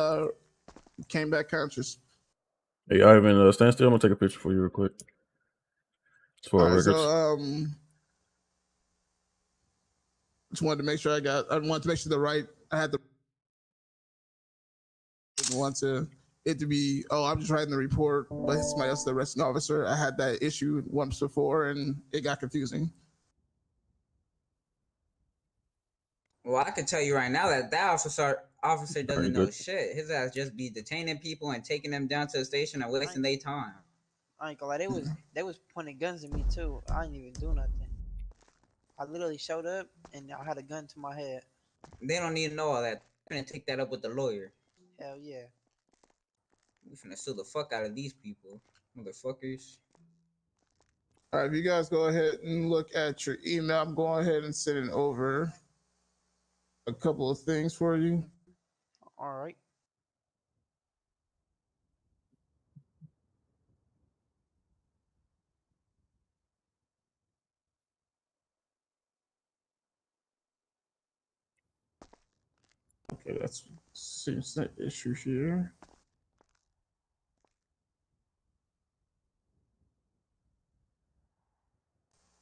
came back conscious. Hey, Ivan, stand still. I'm gonna take a picture for you real quick. It's for All our right, records. so just wanted to make sure I wanted to make sure I had the didn't want it to be, oh, I'm just writing the report, but somebody else is the arresting officer. I had that issue once before and it got confusing. Well, I can tell you right now that officer doesn't know good. shit. His ass just be detaining people and taking them down to the station and wasting their time. I ain't gonna lie, they was pointing guns at me too. I didn't even do nothing. I literally showed up and I had a gun to my head. They don't need to know all that. They're gonna take that up with the lawyer. Hell yeah. We finna sue the fuck out of these people, motherfuckers. All right, if you guys go ahead and look at your email, I'm going ahead and sending over a couple of things for you. All right. Okay, that's seems that issue here.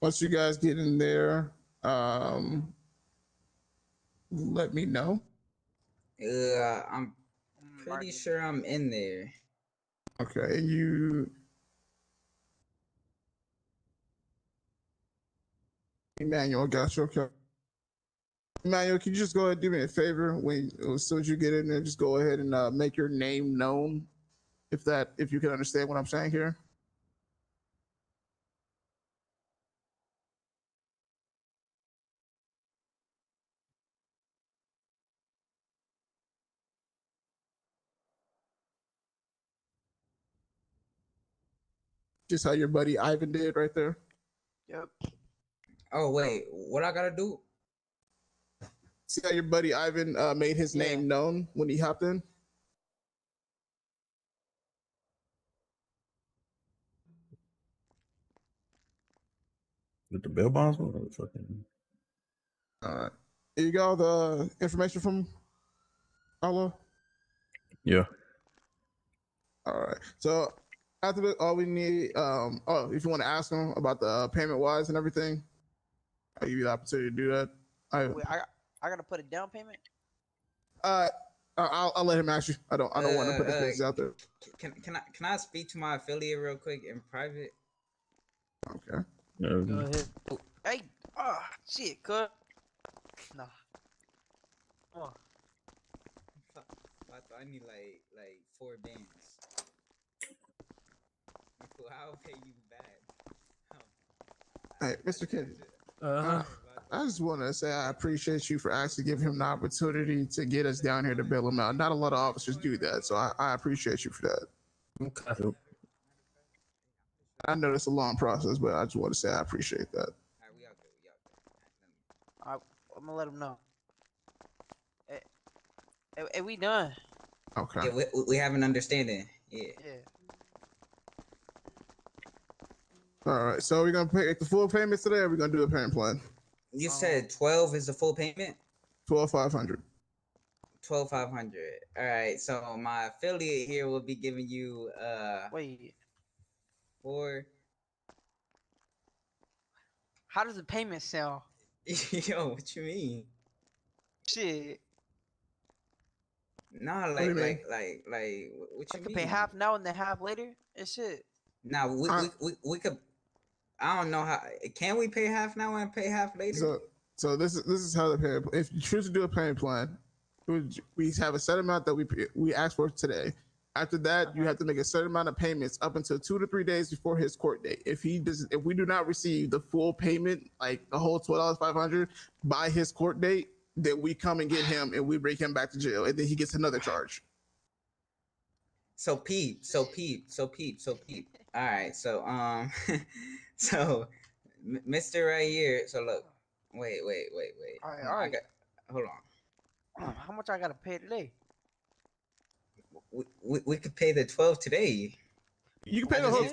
Once you guys get in there, let me know. I'm pretty sure I'm in there. Okay, Emmanuel, got you. Okay. Emmanuel, can you just go ahead and do me a favor? As soon as you get in there, just go ahead and make your name known, if you can understand what I'm saying here. Just how your buddy Ivan did right there. Yep. Oh wait, what I gotta do? See how your buddy Ivan made his name known when he hopped in? With the bail bonds? Fucking. All right. You got all the information from Outlaw? Yeah. All right. So after that, all we need, if you want to ask them about the payment wise and everything, I'll give you the opportunity to do that. Wait, I gotta put a down payment? I'll let him ask you. I don't want to put his business out there. Can I speak to my affiliate real quick in private? Okay. Go ahead. Hey, shit, cut. Nah. Oh. I need like 4 bands. I'll pay you back. Hey, Mr. Kennedy. Uh-huh. I just want to say I appreciate you for actually giving him the opportunity to get us down here to bail him out. Not a lot of officers do that, so I appreciate you for that. Okay. I know it's a long process, but I just want to say I appreciate that. I'm gonna let him know. Hey, we done. Okay. Yeah, we have an understanding. Yeah. All right. So we're gonna pay the full payments today, or we're gonna do a payment plan? You said 12 is the full payment? 12,500. 12,500. All right. So my affiliate here will be giving you wait. 4. How does the payment sound? Yo, what you mean? Shit. Nah, What do you mean? what you I could mean? pay half now and then half later and shit. Nah, we could. I don't know how. Can we pay half now and pay half later? So this is how the payment. If you choose to do a payment plan, we have a set amount that we ask for today. After that, you have to make a certain amount of payments up until 2 to 3 days before his court date. If we do not receive the full payment, like the whole $12,500 by his court date, then we come and get him and we bring him back to jail, and then he gets another charge. So peep. All right, so so Mr. right here. So look, wait. All right. Hold on. How much I gotta pay today? We could pay the 12 today. You can pay the whole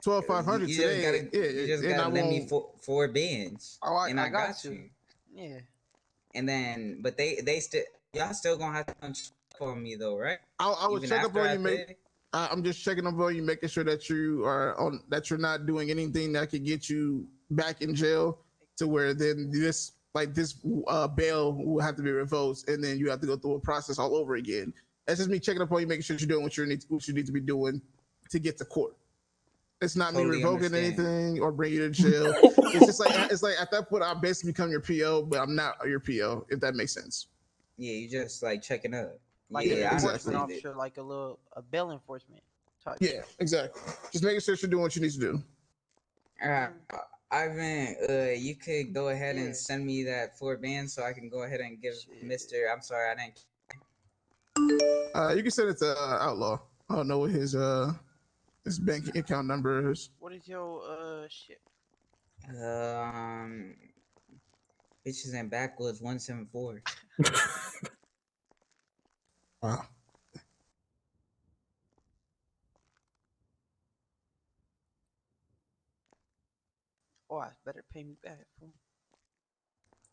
12,500 today. You just gotta lend me 4 bands. Oh, and I got you. Yeah. and then but they still y'all still gonna have to come check on me though, right? I would Even check up after on I you, mate. pay? I'm just checking up on you, making sure that you are on, that you're not doing anything that could get you back in jail, to where then this bail will have to be revoked, and then you have to go through a process all over again. That's just me checking up on you, making sure you're doing what you need to be doing to get to court. It's not me Totally revoking understand. anything or bringing you to jail. It's like at that point I'll basically become your PO, but I'm not your PO, if that makes sense. Yeah, you just like checking up. Like yeah, an I enforcement understand it. officer, like a bail enforcement type. Yeah, exactly. Just making sure you're doing what you need to do. Ivan, you could go ahead and send me that 4 bands so I can go ahead and give Mr. I'm sorry, I didn't. You can send it to Outlaw. I don't know what his bank account number is. What is your shit? Bitches and backwoods 174. Wow. Oh, I better pay me back. Fool.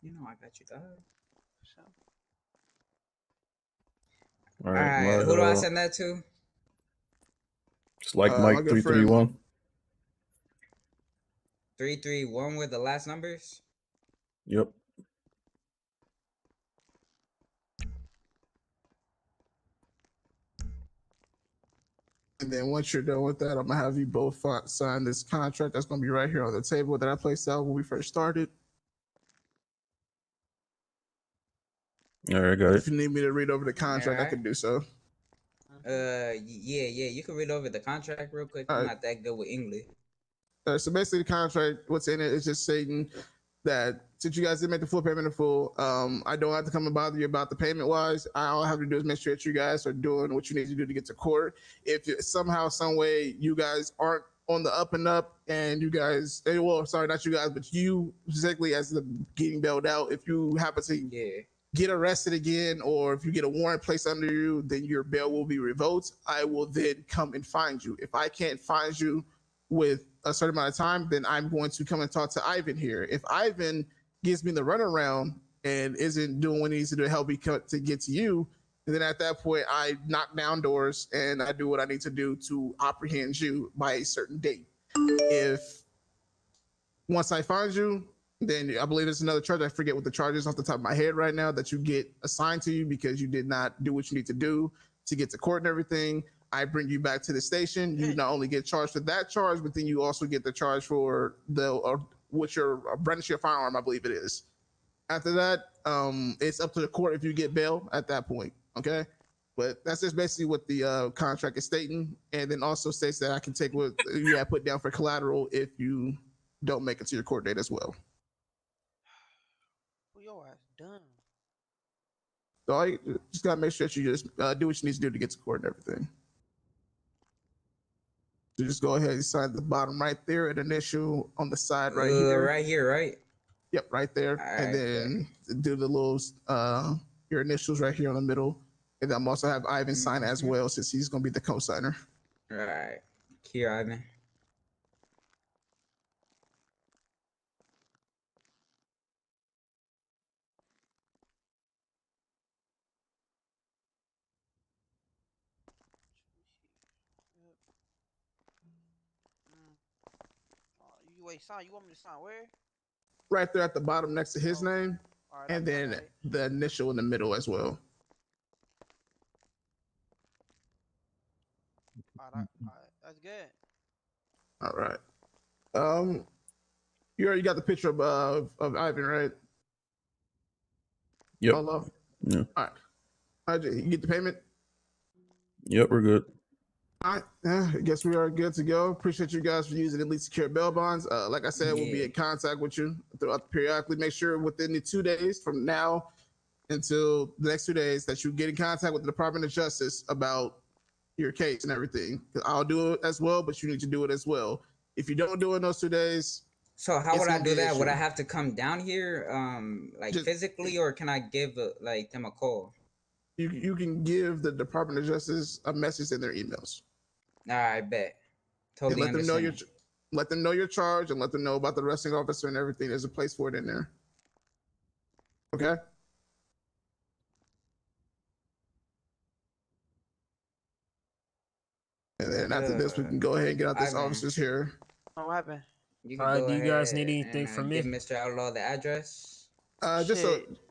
You know I got you, dog. So. All right, who do I send that to? It's like Mike 331. 331 with the last numbers. Yep. And then once you're done with that, I'm gonna have you both sign this contract that's gonna be right here on the table that I placed out when we first started. All right, got it. If you need me to read over the contract, I can do so. Yeah, you can read over the contract real quick. I'm not that good with English. So basically, the contract, what's in it is just stating that since you guys did make the full payment in full, I don't have to come and bother you about the payment wise. All I have to do is make sure that you guys are doing what you need to do to get to court. If somehow, some way, you guys aren't on the up and up, and you guys, well, sorry, not you guys, but you specifically as the getting bailed out, if you happen to get arrested again, or if you get a warrant placed under you, then your bail will be revoked. I will then come and find you. If I can't find you with a certain amount of time, then I'm going to come and talk to Ivan here. If Ivan gives me the runaround and isn't doing what he needs to do to help me to get to you, and then at that point, I knock down doors and I do what I need to do to apprehend you by a certain date. If once I find you, then I believe there's another charge. I forget what the charge is off the top of my head right now that you get assigned to you because you did not do what you need to do to get to court and everything. I bring you back to the station. You not only get charged for that charge, but then you also get the charge for what your brandishing a firearm, I believe it is. After that, it's up to the court if you get bail at that point. Okay, but that's just basically what the contract is stating, and then also states that I can take what you have put down for collateral if you don't make it to your court date as well. Your ass done. So I just gotta make sure that you just do what you need to do to get to court and everything. So just go ahead and sign the bottom right there, an initial on the side right here. Right here, right? Yep, right there. And then do the little your initials right here on the middle. And then I'm also have Ivan sign as well, since he's gonna be the co-signer. All right. Here, Ivan. You wait, sign. You want me to sign where? Right there at the bottom next to his name. Right, and then the initial in the middle as well. All right, that's good. All right. You already got the picture of Ivan, right? Yep. Hello? Yeah. All right. You get the payment? Yep, we're good. All right. I guess we are good to go. Appreciate you guys for using Elite Secure Bail Bonds. Like I said, we'll be in contact with you throughout periodically. Make sure within the 2 days from now until the next 2 days that you get in contact with the Department of Justice about your case and everything. I'll do it as well, but you need to do it as well. If you don't do it in those 2 days. So how would I do that? Would I have to come down here, just physically, or can I give them a call? You can give the Department of Justice a message in their emails. All right, bet. Totally let them know understand. let them know your charge and let them know about the arresting officer and everything. There's a place for it in there. Okay. And then after this, we can go ahead and get out this officers here. Oh, what happened? You can go do you guys ahead need anything from give me? Mr. Outlaw the address.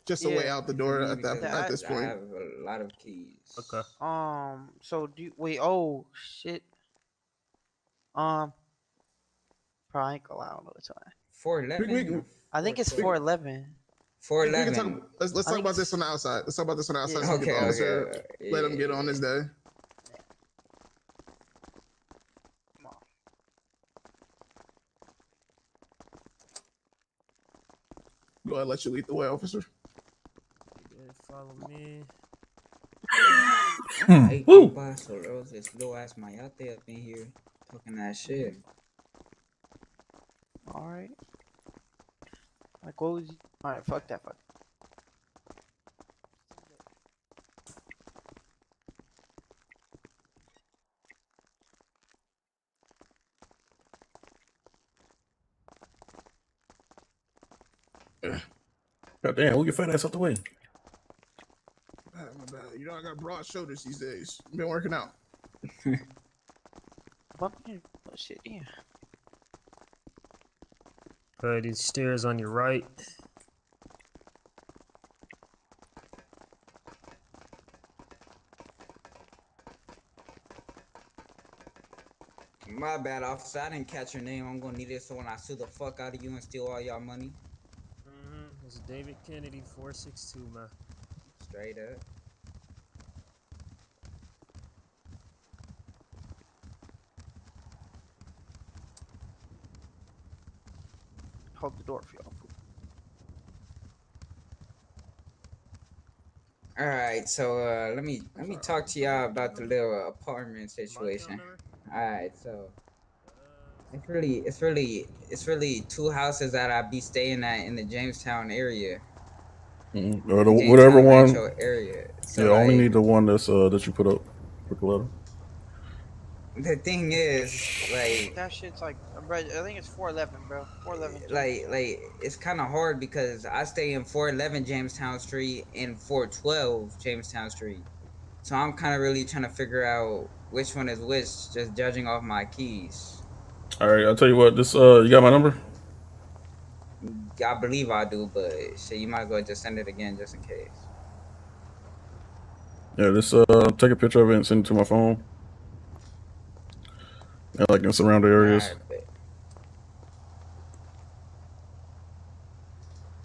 Just a way out the door For me, at this I point. have a lot of keys. Okay. So do you, wait? Oh shit. Probably ain't gonna lie, I don't know what time. 411. I think it's 411. 411. Let's talk about this on the outside. Let's talk about this on the outside. So we get the officer, let him get on his day. Go ahead, let you lead the way, officer. Follow me. Hey, compa, so there was this little ass mayate up in here talking that shit. All right. Like what was? All right, fuck that. Fuck. God damn, move your fat ass out the way. My bad. You know I got broad shoulders these days. Been working out. Oh shit, yeah. Okay, these stairs on your right. My bad, officer. I didn't catch your name. I'm gonna need it so when I sue the fuck out of you and steal all y'all money. It's David Kennedy, 462, man. Straight up. Hold the door for y'all. All right, so let me talk to y'all about the little apartment situation. All right, so it's really two houses that I be staying at in the Jamestown area. Or whatever one. Rancho area. So Yeah, I only like, need the one that's that you put up for Coletta. the thing is, like, That shit's like, bro, I think it's 411, bro. 411. like it's kind of hard because I stay in 411 Jamestown Street and 412 Jamestown Street. So I'm kind of really trying to figure out which one is which, just judging off my keys. All right, I'll tell you what. This you got my number? I believe I do, but shit, you might as well just send it again just in case. Yeah, this take a picture of it and send it to my phone. And like in surrounding areas. Alright, bet.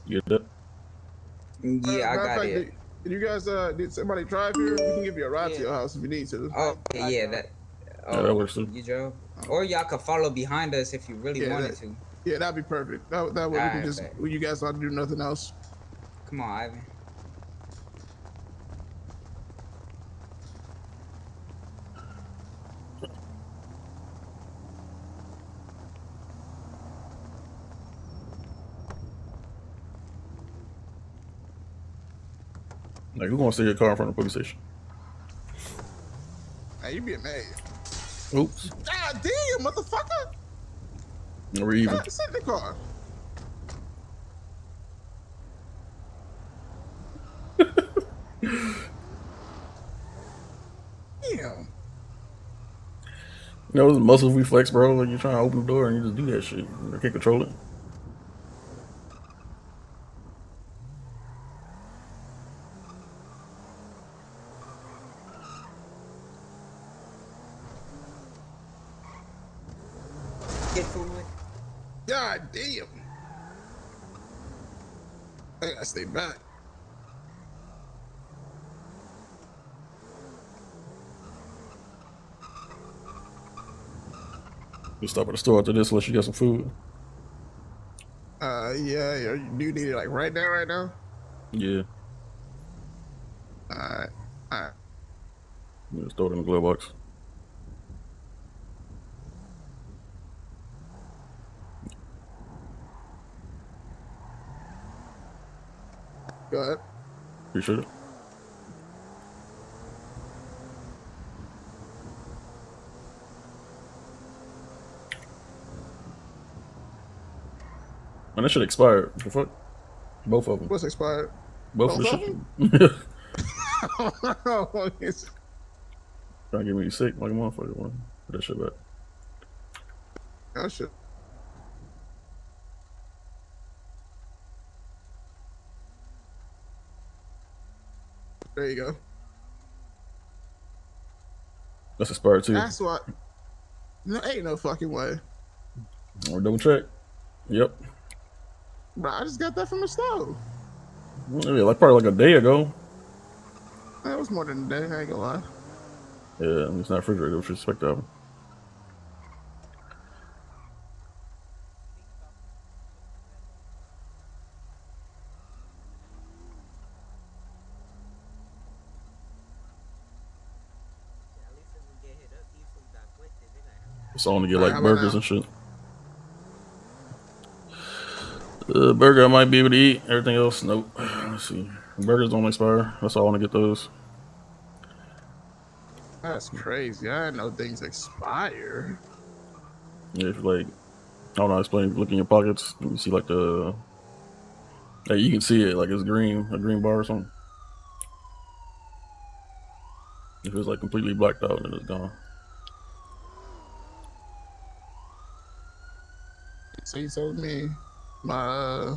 You get that? Yeah, I got it. Did you guys did somebody drive here? We can give you a ride to your house if you need to. Oh, yeah, that. Yeah, that works too. You drove? Or y'all could follow behind us if you really wanted to. Yeah, that'd be perfect. That way we can just, you guys don't have to do nothing else. Come on, Ivan. Like, who gonna steal your car in front of the police station? Hey, you being mad. Oops. God damn, motherfucker! We're even. Sit in the car. Damn. You know, it's muscle reflex, bro. Like you're trying to open the door and you just do that shit. I can't control it. Get food. God damn. I gotta stay back. We'll stop at the store after this unless you got some food. Yeah. Do you need it like right now? Yeah. Alright. Just throw it in the glove box. Go ahead. Appreciate it. Man, that shit expired. What the fuck? Both of them. What's expired? Both of the Both shit. of them? Trying to get me sick like a motherfucker. Put that shit back. That shit. There you go. That's expired too. That's what. No, ain't no fucking way. Or double check. Yep. Bro, I just got that from the store. Yeah, like probably like a day ago. That was more than a day. I ain't gonna lie. Yeah, it's not refrigerated. What you expect of them? It's on to get like burgers and shit. Burger I might be able to eat. Everything else, nope. Let's see. Burgers don't expire. That's all I want to get those. That's crazy. I didn't know things expire. Yeah, if you like, I don't know, explain. Look in your pockets. You see like the. Hey, you can see it like it's green, a green bar or something. If it's like completely blacked out, then it's gone. So you told me my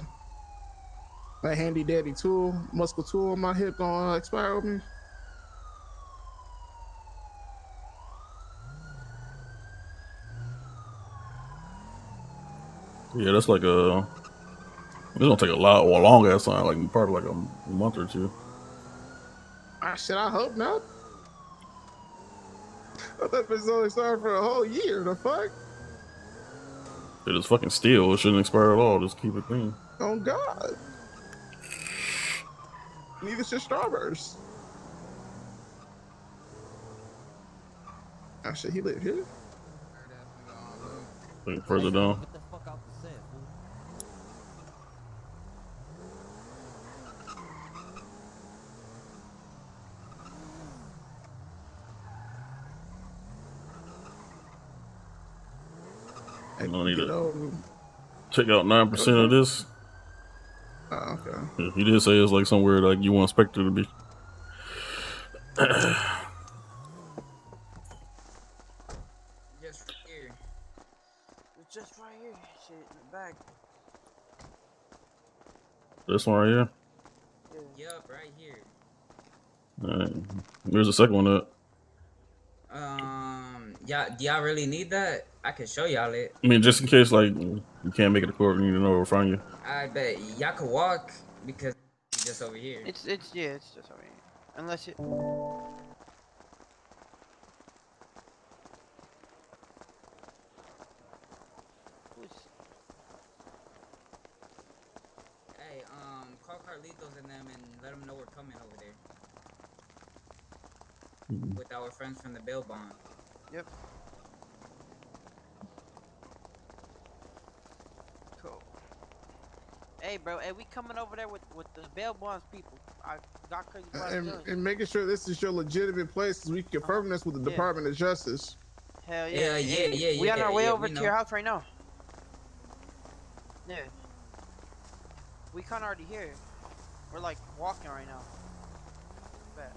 handy dandy tool, muscle tool on my hip gonna expire with me? Yeah, that's like a. It's gonna take a lot or a long ass time, like probably like a month or two. Shit, I hope not. I thought this only started for a whole year. The fuck? It is fucking steel. It shouldn't expire at all. Just keep it clean. Oh God. Neither should Starburst. Oh shit, he live here? Wait, further down. I don't need to check out 9% of this. Oh, okay. Yeah, he did say it's like somewhere like you want Spectre to be. Just here. It's just right here. Shit, in the back. This one right here. Yup, right here. Alright. There's the second one up. Do y'all really need that? I can show y'all it. I mean, just in case like you can't make it to court, you need to know where to find you. I bet y'all could walk because it's just over here. It's just over here. Unless it. Hey, call Carlitos and them and let them know we're coming over there. With our friends from the bail bond. Yep. Cool. Hey, bro. Hey, we coming over there with the bail bonds people. I got crazy. And making sure this is your legitimate place, because we confirm this with the Department of Justice. Hell yeah. We on our way over to your house right now. Yeah. We kinda already here. We're like walking right now. Bet.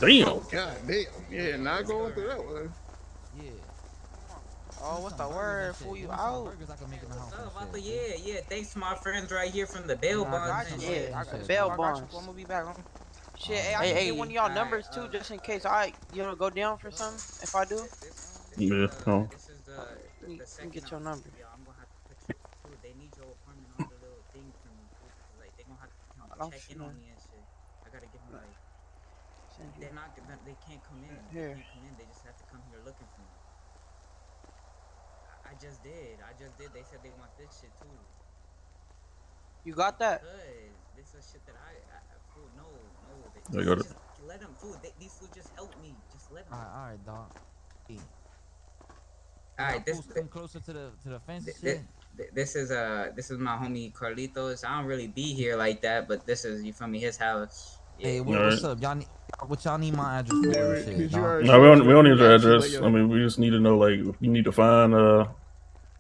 Damn. Oh, God damn. Yeah, not going through that way. Yeah. Oh, what's the word? Fool you out? Yeah. Thanks to my friends right here from the bail bonds. Yeah, bail bonds. I'm gonna be back home. Shit, hey, I can get one of y'all numbers too, just in case I, go down for something. If I do. Yeah. Oh. This is you can get your number. I'm gonna have to put you. They need your apartment on the little thing from me. Like they gonna have to check in on me and shit. I gotta give them like. They're not. They can't come in. They can't come in. They just have to come here looking for me. I just did. They said they want this shit too. You got that? This is shit that I fool, no. I got it. Just let them, fool. These fools just help me. Just let them. Alright, dog. Hey. Alright, this come closer to the fence. This is my homie Carlitos. I don't really be here like that, but this is, you feel me, his house. Yeah. Hey, what's up? Y'all need my address for shit, dog. No, we don't need your address. I mean, we just need to know like if you need to find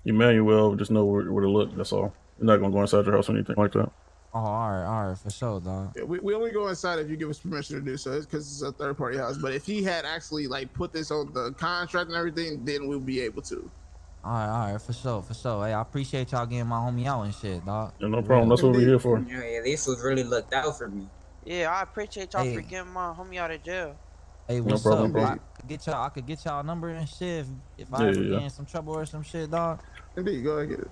Emmanuel, just know where to look. That's all. You're not gonna go inside your house or anything like that. Oh, all right, for sure, dog. Yeah, we only go inside if you give us permission to do so. It's because it's a third party house. But if he had actually like put this on the contract and everything, then we'll be able to. All right, for sure. Hey, I appreciate y'all getting my homie out and shit, dog. Yeah, no problem. That's what we're here for. Yeah, this was really looked out for me. Yeah, I appreciate y'all Hey. for getting my homie out of jail. Hey, No what's problem, up? bro. I could get y'all number and shit if I Yeah, ever yeah. get in some trouble or some shit, dog. Indeed, go ahead, get it.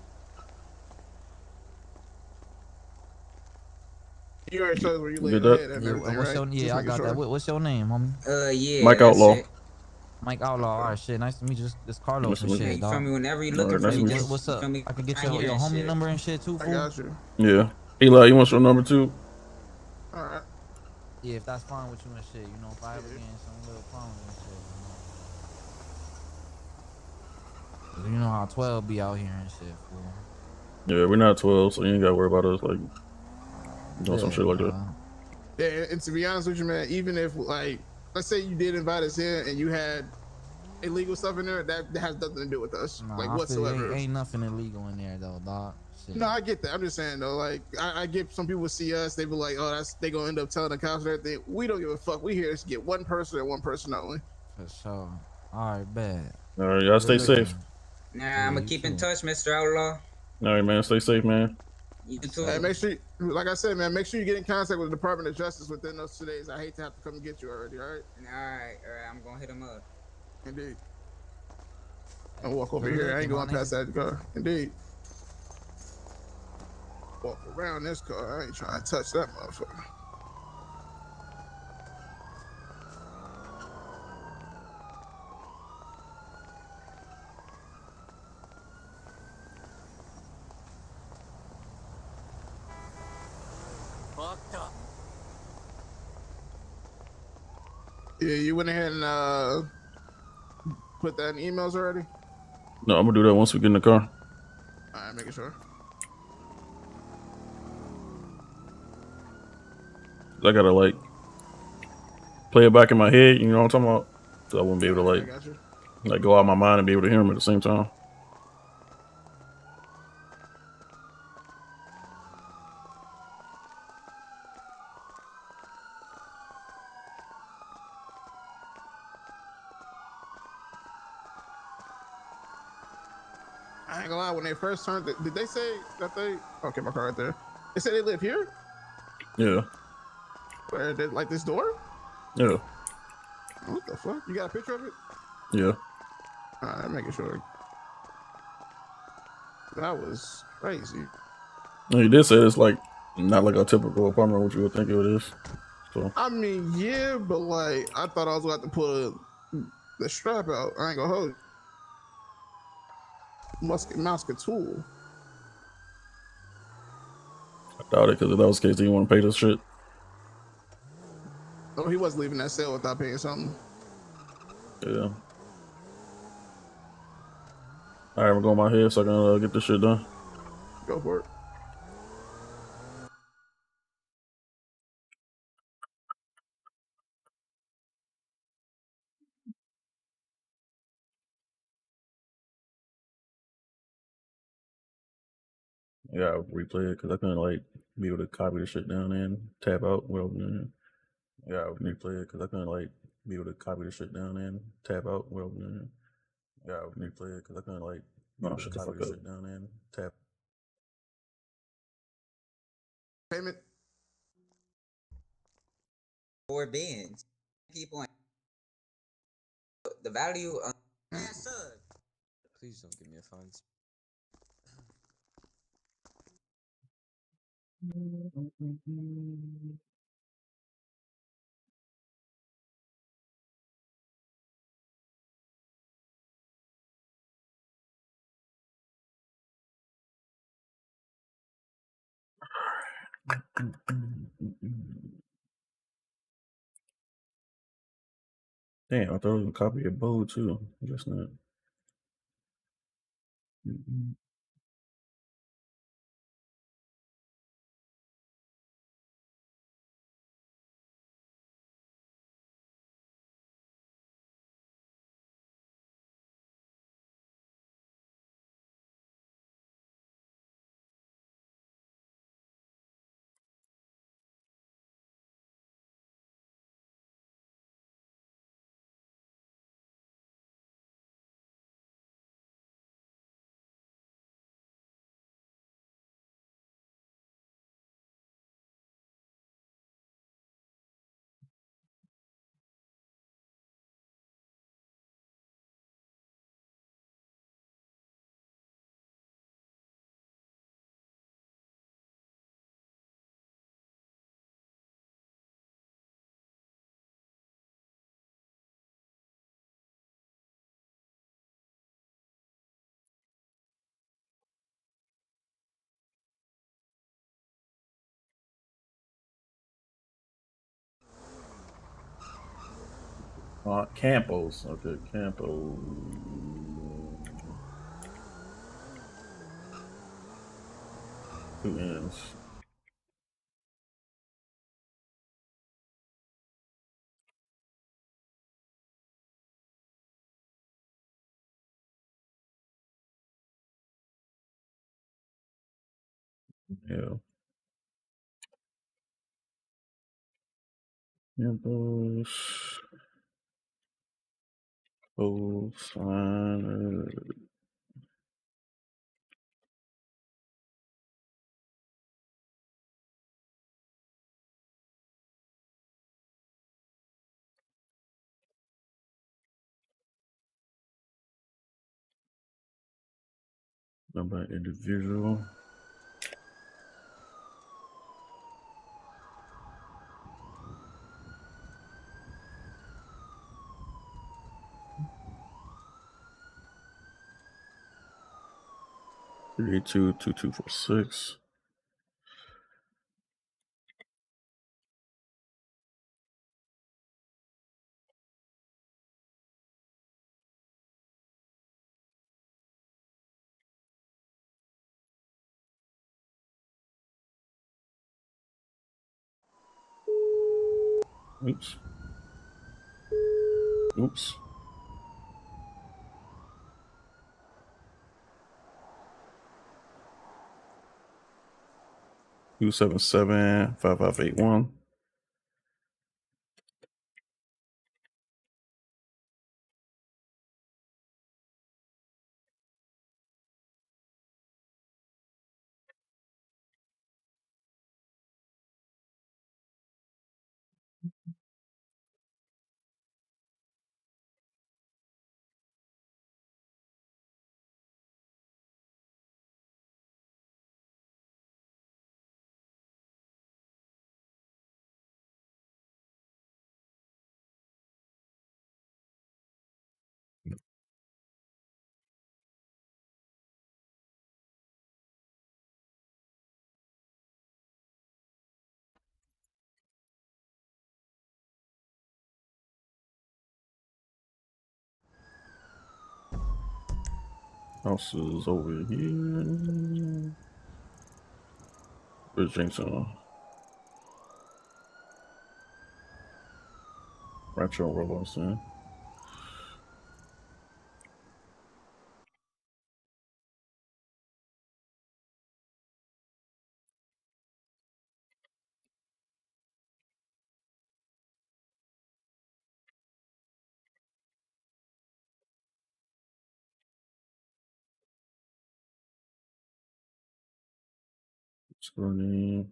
You already showed us where you You laying get that? the head and Yeah, everything, what's right? your, Just yeah, I making got sure. that. What's your name, homie? Yeah. Mike that's Outlaw. it. Mike Outlaw. All right, shit. Nice to meet you. This Carlos and Nice to meet Yeah, shit, you dog. feel me? Whenever you're All looking right, for nice me, to meet just What's you up? feel me? I can get Right your here and homie shit. number and shit too, I fool. got you. Yeah. Eli, you want your number too? All right. Yeah, if that's fine with you and shit, you know, if I ever get in some little problems and shit, you know how 12 be out here and shit, fool. Yeah, we're not 12, so you ain't gotta worry about us like doing some shit like that. Yeah, and to be honest with you, man, even if like, let's say you did invite us in and you had illegal stuff in there, that has nothing to do with us, Nah, like I feel whatsoever. ain't nothing illegal in there though, dog. Shit. No, I get that. I'm just saying though, like I get some people see us, they be like, oh, they gonna end up telling the cops and everything. We don't give a fuck. We here to get one person and one person only. For sure. All right, bad. All right, y'all stay safe. Nah, I'm gonna keep in touch, Mr. Outlaw. All right, man. Stay safe, man. You too. Hey, make sure, like I said, man, make sure you get in contact with the Department of Justice within those 2 days. I hate to have to come and get you already. All right. All right. I'm gonna hit him up. Indeed. I'll walk over Good here. I looking, ain't my going past nigga. that car. Indeed. Walk around this car. I ain't trying to touch that motherfucker. Fucked up. Yeah, you went ahead and put that in emails already? No, I'm gonna do that once we get in the car. All right, making sure. I gotta like play it back in my head. You know what I'm talking about? So I wouldn't be able to I got you. like go out of my mind and be able to hear them at the same time. I ain't gonna lie, when they first turned it, did they say that they, okay, my car right there. They said they live here? Yeah. Where, like this door? Yeah. What the fuck? You got a picture of it? Yeah. All right, making sure. That was crazy. No, you did say it's like not like a typical apartment, what you would think it is. So I mean, yeah, but like, I thought I was going to have to pull the strap out. I ain't gonna hold it. Muscatool. I doubt it, because if that was the case, then you want to pay this shit. Oh, he was leaving that cell without paying something. Yeah. All right, I'm going my head so I can get this shit done. Go for it. Yeah, I'll replay it because I couldn't like be able to copy the shit down and tap out. Well, yeah, I'll replay it because I couldn't like be able to copy the shit down and tap out. Well, yeah, I'll replay it because I couldn't like be able to copy the shit down and tap. Payment. 4 bins. People. The value. Yes, sir. Please don't give me a funds. Damn, I thought it was a copy of Bo too. Just not. Campos. Okay, Campos. Two N's. Yeah. Campos. Sign. Number individual. 382-2246. Oops. Oops. Two 775-581. House is over here. Where's Jameson? Rancho Robinson. Screening.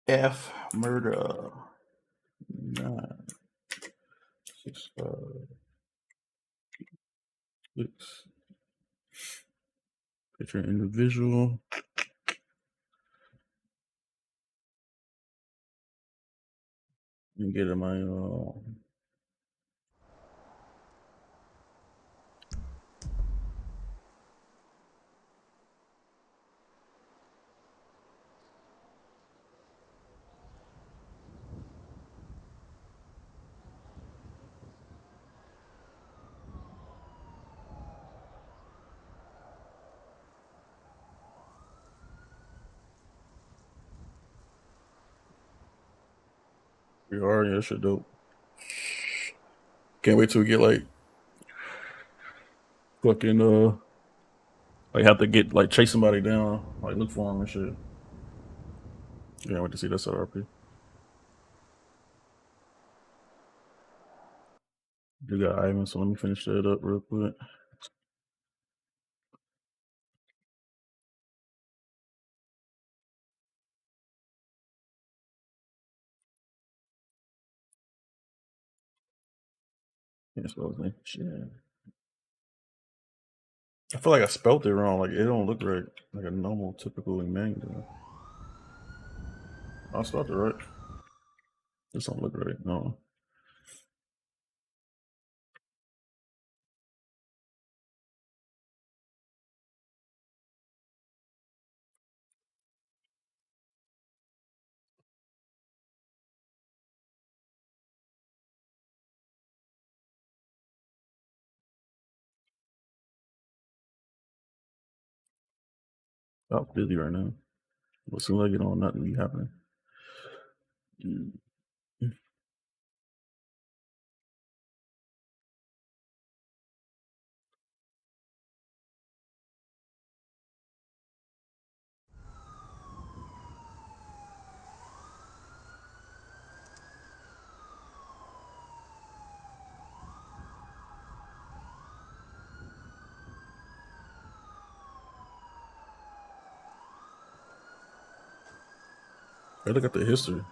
F murder. 965-6. Picture individual. And get in my Pretty hard. Yeah, that shit dope. Can't wait till we get like fucking like have to get like chase somebody down, like look for them and shit. Can't wait to see that RP. You got Ivan, so let me finish that up real quick. Can't spell his name. Shit. I feel like I spelled it wrong. Like it don't look right. Like a normal, typical Emmanuel. I spelled it right. This don't look right. No. I'm busy right now. But as soon as I get on, nothing be happening. Hey, look at the history.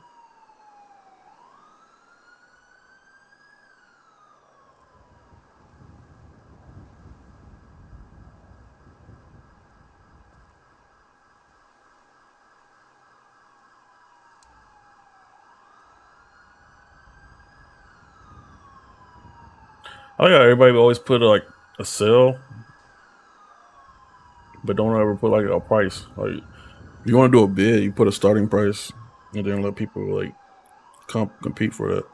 Oh yeah, everybody always put like a sell, but don't ever put like a price. Like if you want to do a bid, you put a starting price, and then let people like compete for that.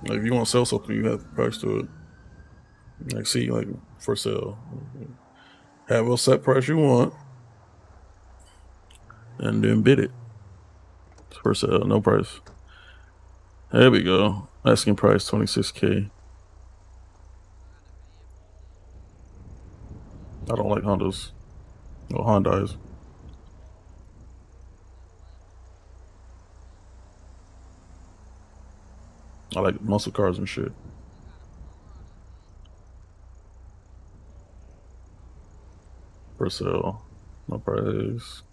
Like if you want to sell something, you have a price to it. Like see, like for sale, have a set price you want, and then bid it. For sale, no price. There we go. Asking price $26K. I don't like Hondas. Or Hondas. I like muscle cars and shit. For sale, no price.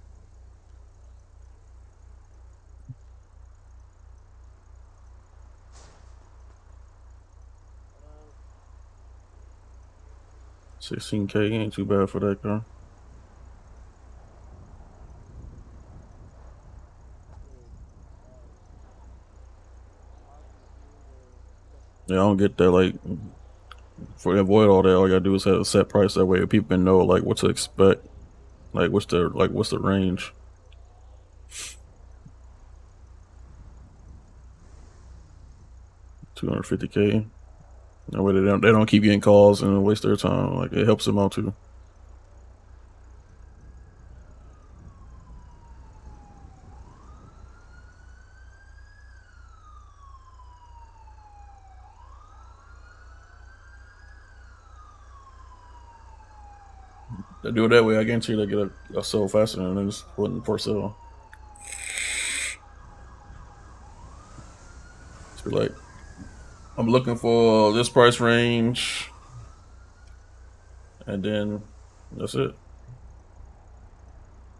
$16K ain't too bad for that car. Yeah, I don't get that. Like, for avoid all that, all you gotta do is have a set price. That way, people know like what to expect. Like, what's the range? $250K. That way they don't keep getting calls and waste their time. Like it helps them out too. They do it that way, I guarantee they get a sell faster than they just putting for sale. Just be like, I'm looking for this price range, and then that's it.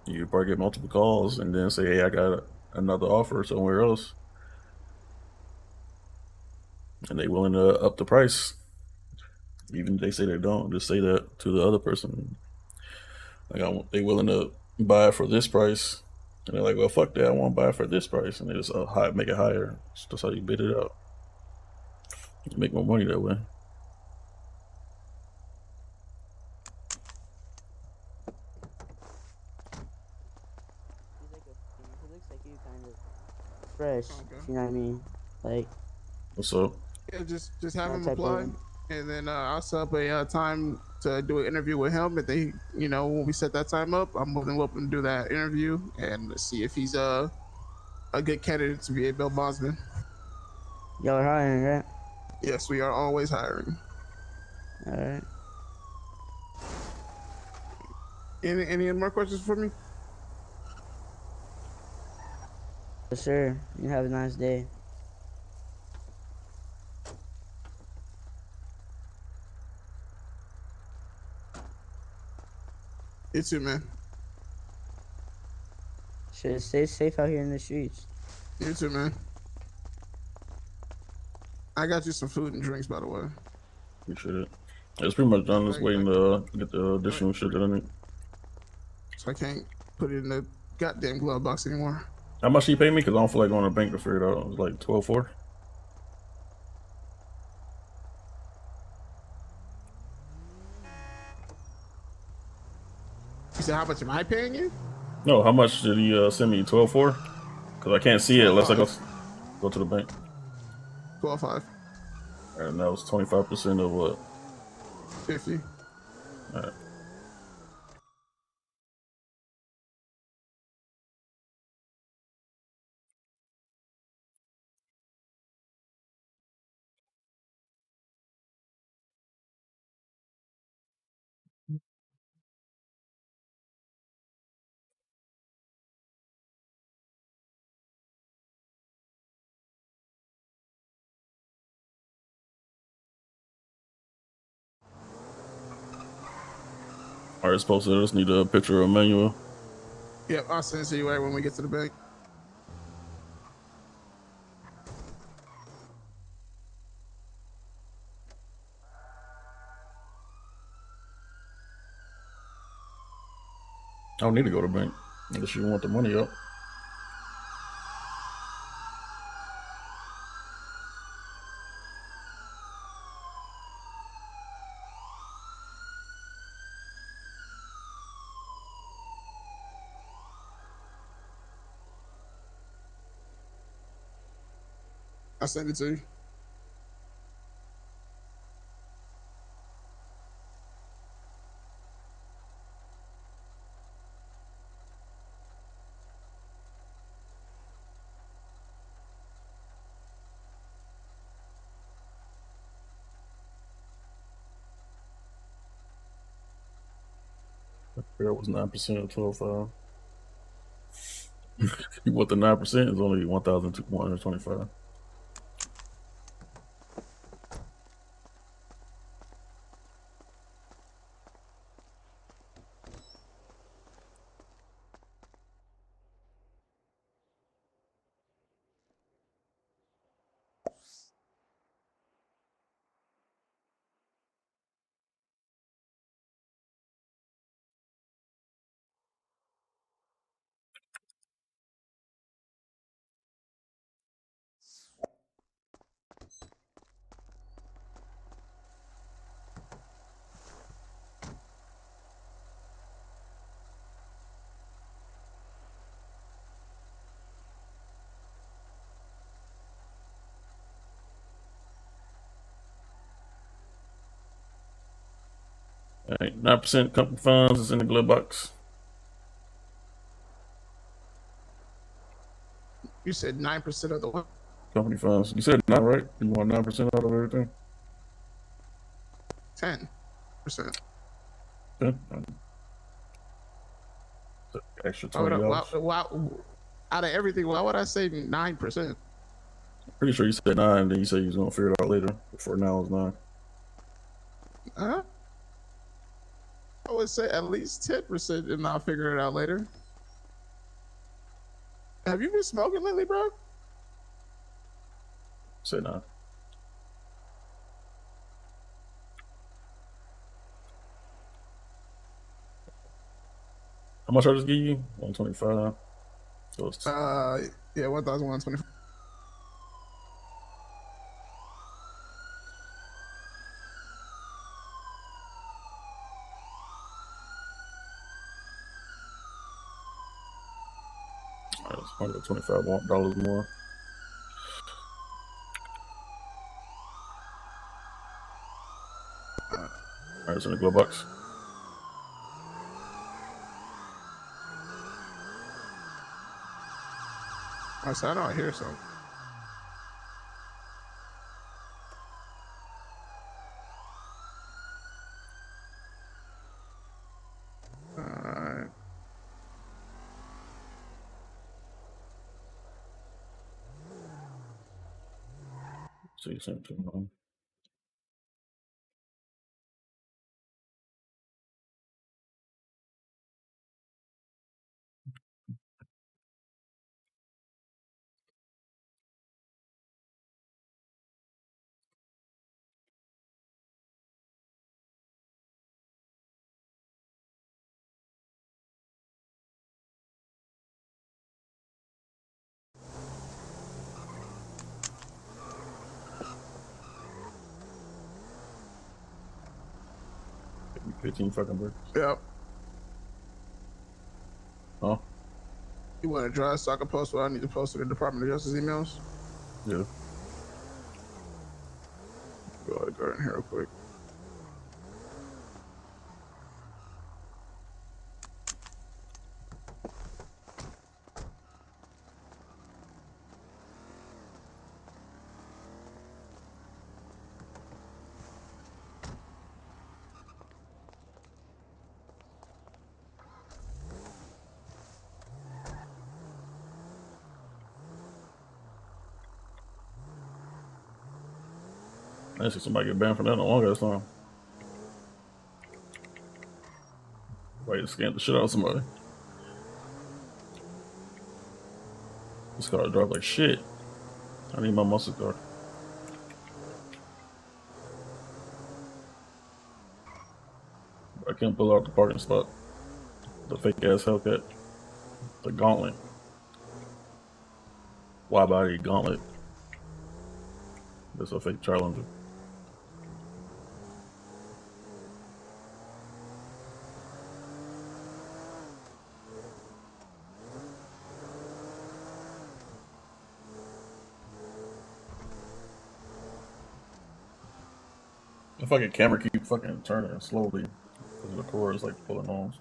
You probably get multiple calls, and then say, "Hey, I got another offer somewhere else," and they willing to up the price. Even if they say they don't, just say that to the other person. Like, they willing to buy it for this price. And they're like, well, fuck that. I want to buy it for this price. And they just make it higher. That's how you bid it out. You make more money that way. He looks like you kind of fresh. You know what I mean? Like. What's up? Yeah, just have him type apply, of- and then I'll set up a time to do an interview with him. If they, when we set that time up, I'm more than welcome to do that interview and see if he's a good candidate to be a bail bondsman. Y'all are hiring, right? Yes, we are always hiring. All right. Any more questions for me? Yes, sir. You have a nice day. You too, man. Shit, stay safe out here in the streets. You too, man. I got you some food and drinks, by the way. Appreciate it. It's pretty much done. Just waiting to get the additional shit that I need. So I can't put it in the goddamn glove box anymore. How much he paid me? Because I don't feel like going to the bank to figure it out. It was like 12.4. You said, how much am I paying you? No, how much did he send me? 12.4? Because I can't see it unless I go to the bank. 12.5. And that was 25% of what? 50. All right. All right, supposed to just need a picture of Emmanuel. Yep, I'll send it to you right when we get to the bank. I don't need to go to the bank unless you want the money up. I'll send it to you. That was 9% of 12.5. You want the 9% is only 1,125. All right, 9% company funds is in the glove box. You said 9% of the what? Company funds. You said 9, right? You want 9% out of everything? 10%. 10? Extra $20. Out of everything, why would I say 9%? Pretty sure you said 9, then you said you was gonna figure it out later. Before now it's 9. I would say at least 10% and I'll figure it out later. Have you been smoking lately, bro? Say 9. How much I just give you? 125. So it's yeah, 1,125. It's $125 more. Alright, it's in the glove box. I said, I know I hear something. Alright. See, same thing. Give me 15 fucking bricks. Yep. Huh? You want to drive so I can post what I need to post to the Department of Justice emails? Yeah. Go ahead, go in here real quick. I didn't see somebody get banned for that in a long ass time. Somebody scanned the shit out of somebody. This car drives like shit. I need my muscle car. I can't pull out the parking spot. The fake ass Hellcat. The Gauntlet. Wide body Gauntlet. That's a fake Challenger. The fucking camera keep fucking turning slowly because the cord is like pulling on.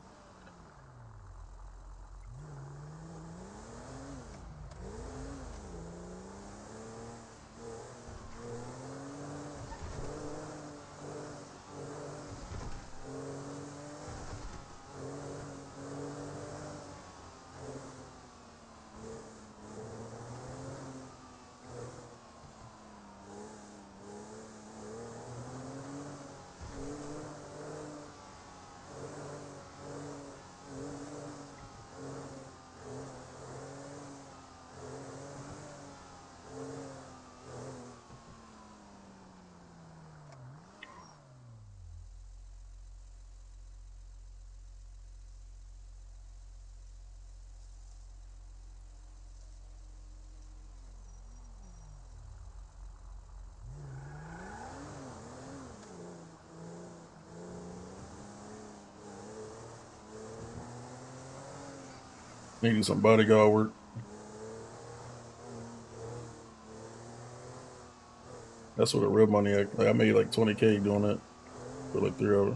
Needing some bodyguard work. That's where the real money at. Like I made like 20K doing that for like 3 hours.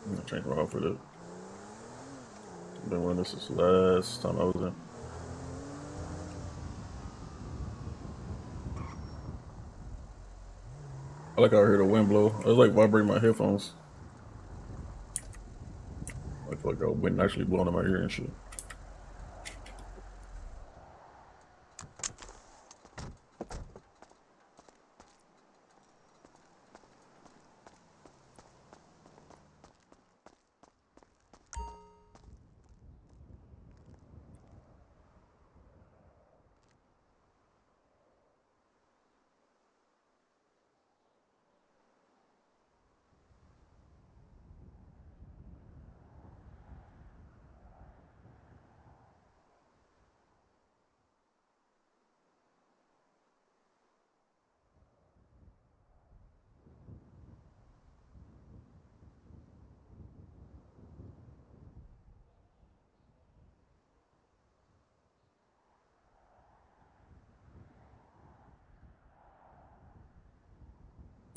I'm gonna change my outfit up. I've been wearing this since last time I was in. I like how I hear the wind blow. I was like vibrating my headphones. I feel like a wind actually blowing in my ear and shit.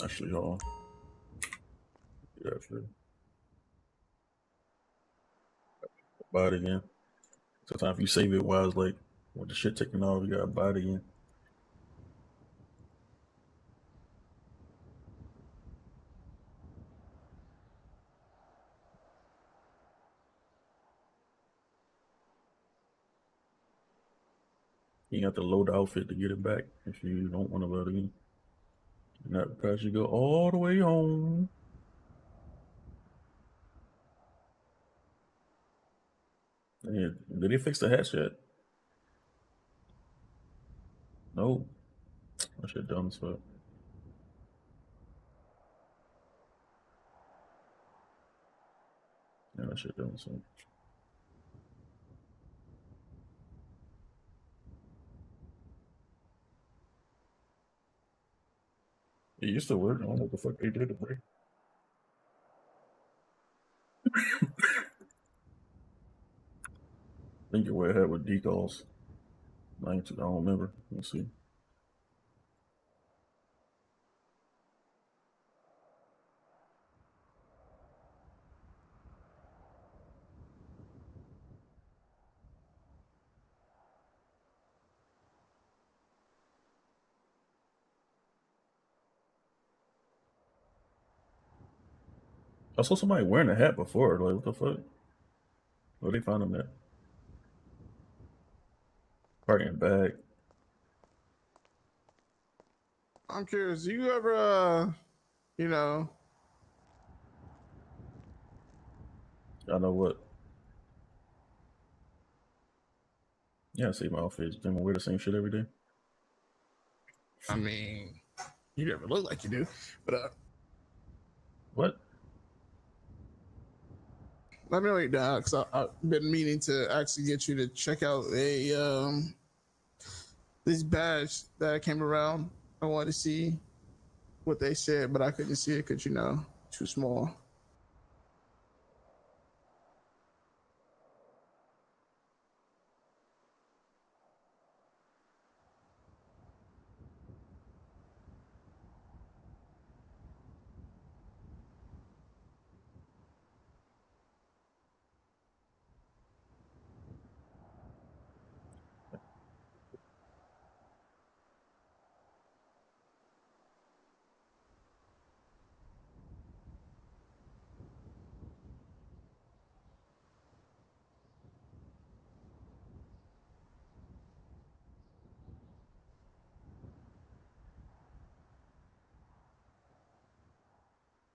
Actually, hold on. Yeah, actually. Buy it again. Sometimes if you save it while it's like with the shit taking off, you gotta buy it again. You have to load the outfit to get it back if you don't want to buy it again. And that price you go all the way home. Yeah, did they fix the hatch yet? No. That shit dumb as fuck. Yeah, that shit dumb as fuck. It used to work. I don't know what the fuck they did to break. I think it went ahead with decals. I don't remember. Let's see. I saw somebody wearing a hat before. Like, what the fuck? Where they find them at? Probably in bag. I'm curious. Do you ever, you know, I know what. Yeah, I see my outfits. Then I wear the same shit every day. I mean, you never look like you do, but What? let me know you down because I've been meaning to actually get you to check out this badge that came around. I wanted to see what they said, but I couldn't see it because too small.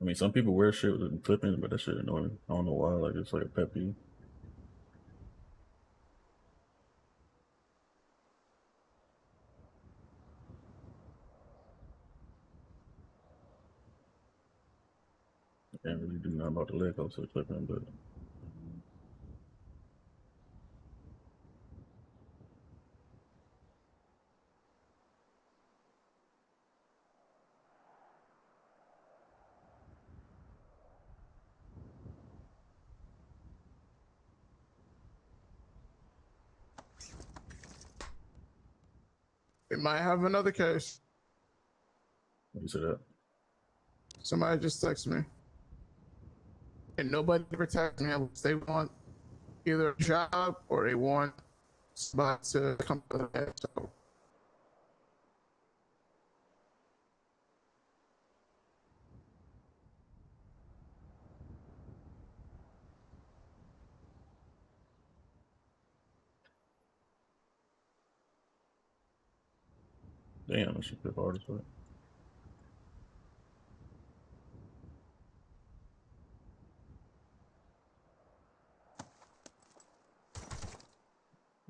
I mean, some people wear shit with clipping, but that shit annoying. I don't know why. Like, it's like a pet peeve. I can't really do nothing about the leg ups or clipping, but It might have another case. you say that. Somebody just texted me. And nobody ever texts me unless they want either a job or they want somebody to come to the head. So Damn, that shit hit hard as fuck.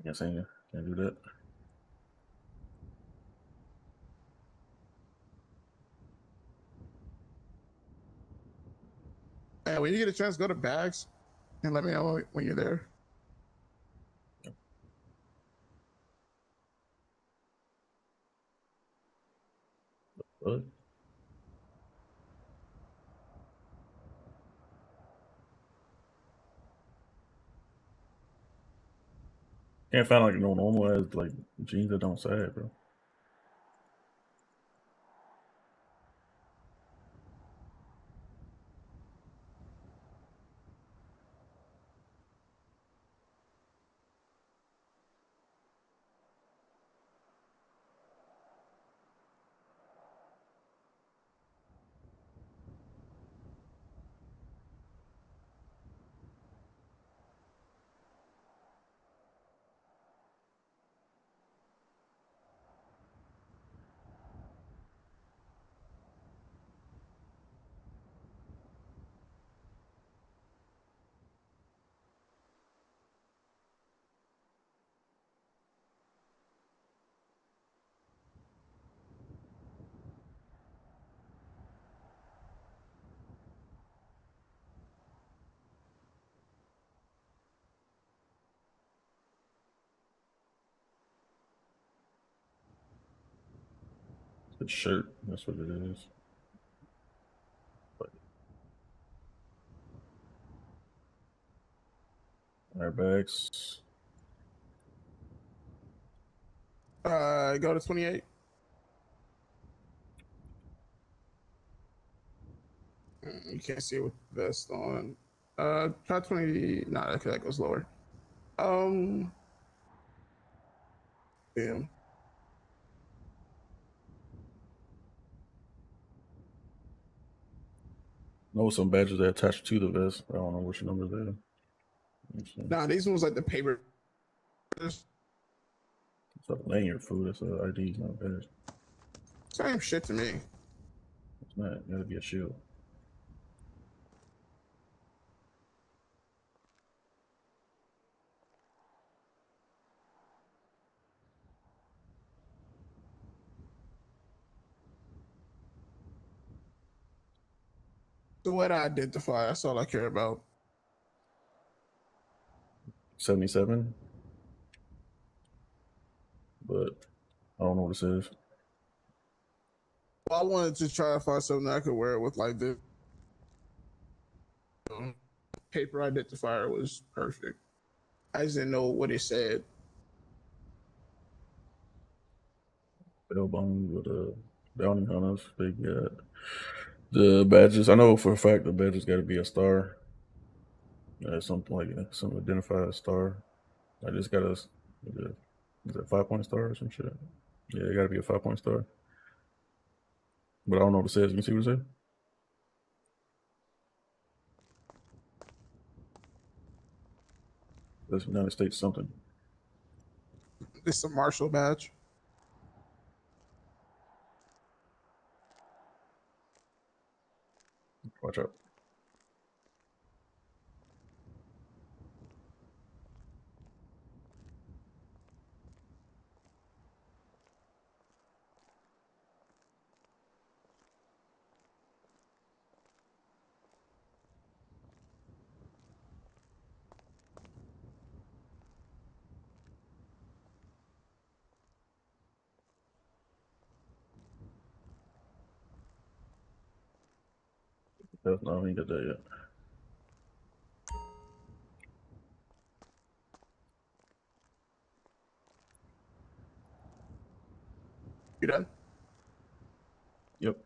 Can't say can't do that. when you get a chance, go to Bags and let me know when you're there. What? Can't find like no normal ass like jeans that don't sag, bro. The shirt. That's what it is. Airbags. Go to 28. You can't see it with the vest on. Try 20. Nah, that goes lower. Damn. know some badges that attach to the vest. I don't know which numbers they are. Nah, these ones like the paper. It's a lanyard food. It's an ID, not a badge. Same shit to me. It's not. It gotta be a shield. So what I identify, that's all I care about. 77. But I don't know what it says. Well, I wanted to try to find something I could wear with like this. Paper identifier was perfect. I just didn't know what it said. Bellbone with bounty hunters. They got the badges. I know for a fact the badges got to be a star. Something like that. Some identified star. I just got a. Is it a 5-point star or some shit? Yeah, it got to be a 5-point star. But I don't know what it says. You can see what it says? That's United States something. It's a marshal badge. Watch out. No, I ain't got that yet. You done? Yep.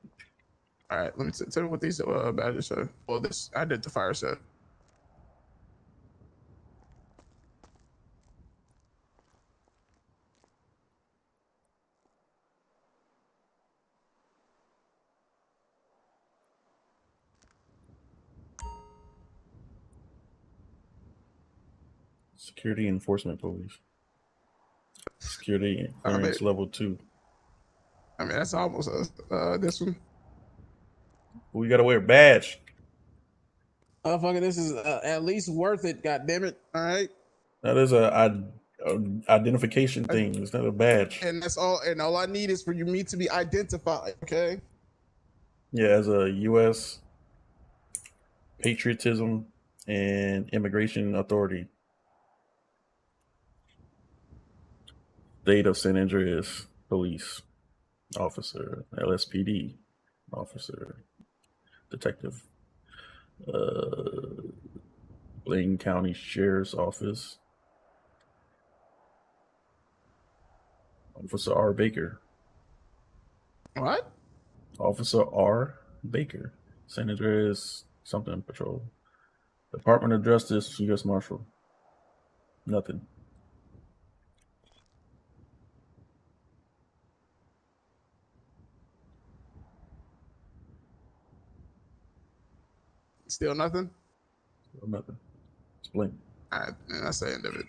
All right, let me tell you what these badges say. Well, this identifier said. Security Enforcement Police. Security Clearance Level 2. I mean, that's almost this one. We gotta wear a badge. Oh, fucking, this is at least worth it. God damn it! All right. That is a identification thing. It's not a badge. And that's all. And all I need is for me to be identified. Okay. Yeah, as a U.S. Patriotism and Immigration Authority. State of San Andreas Police Officer, LSPD Officer, Detective, Blaine County Sheriff's Office, Officer R. Baker. What? Officer R. Baker, San Andreas something patrol. Department of Justice, U.S. Marshal. Nothing. Still nothing? Still nothing. It's Blink. All right, man, that's the end of it.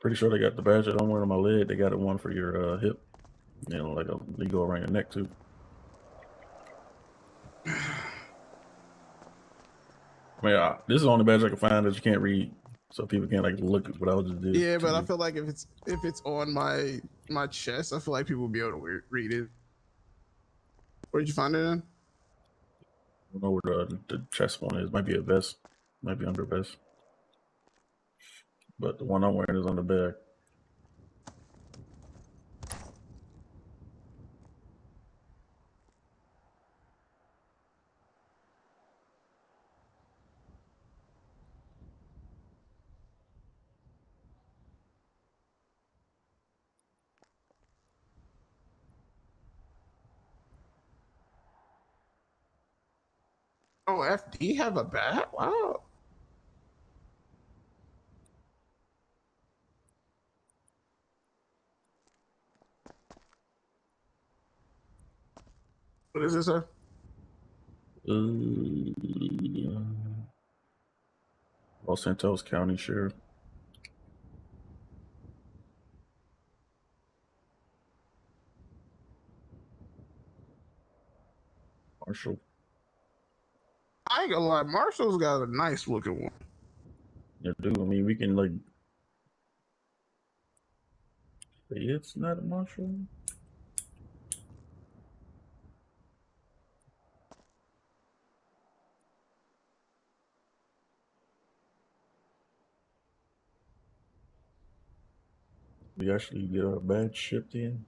Pretty sure they got the badge that I'm wearing on my leg. They got one for your hip. You know, like they go around your neck too. I mean, this is the only badge I can find that you can't read, so people can't like look at what I just did. Yeah, but I feel like if it's on my chest, I feel like people will be able to read it. Where'd you find it in? I don't know where the chest one is. Might be a vest. Might be under a vest. But the one I'm wearing is on the back. Oh, FD have a bat? Wow. What is this, sir? Los Santos County Sheriff. Marshall. I ain't gonna lie, Marshall's got a nice looking one. Yeah, dude. I mean, we can like. It's not a Marshall. We actually get our badge shipped in.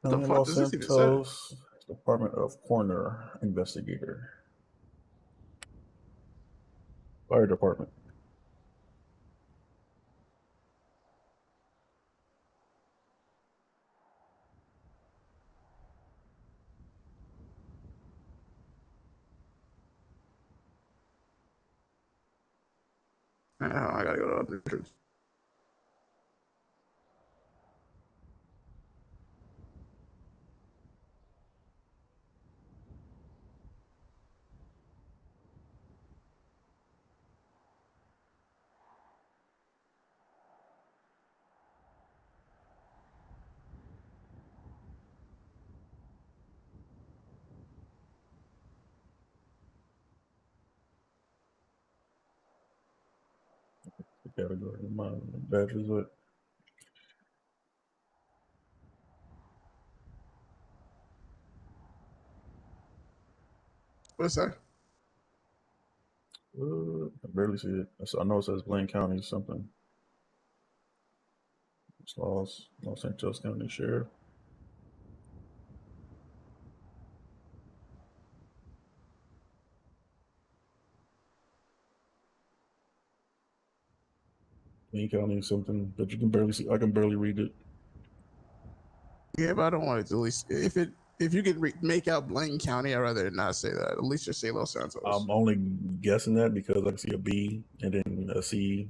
The County fuck Los does this even say? Santos Department of Coroner Investigator. Fire Department. I gotta go to other entrance. The category. My badges. What? What's that? I barely see it. I know it says Blaine County something. It's Los Santos County Sheriff. Blaine County something, but you can barely see. I can barely read it. Yeah, but I don't want it to at least if you can make out Blaine County, I'd rather not say that. At least just say Los Santos. I'm only guessing that because I can see a B and then a C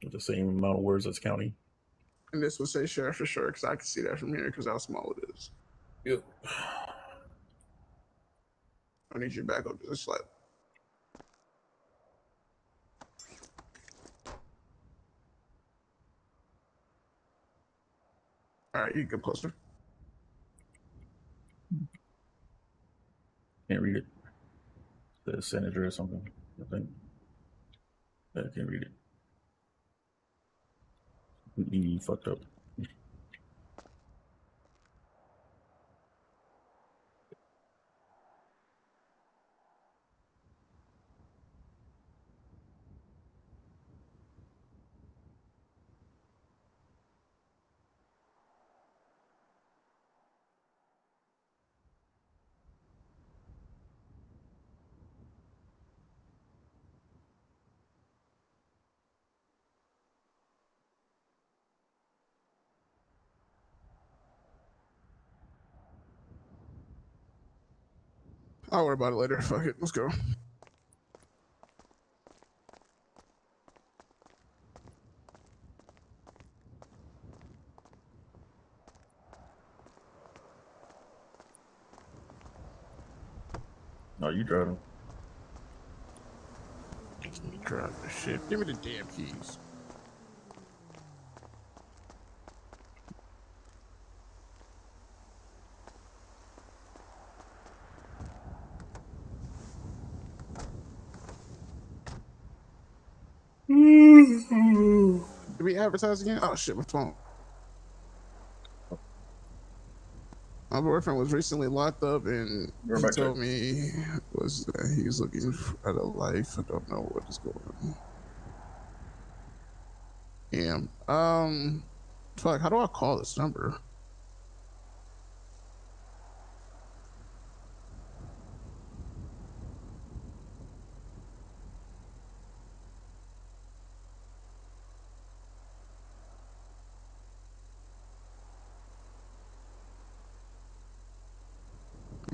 with the same amount of words as county. And this will say sheriff for sure because I can see that from here because how small it is. Yep. I need you to back up just a slight. All right, you can come closer. Can't read it. The senator or something, I think. I can't read it. Completely fucked up. I'll worry about it later. Fuck it. Let's go. No, you driving. Drive the shit. Give me the damn keys. Did we advertise again? Oh shit, my phone. My boyfriend was recently locked up, and he told me was that he's looking at a life. I don't know what is going on. Damn. Fuck. How do I call this number?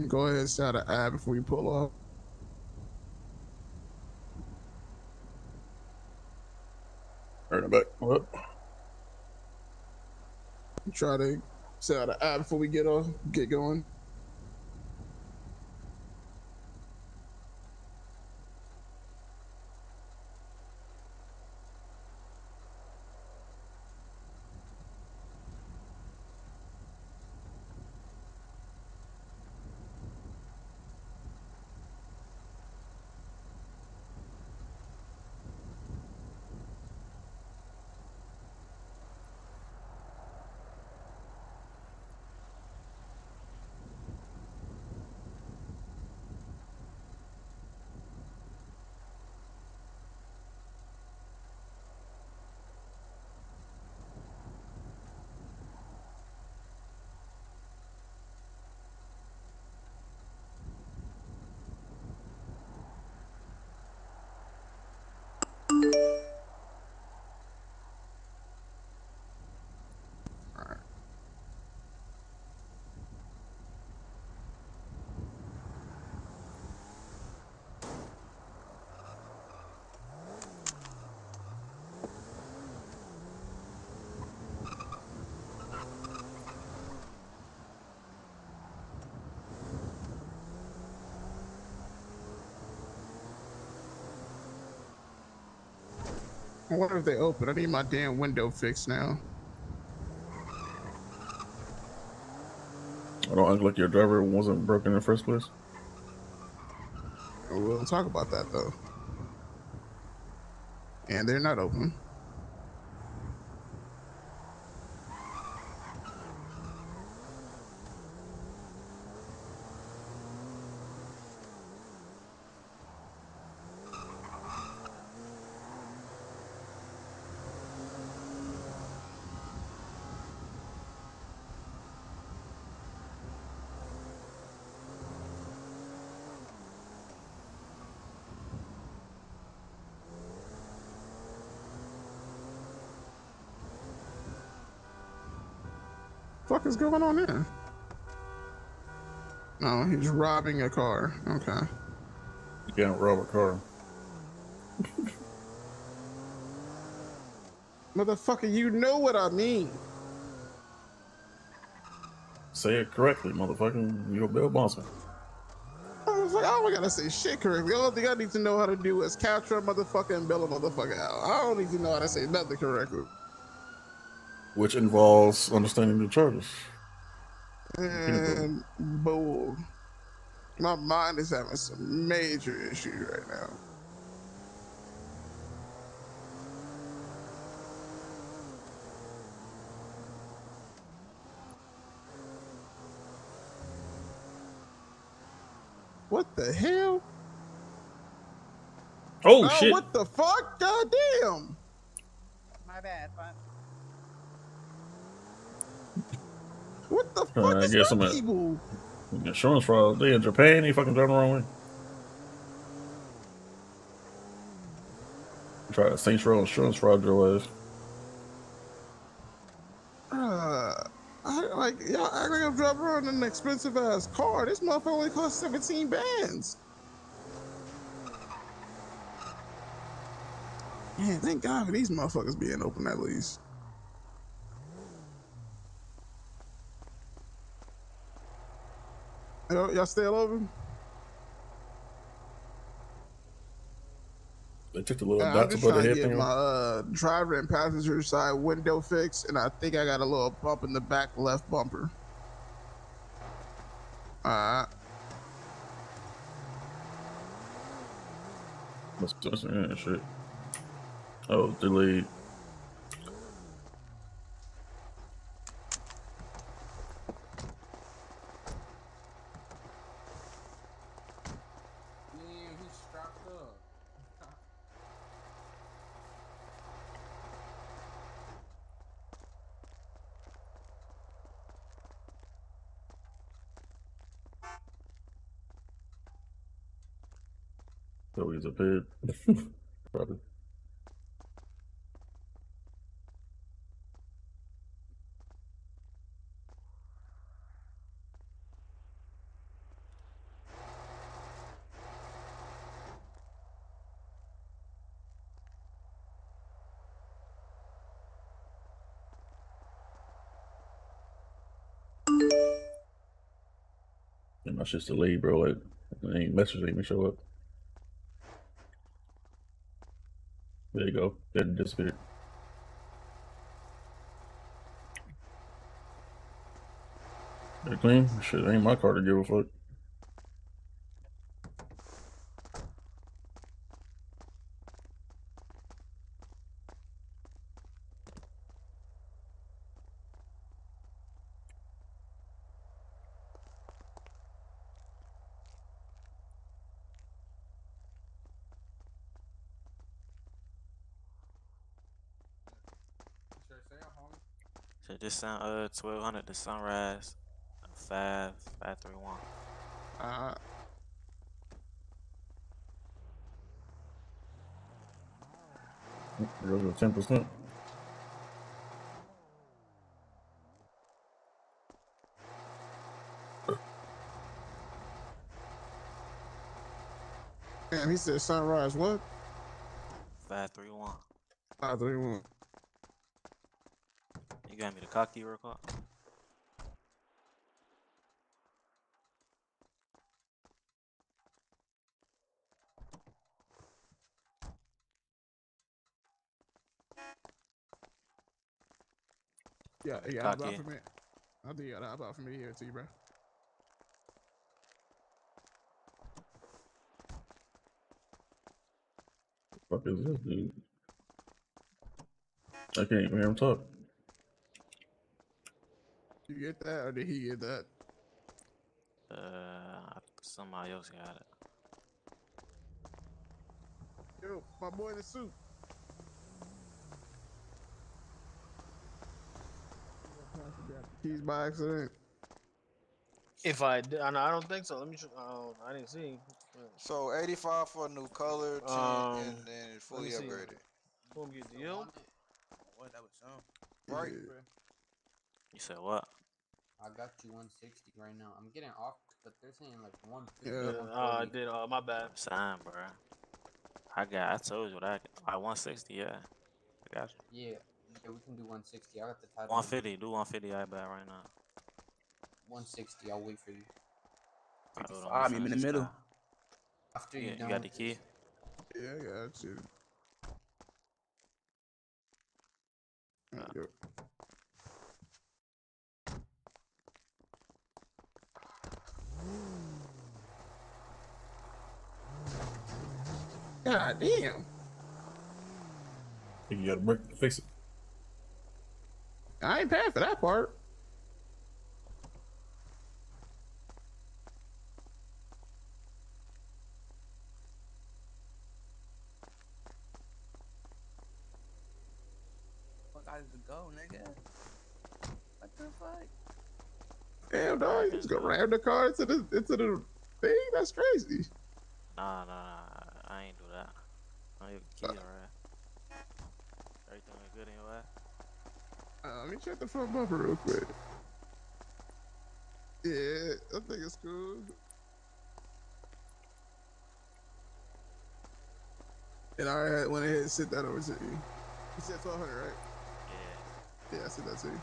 Go ahead and start an ad before we pull off. Turn it back. What? Try to set out an ad before we get going. I wonder if they open. I need my damn window fixed now. I don't act like your driver wasn't broken in the first place. We'll talk about that though. And they're not open. Fuck is going on there? No, he's robbing a car. Okay. You can't rob a car. Motherfucker, you know what I mean. Say it correctly, motherfucker. You're a bail bondsman. Motherfucker, I don't gotta say shit correctly. All thing I need to know how to do is capture a motherfucker and bail a motherfucker out. I don't need to know how to say nothing correctly. Which involves understanding the charges. And bull. My mind is having some major issues right now. What the hell? Oh, shit. What the fuck? God damn. My bad. What the fuck I is guess my I'm people? insurance fraud. They in Japan. They fucking driving the wrong way. Try to Saints Row insurance fraud your ass. Y'all act like I'm driving around in an expensive ass car. This motherfucker only cost 17 bands. Man, thank God for these motherfuckers being open at least. Y'all still open? They took the little I'm dots just above the trying to head get thing. my driver and passenger side window fixed, and I think I got a little bump in the back left bumper. Alright. Yeah, shit. Oh, delayed. Damn, he's strapped up. So he's a pig. Probably. My shit's delayed, bro. Like, they ain't message ain't even show up. There you go. That disappeared. They're clean? Shit, ain't my car to give a fuck. So this sound 1200 the sunrise 5531. Goes to 10%. Damn, he said sunrise what? 531. 531. You got me the car key real quick? Yeah, you got Car it about key. for me. I think you got it about for me to give it to you, bro. Fuck is this dude? I can't even hear him talk. You get that, or did he get that? Somebody else got it. Yo, my boy in the suit. Keys by accident. If I did, I don't think so. Let me. I didn't see. So 85 for a new color, 10, and then fully upgraded. Boom, get deal. What that was some. Right. You said what? I got you 160 right now. I'm getting off, but they're saying like 150. Yeah. I did. My bad. Sign, bro. I told you what I 160. Yeah. I got you. Yeah, we can do 160. I got the title. 150. Do 150. I bet right now. 160. I'll wait for you. I'm in the middle. After you done got the with key? this. Yeah, I got you. God damn. You gotta break, fix it. I ain't paying for that part. Fuck, I just go, nigga. What the fuck? Damn, dog, you just go ram the car into the thing? That's crazy. Nah. I ain't do that. I need the key, alright. Everything went good in your ass? Let me check the front bumper real quick. Yeah, I think it's cool. And I went ahead and sent that over to you. You said 1200, right? Yeah, I sent that to you.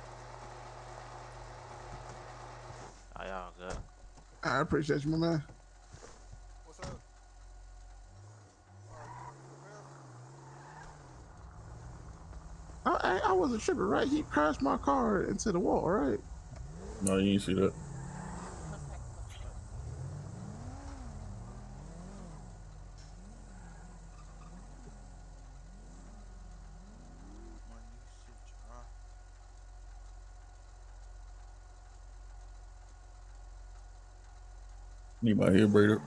Oh, y'all good. I appreciate you, my man. What's up? I wasn't tripping, right? He crashed my car into the wall, right? No, you didn't see that. Need my hair braided.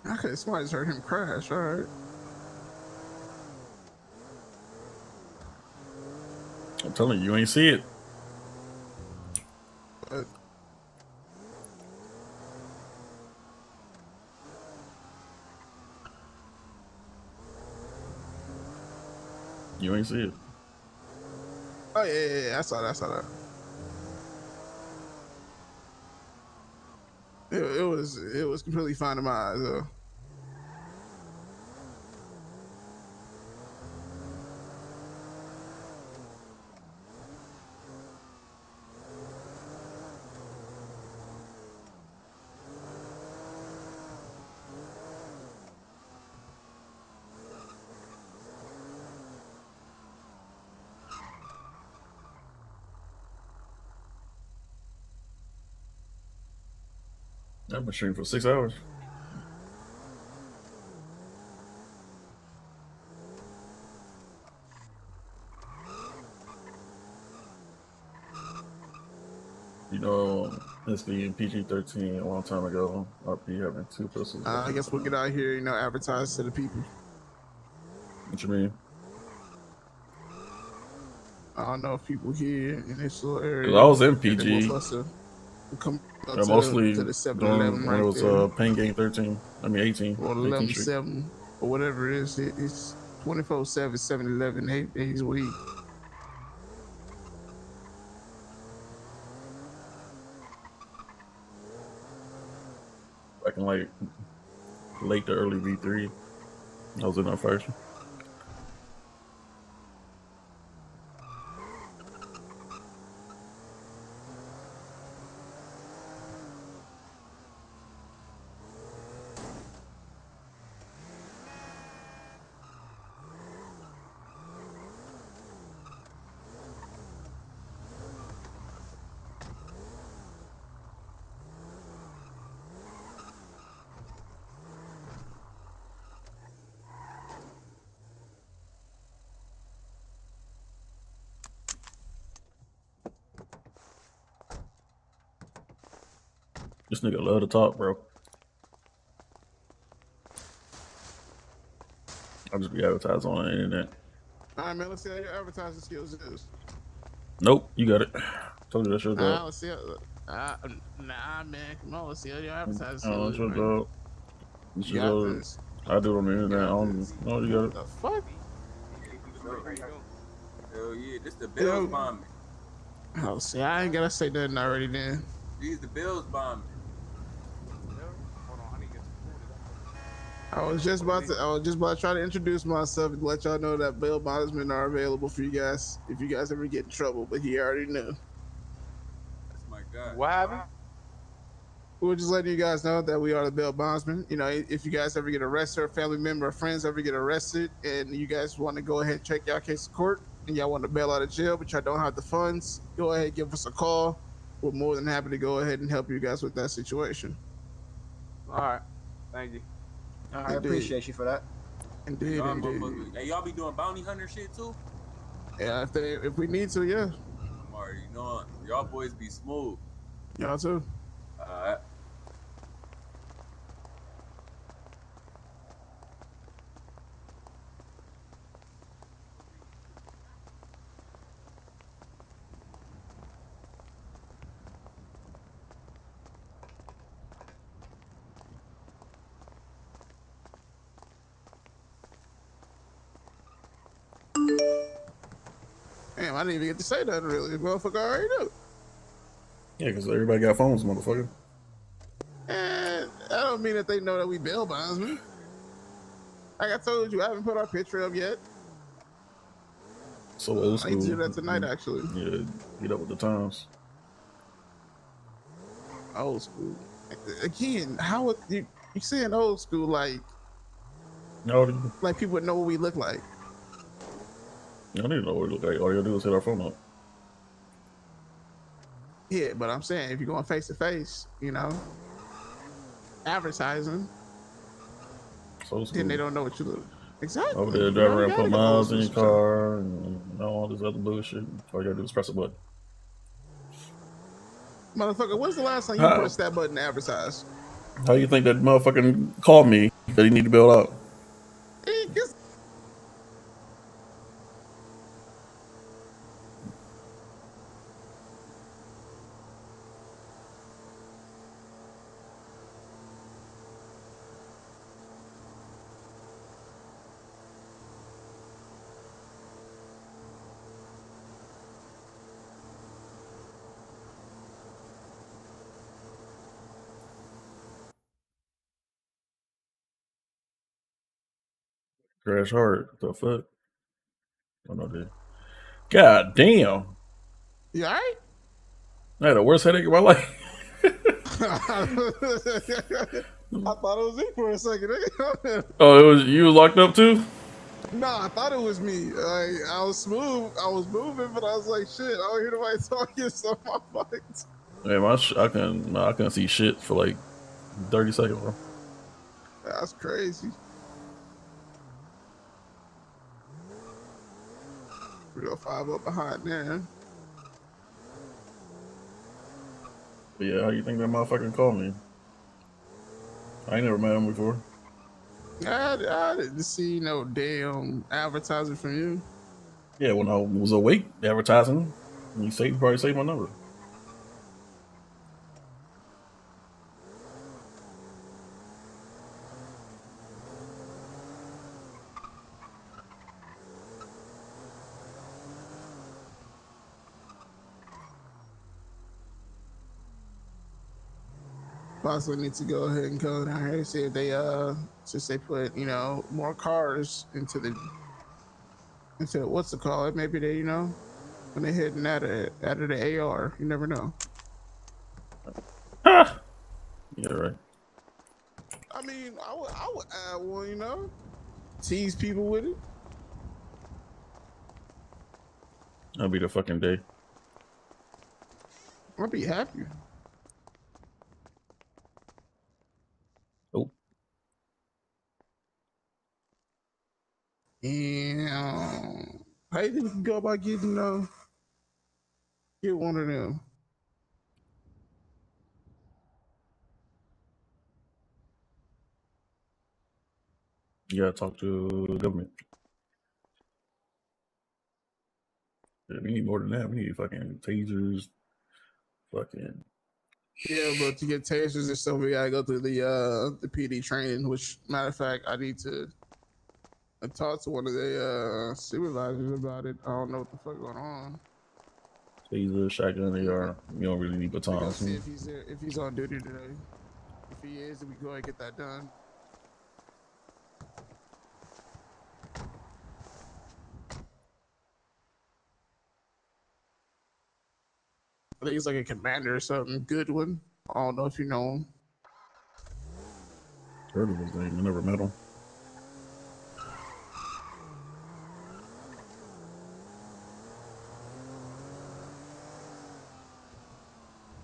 Okay, somebody just heard him crash, all right. I'm telling you, you ain't see it. You ain't see it. Oh yeah. I saw that. It was completely fine in my eyes though. I've been shooting for 6 hours. You know, this being PG-13 a long time ago, RP having 2 pistols. I guess we'll get out here, advertise to the people. What you mean? I don't know if people here in this little area. 'Cause I was in PG. Come up Mostly to the 7-Eleven during when right it was there. Pain Game 13. I mean 18. Or 18th Street. 11-7 or whatever it is. It's 24/7, 7-Eleven, 8 days a week. Back in like late to early V3. I was in that first. This nigga love to talk, bro. I'll just be advertising on the internet. All right, man. Let's see how your advertising skills is. Nope, you got it. Told you that shit, dog. Let's see. Nah, man. Come on. Let's see how your advertising Oh, skills that's your is, man. dog. You got this. I do it on the internet. I don't know. You got it. The fuck? Hell yeah, this the Bills bombing. Oh, see, I ain't gotta say nothing already then. These the Bills bombing. I was just about to try to introduce myself and let y'all know that bail bondsmen are available for you guys if you guys ever get in trouble, but he already knew. That's my guy. What happened? We're just letting you guys know that we are the bail bondsmen. If you guys ever get arrested, or family member or friends ever get arrested, and you guys want to go ahead and check y'all case in court, and y'all want to bail out of jail, but y'all don't have the funds, go ahead and give us a call. We're more than happy to go ahead and help you guys with that situation. All right. Thank you. I appreciate you for that. Indeed, Y'all indeed. motherfuckers- Hey, y'all be doing bounty hunter shit too? Yeah, if we need to, yeah. I'm already knowing. Y'all boys be smooth. Y'all too. Alright. Damn, I didn't even get to say that really. The motherfucker already knew. Yeah, because everybody got phones, motherfucker. And I don't mean that they know that we bail bondsmen. Like I told you, I haven't put our picture up yet. So old I school. need to do that tonight, actually. Yeah, get up with the times. Old school. Again, how would you saying old school like? No, like people would know what we look like. you don't need to know what we look like. All you gotta do is hit our phone up. Yeah, but I'm saying if you're going face to face, advertising, So then they don't know what you look. Exactly. Over there driving around, put miles in your car, and all this other bullshit. All you gotta do is press a button. Motherfucker, when's the last time you pressed that button to advertise? How you think that motherfucking called me that he need to bail out? Crash hard. What the fuck? Oh no, dude. God damn. You alright? I had the worst headache of my life. I thought it was me for a second. Oh, it was you was locked up too? No, I thought it was me. I was smooth. I was moving, but I was like, shit, I don't hear nobody talking, so my fucked. Man, I couldn't see shit for like 30 seconds, bro. That's crazy. We go 5 up behind there. But yeah, how you think that motherfucker called me? I ain't never met him before. I didn't see no damn advertising from you. Yeah, when I was awake advertising, you probably saved my number. Possibly need to go ahead and go down here and see if they since they put, you know, more cars into what's it called? Maybe they, you know, when they hitting out of the AR, you never know. Yeah, right. I mean, I would add one, you know, tease people with it. That'll be the fucking day. I'd be happy. Oh. Yeah. How you think we can go about getting get one of them? You gotta talk to the government. Yeah, we need more than that. We need fucking tasers. Fucking. Yeah, but to get tasers and stuff, we gotta go through the PD training. Which, matter of fact, I need to talk to one of the supervisors about it. I don't know what the fuck going on. Taser, shotgun, AR. You don't really need I gotta batons. see if he's there, if he's on duty today. If he is, then we go ahead and get that done. I think he's like a commander or something. Goodwin. I don't know if you know him. Heard of his name. I never met him.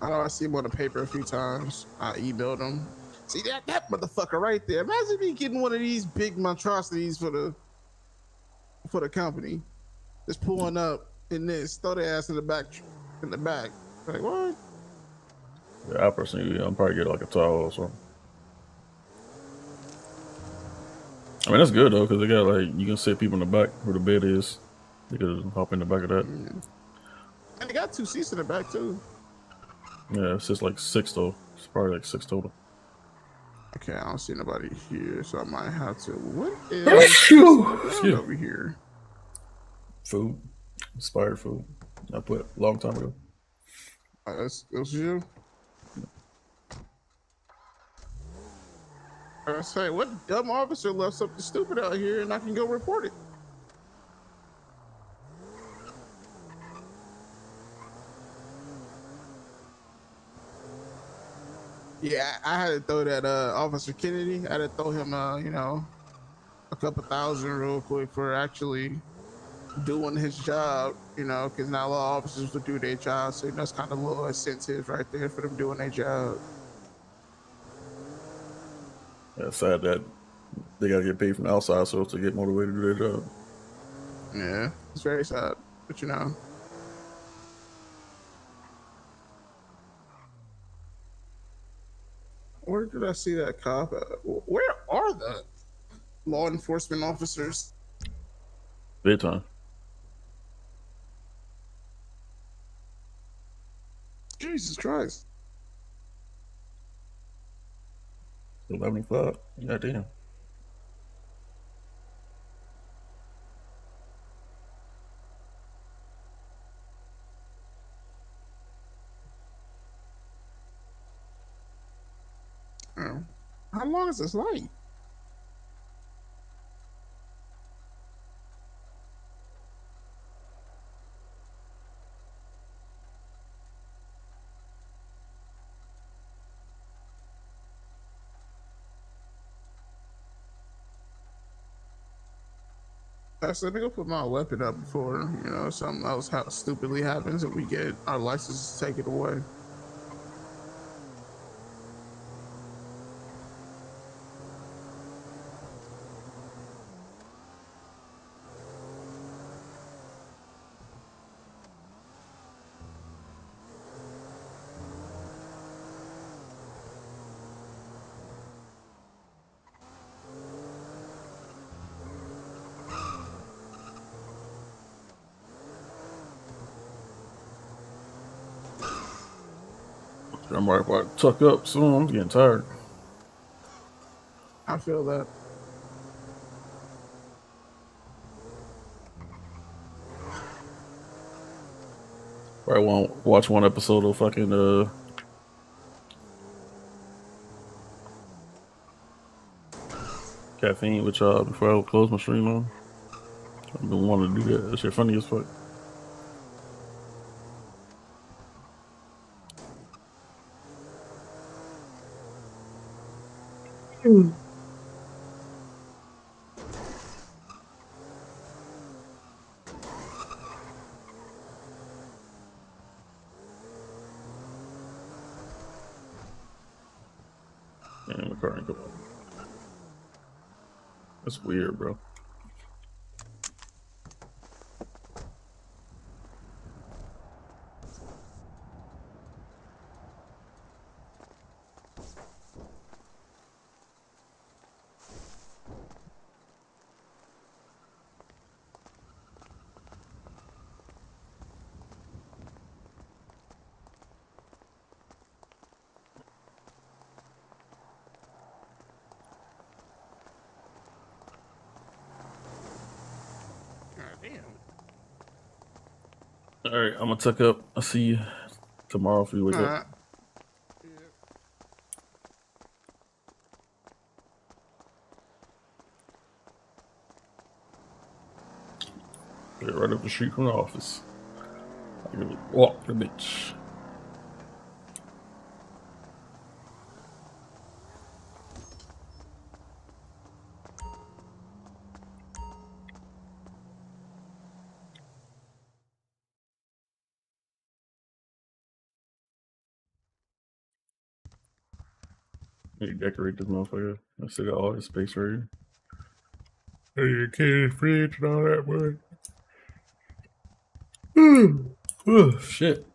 I know I see him on the paper a few times. I emailed him. See that motherfucker right there. Imagine me getting one of these big monstrosities for the company. Just pulling up in this, throw their ass in the back. Like what? Yeah, I personally, I'm probably get like a towel or something. I mean, that's good though, because they got like, you can sit people in the back where the bed is. You could hop in the back of that. And they got 2 seats in the back too. Yeah, it's just like 6 though. It's probably like 6 total. Okay, I don't see nobody here, so I might have to. What is over here? Food, inspired food. I put a long time ago. That's you. I say, what dumb officer left something stupid out here, and I can go report it. Yeah, I had to throw that Officer Kennedy. I had to throw him, you know, a couple thousand real quick for actually doing his job, you know, because not a lot of officers would do their job. So that's kind of a little incentive right there for them doing their job. Yeah, it's sad that they gotta get paid from the outside so to get motivated to do their job. Yeah, it's very sad, but you know. Where did I see that cop at? Where are the law enforcement officers? Big time. Jesus Christ. 11 o'clock. God damn. Oh. How long is this light? So they go put my weapon up before, you know, something else stupidly happens and we get our license taken away. I'm right about to tuck up soon. I'm getting tired. I feel that. Probably won't watch one episode of fucking Caffeine with y'all before I close my stream on. I've been wanting to do that. That shit funny as fuck. Damn, the car ain't going. That's weird, bro. All right, I'm gonna tuck up. I'll see you tomorrow if you wake up. Get right up the street from the office. I gotta walk the bitch. Need to decorate this motherfucker. I still got all this space right here. Hey, your kid's fridge and all that, boy. Oh, shit.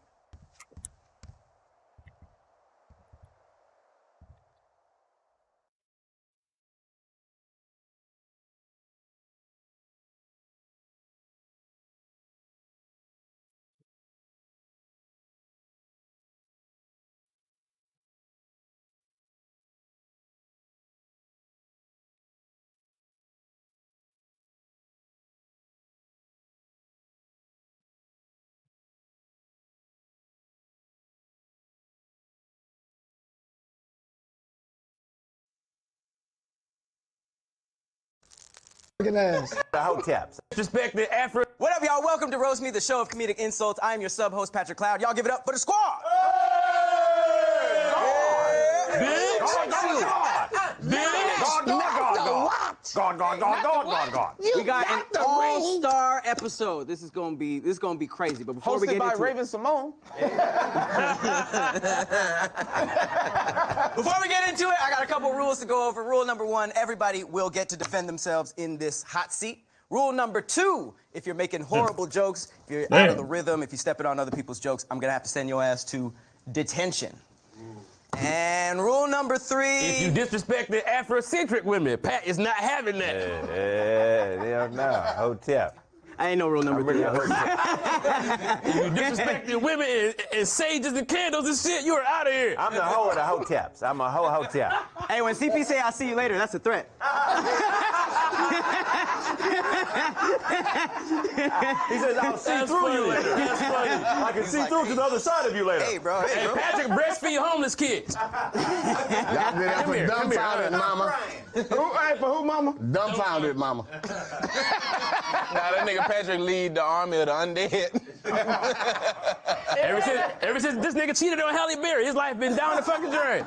Hoteps. Disrespected Afro. What up, y'all? Welcome to Roast Me, the show of comedic insults. I am your sub-host, Patrick Cloud. Y'all give it up for the squad. God. We got an all-star episode. This is gonna be crazy. But before we get into Raven Simone. Before we get into it, I got a couple rules to go over. Rule number 1, everybody will get to defend themselves in this hot seat. Rule number 2, if you're making horrible jokes, if you're out of the rhythm, if you're stepping on other people's jokes, I'm gonna have to send your ass to detention. And rule number 3... If you disrespect the Afrocentric women, Pat is not having that. Hell no. Hotep. I ain't no rule number 3. If you disrespect the women and sages and candles and shit, you are out of here. I'm the hoe of the Hoteps. I'm a hotep. Hey, when CP say I'll see you later, that's a threat. He says, I'll see through you later. That's funny. I can see through to the other side of you later. Hey, bro. Hey, Patrick, breastfeed homeless kids. Y'all did that for dumbfounded, mama. Hey, for who, mama? Dumbfounded, mama. Nah, that nigga Patrick lead the army of the undead. Ever since this nigga cheated on Halle Berry, his life been down the fucking drain.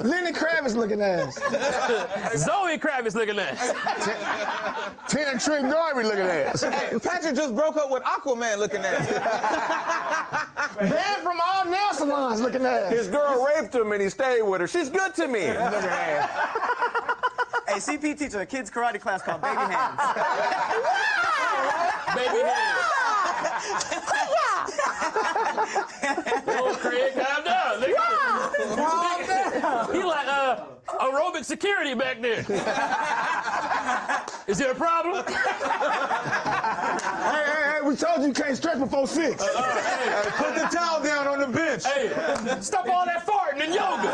Lenny Kravitz looking ass. Zoe Kravitz looking ass. Tina Trent D'Arby looking ass. Hey, Patrick just broke up with Aquaman looking ass. Man from all nail salons looking ass. His girl raped him and he stayed with her. She's good to me. Looking ass. Hey, CP teacher a kids karate class called Baby Hands. Baby hands. Oh, Craig, calm down. Calm down. He like aerobic security back there. Is there a problem? Hey, we told you can't stretch before 6. Hey, put the towel down on the bench. Hey, stop all that farting and yoga.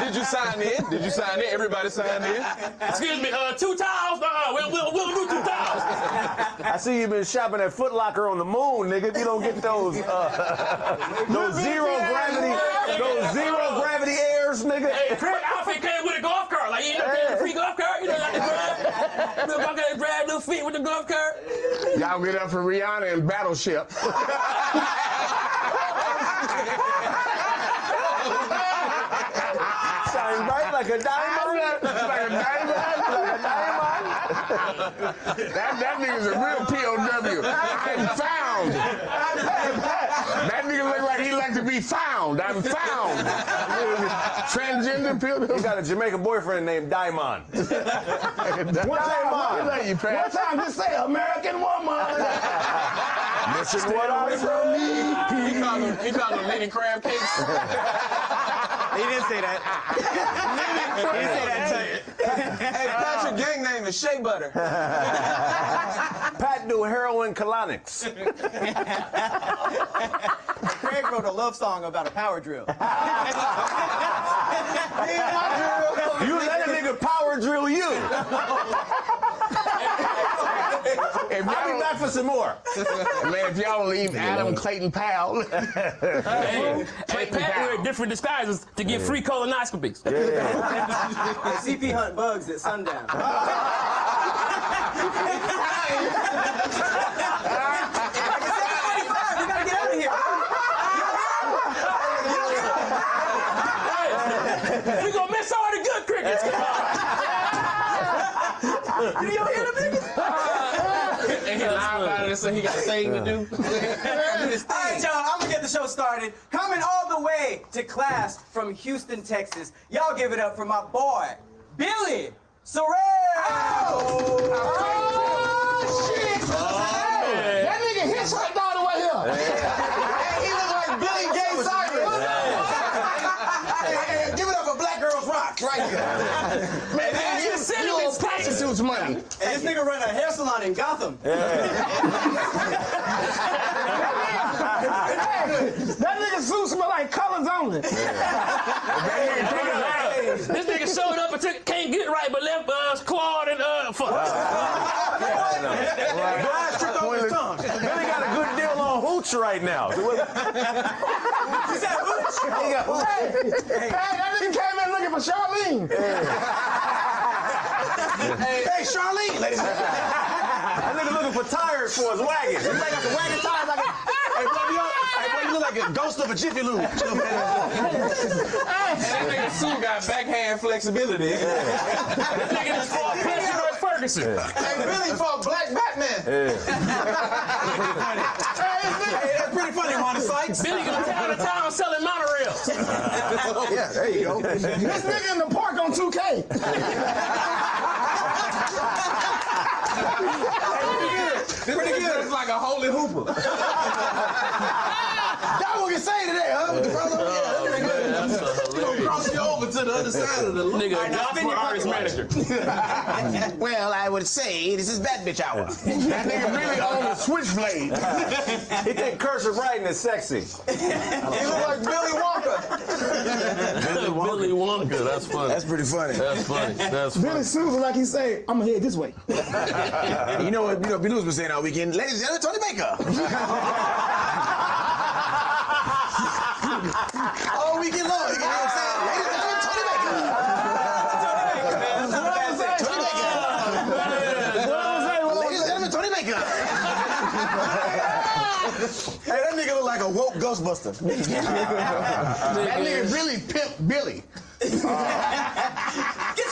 Did you sign in? Did you sign in? Everybody signed in? Excuse me, 2 towels? We'll do 2 towels. I see you been shopping at Foot Locker on the moon, nigga. If you don't get those zero gravity airs, nigga. Hey, Craig outfit came with a golf cart. Like, you know, a free golf cart? You know, like the drive. You know, I gotta drive little feet with the golf cart. Y'all get up for Rihanna and Battleship. Shine bright like a diamond. Like a diamond. That nigga's a real POW. I'm found. That nigga look like he like to be found. I'm found. Transgender POW. He got a Jamaican boyfriend named Diamond. One time, just say American woman. Missing what I from me. He called him Lenny Crab Cakes. He didn't say that. He didn't say that to you. Hey, Patrick gang name is Shea Butter. Pat do heroin colonics. Craig wrote a love song about a power drill. You let a nigga power drill you. I'll be back for some more. Man, if y'all leave Adam Clayton Powell. Hey, Pat wear different disguises to get free colonoscopies. CP hunt bugs at sundown. We gotta get out of here. We gonna miss all the good crickets. You hear the niggas? And he lied about it and said he got a thing to do. All right, y'all, I'm gonna get the show started. Coming all the way to class from Houston, Texas. Y'all give it up for my boy, Billy Sorrell. Oh, shit. Hey, that nigga hitchhiked all the way here. Hey, he look like Billy Gay Cyrus. Hey, give it up for Black Girls Rock right here. Man, you owe prostitutes money. And this nigga run a hair salon in Gotham. That nigga suit smell like colors only. This nigga showed up and can't get it right, but left Claude and fuck. Glass trick over his tongue. Billy got a good deal on hooch right now. Is that hooch? Hey, that nigga came in looking for Charlene. Hey, Charlene, ladies and gentlemen. That nigga looking for tires for his wagon. He got the wagon tires like a... Hey, boy, you look like a ghost of a Jiffy Lube. That nigga Sue got backhand flexibility. This nigga just fought President Ferguson. Hey, Billy fought Black Batman. Hey, that's pretty funny, Wanda Sykes. Billy goes town to town selling monorails. Yeah, there you go. This nigga in the park on 2K. Pretty good. It's like a holy hooper. Y'all what you say today, huh? With the brother? Gonna cross you over to the other side of the Nigga, gospel artist manager. Well, I would say this is bad bitch hour. That nigga really on the switchblade. He think cursive writing is sexy. He look like Billy Wonka. Billy Wonka, that's funny. That's pretty funny. That's funny. That's funny. Billy Susan, like he say, I'm gonna head this way. You know what Billy's been saying all weekend? Ladies and gentlemen, Tony Baker. All weekend long, you know what I'm saying? Ladies and gentlemen, Tony Baker. Ladies and gentlemen, Tony Baker. Hey, that nigga look like a woke Ghostbuster. That nigga really Pimp Billy. Get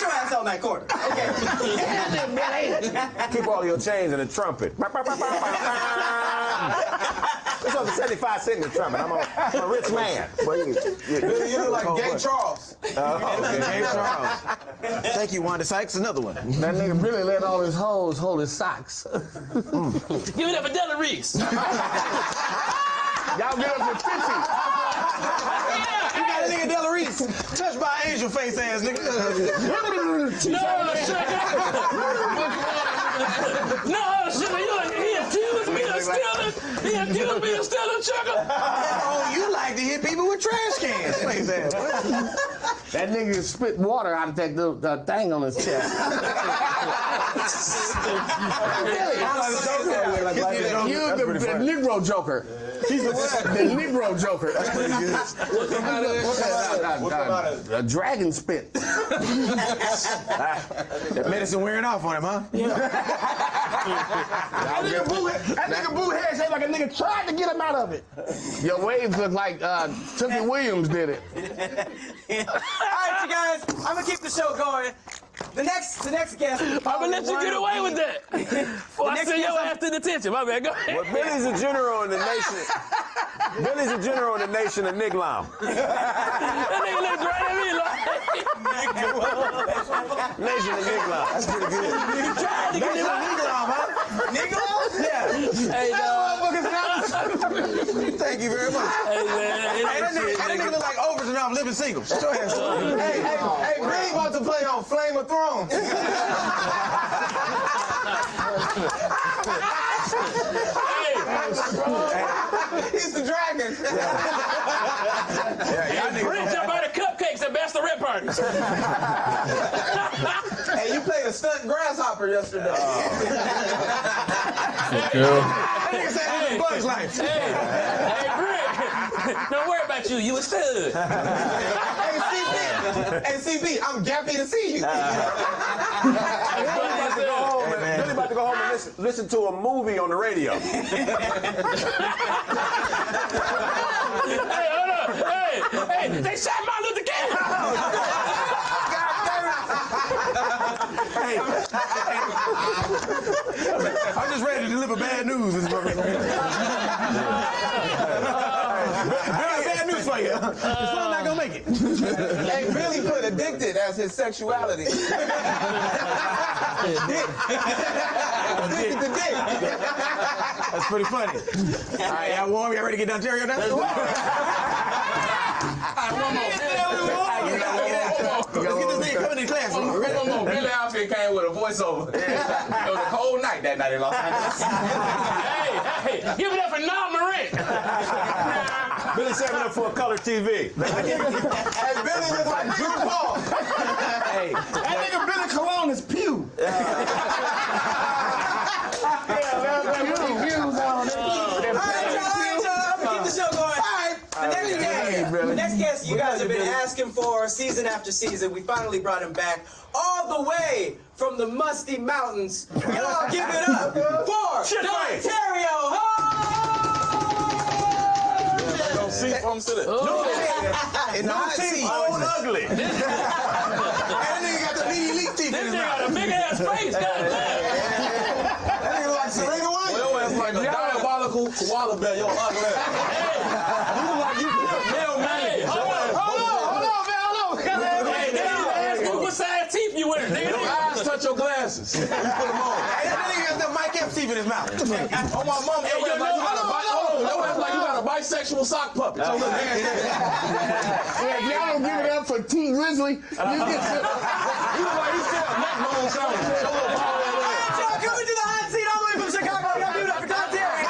your ass on that corner. Okay. Keep all your chains in the trumpet. It's over 75 cents in the trumpet. I'm a rich man. Well, you look like Gay Charles. Gay Charles. Thank you, Wanda Sykes. Another one. That nigga really let all his hoes hold his socks. Give it up for Della Reese. Y'all get up for 50. You got a nigga Della Reese touched by an angel face ass nigga. No, shit, he accused me of stealing. He accused me of stealing sugar. Oh, you like to hit people with trash cans, face ass. That nigga spit water out of that thing on his chest. You're the Negro Joker. He's the Negro Joker. That's pretty good. A dragon spit. That medicine wearing off on him, huh? That nigga blue hair shaped like a nigga tried to get him out of it. Your waves look like Tookie Williams did it. All right, you guys, I'm gonna keep the show going. The next guest. I'm gonna let you get away with that. Before I send your ass to detention. My bad, go ahead. Well, Billy's a general in the nation. Billy's a general in the nation of Niglam. That nigga looks right at me like. Nation of Niglam. That's pretty good. You tried to get Nation him of out. Niglam, huh? Niglam? Yeah. Hey, dog. Thank you very much. Hey, man. That nigga look like Overton off Living Single. Shut your ass up. Hey, Green about to play on Flame of Thrones. He's the dragon. Rich up by the cupcakes at bachelorette parties. Hey, you played a stunt grasshopper yesterday. Okay. That nigga said it was Bug's Life. Hey, Rick. Don't worry about you. You a stud. Hey, CP, I'm happy to see you. Billy about to go home and listen to a movie on the radio. Hey, hold up. Hey, they shot Martin Luther King. I'm just ready to deliver bad news. Bad news for you. This one not gonna make it. Hey, Billy put addicted as his sexuality. Addicted to dick. That's pretty funny. All right, y'all warm? Y'all ready to get down Terrio now? One more. Let's get this nigga coming in class. One more. Billy outfit came with a voiceover. It was a cold night that night in Los Angeles. Hey, give it up for Nam Marine. Billy serving up for a color TV. Hey, Billy looks like Drew Paul. Hey, That nigga Billy Cologne is pew. The next guest you guys have been asking for season after season. We finally brought him back all the way from the musty mountains. Y'all give it up for Terrio. Don't see from city. No teeth, old ugly. That nigga got the meaty leaf teeth in his mouth. Got a big ass face, goddamn. That nigga like Serena Williams. Your ass like a diabolical koala bear, your ugly ass. You look like you Hell, man. Hold on, man. Hey, they don't ask you what size teeth you wear. Your eyes touch your glasses. You put them on. Hey, that nigga got the Mike Epps teeth in his mouth. Oh, my mom, Your ass like you got a bisexual sock puppet. So look, If y'all don't give it up for T Grizzly, you get to. you look like you still a neck long sound. Coming to the hot seat all the way from Chicago. Y'all give it up for Don Terry.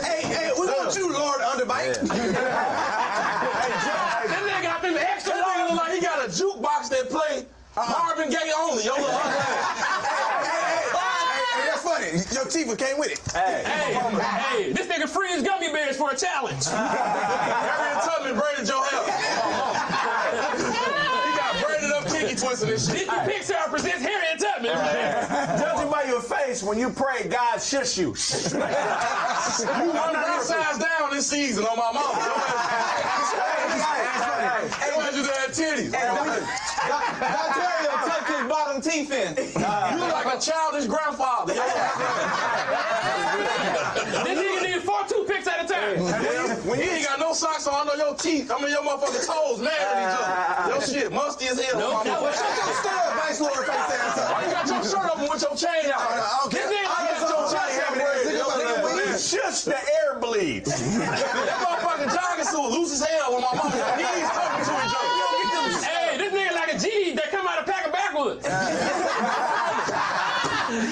Hey, we want you, Lord Underbite. That nigga got them extra That nigga look like he got a jukebox that play Marvin Gaye only. Your little ugly ass. Hey, that's funny. Your teeth came with it. Hey, this nigga free his gummy bears for a challenge. Harriet Tubman braided your hair. answer this shit. This Pixar presents Harriet Tubman, man. Judging by your face, when you pray, God shush you. You I'm not size down this season on my mama. Hey, you had titties. Ontario tucked his bottom teeth in. You look like a childish grandfather. This nigga need 4 toothpicks at a time. When you ain't got no socks on, I know your teeth, your motherfucking toes mad at each other. Your shit musty as hell. No, shut your store, Vice Lord face ass up. Why you got your shirt open with your chain out? This nigga when you shush, the air bleeds. That motherfucking jogging suit loose as hell when my mama knees talking to each other. Hey, this nigga like a G that come out of pack of backwoods.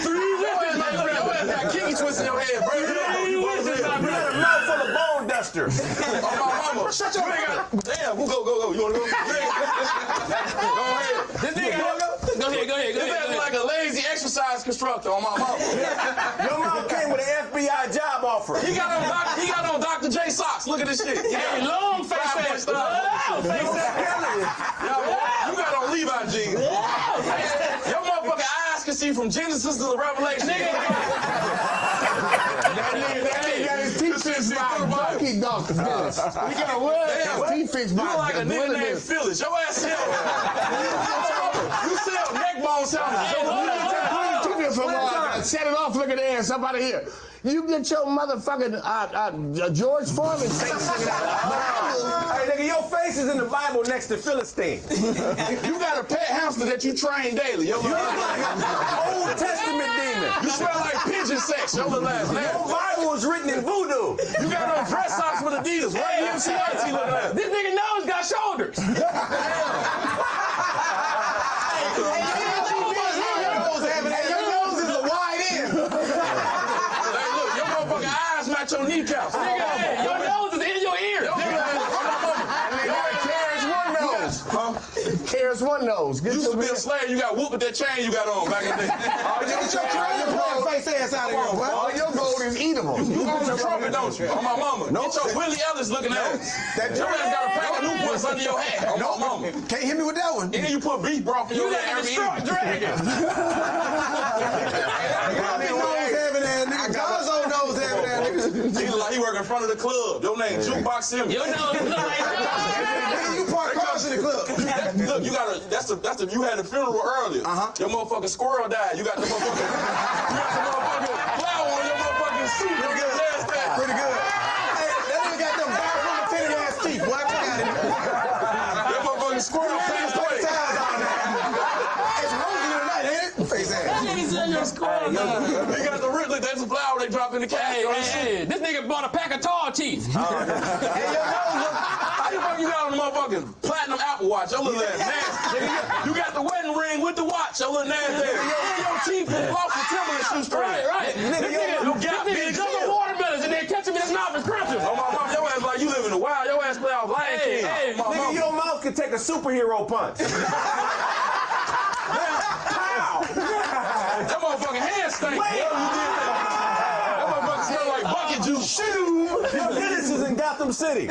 3 wishes, my brother. Your ass got kinky twists in your head, bro. 3 wishes, my You got a brother. mouth full of bone dusters. Oh, my mama. Shut your mouth. Damn, go. You wanna go? Go ahead. This nigga, go ahead. This ass like a lazy exercise constructor on my mama. Your mom came with an FBI job offer. He got on Dr. J socks. Look at this shit. Hey, long face ass. Long face ass. You got on Levi jeans. Your motherfucking eyes can see from Genesis to the Revelation. That nigga got his teeth fixed by a monkey doctor. He got what? His teeth fixed by You like a nigga named Phyllis. Your ass sell. You sell neck bone sandwiches. Set it off, look at there, somebody here. You get your motherfucking George Foreman face. Hey, nigga, your face is in the Bible next to Philistine. You got a pet hamster that you train daily. You look like an Old Testament demon. You smell like pigeon sex. Your little ass. Your Bible was written in voodoo. You got on dress socks with Adidas. What MCIT look like? This nigga nose got shoulders. Your kneecaps. Nigga, hey, your nose is in your ear. There's one nose. You used to be a slave. You got whooped with that chain you got on back in the day. Get your crazy face ass out of here, boy. All your gold is eatable. You own a trumpet, don't you? On my mama. Get your Willie Ellis looking ass. Your ass got a pack of Newports under your hat. On my mama. Can't hit me with that one. And then you put beef broth in your head every evening. Dragon. Gonzo knows having that nigga. He look like he work in front of the club. Your name Jukebox Simmons. Your nose look like you park cars in the club. Look, you got you had the funeral earlier. Your motherfucking squirrel died. You got the motherfucking flower on your motherfucking suit. Pretty good. Pretty good. Hey, that nigga got them bathroom attendant ass teeth. What? That motherfucking squirrel passed away. It's rosy tonight, ain't it? Face ass. That nigga said your squirrel. He got the Ridley. That's a flower they dropped in the cat. Hey, this nigga bought a pack of tall teeth. Hey, your nose look. How the fuck you got on the motherfucking platinum Apple Watch? Your little ass nasty. You got the wedding ring with the watch. Your little nasty. Your teeth is off the Timberland shoe string. Right. This nigga jumping watermelons and then catching me in his mouth and crunching. Oh, my mom, your ass like you live in the wild. Your ass play off Lion King. Hey, nigga, your mouth can take a superhero punch. Pow! That motherfucking hand stink. That motherfucker smell like bucket juice. Your Dennis is in Gotham City.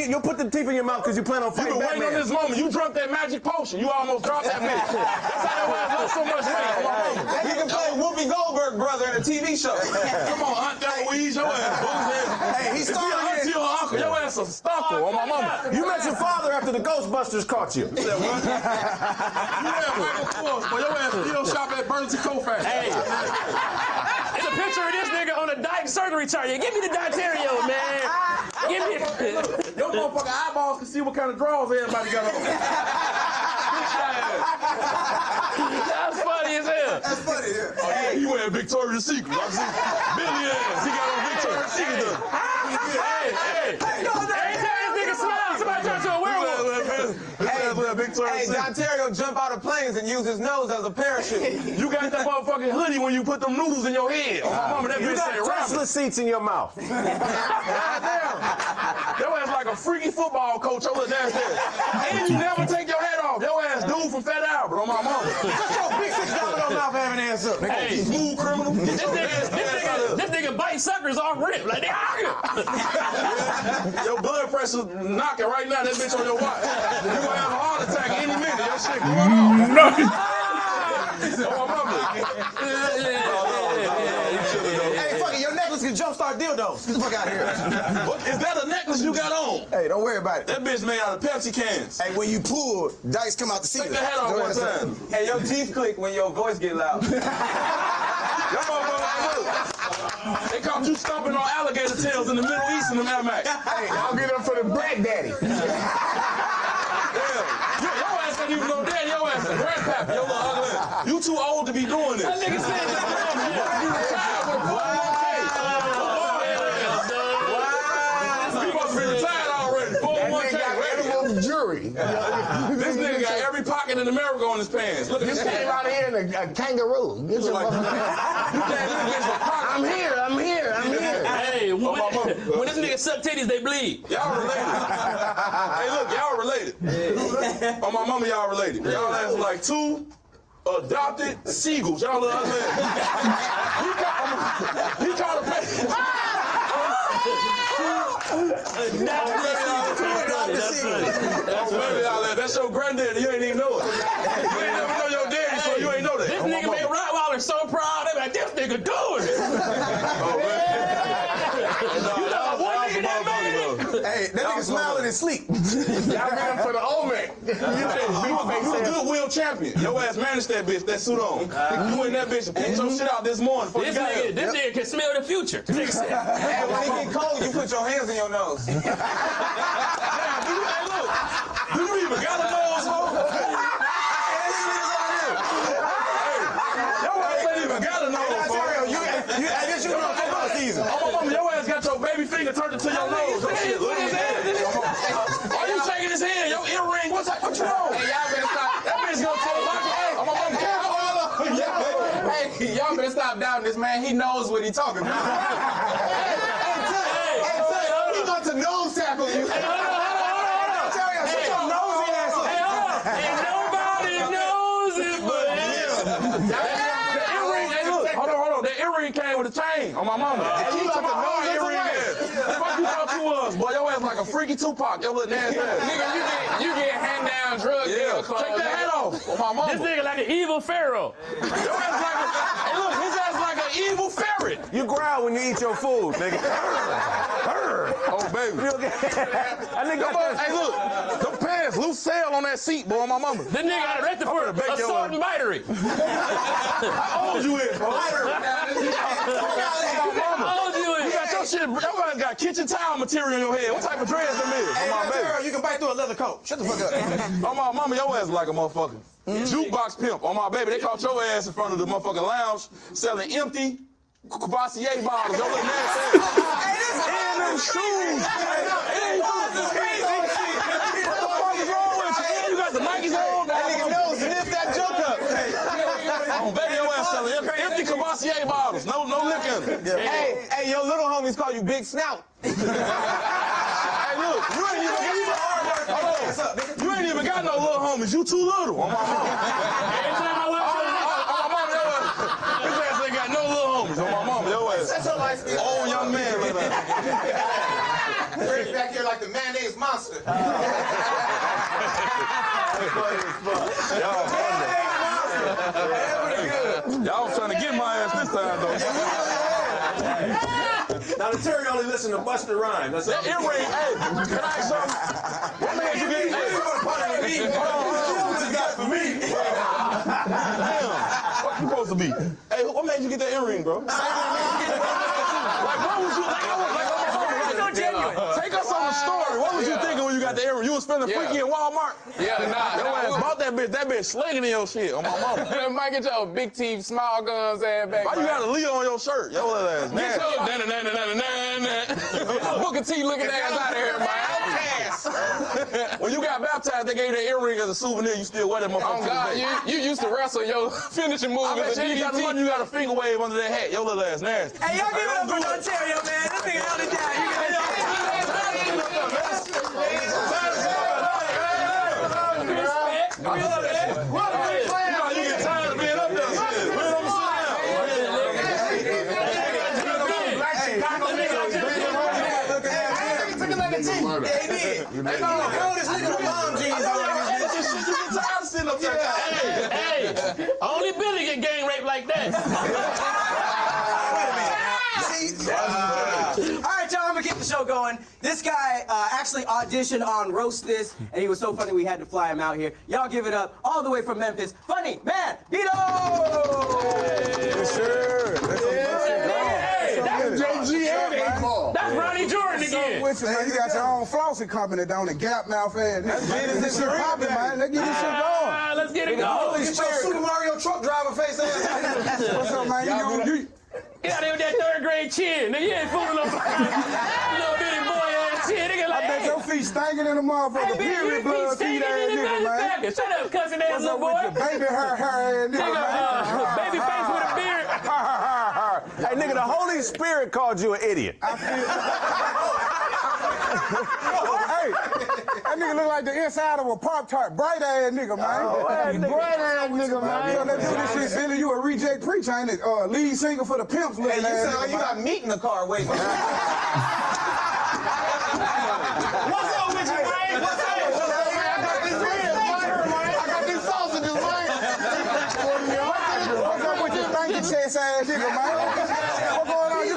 You put the teeth in your mouth because you plan on fighting Batman. You've been waiting on this moment. You drunk that magic potion. You almost dropped that bitch. That's how your ass lost so much weight. That nigga played Whoopi Goldberg brother in a TV show. Come on, Aunt Eloise, your ass. Hey, he's starting to auntie or uncle. Your ass a stalker on my mama. You met your father after the Ghostbusters caught you. You said what? You had Michael Kors, but your ass still shop at Burlington Cofax. Hey. It's a picture of this nigga on a Dyke surgery chart. Yeah, give me the Dyterio, man. Give me it. Your motherfucking eyeballs can see what kind of drawers everybody got on. That's funny as hell. That's funny, yeah. Oh, yeah, he wearing Victoria's Secret. I see Billy ass. He got on Victoria's Secret. Hey. Every time this nigga smiles, somebody turns to a werewolf. Hey, Ontario jump out of planes and use his nose as a parachute. You got that motherfucking hoodie when you put them noodles in your head. Oh, my mama, that You bitch got say Tesla seats in your mouth. Goddamn. Your ass like a freaky football coach over there. And you never take your hat off. Your ass dude from Fat Albert on my mama. Shut your big $6 mouth having ass up. Hey, smooth criminal. This nigga nigga bite suckers off rip. Like, Your blood pressure knocking right now. That bitch on your watch. You gonna have a heart attack any minute. Your shit going on. No. Hey, fuck it, your necklace can jumpstart dildos. Get the fuck out of here. What, is that a necklace you got on? Hey, don't worry about it. That bitch made out of Pepsi cans. Hey, when you pull, dice come out the ceiling. Take the hat off one time. Hey, your teeth click when your voice get loud. They caught you stomping on alligator tails in the Middle East in the Mad Max. Hey, I'll get up for the bread daddy. Your ass ain't even no daddy. Your ass a grandpappy. Your little ugly ass. You too old to be doing this. That nigga said that. You retired with 401k. You supposed to be retired already. 401k. Jury. This nigga got every pocket in America on his pants. Look at this. You came out here in a kangaroo. Get your I'm here. Hey, when this nigga suck titties, they bleed. Y'all related. Hey, look, y'all related. On my mama, y'all related. Y'all ass like two adopted seagulls. Y'all look ugly. He called a That's your granddaddy. You ain't even know it. You ain't never know your daddy, so you ain't know that. This nigga made Rottweiler so proud. They like, this nigga doing it. Hey, that nigga smiling and sleep. Y'all get up for the old man. You a Goodwill champion. Your ass managed that bitch, that suit on. You in that bitch and picked your shit out this morning. This nigga can smell the future. Hey, when it get cold, you put your hands in your nose. Hey, look. Do you even got a nose, ho? Your ass ain't even got a nose, ho. I guess you know football season. Oh, my mama, your ass got your baby finger turned into your nose. What is that? Why you shaking his hand? Your earring, what you on? Hey, y'all better stop. That bitch gonna tell my Hey, y'all better stop doubting this man. He knows what he talking about. He about to nose tackle you. Hey, hold on. And nobody knows it but him. The earring, hey, look. Hold on. That earring came with a chain on my mama. You took a no earring ass. Fuck you thought you was, boy. Your ass like a freaky Tupac. Your little nasty ass. Nigga, you get hand down drug deal clothes. Take that hat off on my mama. This nigga like an evil pharaoh. Your ass like hey, look, his ass like an evil ferret. You growl when you eat your food, nigga. Oh, baby. Hey, look. Them pants, loose sail on that seat, boy, on my mama. This nigga got arrested for assault and battery. How old you is, bro? How old you is? You got your shit, your ass got kitchen towel material in your head. What type of dress them is? Hey, on my baby. you can bite through a leather coat. Shut the fuck up. On my mama, your ass like a motherfucker. Jukebox pimp. On my baby, they caught your ass in front of the motherfucking lounge selling empty Courvoisier bottles. Your little nasty ass. And them shoes. You got the Nikes on. That nigga knows lift that joke up. Oh, baby, your ass selling empty Courvoisier bottles. No lick in it. Hey, your little homies call you Big Snout. Hey, look, you ain't even got no little homies. You too little. On my mama. His ass ain't got no little homies. On my mama, your ass. Old young man. Bring back here like the mayonnaise monster. Y'all trying to get my ass this time, though. Now the Terry only listen to Busta Rhymes. That's that earring, hey, can I say something? What man you get? What you got for me? Damn, what you supposed to be? Hey, what made you get that earring, bro? Like, what was you like? Take us on the story. What was you thinking when you got the earring? You was feeling freaky in Walmart? Yeah, nah. Your ass bought that bitch slinging in your shit on my mama. Might get your big teeth, small guns ass back. Why you got a Leo on your shirt? Your little ass. Get your Booker T looking ass out of here, man. When you got baptized, they gave you that earring as a souvenir. You still wear that motherfucker. Oh, God, you used to wrestle your finishing move. I bet you got the money, you got a finger wave under that hat. Your little ass nasty. Hey, y'all give it up for Ontario, man. This nigga held it down. You got You get tired of being up there. know that. Yeah, he did. They call the coldest nigga the mom jeans on. Hey, only Billy get gang raped like that. All right, y'all, I'm gonna keep the show going. This guy actually auditioned on Roast This, and he was so funny we had to fly him out here. Y'all give it up all the way from Memphis. Funny Man Vito! Yes, sir. That's JG. That's Ronnie Jordan again. Man, you got your own flossing company down in Gap Mouth, man. That's this shit popping, man. Let's get this shit going. Let's get it going. Get your Super Mario truck driver face ass. What's up, man? Get out there with that third grade chin. Nigga, you ain't fooling no little bitty boy ass chin. Nigga, like, I bet your feet stinking in the motherfucker. Period blood feet ass nigga, man. Shut up, cousin ass little boy. Baby hair ass nigga, man. Baby face with a beard. Hey, nigga, the Holy Spirit called you an idiot. Hey, that nigga look like the inside of a Pop-Tart. Bright ass nigga, man. Bright ass nigga, man. So let's do this shit, Billy. You a reject preacher, ain't it? Lead singer for the Pimps. Hey, you sound like you got meat in the car waiting. What's up with you, man? What's up? I got these ribs, man. I got these sausages, man. What's up with you, banky chest ass nigga, man? What's going on? You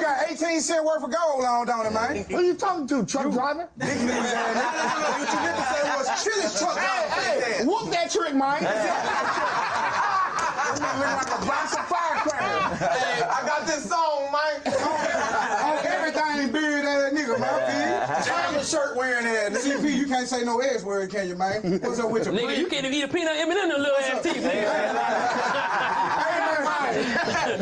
got 18 cents worth of gold on, don't it, man? Who you talking to, truck driver? Big niggas ass nigga. What you meant to say was Chili's truck driver. Hey, whoop that trick, man. Look like a box of firecrackers. Hey, I got this song, man. On everything, beard ass nigga, man. China shirt wearing ass. CP, you can't say no S word, can you, man? What's up with your nigga, you can't even eat a peanut M&M in them little ass teeth. Hey, man.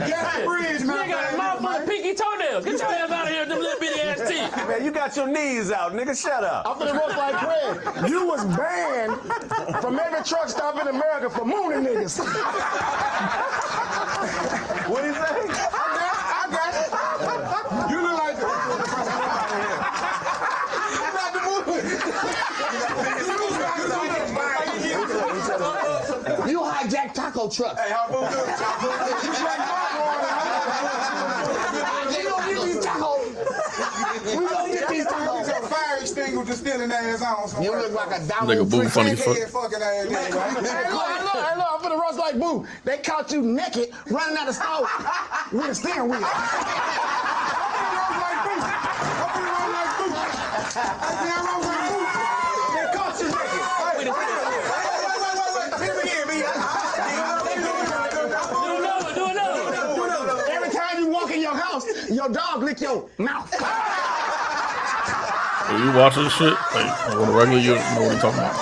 Get the bridge, man. Nigga got a mouthful of pinky toenails. Get your ass out of here with them little bitty ass teeth. Man, you got your knees out, nigga. Shut up. I'm finna roast like Craig. You was banned from every truck stop in America for mooning niggas. What do you say? I got it. You look like the You hijack taco trucks. Hey, how about you don't get these tacos. We don't get these tacos. Your fire extinguisher still in ass on somewhere. You look like a Nigga Boo funny as fuck. Fucking ass nigga. Hey, look, I'm finna roast like Boo. They caught you naked running out the stove with a steering wheel. I'm finna roast like Boo. They caught you naked. Wait. Hit him again, B. Do another. Every time you walk in your house, your dog lick your mouth. Are you watching this shit? Like, on the regular, you know what I'm talking about.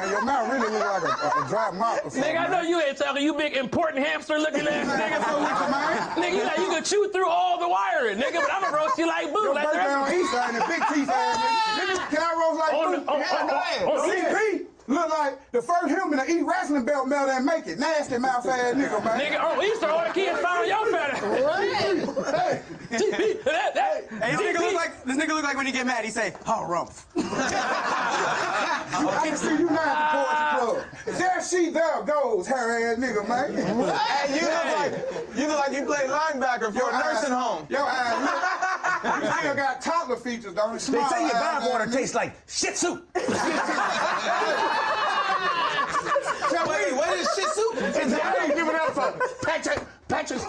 Your mouth really look like a dry mouth. Nigga, I know you ain't talking. You big important hamster looking ass nigga. Nigga, you like you can chew through all the wiring, nigga. But I'ma roast you like Boo. Like on east side and big teeth ass nigga. Can I roast like Boo? CP look like the first human to eat wrestling belt melt and make it. Nasty mouth ass nigga, man. Nigga, on Easter, all the kids found your fat. Hey, Hey, this nigga look like when he get mad, he say, "Oh, rumpf." I can see you now at the Poetry Club. There she there goes, her ass nigga, man. Hey, you look like you play linebacker for a nursing home. Your eyes, you still got toddler features, don't it? They say your bathwater tastes like shit soup. Wait, what is shit soup? Exactly. Give it up for Patrick's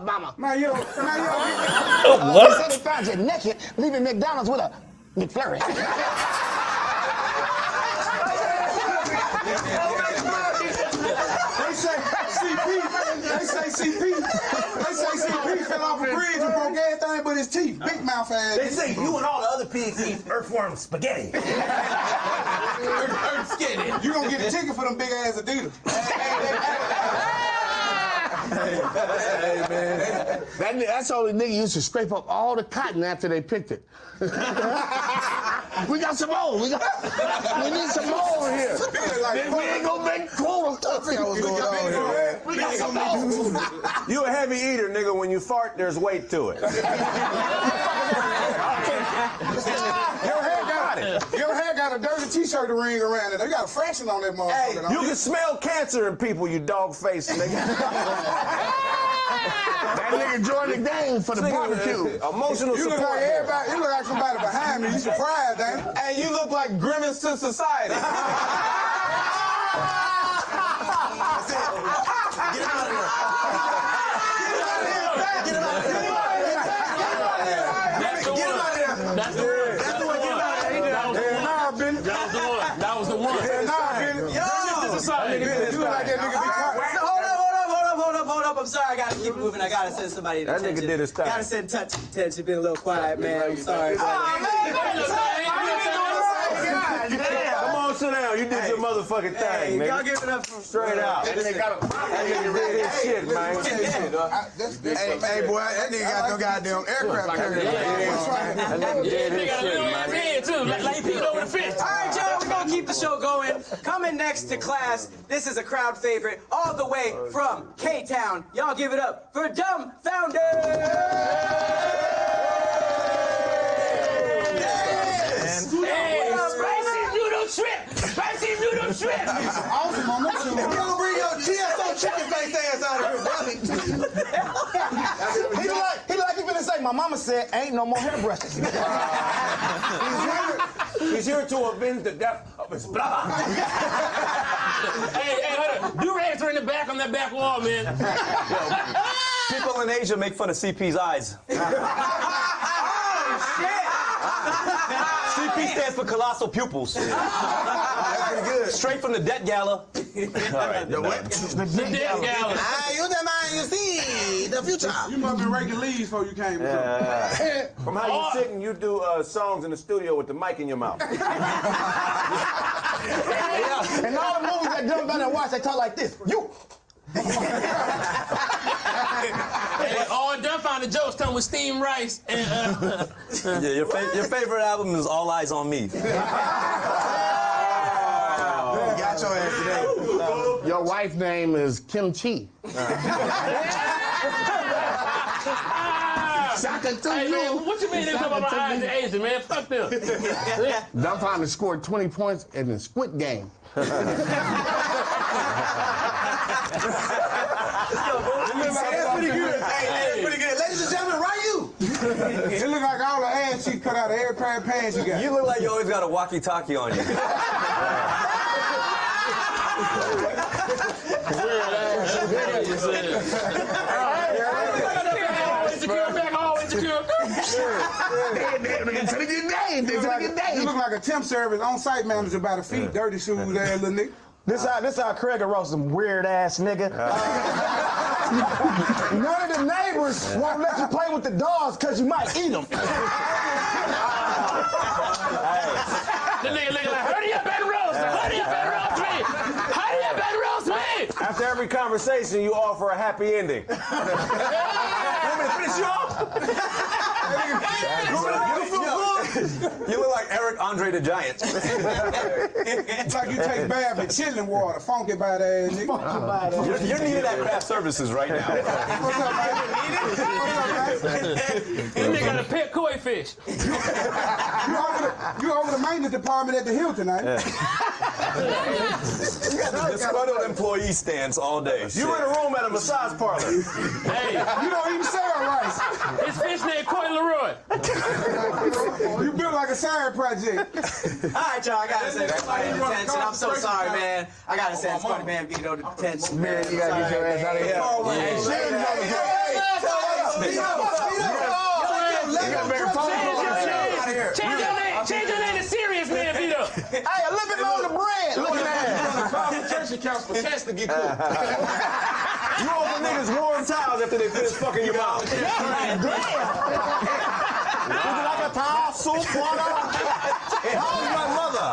mama. Man, you don't. What? They said they found you naked, leaving McDonald's with a McFlurry. They say CP fell off a bridge and broke everything but his teeth. Big mouth ass. They say you and all the other pigs eat earthworm spaghetti. Earth skinny. You gonna get a ticket for them big ass Adidas. Hey, man. That's the only nigga used to scrape up all the cotton after they picked it. We got some more. We need some more over here. We ain't gonna make quota. We got some more. You a heavy eater, nigga. When you fart, there's weight to it. Your hair got a dirty t-shirt ring around it. They got a fraction on that motherfucker. Hey, you can smell cancer in people, you dog face nigga. That nigga joined the game for the barbecue. Emotional support. You look like everybody. You look like somebody behind me. You surprised, ain't you? And you look like Grimace to society. Get him out of here. Get him out of here. Get him out of here. That's the one. That's the one. Get him out of here. That was the one. Hold up. I'm sorry. I gotta keep moving. I gotta send somebody to attention. That nigga did his thing. Gotta send touch attention. Been a little quiet, man. I'm sorry. Come on, sit down. You did your motherfucking thing, nigga. Y'all give it up for straight out. That nigga did his shit, man. Hey, boy, that nigga got no goddamn aircraft carrier. That nigga did his shit, man. All right, y'all, we're gonna keep the show going. Coming next to class, this is a crowd favorite all the way from K-Town. Y'all give it up for Dumbfounded! Spicy noodle shrimp! Awesome on that show. You gonna bring your GSO chicken face ass out of here, brother. He like you finna say, my mama said, ain't no more hairbrushes. He's here to avenge the death of his brother. Hey, hold on. Do-rags are in the back on that back wall, man. People in Asia make fun of CP's eyes. CP stands for colossal pupils. That's pretty good. Straight from the debt gala. All right, the what? The debt gala. You the man, you see the future. You must be raking leaves before you came. From how you sit and you do songs in the studio with the mic in your mouth. And all the movies that Dumb Thunder watch, they talk like this. You. Hey, all Dumbfounded jokes come with steamed rice and Yeah, your favorite album is All Eyes on Me. Got your ass today. Your wife's name is Kim Chi. Shaka to hey, you. man, what you mean they talk about my eyes in Asia, man? Fuck them. Dumbfounded scored 20 points in the Squid Game. That's pretty good. Hey, that's pretty good. Ladies and gentlemen, right you. It look like all the ass she cut out of every pair of pants you got. You look like you always got a walkie-talkie on you. You look like a temp service on-site manager by the feet, dirty shoes, ass little nigga. This how Craig roast some weird ass nigga. None of the neighbors won't let you play with the dogs because you might eat them. The nigga looking like, hurry up and roast me! Hurry up and roast me! Hurry up and roast me! After every conversation, you offer a happy ending. You want me to finish you off? You look like Andre the Giant. It's like you take bath in chilling water, funky by the ass nigga. You're needed at craft services right now. What's up, man? This nigga got a pet koi fish. You over the maintenance department at the Hilton, ain't you? Disgruntled employee stands all day. You in a room at a massage parlor. Hey, you don't even sell rice. His fish named Coy Leroy. You built like a science project. All right, y'all, I gotta send somebody to detention. I'm so sorry, man. I gotta send Spider-Man Vito to detention. Man, you gotta get your ass out of here. Change your name to Serious Man Vito. Hey, a little bit more on the bread. Look at that. Concentration camps for cats to get cooked. You offer niggas warm towels after they finish fucking your mouth. Damn. Would you like a towel, soup, water? How's my mother?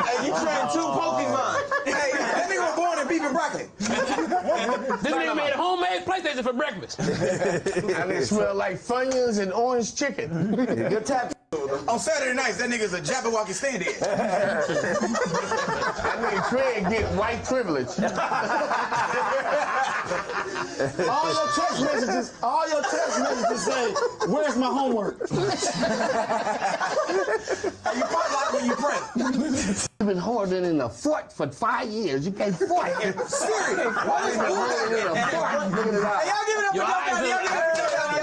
Hey, you trained 2 Pokemon. Hey, that nigga was born in beef and broccoli. This nigga made a homemade PlayStation for breakfast. And it smell like Funyuns and orange chicken. Good tap. On Saturday nights, that nigga's a Jabberwocky stand-in. That nigga Craig get white privilege. All your text messages say, "Where's my homework?" Hey, you fight like when you pray. You've been holding in a fort for 5 years. You can't fort. Serious. Why is it holding in a fort? Figure it out. Hey, y'all give it up for Dope Bounty. Y'all give it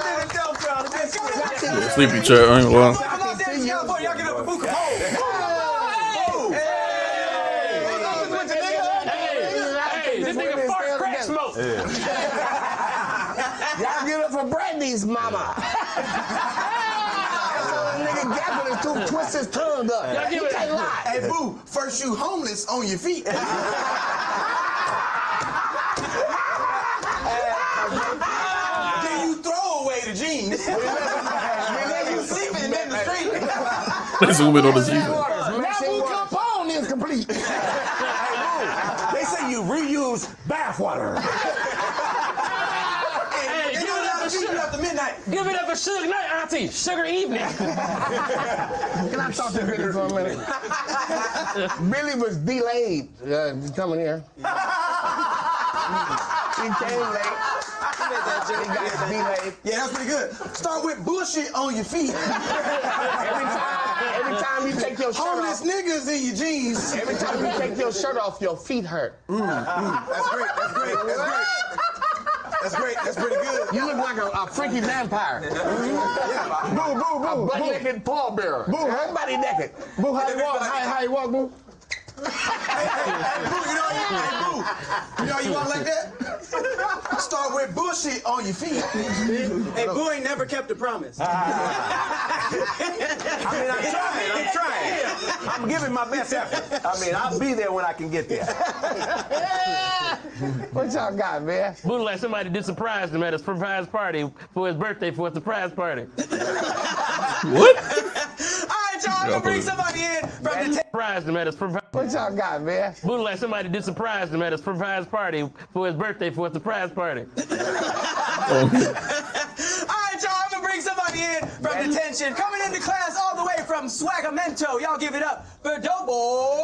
up for Dope Bounty. Sleepy chat, I ain't gonna lie. Y'all give it up for Buka. Hey, this nigga fart crack smoke. Y'all give it for Brandy's mama. Nigga gapping and two twists his tongue up. He can't lie. Hey, boo, first you homeless on your feet. Then you throw away the jeans. And then you sleeping in the street. They zoom in on the jeans. Nabu Capone is complete. They say you reuse bathwater. Give it up for Sugar Night, Auntie. Sugar Evening. Can I talk to Billy for a minute? Billy was delayed coming here. He came late. He got delayed. Yeah, that's pretty good. Start with bullshit on your feet. Every time you take your shirt homeless off. niggas in your jeans. Every time you take your shirt off, your feet hurt. That's great. That's great. That's great. That's great. That's pretty good. You look like a freaky vampire. Yeah. Boo, boo, boo. A butt-naked pallbearer. Boo. Everybody naked. Boo, how you walk? How you walk, boo? Hey, boo, you know you walk like that? Start with bullshit on your feet. Hey, boo ain't never kept a promise. I mean, I'm trying. I'm giving my best effort. I mean, I'll be there when I can get there. What y'all got, man? Boo like somebody did surprise him at a surprise party for his birthday for a surprise party. What? All right, y'all, I'm gonna bring somebody in from the surprise him at a surprise. What y'all got, man? Boo like somebody did surprise him at a surprise party for his birthday for a surprise party. All right, y'all, I'm gonna bring somebody in from detention, coming into class all the way from Swagamento. Y'all give it up for Dope Boy.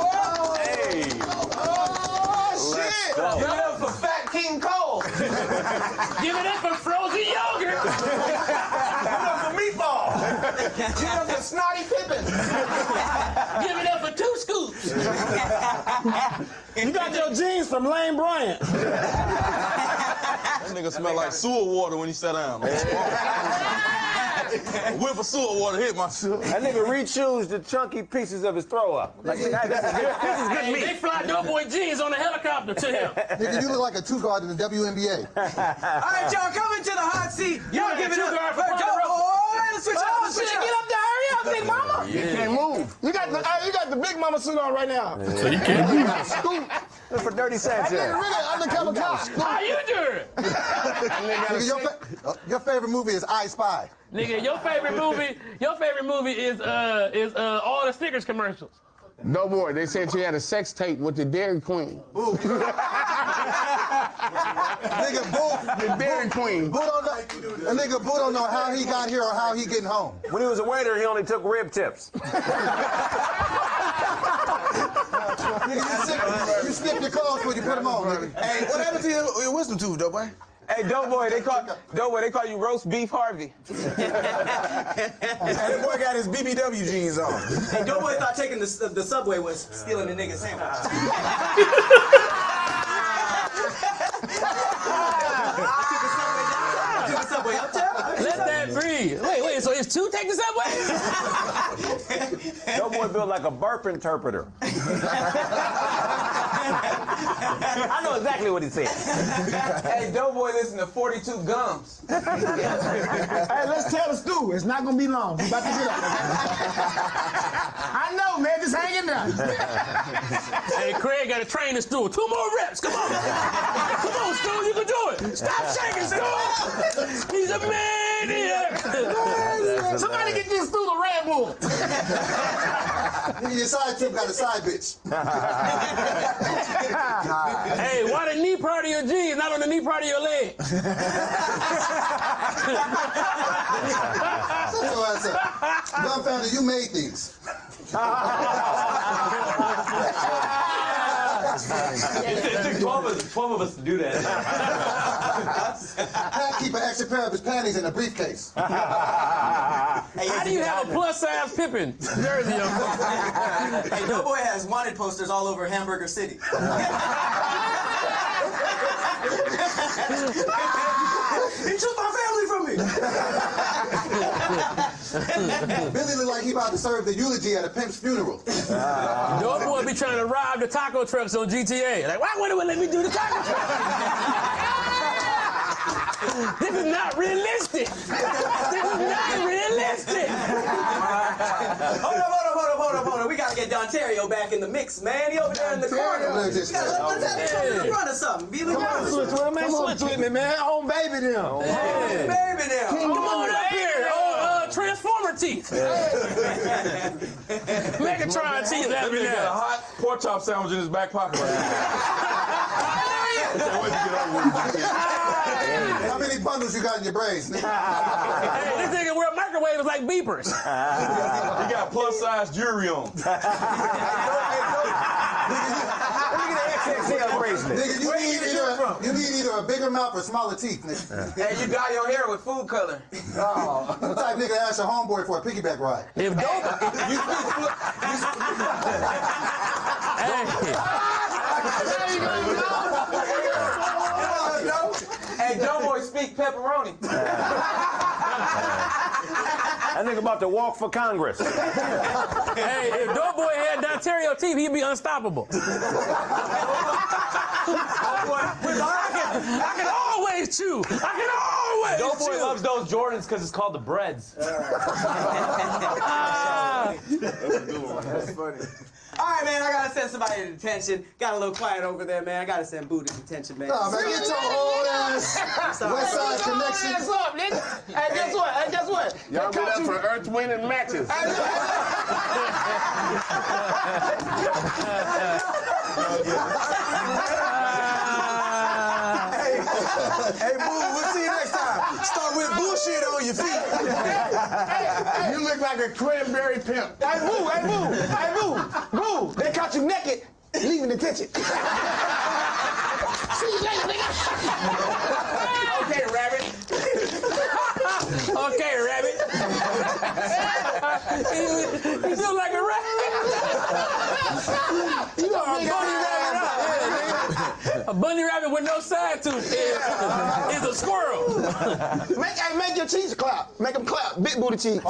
Hey. Oh, shit. Give it up for Fat King Cole. Give it up for frozen yogurt. Give it up for Meatball. Give it up for Snotty Pippin. Give it up for 2 scoops. You got your jeans from Lane Bryant. That nigga smell like sewer water when he sat down. A whiff of sewer water hit my shit. That nigga re-chews the chunky pieces of his throw up. Like, this is good Hey, meat. they fly Dope Boy jeans on a helicopter to him. Nigga, you look like a two-guard in the WNBA. All right, y'all, coming to the hot seat. Y'all give it up for for Dope Boy. Let's switch up. Let's switch up. Get up there, hurry up, big mama. You can't move. You got the big mama suit on right now. So you can't move. Scoop. That's for Dirty Sanchez. Really undercover cop. How you doing? Nigga, your favorite movie is I Spy. Nigga, your favorite movie is all the Snickers commercials. No boy, they said you had a sex tape with the Dairy Queen. Boo. Nigga, Boo. The Dairy Queen. Boo don't know. A nigga Boo don't know how he got here or how he getting home. When he was a waiter, he only took rib tips. Nigga, you skip your clothes when you put them on, nigga. Hey, what happened to your wisdom tooth, Dope Boy? Hey, Dope Boy, they call you Roast Beef Harvey. And that boy got his BBW jeans on. Hey, Dope Boy thought taking the subway was stealing the nigga's sandwich. Let that breathe. Wait, so it's 2 take the subway? Dope Boy built like a burp interpreter. I know exactly what he said. Hey, Dope Boy listen to 42 Gums. Hey, let's tell the stew. It's not gonna be long. We about to get up. I know, man. Just hang in there. Hey, Craig got to train the stool. 2 more reps. Come on. Come on, Stu. You can do it. Stop shaking, Stu. He's a maniac. Somebody get this stew to Red Bull. Nigga, your side tip got a side bitch. Hey, why the knee part of your jeans, not on the knee part of your leg? Dumbfounded, you made these. It took 12 of us to do that. Pat keep an extra pair of his panties in a briefcase. How do you have a plus-size Pippin jersey on? Hey, Doughboy has wanted posters all over Hamburger City. He took my family from me. Billy look like he about to serve the eulogy at a pimp's funeral. Doughboy be trying to rob the taco trucks on GTA. Like, why wouldn't they let me do the taco truck? This is not realistic. This is not realistic. Hold up. We gotta get Dontario back in the mix, man. He over there in the corner. Let's have him in front of something. Be Come on, switch with him, man. Switch with me, man. Own baby them. Baby them. Come on up here. Transformer teeth. Megatron teeth. That nigga got a hot pork chop sandwich in his back pocket right now. How many bundles you got in your braids, nigga? Hey, this nigga wear microwaves like beepers. He got plus-size jewelry on. XXL bracelet. Nigga, you need either a bigger mouth or smaller teeth, nigga. Hey, you dye your hair with food color. Oh. What type of nigga ask your homeboy for a piggyback ride? If dope. Hey, Doughboy speak pepperoni. That nigga about to walk for Congress. Hey, if Doughboy had Dontario teeth, he'd be unstoppable. I can always chew. Doughboy loves those Jordans because it's called the Breads. That's funny. All right, man, I gotta send somebody to detention. Got a little quiet over there, man. I gotta send Boo to detention, man. Nah, man, get your old ass West Side Connection. Hey, guess what? Y'all get up for Earth, Wind, and Matches. Hey, Boo, we'll see you next time. Start with bullshit on your feet. You look like a cranberry pimp. Hey, Boo, they caught you naked, leaving detention. See you later, nigga. Okay, Rabbit. You feel like a rabbit. You are a bunny rabbit. A bunny rabbit with no side tooth is a squirrel. Make your cheeks clap. Make them clap. Big booty cheeks.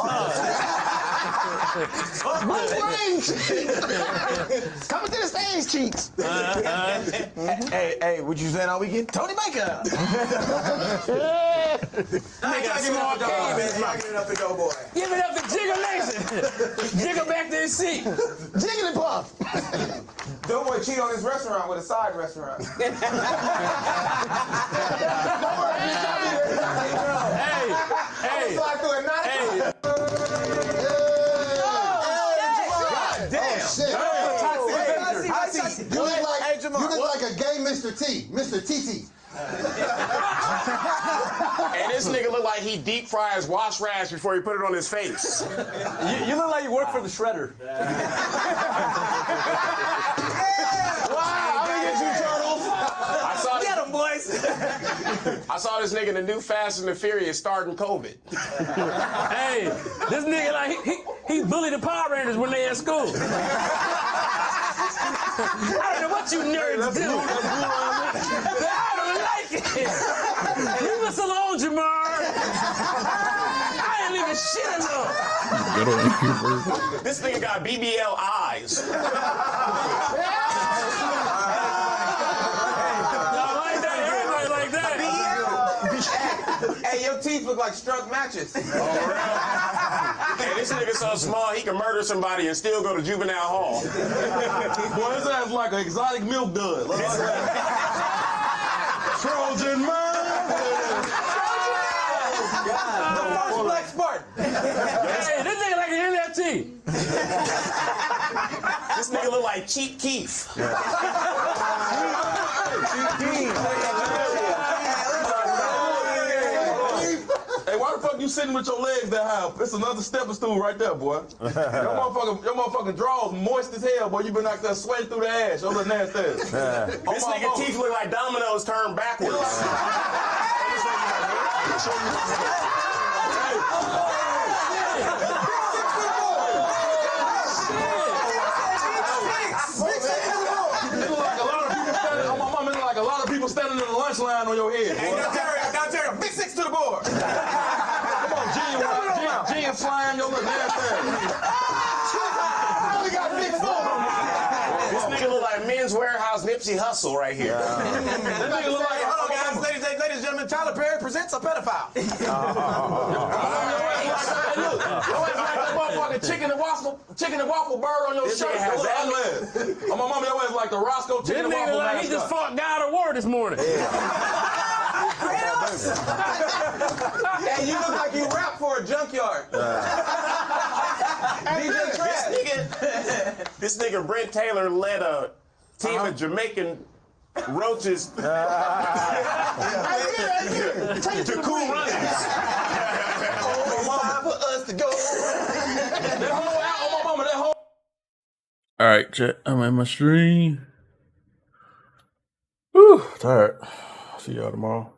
Blue range. Coming to the stage, cheeks. Hey, what you saying all weekend? Tony Baker. Give it up to Doughboy. Give it up to Jiggle Nation. Jiggle back to his seat. Jiggly puff. Doughboy cheat on his restaurant with a side restaurant. Hey. You look like a gay Mr. T, Mr. TT. And this nigga look like he deep fries wash rash before he put it on his face. You look like you work for the shredder. Get him, boys. I saw this nigga in the new Fast and the Furious starting COVID. Hey, this nigga like he bullied the Power Rangers when they in school. I don't know what you nerds do. I don't like it. Leave us alone, Jamar. I ain't leaving shit alone. This nigga got BBL eyes. Hey, your teeth look like struck matches. Hey, this nigga so small he can murder somebody and still go to juvenile hall. Boy, his ass like an exotic milk dud. Trojan man. The first black Spartan. Hey, this nigga like an NFT. This nigga look like Cheap Keef. Hey, why the fuck you sitting with your legs that high? It's another stepping stool right there, boy. Your motherfucking drawers moist as hell, boy. You been out there sweating through the ass. Your little nasty ass. This nigga teeth look like dominoes turned backwards. A lot of people standing in the lunch line on your head. Hey, now Terry, big six to the board. Come on, Gene flying your little nasty ass. We got big four. This nigga look like Men's Warehouse Nipsey Hussle right here. That nigga look like, hold on, guys, ladies and gentlemen, Tyler Perry presents a pedophile. Hey, look, your ass like that motherfucking chicken and waffle bird on your shirt. My mama, your ass like the Roscoe chicken and waffle like he just fought God of War this morning. Hey, you look like you rap for a junkyard. This nigga Brent Taylor led a team of Jamaican roaches to Cool Runnings. Time for us to go. All right, chat. I'm in my stream. Whew, tired. See y'all tomorrow.